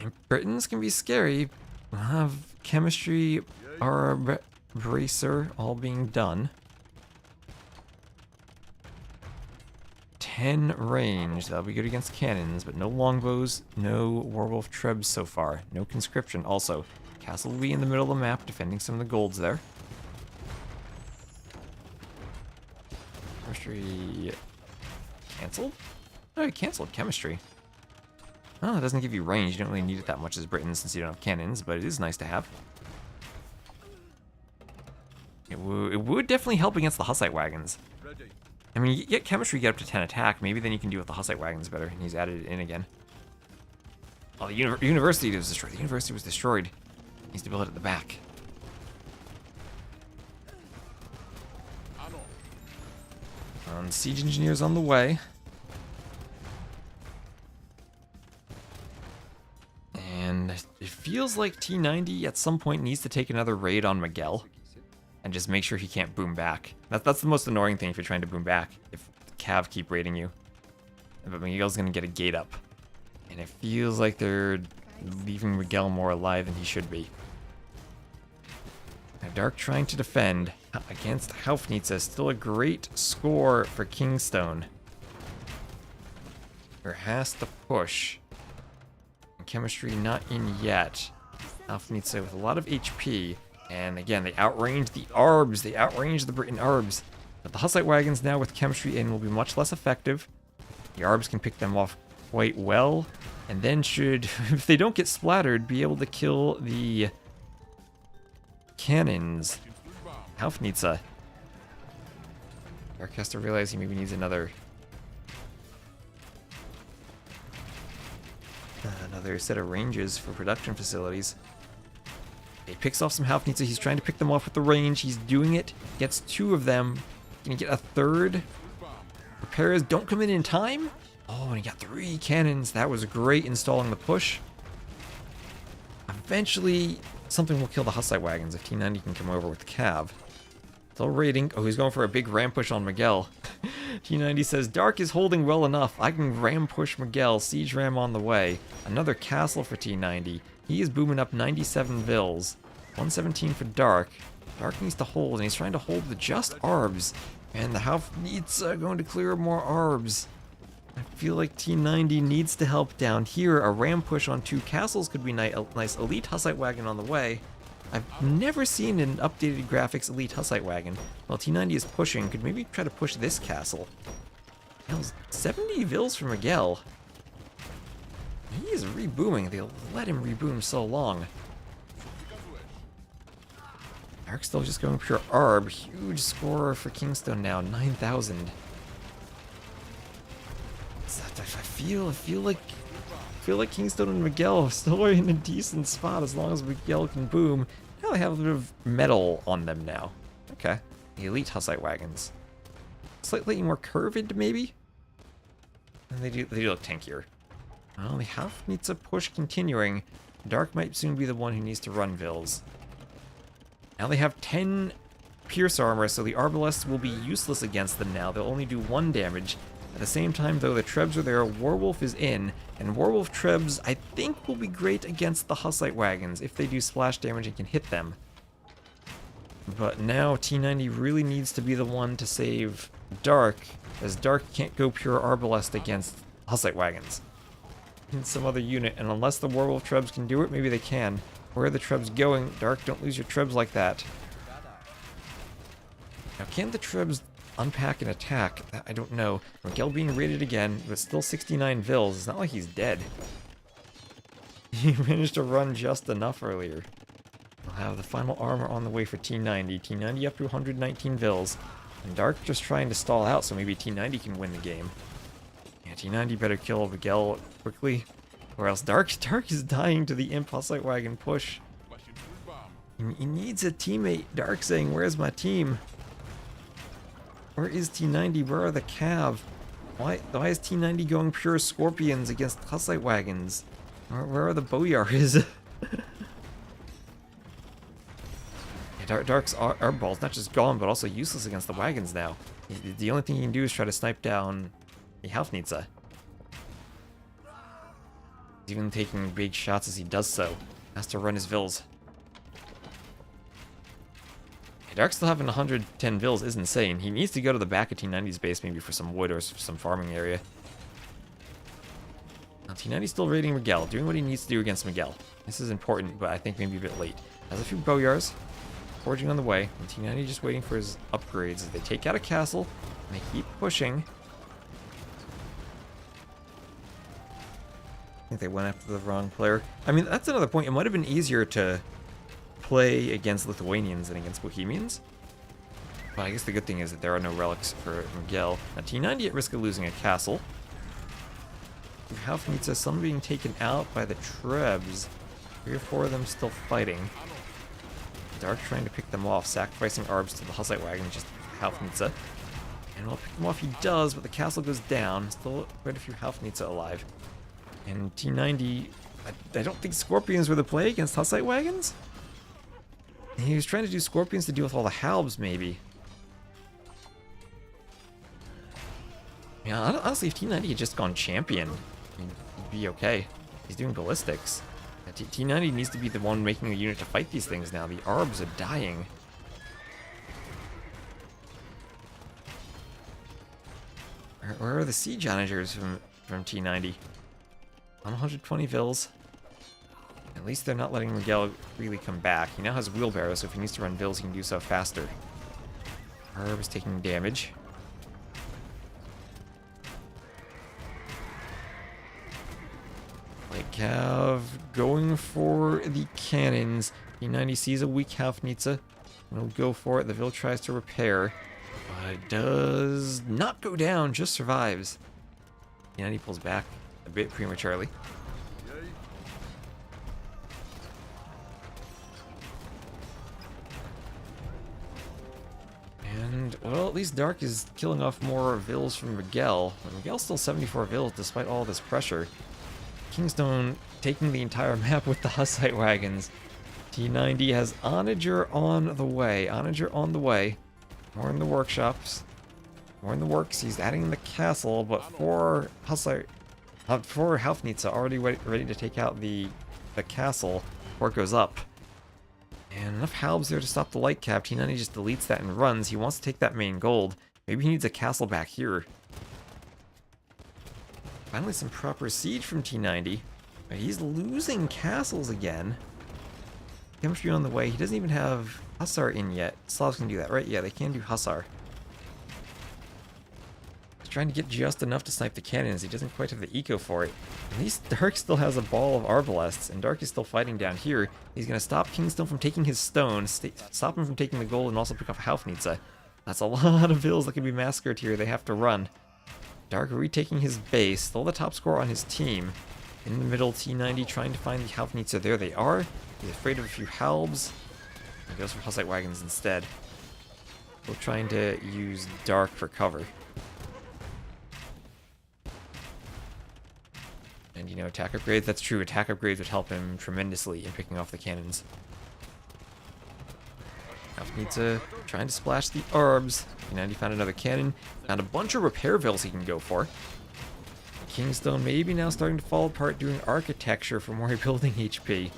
And Britons can be scary. We'll have chemistry or bracer all being done. 10 range. That'll be good against cannons, but no longbows, no werewolf trebs so far. No conscription. Also, castle will be in the middle of the map, defending some of the golds there. Chemistry canceled? Oh, I canceled chemistry. Oh, it doesn't give you range. You don't really need it that much as Britons since you don't have cannons, but it is nice to have. It would definitely help against the Hussite wagons. I mean, you get chemistry, you get up to 10 attack. Maybe then you can deal with the Hussite wagons better, and he's added it in again. Oh, the university was destroyed. The university was destroyed. He needs to build it at the back. Siege engineers on the way. And it feels like T90 at some point needs to take another raid on Miguel. And just make sure he can't boom back. That's the most annoying thing if you're trying to boom back. If Cav keep raiding you. But Miguel's gonna get a gate up. And it feels like they're leaving Miguel more alive than he should be. Now Dark trying to defend against Haufnitsa. Still a great score for KingstoNe. There has to push. And chemistry not in yet. Haufnitsa with a lot of HP. And again, they outrange the Arbs. They outrange the Briton Arbs. But the Hussite wagons now with chemistry in will be much less effective. The Arbs can pick them off quite well. And then should, if they don't get splattered, be able to kill the cannons. Haufnitsa. Dark has to realize he maybe needs another set of ranges for production facilities. He picks off some Haufnitsa. He's trying to pick them off with the range. He's doing it. Gets 2 of them. Can he get a third? Repairs don't come in time. Oh, and he got 3 cannons. That was great installing the push. Eventually, something will kill the Hussite wagons if T90 can come over with the Cav. Still raiding. Oh, he's going for a big ram push on Miguel. T90 says, Dark is holding well enough. I can ram push Miguel. Siege ram on the way. Another castle for T90. He is booming up 97 vills. 117 for Dark. Dark needs to hold, and he's trying to hold the just Arbs. And the Haufnitsa going to clear more Arbs. I feel like T90 needs to help down here. A ram push on 2 castles could be a nice elite Hussite wagon on the way. I've never seen an updated graphics elite Hussite wagon. While T90 is pushing, could maybe try to push this castle. Hell's 70 vills for Miguel. He is rebooming. They'll let him reboom so long. Dark's still just going pure Arb. Huge score for KingstoNe now, 9,000. I feel like KingstoNe and Miguel are still in a decent spot as long as Miguel can boom. Now they have a bit of metal on them now. Okay. The elite Hussite wagons. Slightly more curved, maybe? And they do look tankier. Well, the Haufnitsa push continuing. Dark might soon be the one who needs to run vills. Now they have 10 pierce armor, so the arbalests will be useless against them now. They'll only do 1 damage. At the same time, though, the Trebs are there, Werewolf is in, and Werewolf Trebs, I think, will be great against the Hussite wagons if they do splash damage and can hit them. But now T90 really needs to be the one to save Dark, as Dark can't go pure Arbalest against Hussite wagons. in some other unit, and unless the Werewolf Trebs can do it, maybe they can. Where are the Trebs going? Dark, don't lose your Trebs like that. Now, can the Trebs unpack and attack? I don't know. Miguel being raided again, but still 69 Vils. It's not like he's dead. He managed to run just enough earlier. We'll have the final armor on the way for T90. T90 up to 119 Vils. And Dark just trying to stall out so maybe T90 can win the game. Yeah, T90 better kill Miguel quickly. Or else Dark is dying to the Imp Hussite Wagon push. He needs a teammate. Dark saying, where's my team? Where is T90? Where are the Cav? Why is T90 going pure Scorpions against Hussite Wagons? Where are the Boyars? Dark's Arball's not just gone, but also useless against the wagons now. The only thing he can do is try to snipe down the Haufnitze. He's even taking big shots as he does so. Has to run his Vils. Dark still having 110 Vils is insane. He needs to go to the back of T90's base maybe for some wood or some farming area. Now T90's still raiding Miguel, doing what he needs to do against Miguel. This is important, but I think maybe a bit late. Has a few Boyars. Forging on the way, and T90 just waiting for his upgrades as they take out a castle, and they keep pushing. I think they went after the wrong player. I mean, that's another point. It might have been easier to play against Lithuanians than against Bohemians. But I guess the good thing is that there are no relics for Miguel. Now, T90 at risk of losing a castle. Haufnitze, some being taken out by the Trebs. 3 or 4 of them still fighting. Dark trying to pick them off, sacrificing Arbs to the Hussite Wagon, just Haufnitze. And we'll pick them off, he does, but the castle goes down. Still quite a few Haufnitze alive. And T90, I don't think Scorpions were the play against Hussite Wagons? He was trying to do Scorpions to deal with all the Halbs, maybe. Yeah, honestly, if T90 had just gone champion, he'd be okay. He's doing ballistics. T90 needs to be the one making a unit to fight these things now. The Arbs are dying. Where are the siege onagers from T90? On 120 Vils. At least they're not letting Miguel really come back. He now has wheelbarrows, so if he needs to run Vils, he can do so faster. Herb is taking damage. Light Cav going for the cannons. T90 sees a weak Haufnitze. Will go for it. The Vil tries to repair. But it does not go down, just survives. T90 pulls back a bit prematurely. And, well, at least Dark is killing off more Vils from Miguel. But Miguel's still 74 Vils despite all this pressure. KingstoNe taking the entire map with the Hussite Wagons. T90 has Onager on the way. Onager on the way. More in the workshops. More in the works. He's adding in the castle, but for Haufnitze already ready to take out the castle before it goes up. And enough Halbs there to stop the light cap. T90 just deletes that and runs. He wants to take that main gold. Maybe he needs a castle back here. Finally some proper siege from T90. But he's losing castles again. Chemistry on the way. He doesn't even have Hussar in yet. Slavs can do that, right? Yeah, they can do Hussar. He's trying to get just enough to snipe the cannons. He doesn't quite have the eco for it. At least Dark still has a ball of Arbalests, and Dark is still fighting down here. He's going to stop KingstoNe from taking his stone, stop him from taking the gold, and also pick off Haufnitze. That's a lot of Vils that can be massacred here. They have to run. Dark retaking his base, still the top scorer on his team. In the middle, T90 trying to find the Haufnitze. There they are. He's afraid of a few Halbs. He goes for Hussite Wagons instead. We're trying to use Dark for cover. And, you know, attack upgrades, that's true. Attack upgrades would help him tremendously in picking off the cannons. Haufnitze trying to splash the Arbs. T90 found another cannon. Found a bunch of repair Vils he can go for. KingstoNe maybe now starting to fall apart doing architecture for more building HP.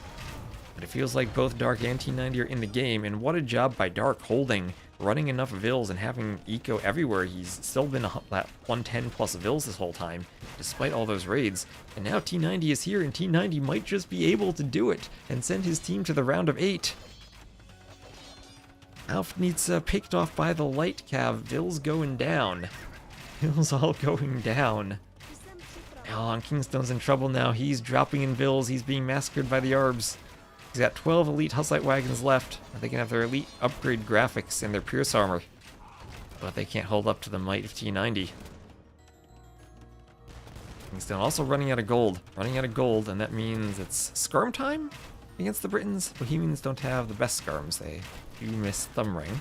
But it feels like both Dark and T90 are in the game, and what a job by Dark holding running enough vills and having eco everywhere. He's still been that 110 plus vills this whole time, despite all those raids. And now T90 is here, and T90 might just be able to do it and send his team to the round of 8. Alf needs picked off by the light cav. Vills going down. Vills all going down. Oh, and KingstoNe's in trouble now. He's dropping in vills. He's being massacred by the Arbs. He's got 12 elite Hussite wagons left. They can have their elite upgrade graphics and their pierce armor. But they can't hold up to the might of T90. KingstoNe also running out of gold. Running out of gold, and that means it's skirm time against the Britons. Bohemians don't have the best skirms. They do miss Thumb Ring.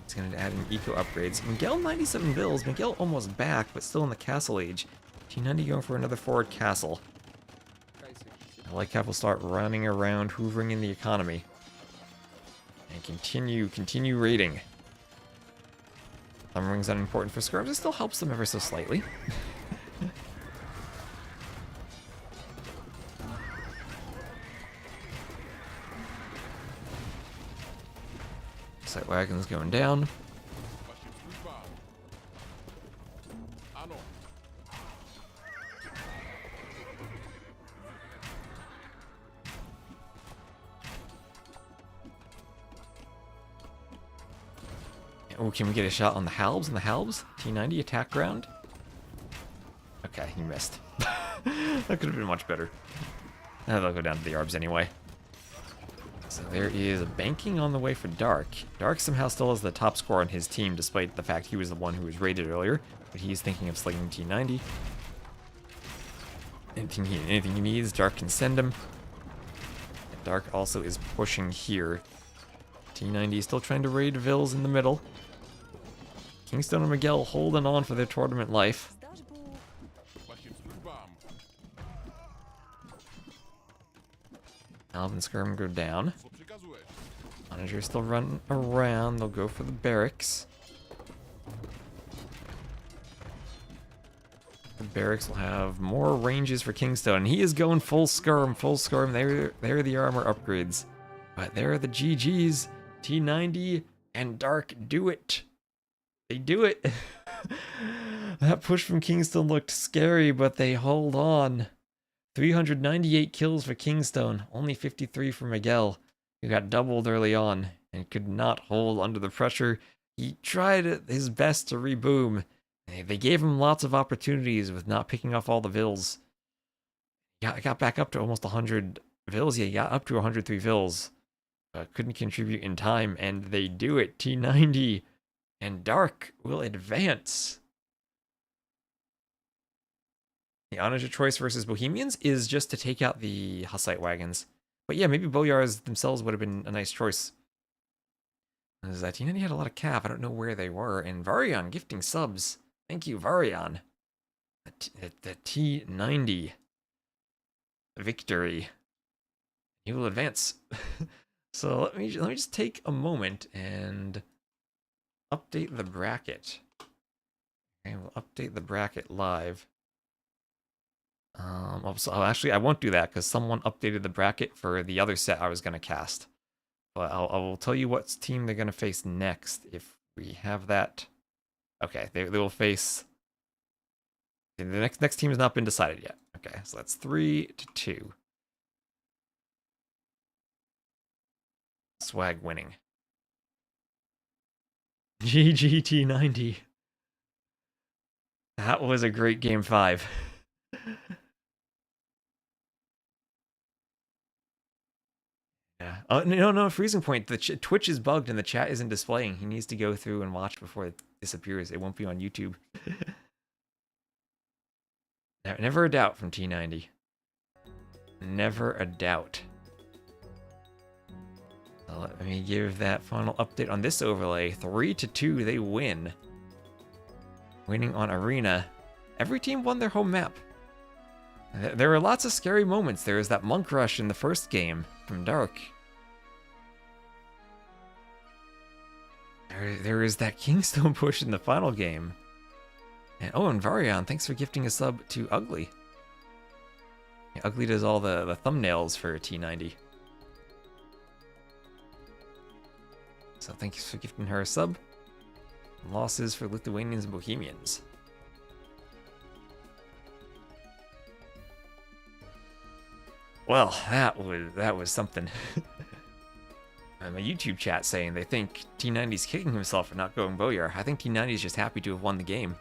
He's going to add in eco upgrades. Miguel 97 bills. Miguel almost back, but still in the castle age. T90 going for another forward castle. The light cap will start running around, hoovering in the economy. And continue raiding. Thumb Ring's unimportant for skirms. It still helps them ever so slightly. Site wagons going down. Oh, can we get a shot on the halbs? T90 attack ground. Okay, he missed. That could have been much better. They'll go down to the Arbs anyway. So there is a banking on the way for Dark. Dark somehow still has the top score on his team, despite the fact he was the one who was raided earlier. But he's thinking of slinging T90. Anything he needs, Dark can send him. And Dark also is pushing here. T90 is still trying to raid vills in the middle. KingstoNe and Miguel holding on for their tournament life. Alvin Skirm go down. Manager still running around. They'll go for the barracks. The barracks will have more ranges for KingstoNe. And he is going full skirm. There are the armor upgrades. But there are the GGs. T90 and Dark do it. They do it. That push from KingstoNe looked scary, but they hold on. 398 kills for KingstoNe, only 53 for Miguel, who got doubled early on and could not hold under the pressure. He tried his best to reboom. They gave him lots of opportunities with not picking off all the vills. He got back up to almost 100 vills. Yeah, he got up to 103 vills. Couldn't contribute in time, and they do it. T90 and Dark will advance. The honor choice versus Bohemians is just to take out the Hussite wagons. But yeah, maybe Boyars themselves would have been a nice choice. As T90 had a lot of cav, I don't know where they were. And Varian gifting subs. Thank you, Varian. The T90 victory. He will advance. So let me just take a moment and update the bracket. Okay, we'll update the bracket live. Actually, I won't do that because someone updated the bracket for the other set I was going to cast. But I will tell you what team they're going to face next if we have that. Okay, they will face... The next team has not been decided yet. Okay, so that's 3-2. Swag winning. GGT90. That was a great game 5. Yeah. Oh, no, freezing point. The Twitch is bugged and the chat isn't displaying. He needs to go through and watch before it disappears. It won't be on YouTube. Never a doubt from T90. Never a doubt. So let me give that final update on this overlay. 3-2, they win. Winning on Arena. Every team won their home map. There were lots of scary moments. There was that monk rush in the first game from Dark. There is that KingstoNe push in the final game. And Varian, thanks for gifting a sub to Ugly. Yeah, Ugly does all the thumbnails for T90. So thanks for gifting her a sub. Losses for Lithuanians and Bohemians. Well, that was something. My YouTube chat saying they think T90's kicking himself for not going Boyar. I think T90's just happy to have won the game.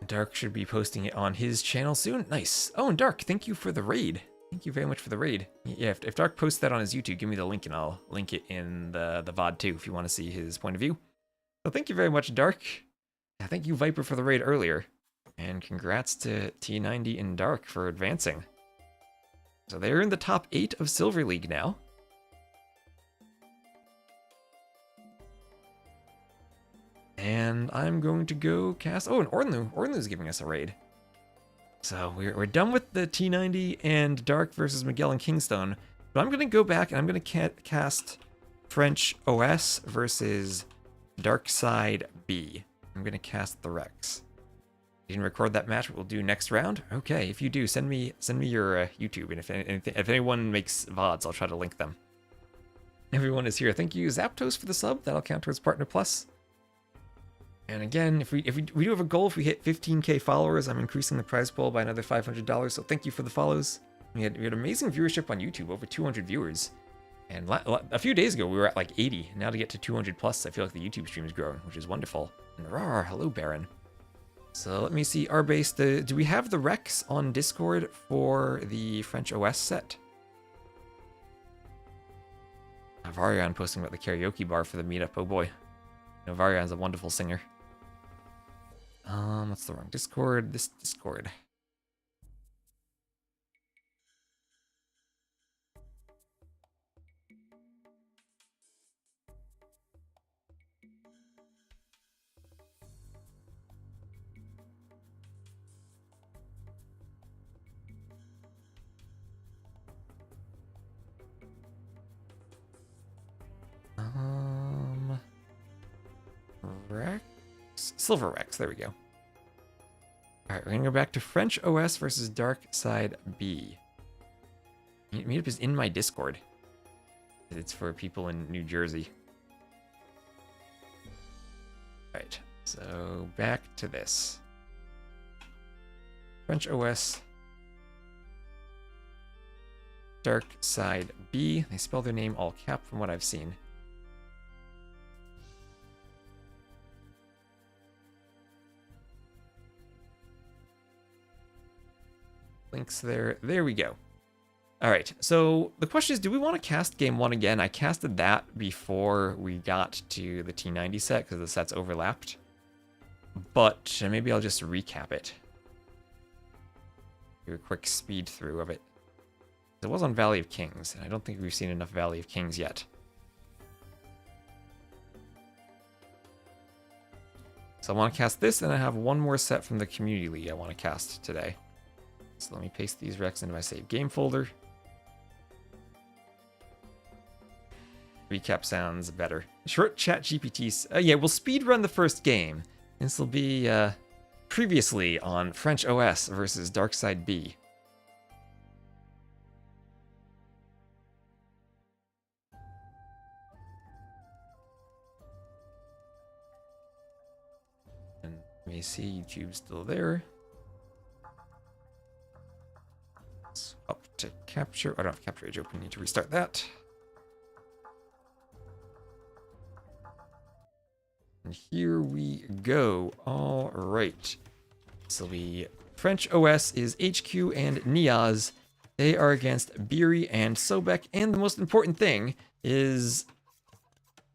Dark should be posting it on his channel soon. Nice. Oh, and Dark, thank you for the raid. Thank you very much for the raid. Yeah, if Dark posts that on his YouTube, give me the link and I'll link it in the VOD too if you want to see his point of view. So thank you very much, Dark. Yeah, thank you, Viper, for the raid earlier. And congrats to T90 and Dark for advancing. So they're in the top 8 of Silver League now. And I'm going to go cast... Oh, and Ornlu's giving us a raid. So we're done with the T90 and Dark versus Miguel and KingstoNe. But I'm going to go back and I'm going to cast French OS versus Darkside B. I'm going to cast the Rex. You didn't record that match, but we'll do next round? Okay, if you do, send me your YouTube. And if anyone makes VODs, I'll try to link them. Everyone is here. Thank you, Zapdos, for the sub. That'll count towards Partner Plus. And again, if we do have a goal, if we hit 15k followers, I'm increasing the prize pool by another $500. So thank you for the follows. We had amazing viewership on YouTube, over 200 viewers. And a few days ago, we were at like 80. Now to get to 200 plus, I feel like the YouTube stream is growing, which is wonderful. And hello, Baron. So let me see our base. Do we have the Rex on Discord for the French OS set? Varian posting about the karaoke bar for the meetup. Oh boy. You know, Varian's a wonderful singer. That's the wrong Discord. This Discord. Rex? Silver Rex, there we go. Alright, we're gonna go back to French OS versus Darkside B. Meetup is in my Discord. It's for people in New Jersey. Alright, so back to this. French OS. Darkside B. They spell their name all cap from what I've seen. Links there. There we go. All right. So the question is, do we want to cast game 1 again? I casted that before we got to the T90 set because the sets overlapped. But maybe I'll just recap it. Do a quick speed through of it. It was on Valley of Kings, and I don't think we've seen enough Valley of Kings yet. So I want to cast this, and I have one more set from the Community League I want to cast today. So let me paste these Recs into my save game folder. Recap sounds better. Short chat GPTs. Yeah, we'll speed run the first game. This will be previously on French OS versus Darkside B. And let me see, YouTube's still there. Up to capture. I don't have capture age open. Need to restart that. And here we go. All right. So the French OS is HQ and Niaz. They are against Beery and Sobek. And the most important thing is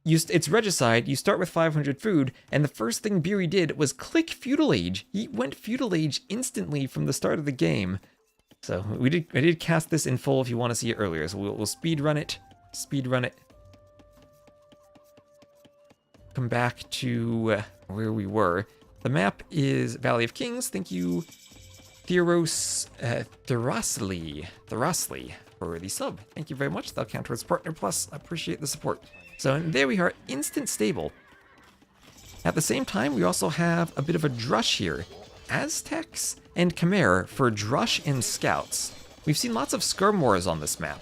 it's Regicide. You start with 500 food. And the first thing Beery did was click Feudal Age. He went Feudal Age instantly from the start of the game. So I did cast this in full if you want to see it earlier. So we'll speed run it. Speed run it. Come back to where we were. The map is Valley of Kings. Thank you, Therasli for the sub. Thank you very much. That'll count towards Partner Plus. I appreciate the support. So there we are, instant stable. At the same time, we also have a bit of a drush here. Aztecs and Khmer for drush and scouts. We've seen lots of skirm wars on this map,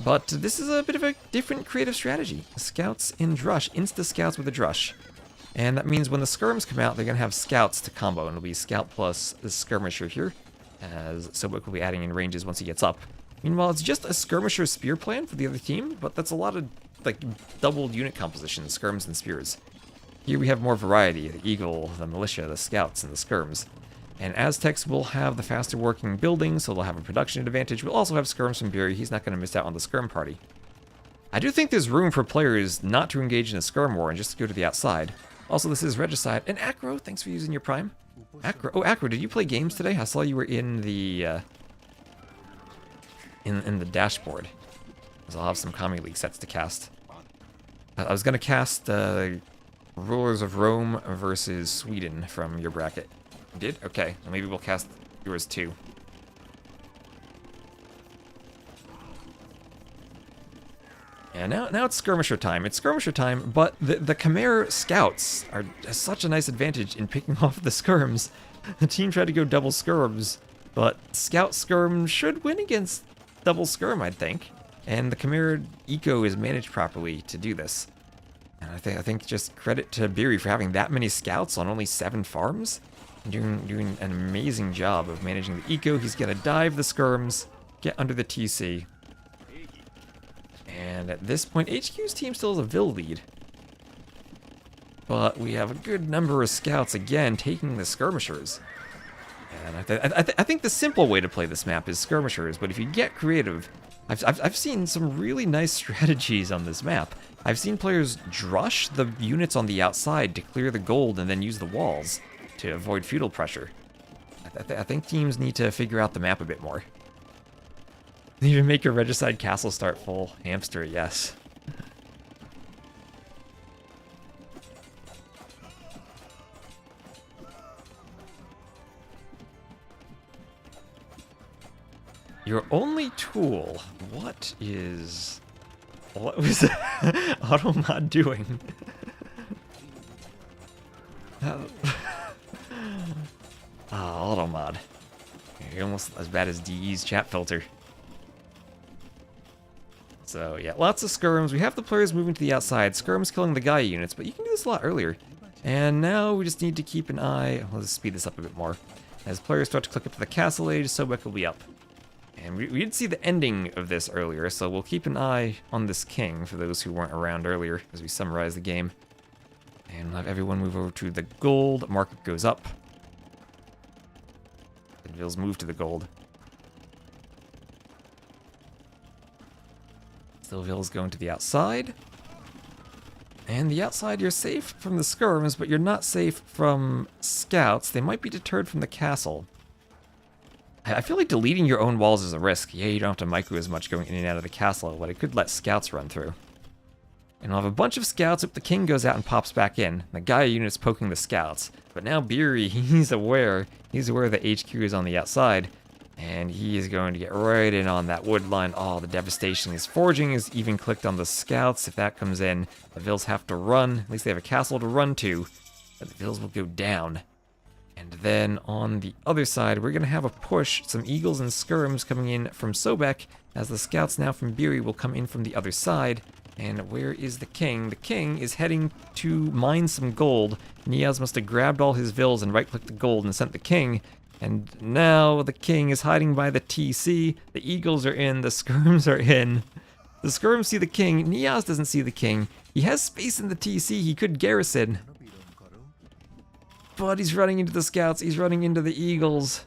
but this is a bit of a different creative strategy. Scouts in Drush, insta-scouts with a Drush. And that means when the skirms come out, they're going to have scouts to combo, and it'll be scout plus the skirmisher here, as Sobek will be adding in ranges once he gets up. Meanwhile, it's just a skirmisher spear plan for the other team, but that's a lot of, like, doubled unit composition, skirms and spears. Here we have more variety, the eagle, the militia, the scouts, and the skirms. And Aztecs will have the faster working buildings, so they'll have a production advantage. We'll also have skirms from Buri. He's not going to miss out on the skirm party. I do think there's room for players not to engage in a skirm war and just to go to the outside. Also, this is Regicide. And Acro, thanks for using your Prime. Acro, oh, Acro, did you play games today? I saw you were in the in the dashboard. So I'll have some Kami League sets to cast. I was going to cast Rulers of Rome versus Sweden from your bracket. You did? Okay, well, maybe we'll cast yours too. Yeah, now it's skirmisher time. It's skirmisher time, but the Khmer scouts are such a nice advantage in picking off the skirms. The team tried to go double skirms, but scout skirm should win against double skirm, I'd think. And the Khmer eco is managed properly to do this. And I think just credit to Buri for having that many scouts on only 7 farms. Doing an amazing job of managing the eco. He's gonna dive the skirms, get under the TC. And at this point, HQ's team still has a Vil lead. But we have a good number of scouts again taking the skirmishers. And I think the simple way to play this map is skirmishers, but if you get creative, I've seen some really nice strategies on this map. I've seen players drush the units on the outside to clear the gold and then use the walls to avoid feudal pressure. I think teams need to figure out the map a bit more. Even make your Regicide castle start full. Hamster, yes. Your only tool. What was Automod doing? Automod. You're almost as bad as DE's chat filter. So yeah, lots of skirms. We have the players moving to the outside. Skirms killing the Gaia units, but you can do this a lot earlier. And now we just need to keep an eye. Let's speed this up a bit more. As players start to click up to the castle age, Sobek will be up. And we did see the ending of this earlier, so we'll keep an eye on this king for those who weren't around earlier as we summarize the game. And we'll have everyone move over to the gold. Market goes up. And Vils move to the gold. Still Vils going to the outside. And the outside, you're safe from the skirms, but you're not safe from scouts. They might be deterred from the castle. I feel like deleting your own walls is a risk. Yeah, you don't have to micro as much going in and out of the castle, but it could let scouts run through. And we'll have a bunch of scouts if the king goes out and pops back in. The Gaia unit's poking the scouts. But now Buri, he's aware. He's aware that HQ is on the outside. And he is going to get right in on that wood line. Oh, the devastation is forging is even clicked on the scouts. If that comes in, the Vils have to run. At least they have a castle to run to. But the Vils will go down. And then on the other side, we're going to have a push. Some eagles and skirms coming in from Sobek. As the scouts now from Buri will come in from the other side. And where is the king? The king is heading to mine some gold. Niaz must have grabbed all his Vils and right-clicked the gold and sent the king. And now the king is hiding by the TC. The eagles are in. The skirms are in. The skirms see the king. Niaz doesn't see the king. He has space in the TC. He could garrison. But he's running into the scouts. He's running into the eagles.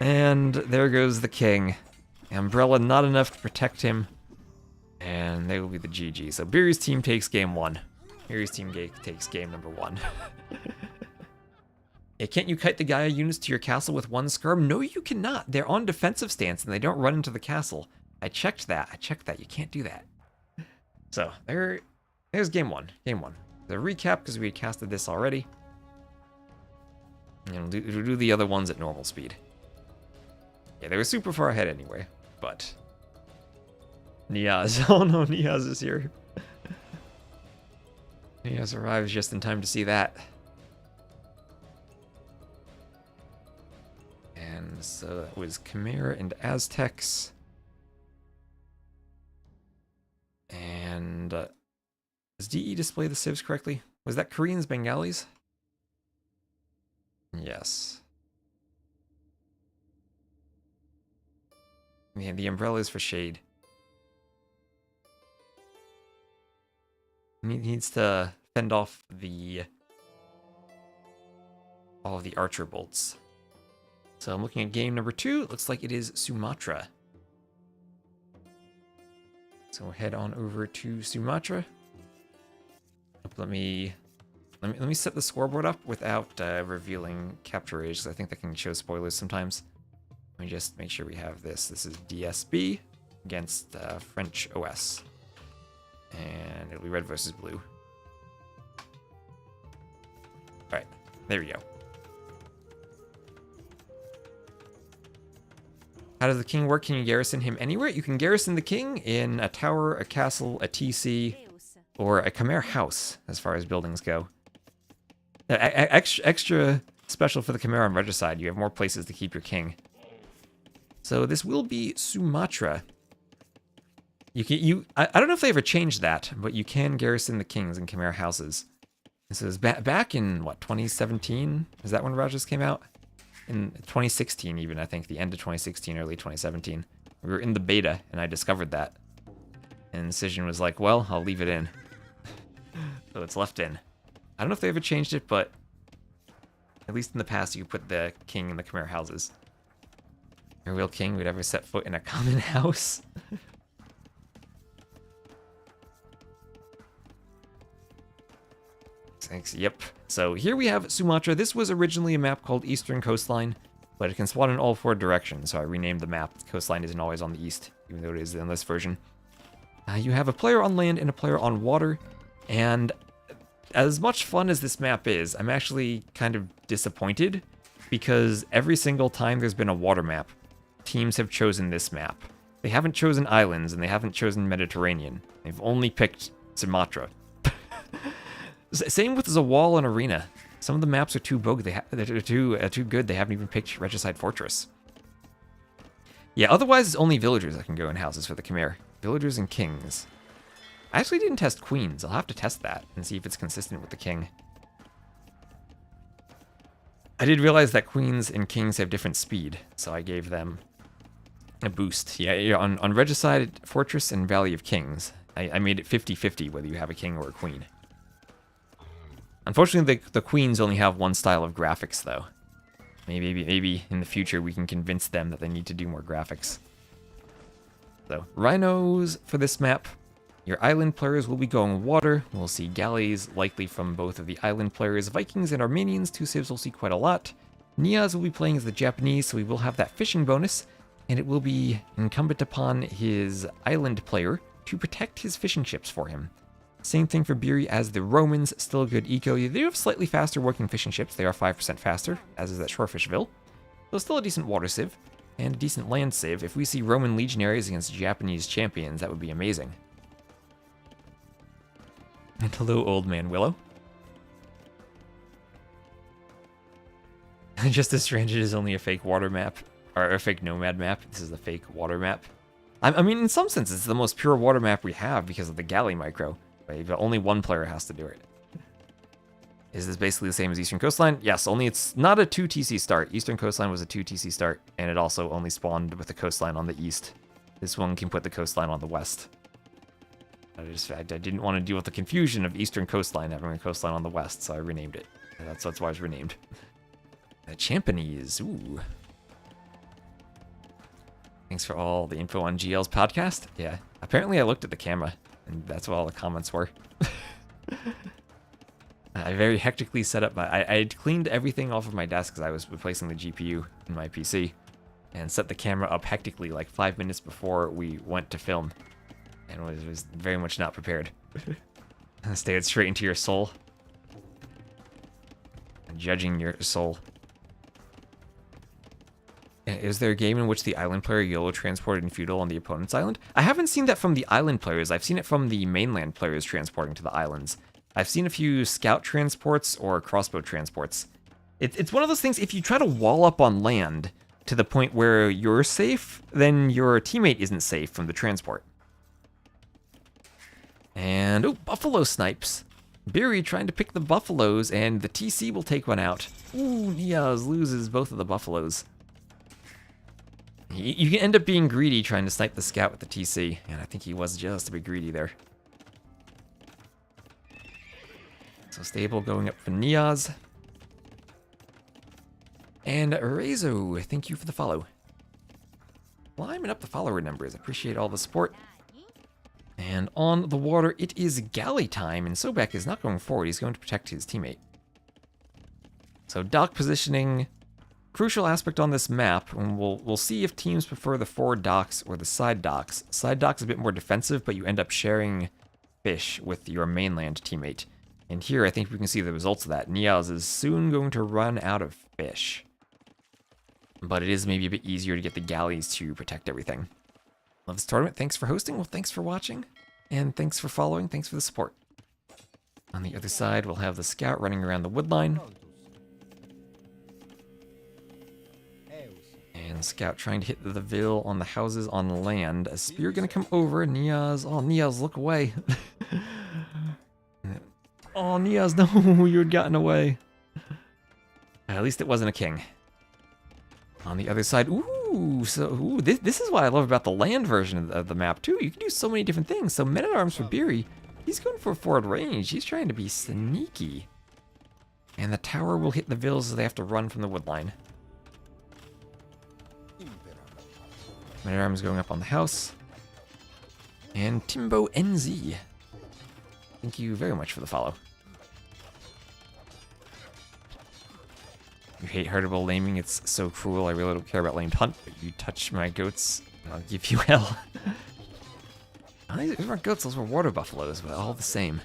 And there goes the king. Umbrella not enough to protect him. And they will be the GG. So Buri's team takes game 1. Buri's team takes game number 1. Yeah, can't you kite the Gaia units to your castle with 1 skirm? No, you cannot. They're on defensive stance and they don't run into the castle. I checked that. You can't do that. So, there's game 1. Game 1. The recap, because we had casted this already. And we'll do the other ones at normal speed. Yeah, they were super far ahead anyway, but... Niaz. Oh no, Niaz is here. Niaz arrives just in time to see that. And So that was Khmer and Aztecs. And does DE display the civs correctly? Was that Koreans, Bengalis? Yes. Yeah, the umbrella is for shade. He needs to fend off all of the archer bolts. So I'm looking at game number 2. It looks like it is Sumatra. So we'll head on over to Sumatra. Let me set the scoreboard up without revealing capture age, because I think that can show spoilers sometimes. Let me just make sure we have this. This is DSB against French OS. And it'll be red versus blue. Alright, there we go. How does the king work? Can you garrison him anywhere? You can garrison the king in a tower, a castle, a TC, or a Khmer house, as far as buildings go. Extra special for the Khmer on Regicide, you have more places to keep your king. So this will be Sumatra. I don't know if they ever changed that, but you can garrison the kings in Khmer houses. This is back in, what, 2017? Is that when Rajas came out? In 2016 even, I think, the end of 2016, early 2017. We were in the beta, and I discovered that. And Cision was like, well, I'll leave it in. So it's left in. I don't know if they ever changed it, but at least in the past, you could put the king in the Khmer houses. A real king would ever set foot in a common house. Thanks, yep. So here we have Sumatra. This was originally a map called Eastern Coastline, but it can spawn in all 4 directions, so I renamed the map. The coastline isn't always on the east, even though it is in this version. You have a player on land and a player on water, and as much fun as this map is, I'm actually kind of disappointed, because every single time there's been a water map, teams have chosen this map. They haven't chosen islands, and they haven't chosen Mediterranean. They've only picked Sumatra. Same with Zawal and Arena. Some of the maps are too bogue. They're too good. They haven't even picked Regicide Fortress. Yeah, otherwise it's only villagers that can go in houses for the Khmer. Villagers and kings. I actually didn't test queens. I'll have to test that and see if it's consistent with the king. I did realize that queens and kings have different speed, so I gave them a boost. Yeah, on Regicide Fortress and Valley of Kings, I made it 50-50 whether you have a king or a queen. Unfortunately, the queens only have one style of graphics, though. Maybe in the future we can convince them that they need to do more graphics. So, rhinos for this map. Your island players will be going water. We'll see galleys, likely from both of the island players. Vikings and Armenians, 2 civs will see quite a lot. Niaz will be playing as the Japanese, so he will have that fishing bonus. And it will be incumbent upon his island player to protect his fishing ships for him. Same thing for Biri as the Romans, still a good eco. They do have slightly faster working fishing ships. They are 5% faster, as is that Shorefishville. So still a decent water civ, and a decent land civ. If we see Roman legionaries against Japanese champions, that would be amazing. And hello, old man Willow. Just as strange, it is only a fake water map, or a fake nomad map. This is a fake water map. I mean, in some sense, it's the most pure water map we have because of the galley micro. But only one player has to do it. Is this basically the same as Eastern Coastline? Yes, only it's not a 2 TC start. Eastern Coastline was a 2 TC start, and it also only spawned with the coastline on the east. This one can put the coastline on the west. I didn't want to deal with the confusion of Eastern Coastline having a coastline on the west, so I renamed it. That's why it's renamed. The Champanese, ooh. Thanks for all the info on GL's podcast. Yeah, apparently I looked at the camera. And that's what all the comments were. I very hectically set up I had cleaned everything off of my desk because I was replacing the GPU in my PC. And set the camera up hectically like 5 minutes before we went to film. And was very much not prepared. Stared straight into your soul. Judging your soul. Is there a game in which the island player YOLO transported in feudal on the opponent's island? I haven't seen that from the island players. I've seen it from the mainland players transporting to the islands. I've seen a few scout transports or crossbow transports. It's one of those things, if you try to wall up on land, to the point where you're safe, then your teammate isn't safe from the transport. And, oh, buffalo snipes. Beery trying to pick the buffaloes, and the TC will take one out. Ooh, Niaz loses both of the buffaloes. You can end up being greedy trying to snipe the scout with the TC, and I think he was just a bit greedy there. So stable going up for Niaz. And Rezo, thank you for the follow. Climbing up the follower numbers, appreciate all the support. And on the water, it is galley time, and Sobek is not going forward, he's going to protect his teammate. So dock positioning, crucial aspect on this map, and we'll see if teams prefer the forward docks or the side docks. Side docks a bit more defensive, but you end up sharing fish with your mainland teammate. And here I think we can see the results of that. Niaz is soon going to run out of fish. But it is maybe a bit easier to get the galleys to protect everything. Love this tournament. Thanks for hosting. Well, thanks for watching. And thanks for following. Thanks for the support. On the other side, we'll have the scout running around the wood line. And scout trying to hit the Vil on the houses on the land. A spear gonna come over. Niaz. Oh, Niaz, look away. Oh, Niaz, no, you had gotten away. At least it wasn't a king. On the other side, this is what I love about the land version of the map, too. You can do so many different things. So, Men-at-Arms for Beery, he's going for forward range. He's trying to be sneaky. And the tower will hit the Vils as they have to run from the wood line. Men-at-Arms going up on the house. And Timbo NZ. Thank you very much for the follow. You hate herdable laming, it's so cruel. I really don't care about lamed hunt, but you touch my goats, and I'll give you hell. These weren't goats, those were water buffaloes, but all the same.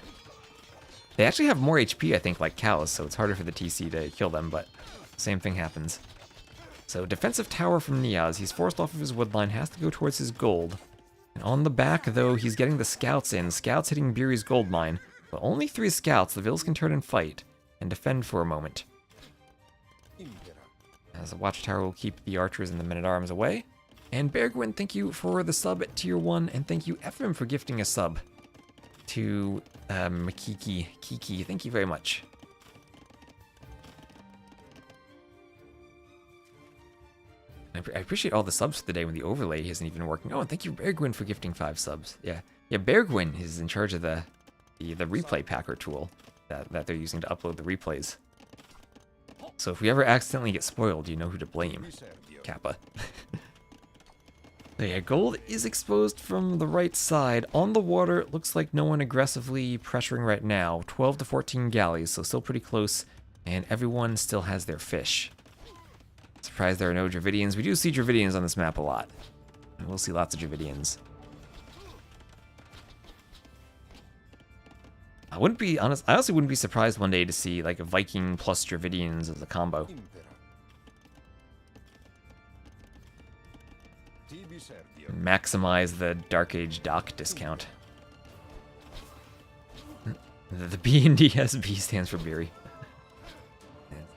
They actually have more HP, I think, like cows, so it's harder for the TC to kill them, but same thing happens. So, defensive tower from Niaz. He's forced off of his woodline, has to go towards his gold. And on the back, though, he's getting the scouts in. Scouts hitting Beery's gold mine. But only 3 scouts. The Vils can turn and fight, and defend for a moment. As the watchtower will keep the archers and the men-at-arms away. And Bergwin, thank you for the sub at tier 1, and thank you, Ephraim, for gifting a sub to Kiki. Thank you very much. I appreciate all the subs for the day when the overlay isn't even working. Oh, and thank you, Bergwin, for gifting 5 subs. Yeah, Bergwin is in charge of the replay packer tool that they're using to upload the replays. So if we ever accidentally get spoiled, you know who to blame. Kappa. So yeah, gold is exposed from the right side. On the water, it looks like no one aggressively pressuring right now. 12 to 14 galleys, so still pretty close. And everyone still has their fish. Surprised there are no Dravidians. We do see Dravidians on this map a lot. And we'll see lots of Dravidians. I honestly wouldn't be surprised one day to see like a Viking plus Dravidians as a combo. Maximize the Dark Age dock discount. The B in DSB stands for Beery.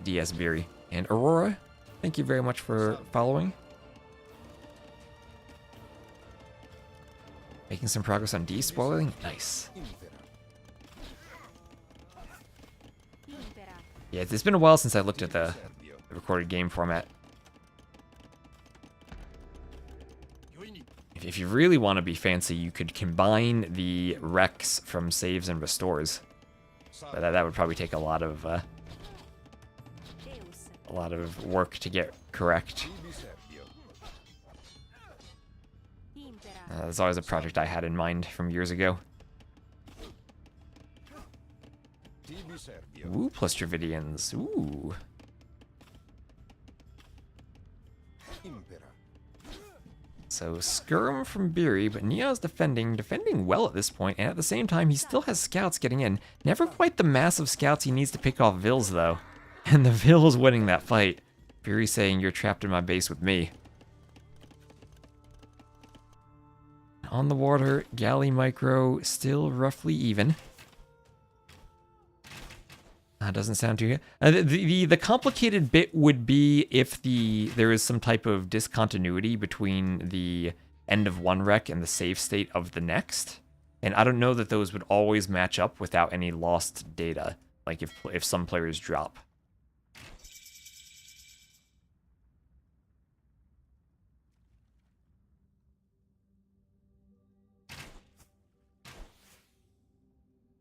DS Beery. And Aurora, thank you very much for following. Making some progress on despoiling. Nice. Yeah, it's been a while since I looked at the recorded game format. If you really want to be fancy, you could combine the recs from saves and restores. But that would probably take a lot of work to get correct. That's always a project I had in mind from years ago. Ooh, plus Dravidians. Ooh. So, Skirm from Beery, but Neo's defending well at this point, and at the same time, he still has scouts getting in. Never quite the massive scouts he needs to pick off Vils, though. And the Vils winning that fight. Beery saying, "You're trapped in my base with me." On the water, Galley Micro still roughly even. That doesn't sound too good. The complicated bit would be if there is some type of discontinuity between the end of one rec and the save state of the next. And I don't know that those would always match up without any lost data, like if some players drop.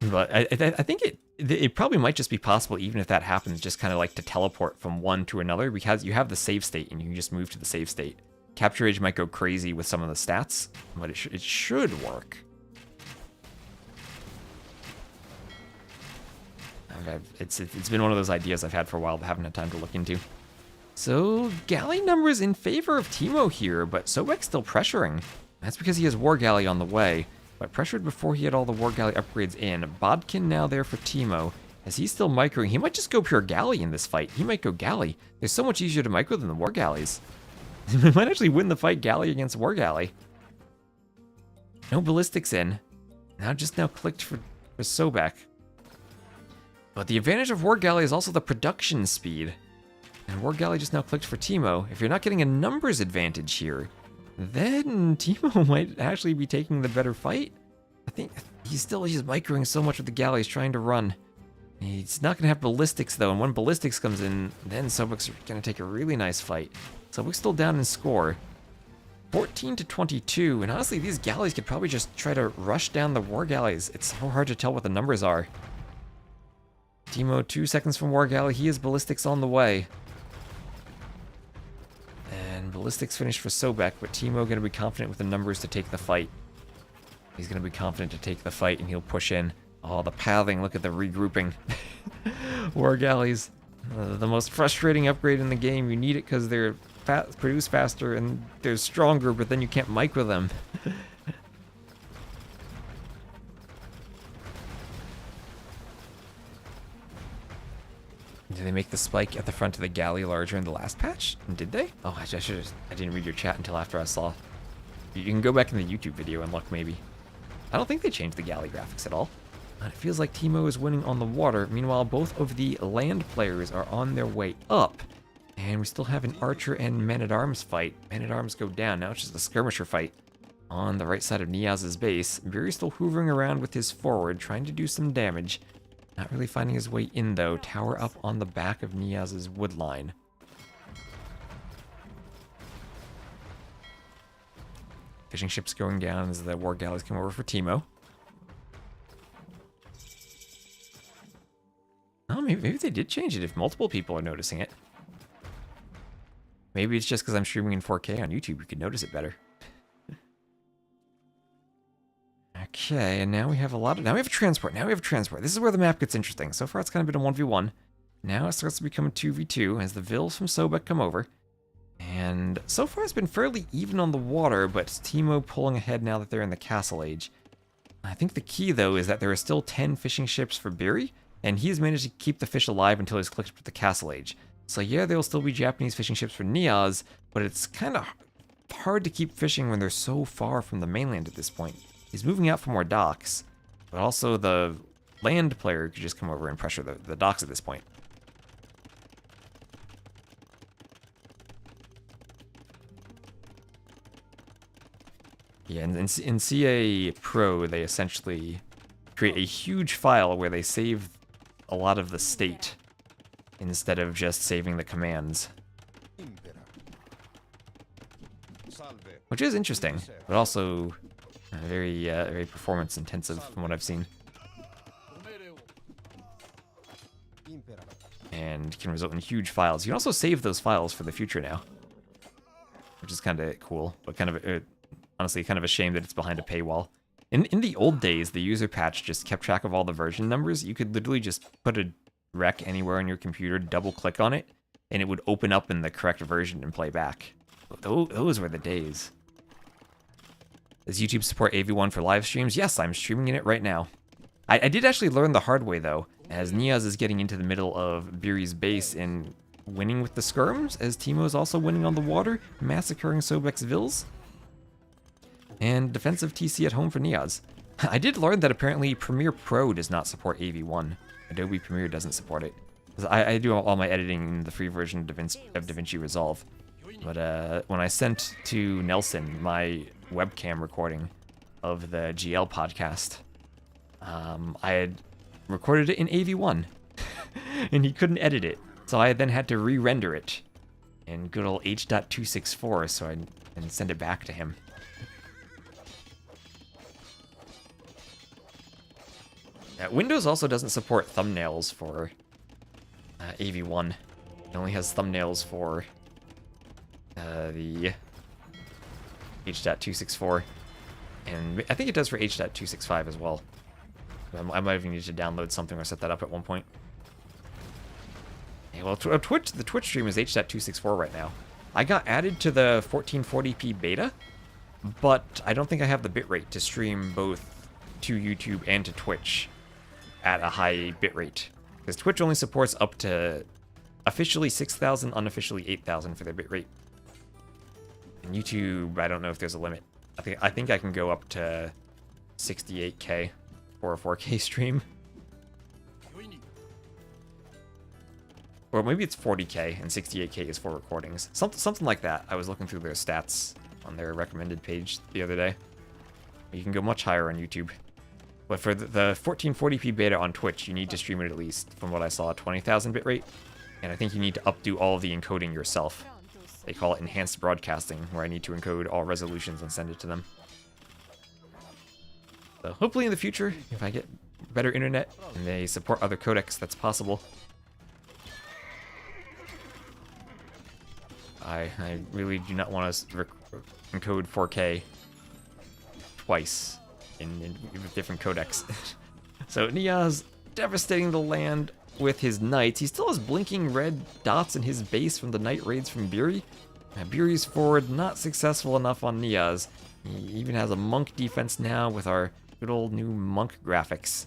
But I think it probably might just be possible, even if that happens, just kind of like to teleport from one to another, because you have the save state and you can just move to the save state. Capture Age might go crazy with some of the stats, but it should work. It's been one of those ideas I've had for a while but haven't had time to look into. So galley numbers in favor of Teemo here, but Sobek's still pressuring. That's because he has War Galley on the way. But pressured before he had all the War Galley upgrades in. Bodkin now there for Teemo. As he's still microing, he might just go pure Galley in this fight. He might go Galley. They're so much easier to micro than the War Galleys. He might actually win the fight Galley against War Galley. No ballistics in. Now clicked for Sobek. But the advantage of War Galley is also the production speed. And War Galley just now clicked for Teemo. If you're not getting a numbers advantage here, then Teemo might actually be taking the better fight. I think he's microing so much with the galleys trying to run. He's not going to have ballistics though, and when ballistics comes in, then Sobek's going to take a really nice fight. Sobek's still down in score. 14 to 22, and honestly these galleys could probably just try to rush down the War Galleys. It's so hard to tell what the numbers are. Teemo 2 seconds from War Galley, he has ballistics on the way. And ballistics finished for Sobek, but Teemo going to be confident with the numbers to take the fight. He's going to be confident to take the fight, and he'll push in. Oh, the pathing, look at the regrouping. War Galleys, the most frustrating upgrade in the game. You need it because they're produce faster and they're stronger, but then you can't micro them. Did they make the spike at the front of the galley larger in the last patch? Did they? Oh, I didn't read your chat until after I saw. You can go back in the YouTube video and look, maybe. I don't think they changed the galley graphics at all. It feels like Teemo is winning on the water. Meanwhile, both of the land players are on their way up. And we still have an archer and man-at-arms fight. Man-at-arms go down. Now it's just a skirmisher fight on the right side of Niaz's base. Buri's still hoovering around with his forward, trying to do some damage. Not really finding his way in, though. Tower up on the back of Niaz's wood line. Fishing ships going down as the War Galleys come over for Teemo. Oh, maybe they did change it if multiple people are noticing it. Maybe it's just because I'm streaming in 4K on YouTube, you can notice it better. Okay, and now we have now we have transport. This is where the map gets interesting. So far it's kind of been a 1v1. Now it starts to become a 2v2 as the Vils from Sobek come over. And so far it's been fairly even on the water, but Teemo pulling ahead now that they're in the Castle Age. I think the key, though, is that there are still 10 fishing ships for Buri, and he's managed to keep the fish alive until he's clicked with the Castle Age. So yeah, there will still be Japanese fishing ships for Niaz, but it's kind of hard to keep fishing when they're so far from the mainland at this point. He's moving out for more docks, but also the land player could just come over and pressure the docks at this point. Yeah, in CA Pro, they essentially create a huge file where they save a lot of the state instead of just saving the commands. Which is interesting, but also very performance intensive from what I've seen. And can result in huge files. You can also save those files for the future now, which is kind of cool, but kind of honestly kind of a shame that it's behind a paywall. In the old days, the user patch just kept track of all the version numbers. You could literally just put a rec anywhere on your computer, double click on it, and it would open up in the correct version and play back. Those were the days. Does YouTube support AV1 for live streams? Yes, I'm streaming in it right now. I did actually learn the hard way, though, as Niaz is getting into the middle of Buri's base and winning with the skirms, as Teemo is also winning on the water, massacring Sobek's Vils. And defensive TC at home for Niaz. I did learn that apparently Premiere Pro does not support AV1. Adobe Premiere doesn't support it. 'Cause I do all my editing in the free version of DaVinci Resolve. But when I sent to Nelson my webcam recording of the GL podcast, I had recorded it in AV1, and he couldn't edit it. So I then had to re-render it in good old H.264 so I and send it back to him. Windows also doesn't support thumbnails for AV1. It only has thumbnails for the H.264, and I think it does for H.265 as well. I might even need to download something or set that up at one point. Yeah, well, the Twitch stream is H.264 right now. I got added to the 1440p beta, but I don't think I have the bitrate to stream both to YouTube and to Twitch at a high bitrate. Because Twitch only supports up to officially 6,000, unofficially 8,000 for their bitrate. And YouTube, I don't know if there's a limit. I think I can go up to 68K for a 4K stream. Or maybe it's 40K and 68K is for recordings. Something like that. I was looking through their stats on their recommended page the other day. You can go much higher on YouTube. But for the 1440p beta on Twitch, you need to stream it at least, from what I saw, 20,000 bitrate. And I think you need to updo all of the encoding yourself. They call it enhanced broadcasting, where I need to encode all resolutions and send it to them. So hopefully in the future, if I get better internet and they support other codecs, that's possible. I really do not want to encode 4K twice in different codecs. So Niaz devastating the land with his knights. He still has blinking red dots in his base from the night raids from Buri. Buri's forward not successful enough on Niaz. He even has a monk defense now with our good old new monk graphics.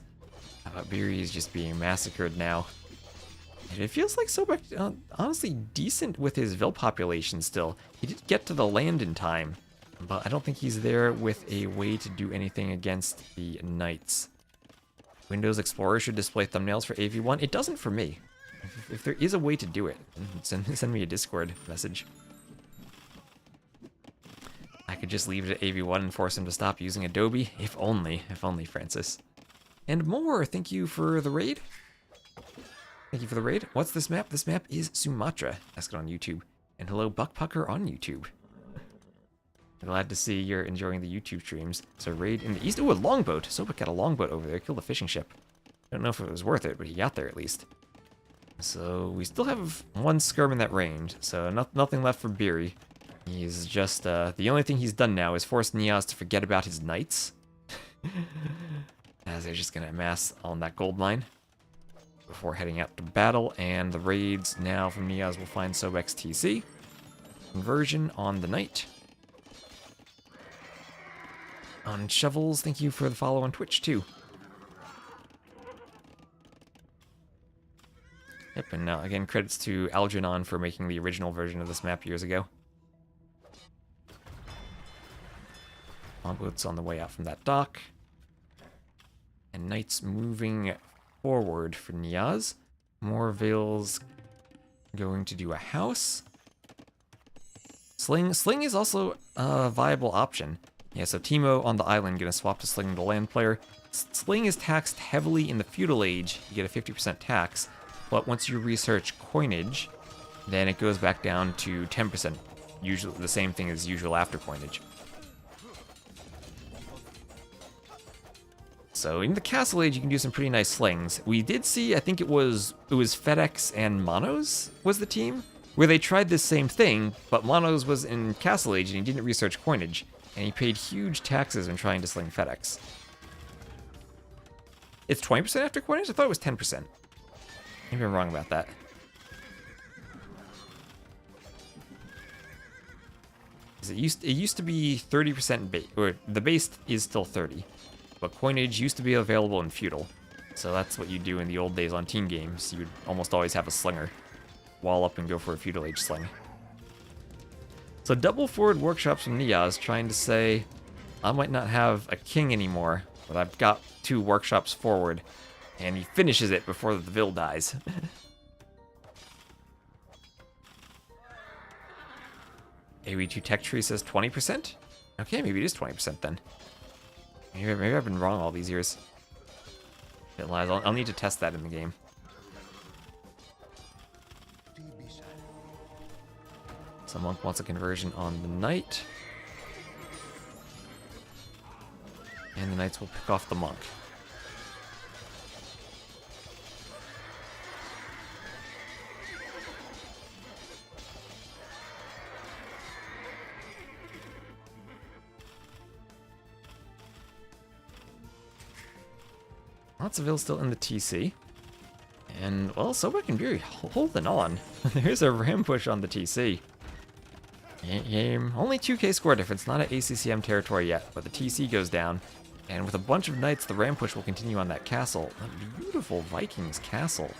Buri is just being massacred now. And it feels like Sobek, honestly, decent with his Vil population still. He did get to the land in time, but I don't think he's there with a way to do anything against the knights. Windows Explorer should display thumbnails for AV1. It doesn't for me. If there is a way to do it, send me a Discord message. I could just leave it at AV1 and force him to stop using Adobe. If only, Francis. And more, thank you for the raid. Thank you for the raid. What's this map? This map is Sumatra. Ask it on YouTube. And hello, Buckpucker on YouTube. Glad to see you're enjoying the YouTube streams. So raid in the east. Ooh, a longboat. Sobek got a longboat over there. Killed a fishing ship. Don't know if it was worth it, but he got there at least. So we still have one skirm in that range. So nothing left for Buri. He's just, the only thing he's done now is force Niaz to forget about his knights. As they're just going to amass on that gold mine before heading out to battle. And the raids now from Niaz will find Sobek's TC. Conversion on the knight. On Shovels, thank you for the follow on Twitch too. Yep, and now again, credits to Algernon for making the original version of this map years ago. Longboat's on the way out from that dock. And Knights moving forward for Niaz. Morville's going to do a house. Sling is also a viable option. Yeah, so Teemo on the island gonna swap to Sling the land player. Sling is taxed heavily in the feudal age. You get a 50% tax, but once you research coinage, then it goes back down to 10%. Usually the same thing as usual after coinage. So in the Castle Age, you can do some pretty nice slings. We did see, I think it was FedEx and Monos was the team, where they tried this same thing, but Monos was in Castle Age and he didn't research coinage, and he paid huge taxes when trying to sling FedEx. It's 20% after coinage? I thought it was 10%. Maybe I'm wrong about that. It used to be 30% base, or the base is still 30. But coinage used to be available in feudal. So that's what you do in the old days on team games. You would almost always have a slinger. Wall up and go for a feudal age sling. So double forward workshops from Niaz trying to say, I might not have a king anymore, but I've got 2 workshops forward. And he finishes it before the Vil dies. AW2 Tech Tree says 20%? Okay, maybe it is 20% then. Maybe I've been wrong all these years. It lies. I'll need to test that in the game. So Monk wants a conversion on the Knight. And the Knights will pick off the Monk. Lots of Vil still in the TC. And, well, Sobek and Beery holding on. There's a ram push on the TC. Game. Only 2k score difference, not at ACCM territory yet, but the TC goes down. And with a bunch of Knights, the ram push will continue on that castle. A beautiful Vikings castle.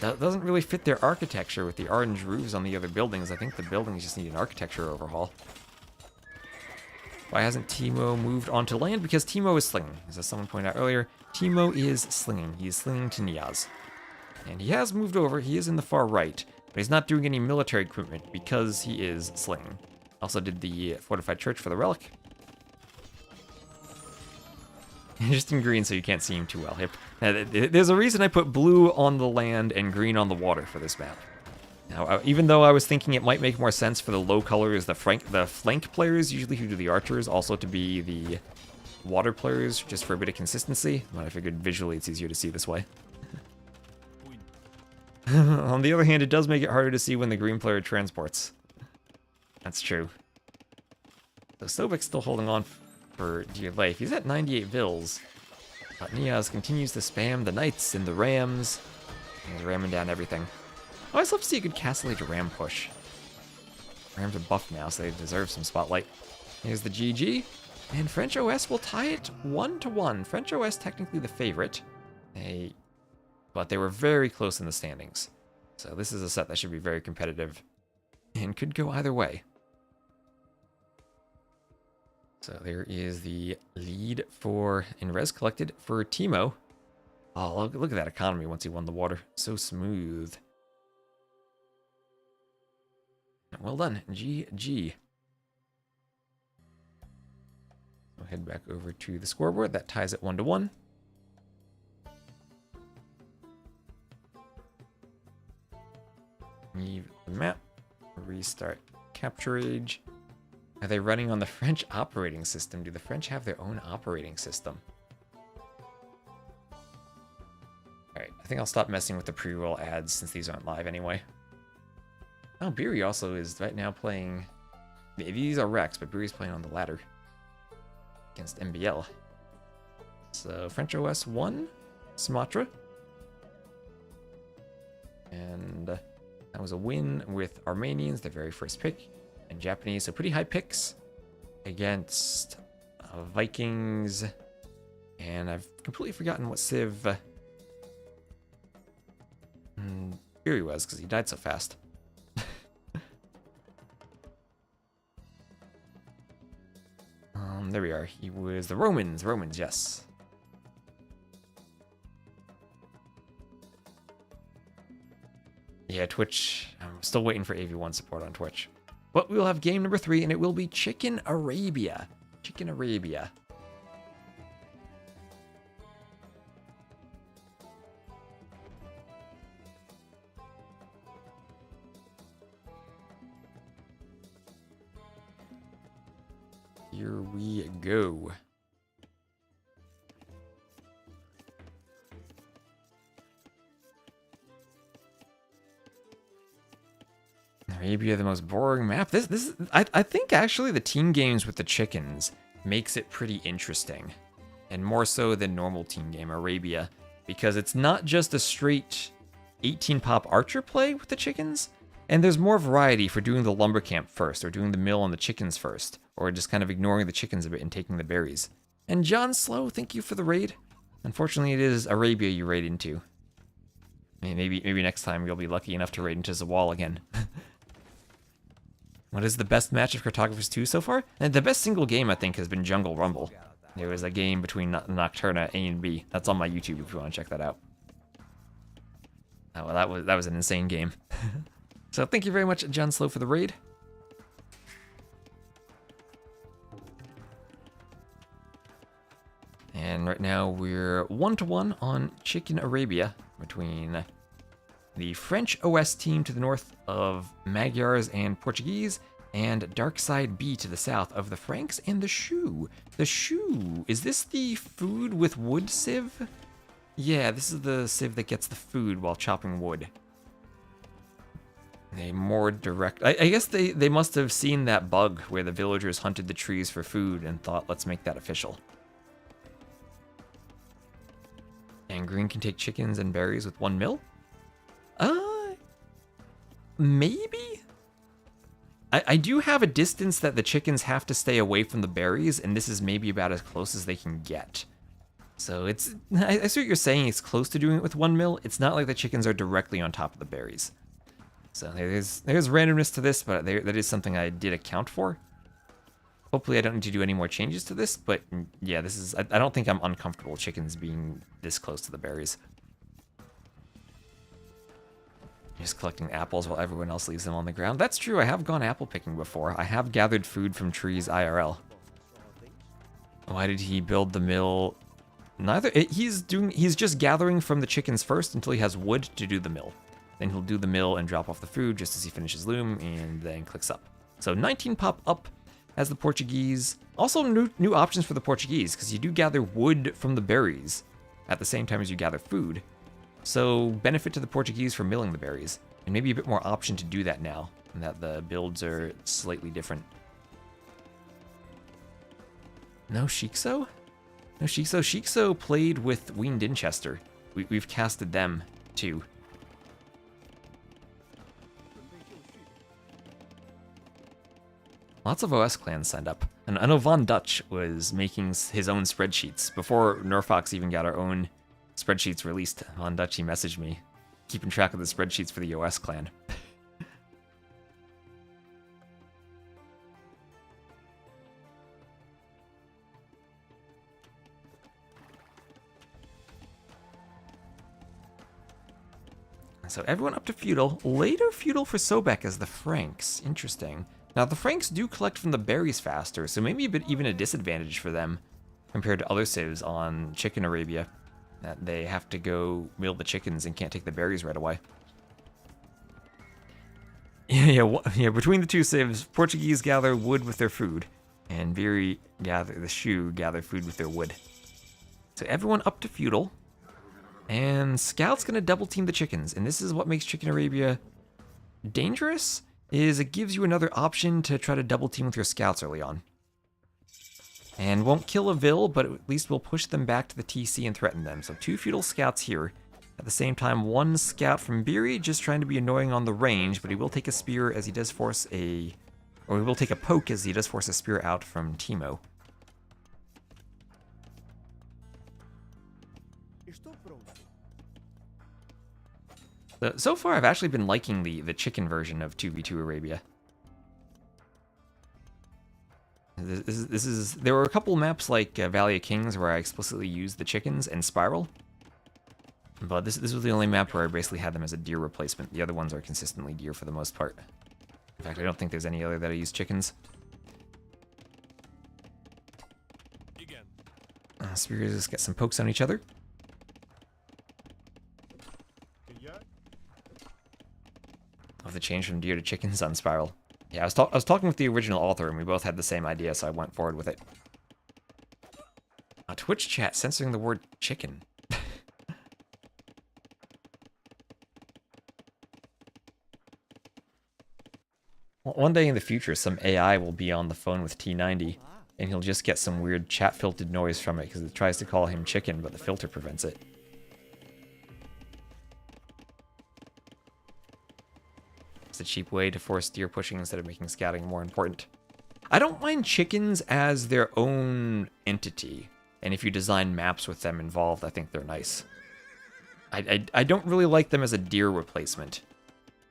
That doesn't really fit their architecture with the orange roofs on the other buildings. I think the buildings just need an architecture overhaul. Why hasn't Teemo moved onto land? Because Teemo is slinging. As someone pointed out earlier, Teemo is slinging. He is slinging to Niaz. And he has moved over. He is in the far right. But he's not doing any military equipment because he is slinging. Also did the fortified church for the relic. Just in green so you can't see him too well. There's a reason I put blue on the land and green on the water for this map. Now, even though I was thinking it might make more sense for the low colors, the flank players, usually who do the archers, also to be the water players, just for a bit of consistency, but I figured visually it's easier to see this way. On the other hand, it does make it harder to see when the green player transports. That's true. So Sobek's still holding on for dear life. He's at 98 Vils, but Niaz continues to spam the Knights and the Rams. He's ramming down everything. I always love to see a good Castle Age ram push. Rams are buffed now, so they deserve some spotlight. Here's the GG, and French OS will tie it 1-1. French OS technically the favorite, but they were very close in the standings. So this is a set that should be very competitive, and could go either way. So there is the lead for Inres collected for Teemo. Oh, look at that economy once he won the water. So smooth. Well done, GG. We'll head back over to the scoreboard. That ties it 1-1. Leave the map. Restart Capture Age. Are they running on the French operating system? Do the French have their own operating system? Alright, I think I'll stop messing with the pre-roll ads since these aren't live anyway. Oh, Beery also is right now playing... These are Rex, but Beery's playing on the ladder. Against MBL. So, French OS 1, Sumatra. And that was a win with Armenians, their very first pick. And Japanese, so pretty high picks. Against Vikings. And I've completely forgotten what Civ... Beery was, because he died so fast. There we are. He was the Romans. Romans, yes. Yeah, Twitch. I'm still waiting for AV1 support on Twitch. But we will have game number 3, and it will be Chicken Arabia. Chicken Arabia. Here we go. Arabia, the most boring map. I think actually the team games with the chickens makes it pretty interesting, and more so than normal team game Arabia, because it's not just a straight 18 pop archer play with the chickens. And there's more variety for doing the lumber camp first, or doing the mill on the chickens first, or just kind of ignoring the chickens a bit and taking the berries. And John Slow, thank you for the raid. Unfortunately, it is Arabia you raid into. Maybe next time you'll be lucky enough to raid into Zawal again. What is the best match of Cartographers 2 so far? And the best single game, I think, has been Jungle Rumble. There was a game between Nocturna A and B. That's on my YouTube if you want to check that out. Oh, well, that was an insane game. So thank you very much, John Slow, for the raid. And right now we're 1-1 on Chicken Arabia between the French OS team to the north of Magyars and Portuguese, and Darkside B to the south of the Franks and the Shoe. The Shoe, is this the food with wood sieve? Yeah, this is the sieve that gets the food while chopping wood. A more direct... I guess they must have seen that bug where the villagers hunted the trees for food and thought, let's make that official. And green can take chickens and berries with 1 mil? Maybe? I do have a distance that the chickens have to stay away from the berries, and this is maybe about as close as they can get. So it's... I see what you're saying, it's close to doing it with 1 mil. It's not like the chickens are directly on top of the berries. So there's randomness to this, but that is something I did account for. Hopefully I don't need to do any more changes to this, but yeah, this is... I don't think I'm uncomfortable with chickens being this close to the berries. Just collecting apples while everyone else leaves them on the ground. That's true, I have gone apple picking before. I have gathered food from trees IRL. Why did he build the mill? He's just gathering from the chickens first until he has wood to do the mill. Then he'll do the mill and drop off the food just as he finishes loom, and then clicks up. So 19 pop up as the Portuguese. Also new options for the Portuguese, because you do gather wood from the berries at the same time as you gather food. So benefit to the Portuguese for milling the berries, and maybe a bit more option to do that now, and that the builds are slightly different. No Shikso? No Shikso. Shikso played with Ween Dinchester. We've casted them too. Lots of OS clans signed up. And I know Von Dutch was making his own spreadsheets. Before Nerfox even got our own spreadsheets released, Von Dutch, he messaged me, keeping track of the spreadsheets for the OS clan. So everyone up to feudal. Later feudal for Sobek as the Franks. Interesting. Now the Franks do collect from the berries faster, so maybe even a disadvantage for them compared to other civs on Chicken Arabia, that they have to go mill the chickens and can't take the berries right away. Yeah, between the two civs, Portuguese gather wood with their food, and Viri the Shoe gather food with their wood. So everyone up to feudal, and Scout's gonna double team the chickens, and this is what makes Chicken Arabia dangerous, is it gives you another option to try to double team with your scouts early on. And won't kill a Vil, but at least will push them back to the TC and threaten them. So 2 feudal scouts here. At the same time, 1 scout from Biri, just trying to be annoying on the range, but he will take a spear as he does force he will take a poke as he does force a spear out from Timo. So far, I've actually been liking the chicken version of 2v2 Arabia. There were a couple maps like Valley of Kings where I explicitly used the chickens and Spiral. But this was the only map where I basically had them as a deer replacement. The other ones are consistently deer for the most part. In fact, I don't think there's any other that I use chickens. Spears get some pokes on each other. Of the change from deer to chickens on Spiral. Yeah, I was talking with the original author, and we both had the same idea, so I went forward with it. Twitch chat censoring the word chicken. One day in the future, some AI will be on the phone with T90, and he'll just get some weird chat-filtered noise from it because it tries to call him chicken, but the filter prevents it. It's a cheap way to force deer pushing instead of making scouting more important. I don't mind chickens as their own entity, and if you design maps with them involved, I think they're nice. I don't really like them as a deer replacement,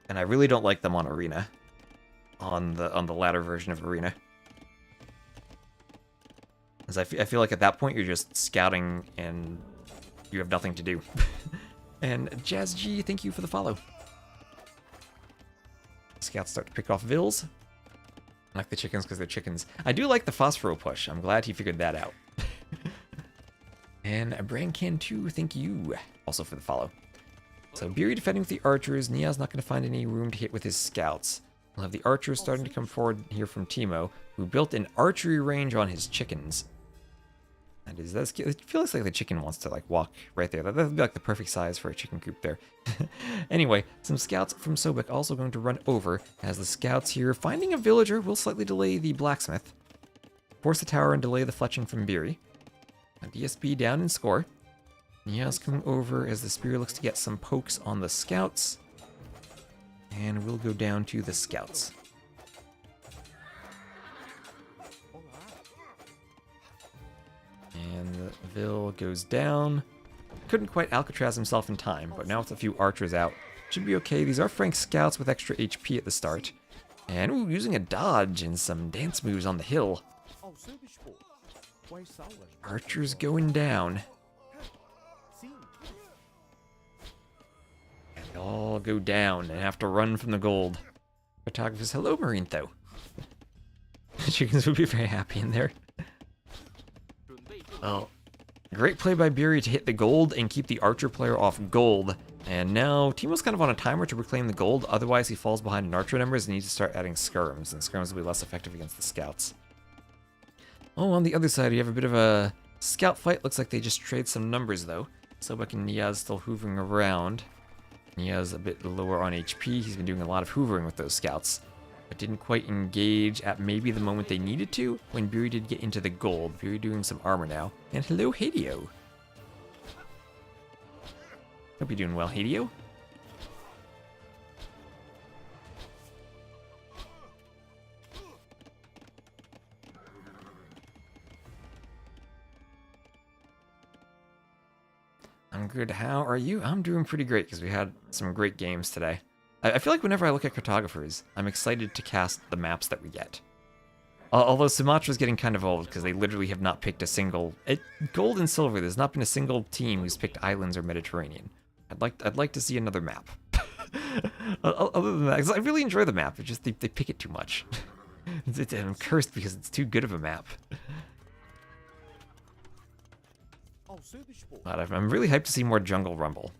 and I really don't like them on Arena. on the latter version of Arena. As I feel like at that point you're just scouting and you have nothing to do. And Jazz G, thank you for the follow. Scouts start to pick off Vills. I like the chickens because they're chickens. I do like the Phosphoro push. I'm glad he figured that out. And Brancan 2, thank you also for the follow. So Beery defending with the archers. Nia's not going to find any room to hit with his scouts. We'll have the archers starting to come forward here from Teemo, who built an archery range on his chickens. It feels like the chicken wants to like walk right there. That would be like the perfect size for a chicken coop there. Anyway, some scouts from Sobek also going to run over as the scouts here, finding a villager, will slightly delay the blacksmith, force the tower and delay the fletching from Beery. DSB down in score. Nia's coming over as the spear looks to get some pokes on the scouts. And we'll go down to the scouts. And the Vil goes down. Couldn't quite Alcatraz himself in time, but now with a few archers out, should be okay. These are Frank's scouts with extra HP at the start. And ooh, using a dodge and some dance moves on the hill. Archers going down. And they all go down and have to run from the gold. Cartographers, hello Marintho. The chickens would be very happy in there. Well, great play by Beery to hit the gold and keep the archer player off gold. And now Teemo's kind of on a timer to reclaim the gold, otherwise he falls behind in archer numbers and needs to start adding skirms, and skirms will be less effective against the scouts. Oh, on the other side, we have a bit of a scout fight. Looks like they just trade some numbers, though. Sobek and Niaz still hoovering around. Niaz a bit lower on HP. He's been doing a lot of hoovering with those scouts, but didn't quite engage at maybe the moment they needed to when Beery did get into the gold. Beery doing some armor now. And hello, Hideo. Hope you're doing well, Hideo. I'm good. How are you? I'm doing pretty great because we had some great games today. I feel like whenever I look at Cartographers, I'm excited to cast the maps that we get. Although Sumatra's getting kind of old because they literally have not picked a single... Gold and silver, there's not been a single team who's picked islands or Mediterranean. I'd like to see another map. Other than that, because I really enjoy the map. It's just they pick it too much. I'm cursed because it's too good of a map. But I'm really hyped to see more Jungle Rumble.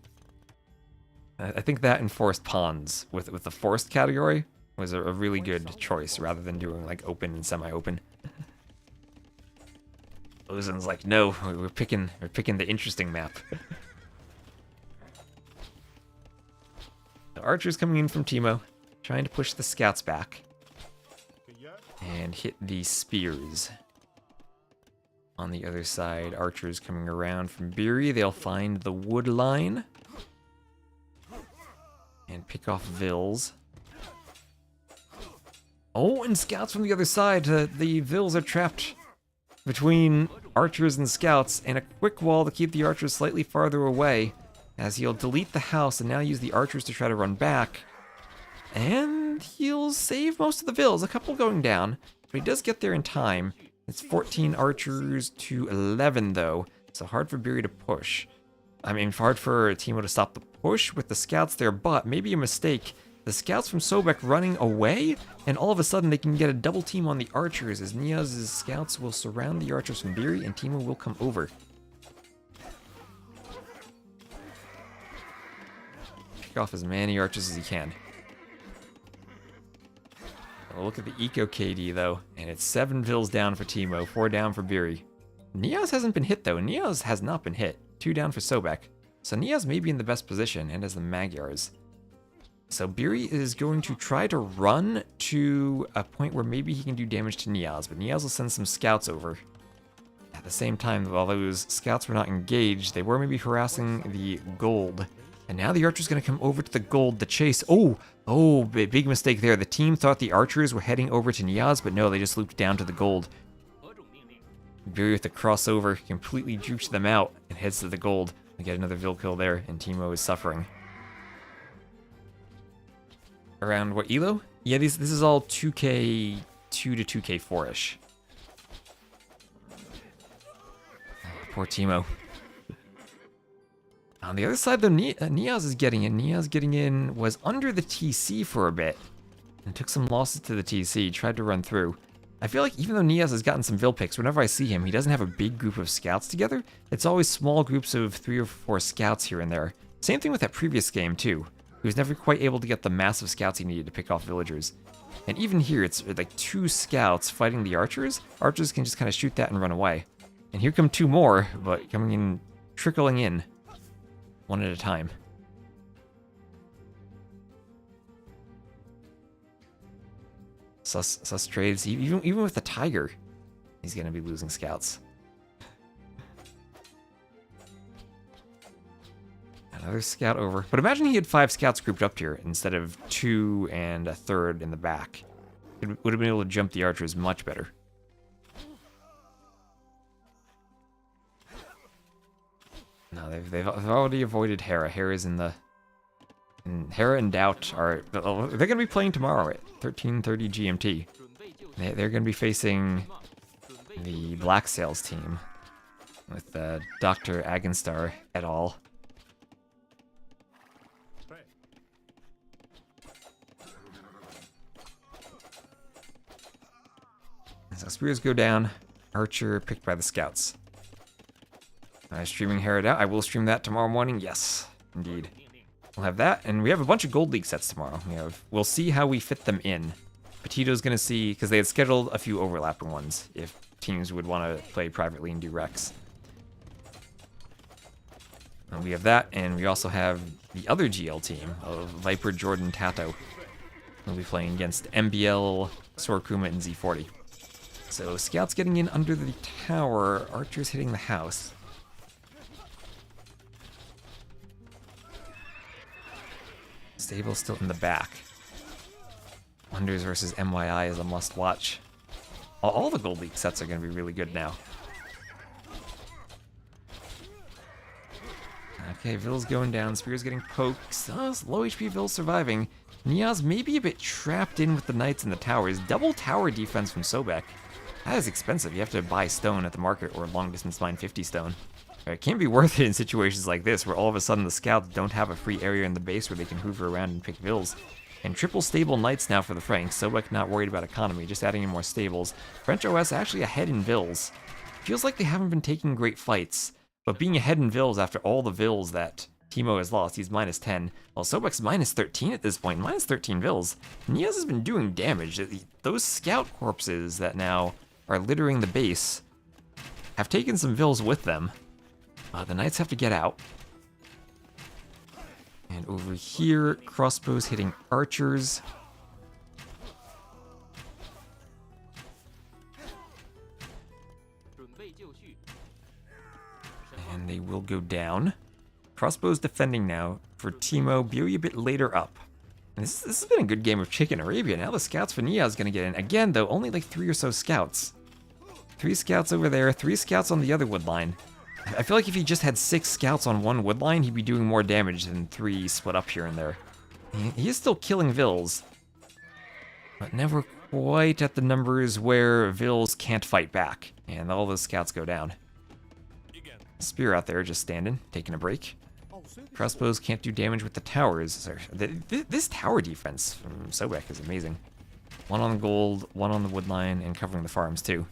I think that and Forest Ponds with the forest category was a really good choice rather than doing like open and semi-open. Ozen's like, no, we're picking the interesting map. The archers coming in from Teemo, trying to push the scouts back and hit the spears. On the other side, archers coming around from Beery. They'll find the wood line and pick off Vills. Oh, and scouts from the other side. The Vills are trapped between archers and scouts, and a quick wall to keep the archers slightly farther away as he'll delete the house and now use the archers to try to run back. And he'll save most of the Vills, a couple going down, but he does get there in time. It's 14 archers to 11 though, so hard for Beery to push. I mean, hard for Teemo to stop the push with the scouts there, but maybe a mistake. The scouts from Sobek running away, and all of a sudden they can get a double team on the archers as Niaz's scouts will surround the archers from Beery and Teemo will come over. Pick off as many archers as he can. We'll look at the Eco KD though, and it's 7 Vills down for Teemo, 4 down for Beery. Niaz hasn't been hit though. Niaz has not been hit. 2 down for Sobek. So Niaz may be in the best position, and as the Magyars. So Beery is going to try to run to a point where maybe he can do damage to Niaz, but Niaz will send some scouts over. At the same time, while those scouts were not engaged, they were maybe harassing the gold. And now the archer's going to come over to the gold to chase. Oh, big mistake there. The team thought the archers were heading over to Niaz, but no, they just looped down to the gold. Beery with the crossover completely jukes them out and heads to the gold. We get another Vil kill there, and Teemo is suffering. Around what, Elo? Yeah, this is all 2K2 to 2K4-ish. Poor Teemo. On the other side, though, Niaz is getting in. Niaz getting in was under the TC for a bit and took some losses to the TC, tried to run through. I feel like even though Niaz has gotten some Vil picks, whenever I see him, he doesn't have a big group of scouts together. It's always small groups of 3 or 4 scouts here and there. Same thing with that previous game, too. He was never quite able to get the massive scouts he needed to pick off villagers. And even here, it's like 2 scouts fighting the archers. Archers can just kind of shoot that and run away. And here come 2 more, but coming in, trickling in, one at a time. Sus trades, even with the tiger, he's gonna be losing scouts. Another scout over. But imagine he had 5 scouts grouped up here instead of 2 and a third in the back. It would have been able to jump the archers much better. No, they've already avoided Hera. Hera's in the... And Hera and Doubt are... They're going to be playing tomorrow at 13:30 GMT. They're going to be facing the Black Sails team with Dr. Agenstar et al. So spears go down. Archer picked by the scouts. Streaming Hera Doubt. I will stream that tomorrow morning. Yes, indeed. We'll have that, and we have a bunch of Gold League sets tomorrow. We'll see how we fit them in. Petito's gonna see, because they had scheduled a few overlapping ones, if teams would want to play privately and do Rex. And we have that, and we also have the other GL team of Viper, Jordan, Tato. We'll be playing against MBL, Sorokuma, and Z40. So scouts getting in under the tower, archers hitting the house. Stable still in the back. Wonders versus MYI is a must-watch. All the Gold League sets are going to be really good now. Okay, Vil's going down. Spear's getting poked. Low HP Vil surviving. Niaz may be a bit trapped in with the knights and the towers. Double tower defense from Sobek. That is expensive. You have to buy stone at the market or long distance mine 50 stone. It can be worth it in situations like this, where all of a sudden the scouts don't have a free area in the base where they can hoover around and pick Vils. And triple stable knights now for the Franks. Sobek not worried about economy, just adding in more stables. French OS actually ahead in Vils. Feels like they haven't been taking great fights, but being ahead in Vils after all the Vils that Teemo has lost, he's minus 10. Well, Sobek's minus 13 at this point, minus 13 Vils. Niaz has been doing damage. Those scout corpses that now are littering the base have taken some Vils with them. The knights have to get out. And over here, crossbows hitting archers. And they will go down. Crossbows defending now for Teemo. Beauty a bit later up. And this has been a good game of Chicken Arabia. Now the scouts for Nia is going to get in. Again, though, only like 3 or so scouts. 3 scouts over there, 3 scouts on the other wood line. I feel like if he just had 6 scouts on one wood line, he'd be doing more damage than 3 split up here and there. He is still killing Vils, but never quite at the numbers where Vils can't fight back, and all those scouts go down. Spear out there just standing, taking a break. Crossbows can't do damage with the towers. This tower defense from Sobek is amazing. 1 on the gold, 1 on the wood line, and covering the farms too.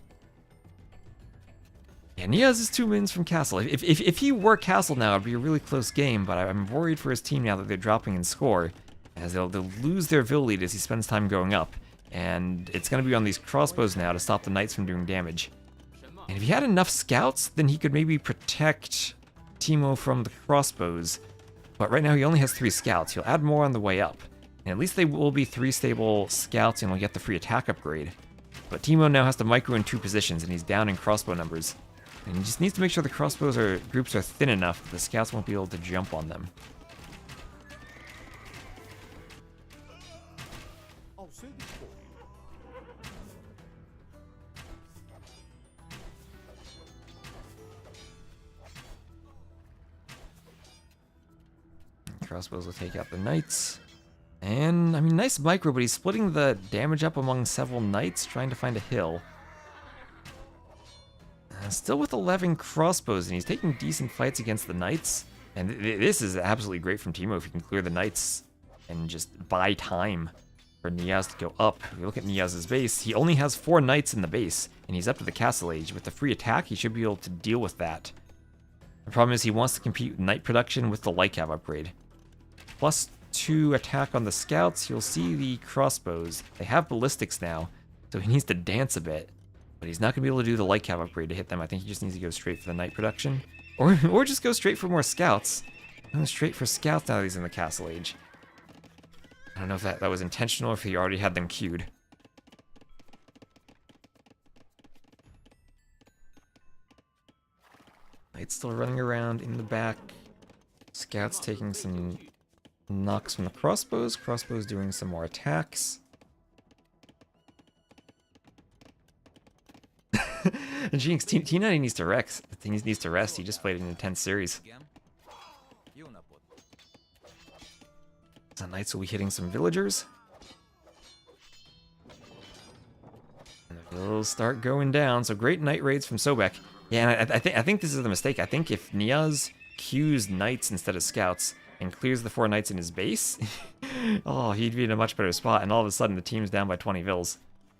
Yeah, Niaz is 2 mins from Castle. If he were Castle now, it'd be a really close game, but I'm worried for his team now that they're dropping in score, as they'll lose their Vil lead as he spends time going up, and it's going to be on these crossbows now to stop the knights from doing damage. And if he had enough scouts, then he could maybe protect Teemo from the crossbows, but right now he only has 3 scouts. He'll add more on the way up, and at least they will be 3 stable scouts and will get the free attack upgrade. But Teemo now has to micro in 2 positions, and he's down in crossbow numbers. And he just needs to make sure the crossbows groups are thin enough that the scouts won't be able to jump on them. Crossbows will take out the knights. And, I mean, nice micro, but he's splitting the damage up among several knights, trying to find a hill. Still with 11 crossbows, and he's taking decent fights against the knights. And this is absolutely great from Teemo if he can clear the knights and just buy time for Niaz to go up. If you look at Niaz's base, he only has 4 knights in the base, and he's up to the castle age. With the free attack, he should be able to deal with that. The problem is he wants to compete with knight production with the light cav upgrade. +2 attack on the scouts. You'll see the crossbows. They have ballistics now, so he needs to dance a bit. But he's not going to be able to do the light cav upgrade to hit them. I think he just needs to go straight for the knight production. Or just go straight for more scouts. Go straight for scouts now that he's in the castle age. I don't know if that was intentional or if he already had them queued. Knight's still running around in the back. Scouts taking some knocks from the crossbows. Crossbows doing some more attacks. Jinx, T90 needs to rest. He needs to rest. He just played an intense series. So knights will be hitting some villagers. And the villas start going down. So great knight raids from Sobek. Yeah, and I think this is the mistake. I think if Niaz queues knights instead of scouts and clears the 4 knights in his base, oh, he'd be in a much better spot. And all of a sudden, the team's down by 20 vills.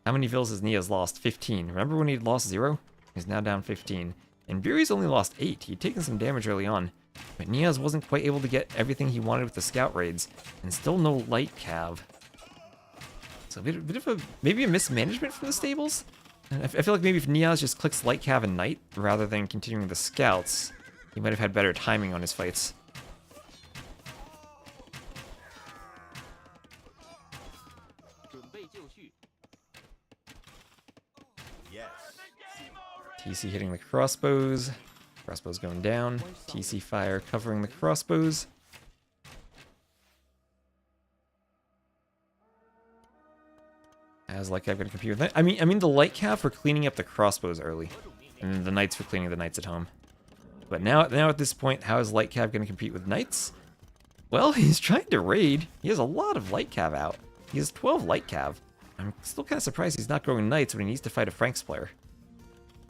How many vills has Niaz lost? 15. Remember when he'd lost 0? He's now down 15. And Buri's only lost 8. He'd taken some damage early on. But Niaz wasn't quite able to get everything he wanted with the scout raids. And still no light cav. So a bit of a, maybe a mismanagement from the stables? I feel like maybe if Niaz just clicks light cav and knight, rather than continuing the scouts, he might have had better timing on his fights. TC hitting the crossbows. Crossbows going down. TC fire covering the crossbows. As light cav going to compete with that? I mean the light cav for cleaning up the crossbows early, and then the knights for cleaning the knights at home. But now at this point, how is light cav going to compete with knights? Well, he's trying to raid. He has a lot of light cav out. He has 12 light cav. I'm still kind of surprised he's not going knights when he needs to fight a Franks player.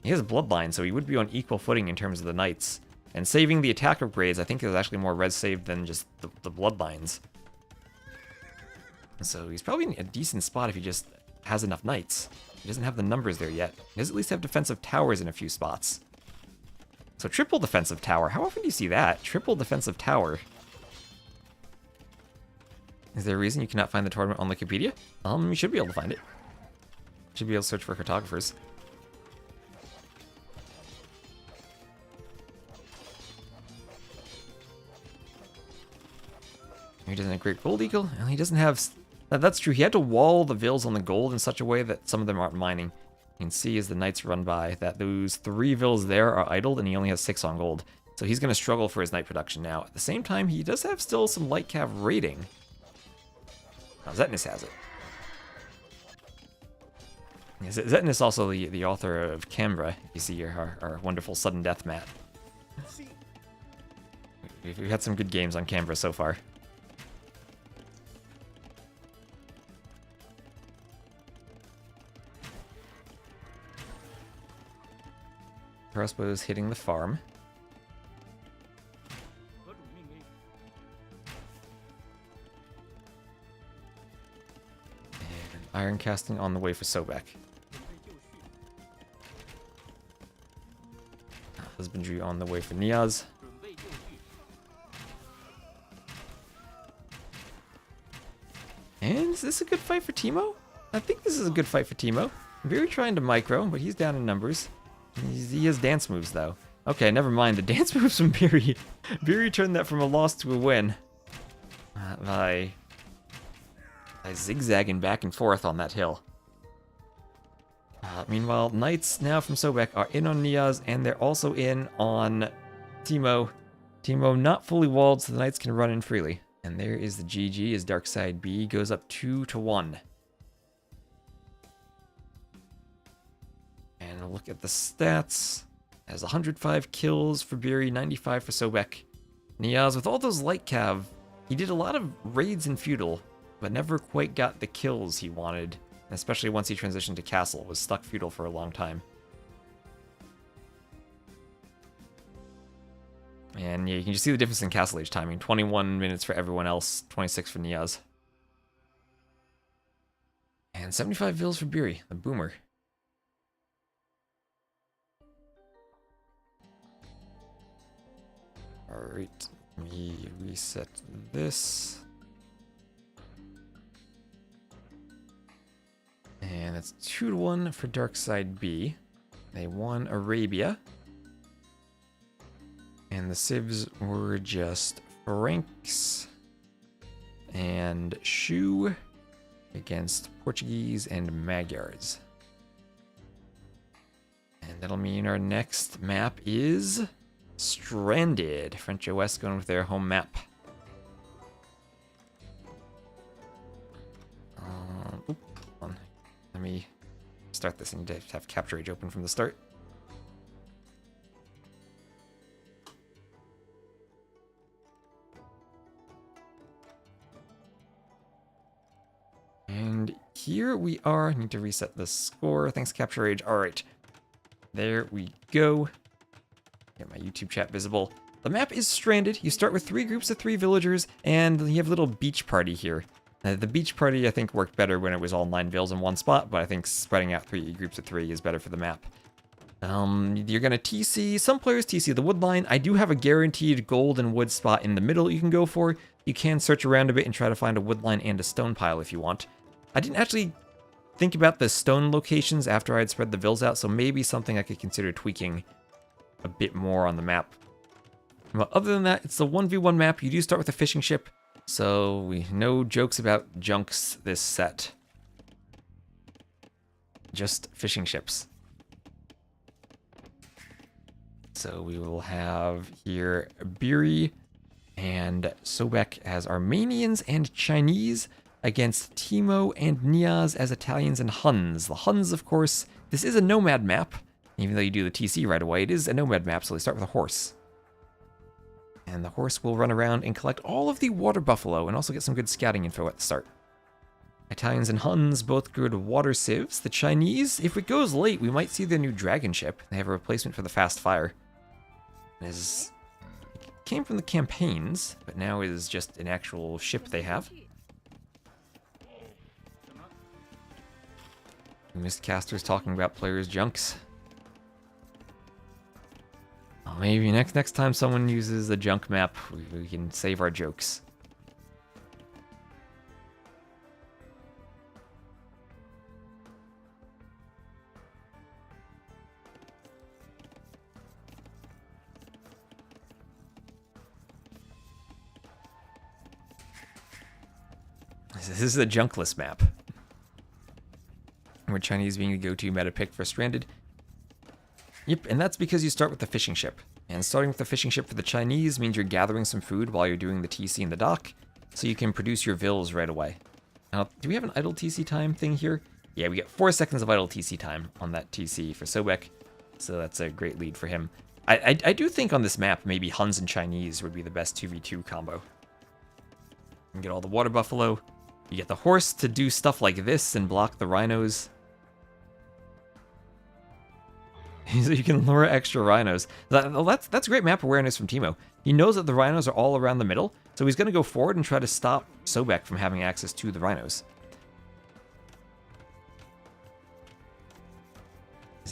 He has bloodline, so he would be on equal footing in terms of the knights. And saving the attack upgrades, I think there's actually more res saved than just the bloodlines. So he's probably in a decent spot if he just has enough knights. He doesn't have the numbers there yet. He does at least have defensive towers in a few spots. So triple defensive tower. How often do you see that? Triple defensive tower. Is there a reason you cannot find the tournament on Wikipedia? You should be able to find it. Should be able to search for cartographers. He doesn't have Great Gold Eagle. Well, he doesn't have... That's true. He had to wall the vills on the gold in such a way that some of them aren't mining. You can see as the knights run by that those 3 vills there are idled, and he only has 6 on gold. So he's going to struggle for his knight production now. At the same time, he does have still some light cav raiding. Now, Zetnus has it. Yeah, Zetnus also the author of Canberra. You see here our wonderful sudden death mat. We've had some good games on Canberra so far. Crossbows hitting the farm. And iron casting on the way for Sobek. Husbandry on the way for Niaz. And is this a good fight for Teemo? I think this is a good fight for Teemo. Very trying to micro, but he's down in numbers. He has dance moves, though. Okay, never mind. The dance moves from Beery. Beery turned that from a loss to a win. By zigzagging back and forth on that hill. Meanwhile, Knights now from Sobek are in on Niaz, and they're also in on Teemo. Teemo not fully walled, so the Knights can run in freely. And there is the GG as Darkside B goes up 2-1. And a look at the stats. Has 105 kills for Beery, 95 for Sobek. Niaz, with all those light cav, he did a lot of raids in Feudal. but never quite got the kills he wanted, especially once he transitioned to castle. Was stuck feudal for a long time. And yeah, you can just see the difference in castle age timing. 21 minutes for everyone else, 26 for Niaz. And 75 vills for Biri, the boomer. Alright, let me reset this. And that's 2-1 for Darkside B. They won Arabia. And the civs were just Franks and Shu against Portuguese and Magyars. And that'll mean our next map is Stranded. French OS going with their home map. Hold on. Let me start this. I need to have Capture Age open from the start. And here we are. I need to reset the score. Thanks, Capture Age. All right. There we go. Get my YouTube chat visible. The map is Stranded. You start with 3 groups of 3 villagers, and you have a little beach party here. The beach party, I think, worked better when it was all 9 vills in one spot, but I think spreading out 3 groups of 3 is better for the map. You're going to TC. Some players TC the wood line. I do have a guaranteed gold and wood spot in the middle you can go for. You can search around a bit and try to find a wood line and a stone pile if you want. I didn't actually think about the stone locations after I had spread the vills out, so maybe something I could consider tweaking a bit more on the map. But other than that, it's the 1v1 map. You do start with a fishing ship, so no jokes about junks this set. Just fishing ships. So we will have here Biri and Sobek as Armenians and Chinese against Timo and Niaz as Italians and Huns. The Huns, of course, this is a nomad map. Even though you do the TC right away, it is a nomad map, so they start with a horse. And the horse will run around and collect all of the water buffalo and also get some good scouting info at the start. Italians and Huns, both good water civs. The Chinese, if it goes late, we might see their new dragon ship. They have a replacement for the fast fire. It came from the campaigns, but now is just an actual ship they have. Mistcasters talking about players' junks. Oh, maybe next time someone uses a junk map, we can save our jokes. This is a junkless map, where Chinese being the go-to meta pick for Stranded. Yep, and that's because you start with the fishing ship. And starting with the fishing ship for the Chinese means you're gathering some food while you're doing the TC in the dock, so you can produce your vills right away. Now, do we have an idle TC time thing here? Yeah, we get 4 seconds of idle TC time on that TC for Sobek, so that's a great lead for him. I do think on this map, maybe Huns and Chinese would be the best 2v2 combo. You can get all the water buffalo. You get the horse to do stuff like this and block the rhinos. So you can lure extra rhinos. That's great map awareness from Timo. He knows that the rhinos are all around the middle, so he's going to go forward and try to stop Sobek from having access to the rhinos.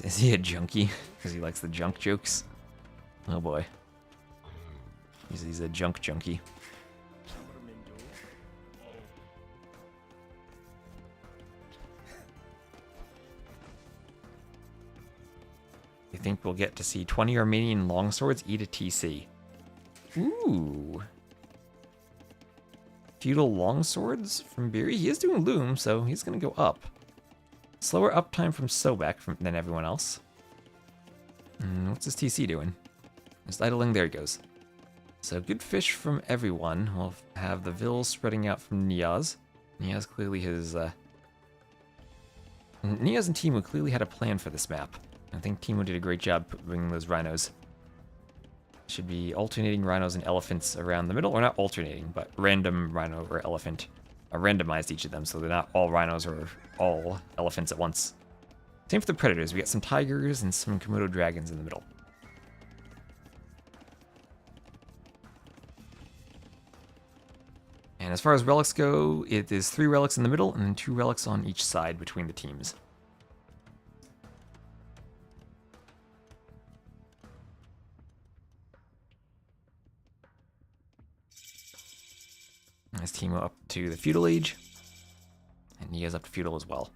Is he a junkie? Because he likes the junk jokes? Oh boy. He's a junk junkie. I think we'll get to see 20 Armenian longswords eat a TC. Ooh. Feudal longswords from Biri. He is doing loom, so he's going to go up. Slower uptime from Sobek than everyone else. What's his TC doing? Just idling. There he goes. So good fish from everyone. We'll have the vills spreading out from Niaz. Niaz clearly has... Niaz and Timo clearly had a plan for this map. I think Timo did a great job bringing those rhinos. Should be alternating rhinos and elephants around the middle. Or not alternating, but random rhino or elephant randomized each of them, so they're not all rhinos or all elephants at once. Same for the predators. We got some tigers and some Komodo dragons in the middle. And as far as relics go, it is 3 relics in the middle and then 2 relics on each side between the teams. Nice Teemo up to the feudal age, and Nia's up to feudal as well.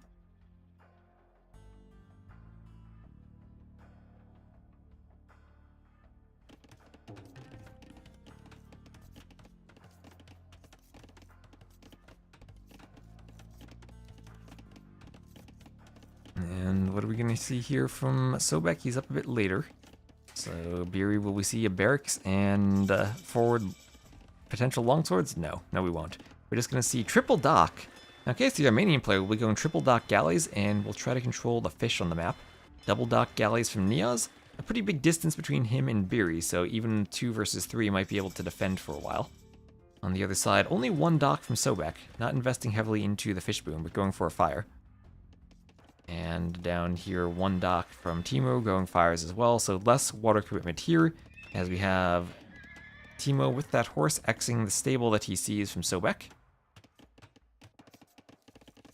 And what are we going to see here from Sobek? He's up a bit later. So, Beery, will we see a barracks and forward potential longswords? No, we won't. We're just going to see triple dock. Now, in case the Armenian player will be going triple dock galleys, and we'll try to control the fish on the map. Double dock galleys from Niaz. A pretty big distance between him and Beery, so even 2 versus 3 might be able to defend for a while. On the other side, only 1 dock from Sobek, not investing heavily into the fish boom, but going for a fire. And down here, 1 dock from Teemo going fires as well, so less water commitment here, as we have Teemo with that horse Xing the stable that he sees from Sobek.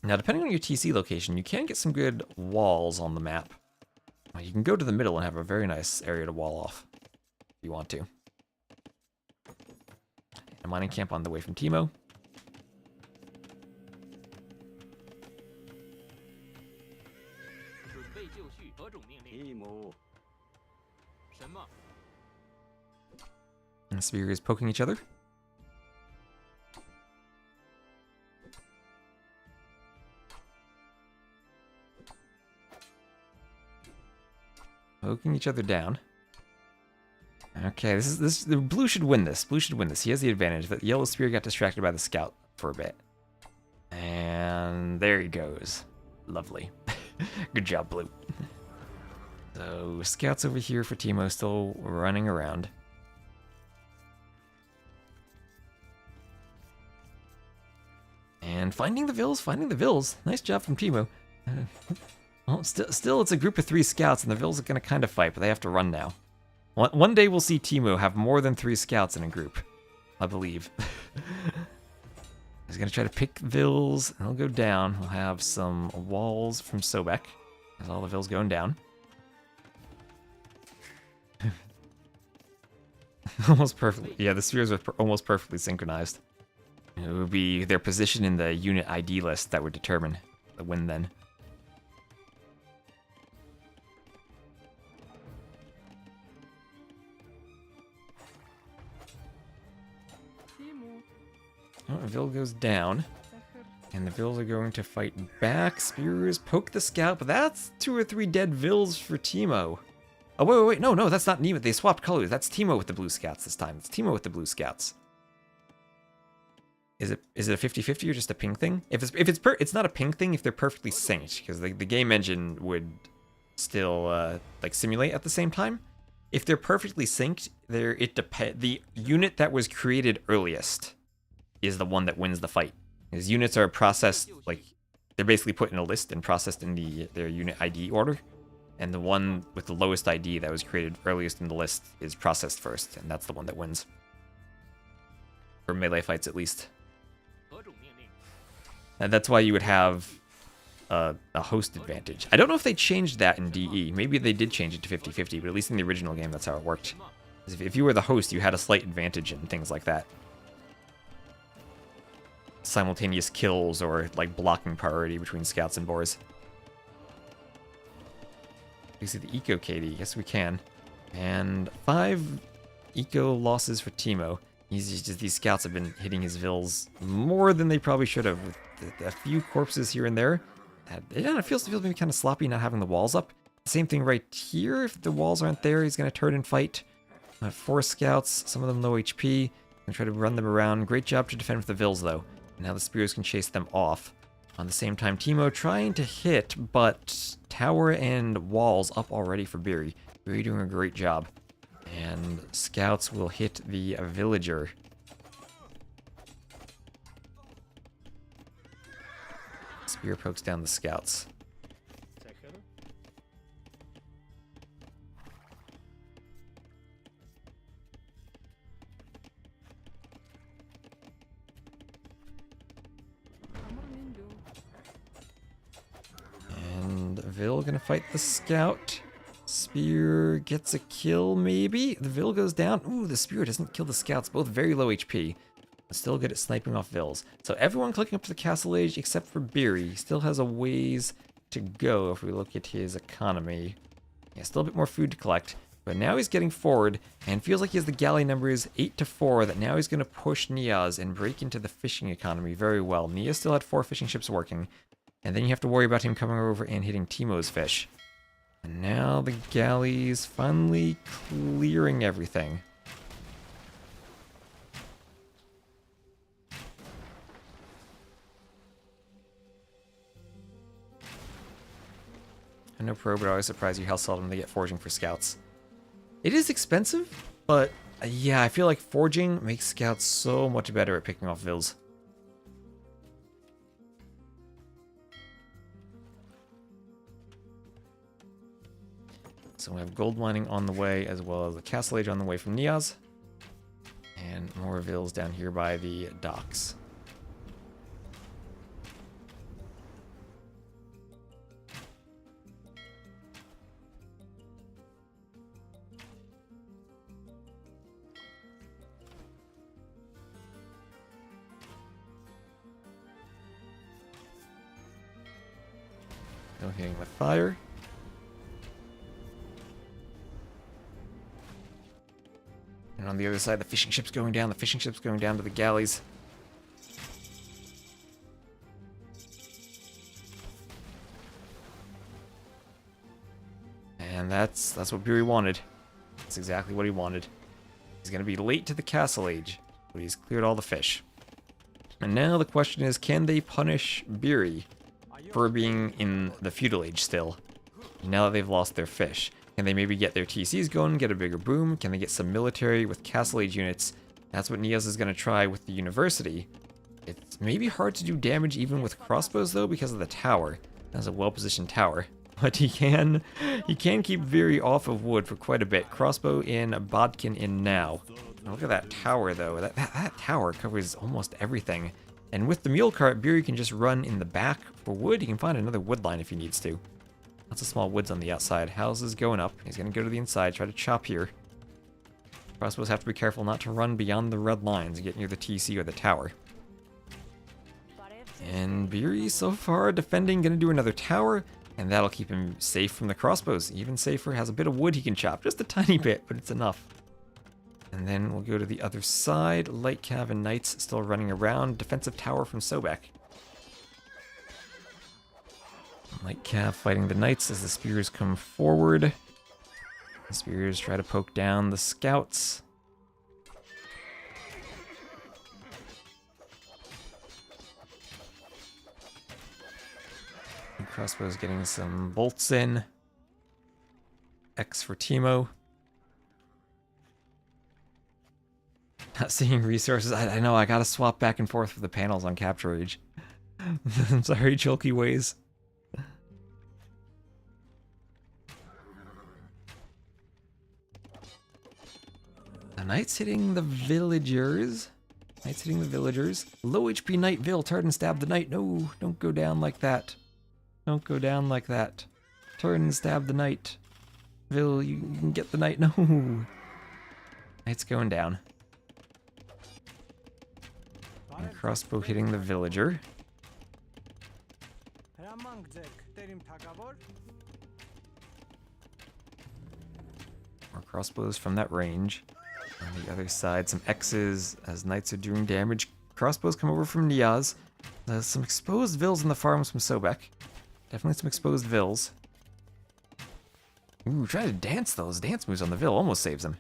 Now, depending on your TC location, you can get some good walls on the map. You can go to the middle and have a very nice area to wall off, if you want to. A mining camp on the way from Teemo. And Spear is poking each other. Poking each other down. Okay, the blue should win this. Blue should win this. He has the advantage. That yellow spear got distracted by the scout for a bit. And there he goes. Lovely. Good job, blue. So, scouts over here for Teemo still running around. And finding the vills. Nice job from Teemo. Well, still, it's a group of 3 scouts, and the vills are going to kind of fight, but they have to run now. One day we'll see Teemo have more than 3 scouts in a group, I believe. He's going to try to pick vills, and he'll go down. We'll have some walls from Sobek. There's all the vills going down. Almost perfectly. Yeah, the spheres are almost perfectly synchronized. It would be their position in the unit ID list that would determine the win then. Oh, Vil goes down. And the Vils are going to fight back. Spears poke the scout, but that's 2 or 3 dead Vils for Teemo. Oh, wait. No, that's not Nemo. They swapped colors. That's Teemo with the blue scouts this time. It's Teemo with the blue scouts. Is it a 50-50 or just a ping thing? It's not a ping thing if they're perfectly synced, because the game engine would still like simulate at the same time. If they're perfectly synced, the unit that was created earliest is the one that wins the fight. Because units are processed, like, they're basically put in a list and processed in their unit ID order. And the one with the lowest ID that was created earliest in the list is processed first, and that's the one that wins. For melee fights, at least. And that's why you would have a host advantage. I don't know if they changed that in DE. Maybe they did change it to 50-50, but at least in the original game, that's how it worked. If you were the host, you had a slight advantage in things like that. Simultaneous kills or, like, blocking priority between scouts and boars. We see the eco KD. Yes, we can. And 5 eco losses for Teemo. These scouts have been hitting his vills more than they probably should have. With a few corpses here and there. It feels maybe kind of sloppy not having the walls up. Same thing right here. If the walls aren't there, he's going to turn and fight. 4 scouts, some of them low HP. And try to run them around. Great job to defend with the vills, though. And now the spears can chase them off. On the same time, Teemo trying to hit, but tower and walls up already for Beery. Beery doing a great job. And scouts will hit the villager. Spear pokes down the scouts. And Vil gonna fight the scout. Spear gets a kill, maybe? The Vil goes down. Ooh, the spear doesn't kill the scouts. Both very low HP. But still good at sniping off Vils. So everyone clicking up to the castle age except for Beery. He still has a ways to go if we look at his economy. Yeah, still a bit more food to collect. But now he's getting forward and feels like he has the galley numbers 8-4 that now he's going to push Niaz and break into the fishing economy very well. Niaz still had 4 fishing ships working. And then you have to worry about him coming over and hitting Timo's fish. And now the galleys finally clearing everything. I know Pro, but I always surprise you how seldom they get forging for scouts. It is expensive, but yeah, I feel like forging makes scouts so much better at picking off Vils. So we have gold mining on the way, as well as the castle age on the way from Niaz. And more Vils down here by the docks. No hitting with fire. And on the other side, the fishing ship's going down. The fishing ship's going down to the galleys. And that's what Beery wanted. That's exactly what he wanted. He's going to be late to the castle age, but he's cleared all the fish. And now the question is, can they punish Beery for being in the feudal age still, now that they've lost their fish? Can they maybe get their TCs going, get a bigger boom? Can they get some military with castle age units? That's what Niaz is going to try with the university. It's maybe hard to do damage even with crossbows though because of the tower. That's a well-positioned tower. But he can keep Veery off of wood for quite a bit. Crossbow in, Bodkin in now. Now look at that tower though. That tower covers almost everything. And with the mule cart, Beery can just run in the back for wood. He can find another wood line if he needs to. Lots of small woods on the outside. Houses going up. He's going to go to the inside, try to chop here. Crossbows have to be careful not to run beyond the red lines and get near the TC or the tower. And Beery, so far, defending, going to do another tower. And that'll keep him safe from the crossbows. Even safer, has a bit of wood he can chop. Just a tiny bit, but it's enough. And then we'll go to the other side. Light Cav and Knights still running around. Defensive tower from Sobek. Light Cav fighting the Knights as the spears come forward. The spears try to poke down the scouts. And crossbow's getting some bolts in. X for Timo. Not seeing resources. I know, I gotta swap back and forth for the panels on Capture Age. I'm sorry, Chulky Ways. The Knight's hitting the villagers. Knight's hitting the villagers. Low HP Knight Vil, turn and stab the Knight. No, don't go down like that. Don't go down like that. Turn and stab the Knight. Vil, you can get the Knight. No. Knight's going down. And crossbow hitting the villager. More crossbows from that range. On the other side, some X's as Knights are doing damage. Crossbows come over from Niaz. There's some exposed Vils in the farms from Sobek. Definitely some exposed Vils. Ooh, try to dance those dance moves on the Vil. Almost saves him.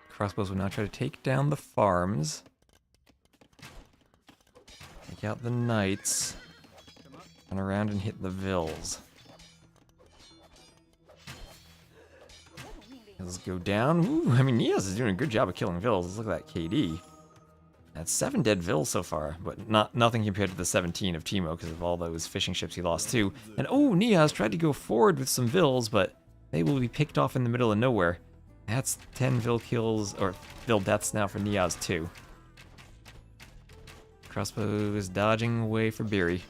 Crossbows will now try to take down the farms. Take out the knights. Run around and hit the vills. Let's go down. Ooh, I mean, Niaz is doing a good job of killing vills. Look at that KD. That's 7 dead vills so far, but nothing compared to the 17 of Teemo because of all those fishing ships he lost too. And oh, Niaz tried to go forward with some vills, but they will be picked off in the middle of nowhere. That's 10 vill kills, or vill deaths now for Niaz too. Crossbow is dodging away for Beery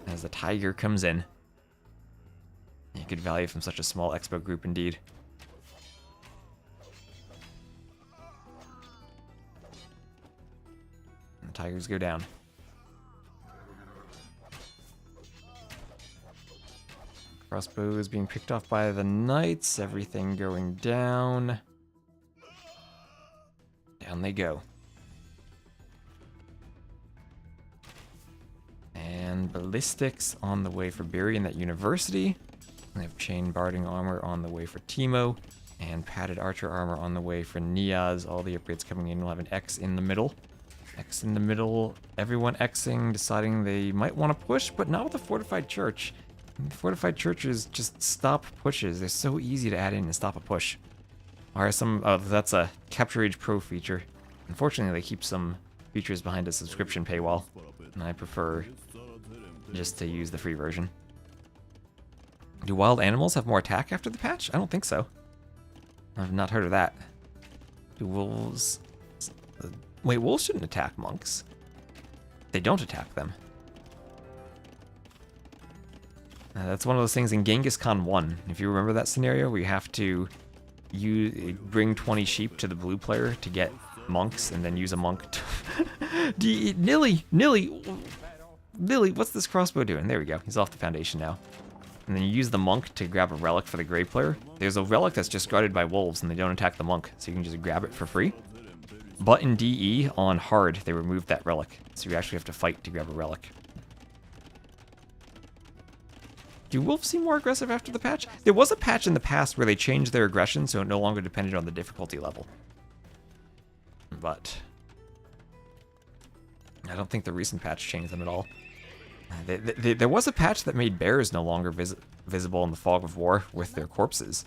as the tiger comes in. Good value from such a small expo group indeed. And the tigers go down. Crossbow is being picked off by the knights. Everything going down. Down they go. And ballistics on the way for Beery in that university. We have chain barding armor on the way for Teemo. And padded archer armor on the way for Niaz. All the upgrades coming in. We'll have an X in the middle. X in the middle. Everyone Xing, deciding they might want to push, but not with a fortified church. Fortified churches just stop pushes. They're so easy to add in and stop a push. Or some, oh, that's a Capture Age Pro feature. Unfortunately, they keep some features behind a subscription paywall, and I prefer just to use the free version. Do wild animals have more attack after the patch? I don't think so. I've not heard of that. Do wolves... Wait, wolves shouldn't attack monks. They don't attack them. That's one of those things in Genghis Khan 1. If you remember that scenario where you have to bring 20 sheep to the blue player to get monks and then use a monk to... Nilly, what's this crossbow doing? There we go. He's off the foundation now. And then you use the monk to grab a relic for the gray player. There's a relic that's just guarded by wolves and they don't attack the monk, so you can just grab it for free. But in DE, on hard, they removed that relic, so you actually have to fight to grab a relic. Do wolves seem more aggressive after the patch? There was a patch in the past where they changed their aggression so it no longer depended on the difficulty level. But I don't think the recent patch changed them at all. There was a patch that made bears no longer visible in the fog of war with their corpses.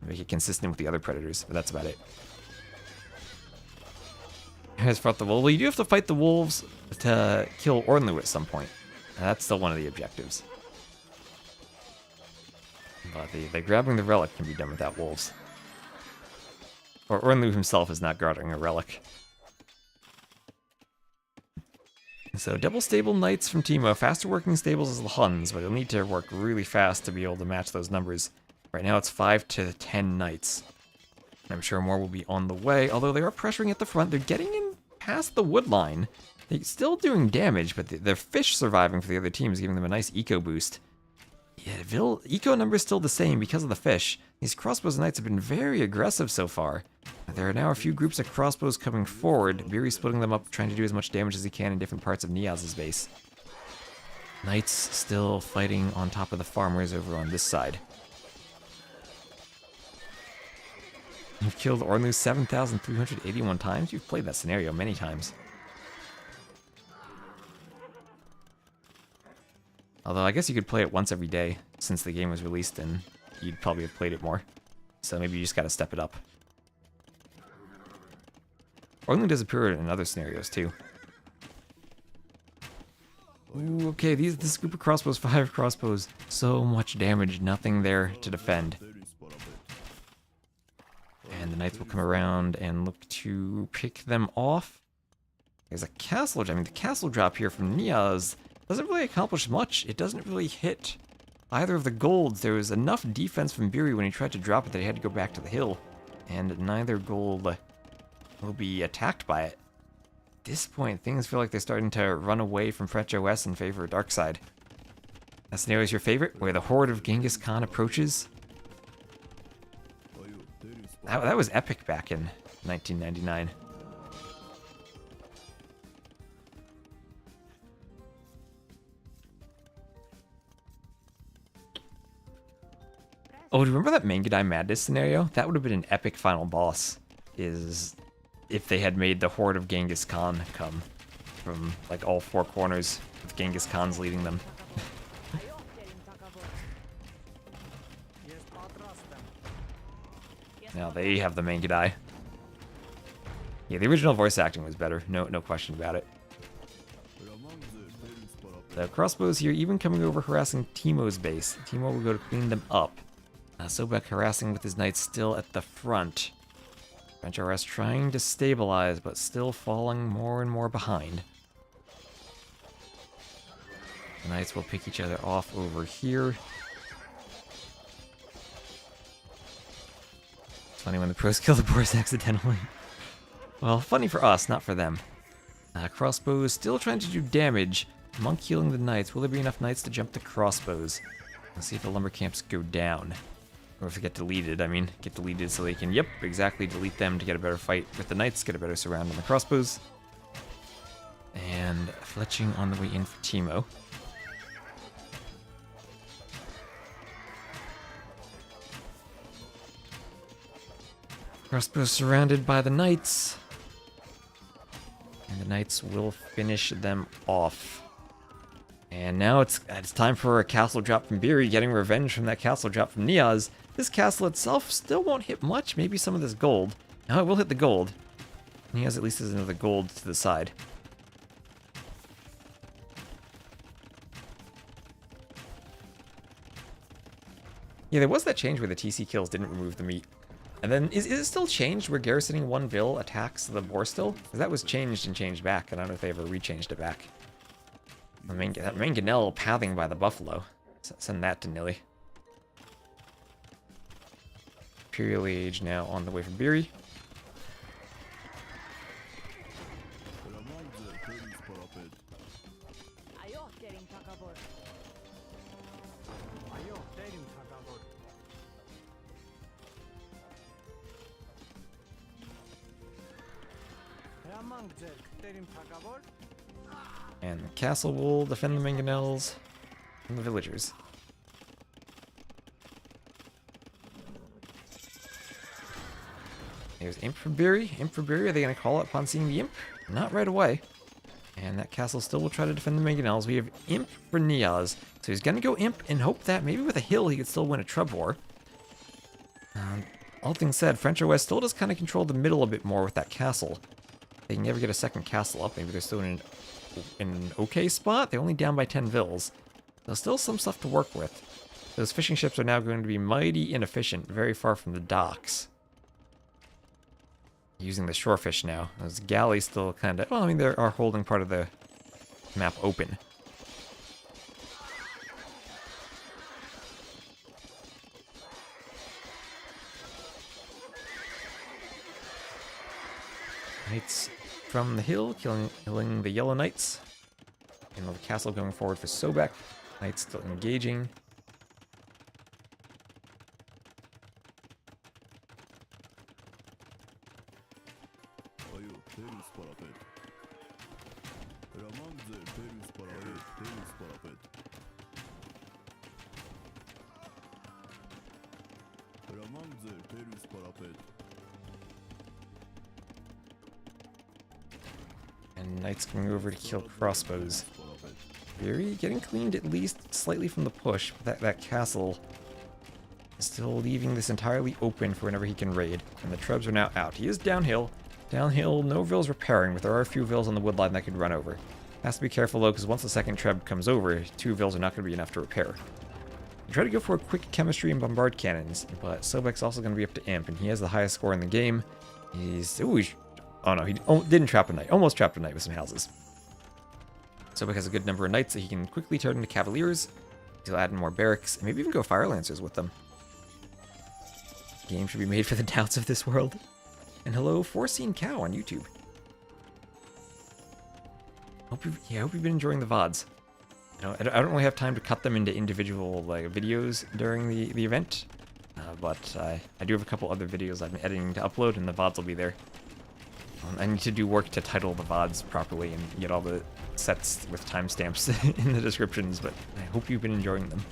Make it consistent with the other predators, but that's about it. Has fought the wolves. Well, you do have to fight the wolves to kill Ornlu at some point. That's still one of the objectives. But the grabbing the relic can be done without wolves. Or Ornlu himself is not guarding a relic. So double stable knights from Teemo, faster working stables as the Huns, but you'll need to work really fast to be able to match those numbers. Right now it's 5 to 10 knights. I'm sure more will be on the way, although they are pressuring at the front. They're getting in past the wood line. They're still doing damage, but their fish surviving for the other team is giving them a nice eco boost. Yeah, eco number is still the same because of the fish. These crossbows knights have been very aggressive so far. There are now a few groups of crossbows coming forward. Beery splitting them up, trying to do as much damage as he can in different parts of Niaz's base. Knights still fighting on top of the farmers over on this side. You've killed Ornlu 7,381 times? You've played that scenario many times. Although I guess you could play it once every day since the game was released and you'd probably have played it more. So maybe you just gotta step it up. Ornlu does appear in other scenarios too. Ooh, okay, this group of crossbows, 5 crossbows, so much damage, nothing there to defend. And the knights will come around and look to pick them off. There's a castle, I mean the castle drop here from Niaz doesn't really accomplish much. It doesn't really hit either of the golds. There was enough defense from Beery when he tried to drop it that he had to go back to the hill. And neither gold will be attacked by it. At this point, things feel like they're starting to run away from French OS in favor of Darkside. That scenario is your favorite, where the horde of Genghis Khan approaches? That was epic back in 1999. Oh, do you remember that Mangudai Madness scenario? That would have been an epic final boss, is if they had made the Horde of Genghis Khan come. from like all four corners with Genghis Khan's leading them. Now they have the Mangudai. Yeah, the original voice acting was better. No question about it. The crossbows here, even coming over harassing Teemo's base. Teemo will go to clean them up. Sobek harassing with his knights still at the front. French RS trying to stabilize, but still falling more and more behind. The knights will pick each other off over here. It's funny when the pros kill the boars accidentally. Well, funny for us, not for them. Crossbows still trying to do damage. Monk healing the knights. Will there be enough knights to jump the crossbows? Let's see if the lumber camps go down. Or if they get deleted, I mean, get deleted so they can, yep, exactly, delete them to get a better fight with the knights, get a better surround on the crossbows. And fletching on the way in for Teemo. Crossbows surrounded by the knights. And the knights will finish them off. And now it's time for a castle drop from Biri, getting revenge from that castle drop from Niaz. This castle itself still won't hit much, maybe some of this gold. Now it will hit the gold. Niaz at least has another gold to the side. Yeah, there was that change where the TC kills didn't remove the meat. And then, is it still changed where garrisoning one vill attacks the boar still? Because that was changed and changed back, and I don't know if they ever rechanged it back. That mangonel pathing by the buffalo. Send that to Nilly. Imperial Age now on the way from Biri. And the castle will defend the mangonels from the villagers. There's Imp for Biri. Imp for Biri, are they going to call it upon seeing the Imp? Not right away. And that castle still will try to defend the mangonels. We have Imp for Niaz. So he's going to go Imp and hope that maybe with a hill he could still win a Trub War. All things said, French OS still does kind of control the middle a bit more with that castle. They can never get a second castle up. Maybe they're still in an okay spot. They're only down by 10 vills. There's still some stuff to work with. Those fishing ships are now going to be mighty inefficient, very far from the docks. Using the shorefish now. Those galleys still kind of, well, I mean, they are holding part of the map open. Knights from the hill, killing the yellow knights. And the castle going forward for Sobek. Knights still engaging. And knights coming over to kill crossbows. Biri getting cleaned at least slightly from the push, but that castle is still leaving this entirely open for whenever he can raid. And the Trebs are now out. He is downhill. Downhill, no vills repairing, but there are a few vills on the woodline that could run over. Has to be careful though, because once the second Treb comes over, 2 vills are not going to be enough to repair. You try to go for a quick chemistry and bombard cannons, but Sobek's also going to be up to Imp, and he has the highest score in the game. He's... Ooh, oh no, he didn't trap a knight. Almost trapped a knight with some houses. Sobek has a good number of knights that he can quickly turn into cavaliers. He'll add in more barracks, and maybe even go fire lancers with them. The game should be made for the doubts of this world. And hello, Foreseen Cow on YouTube. I hope you've been enjoying the VODs. You know, I don't really have time to cut them into individual videos during the event, but I do have a couple other videos I've been editing to upload, and the VODs will be there. I need to do work to title the VODs properly and get all the sets with timestamps in the descriptions, but I hope you've been enjoying them.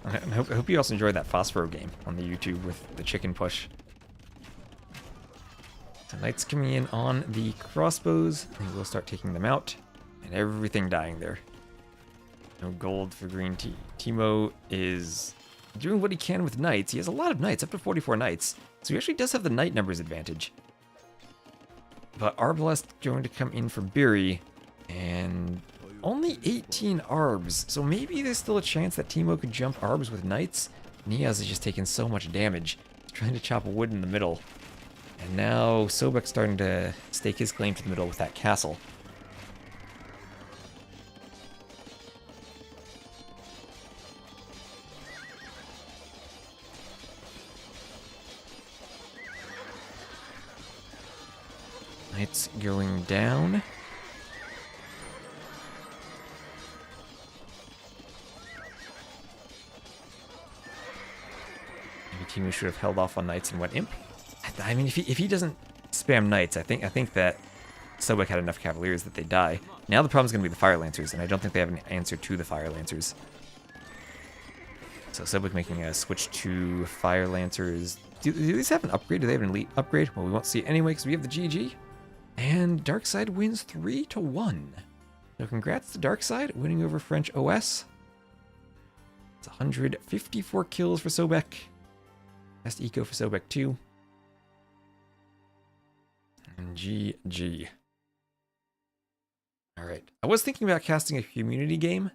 I hope you also enjoyed that Phosphoro game on the YouTube with the chicken push. So So Knights coming in on the crossbows, and we'll start taking them out. And everything dying there. No gold for green tea. Teemo is doing what he can with Knights. He has a lot of Knights, up to 44 Knights. So he actually does have the Knight numbers advantage. But Arbalest going to come in for Biri, and only 18 Arbs. So maybe there's still a chance that Teemo could jump Arbs with Knights. Niaz is just taking so much damage. He's trying to chop wood in the middle. And now Sobek's starting to stake his claim to the middle with that castle. Knights going down. Maybe Teemu should have held off on Knights and went Imp. I mean, if he doesn't spam Knights, I think that Sobek had enough Cavaliers that they die. Now the problem is going to be the Fire Lancers, and I don't think they have an answer to the Fire Lancers. So Sobek making a switch to Fire Lancers. Do these have an upgrade? Do they have an elite upgrade? Well, we won't see it anyway because we have the GG. And Darkside wins 3-1. So congrats to Darkside winning over French OS. It's 154 kills for Sobek. Best eco for Sobek too. And GG. Alright. I was thinking about casting a community game.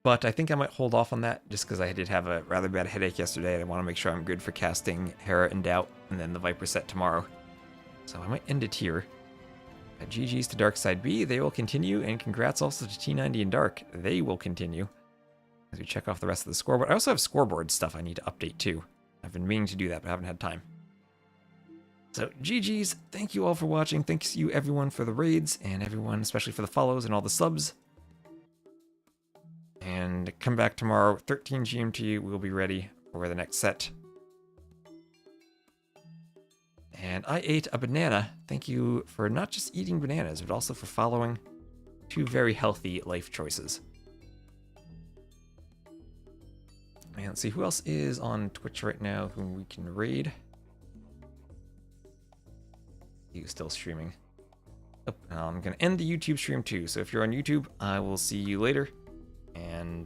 But I think I might hold off on that just because I did have a rather bad headache yesterday and I want to make sure I'm good for casting Hera in Doubt and then the Viper set tomorrow. So I might end it here. GG's to Darkside B, they will continue, and congrats also to T90 and Dark. They will continue. As we check off the rest of the scoreboard. I also have scoreboard stuff I need to update too. I've been meaning to do that, but I haven't had time. So GG's, thank you all for watching. Thanks you everyone for the raids, and everyone especially for the follows and all the subs. And come back tomorrow, 13 GMT, we'll be ready for the next set. And I ate a banana. Thank you for not just eating bananas, but also for following 2 very healthy life choices. And let's see who else is on Twitch right now whom we can raid. He's still streaming. Oh, I'm going to end the YouTube stream too. So if you're on YouTube, I will see you later. And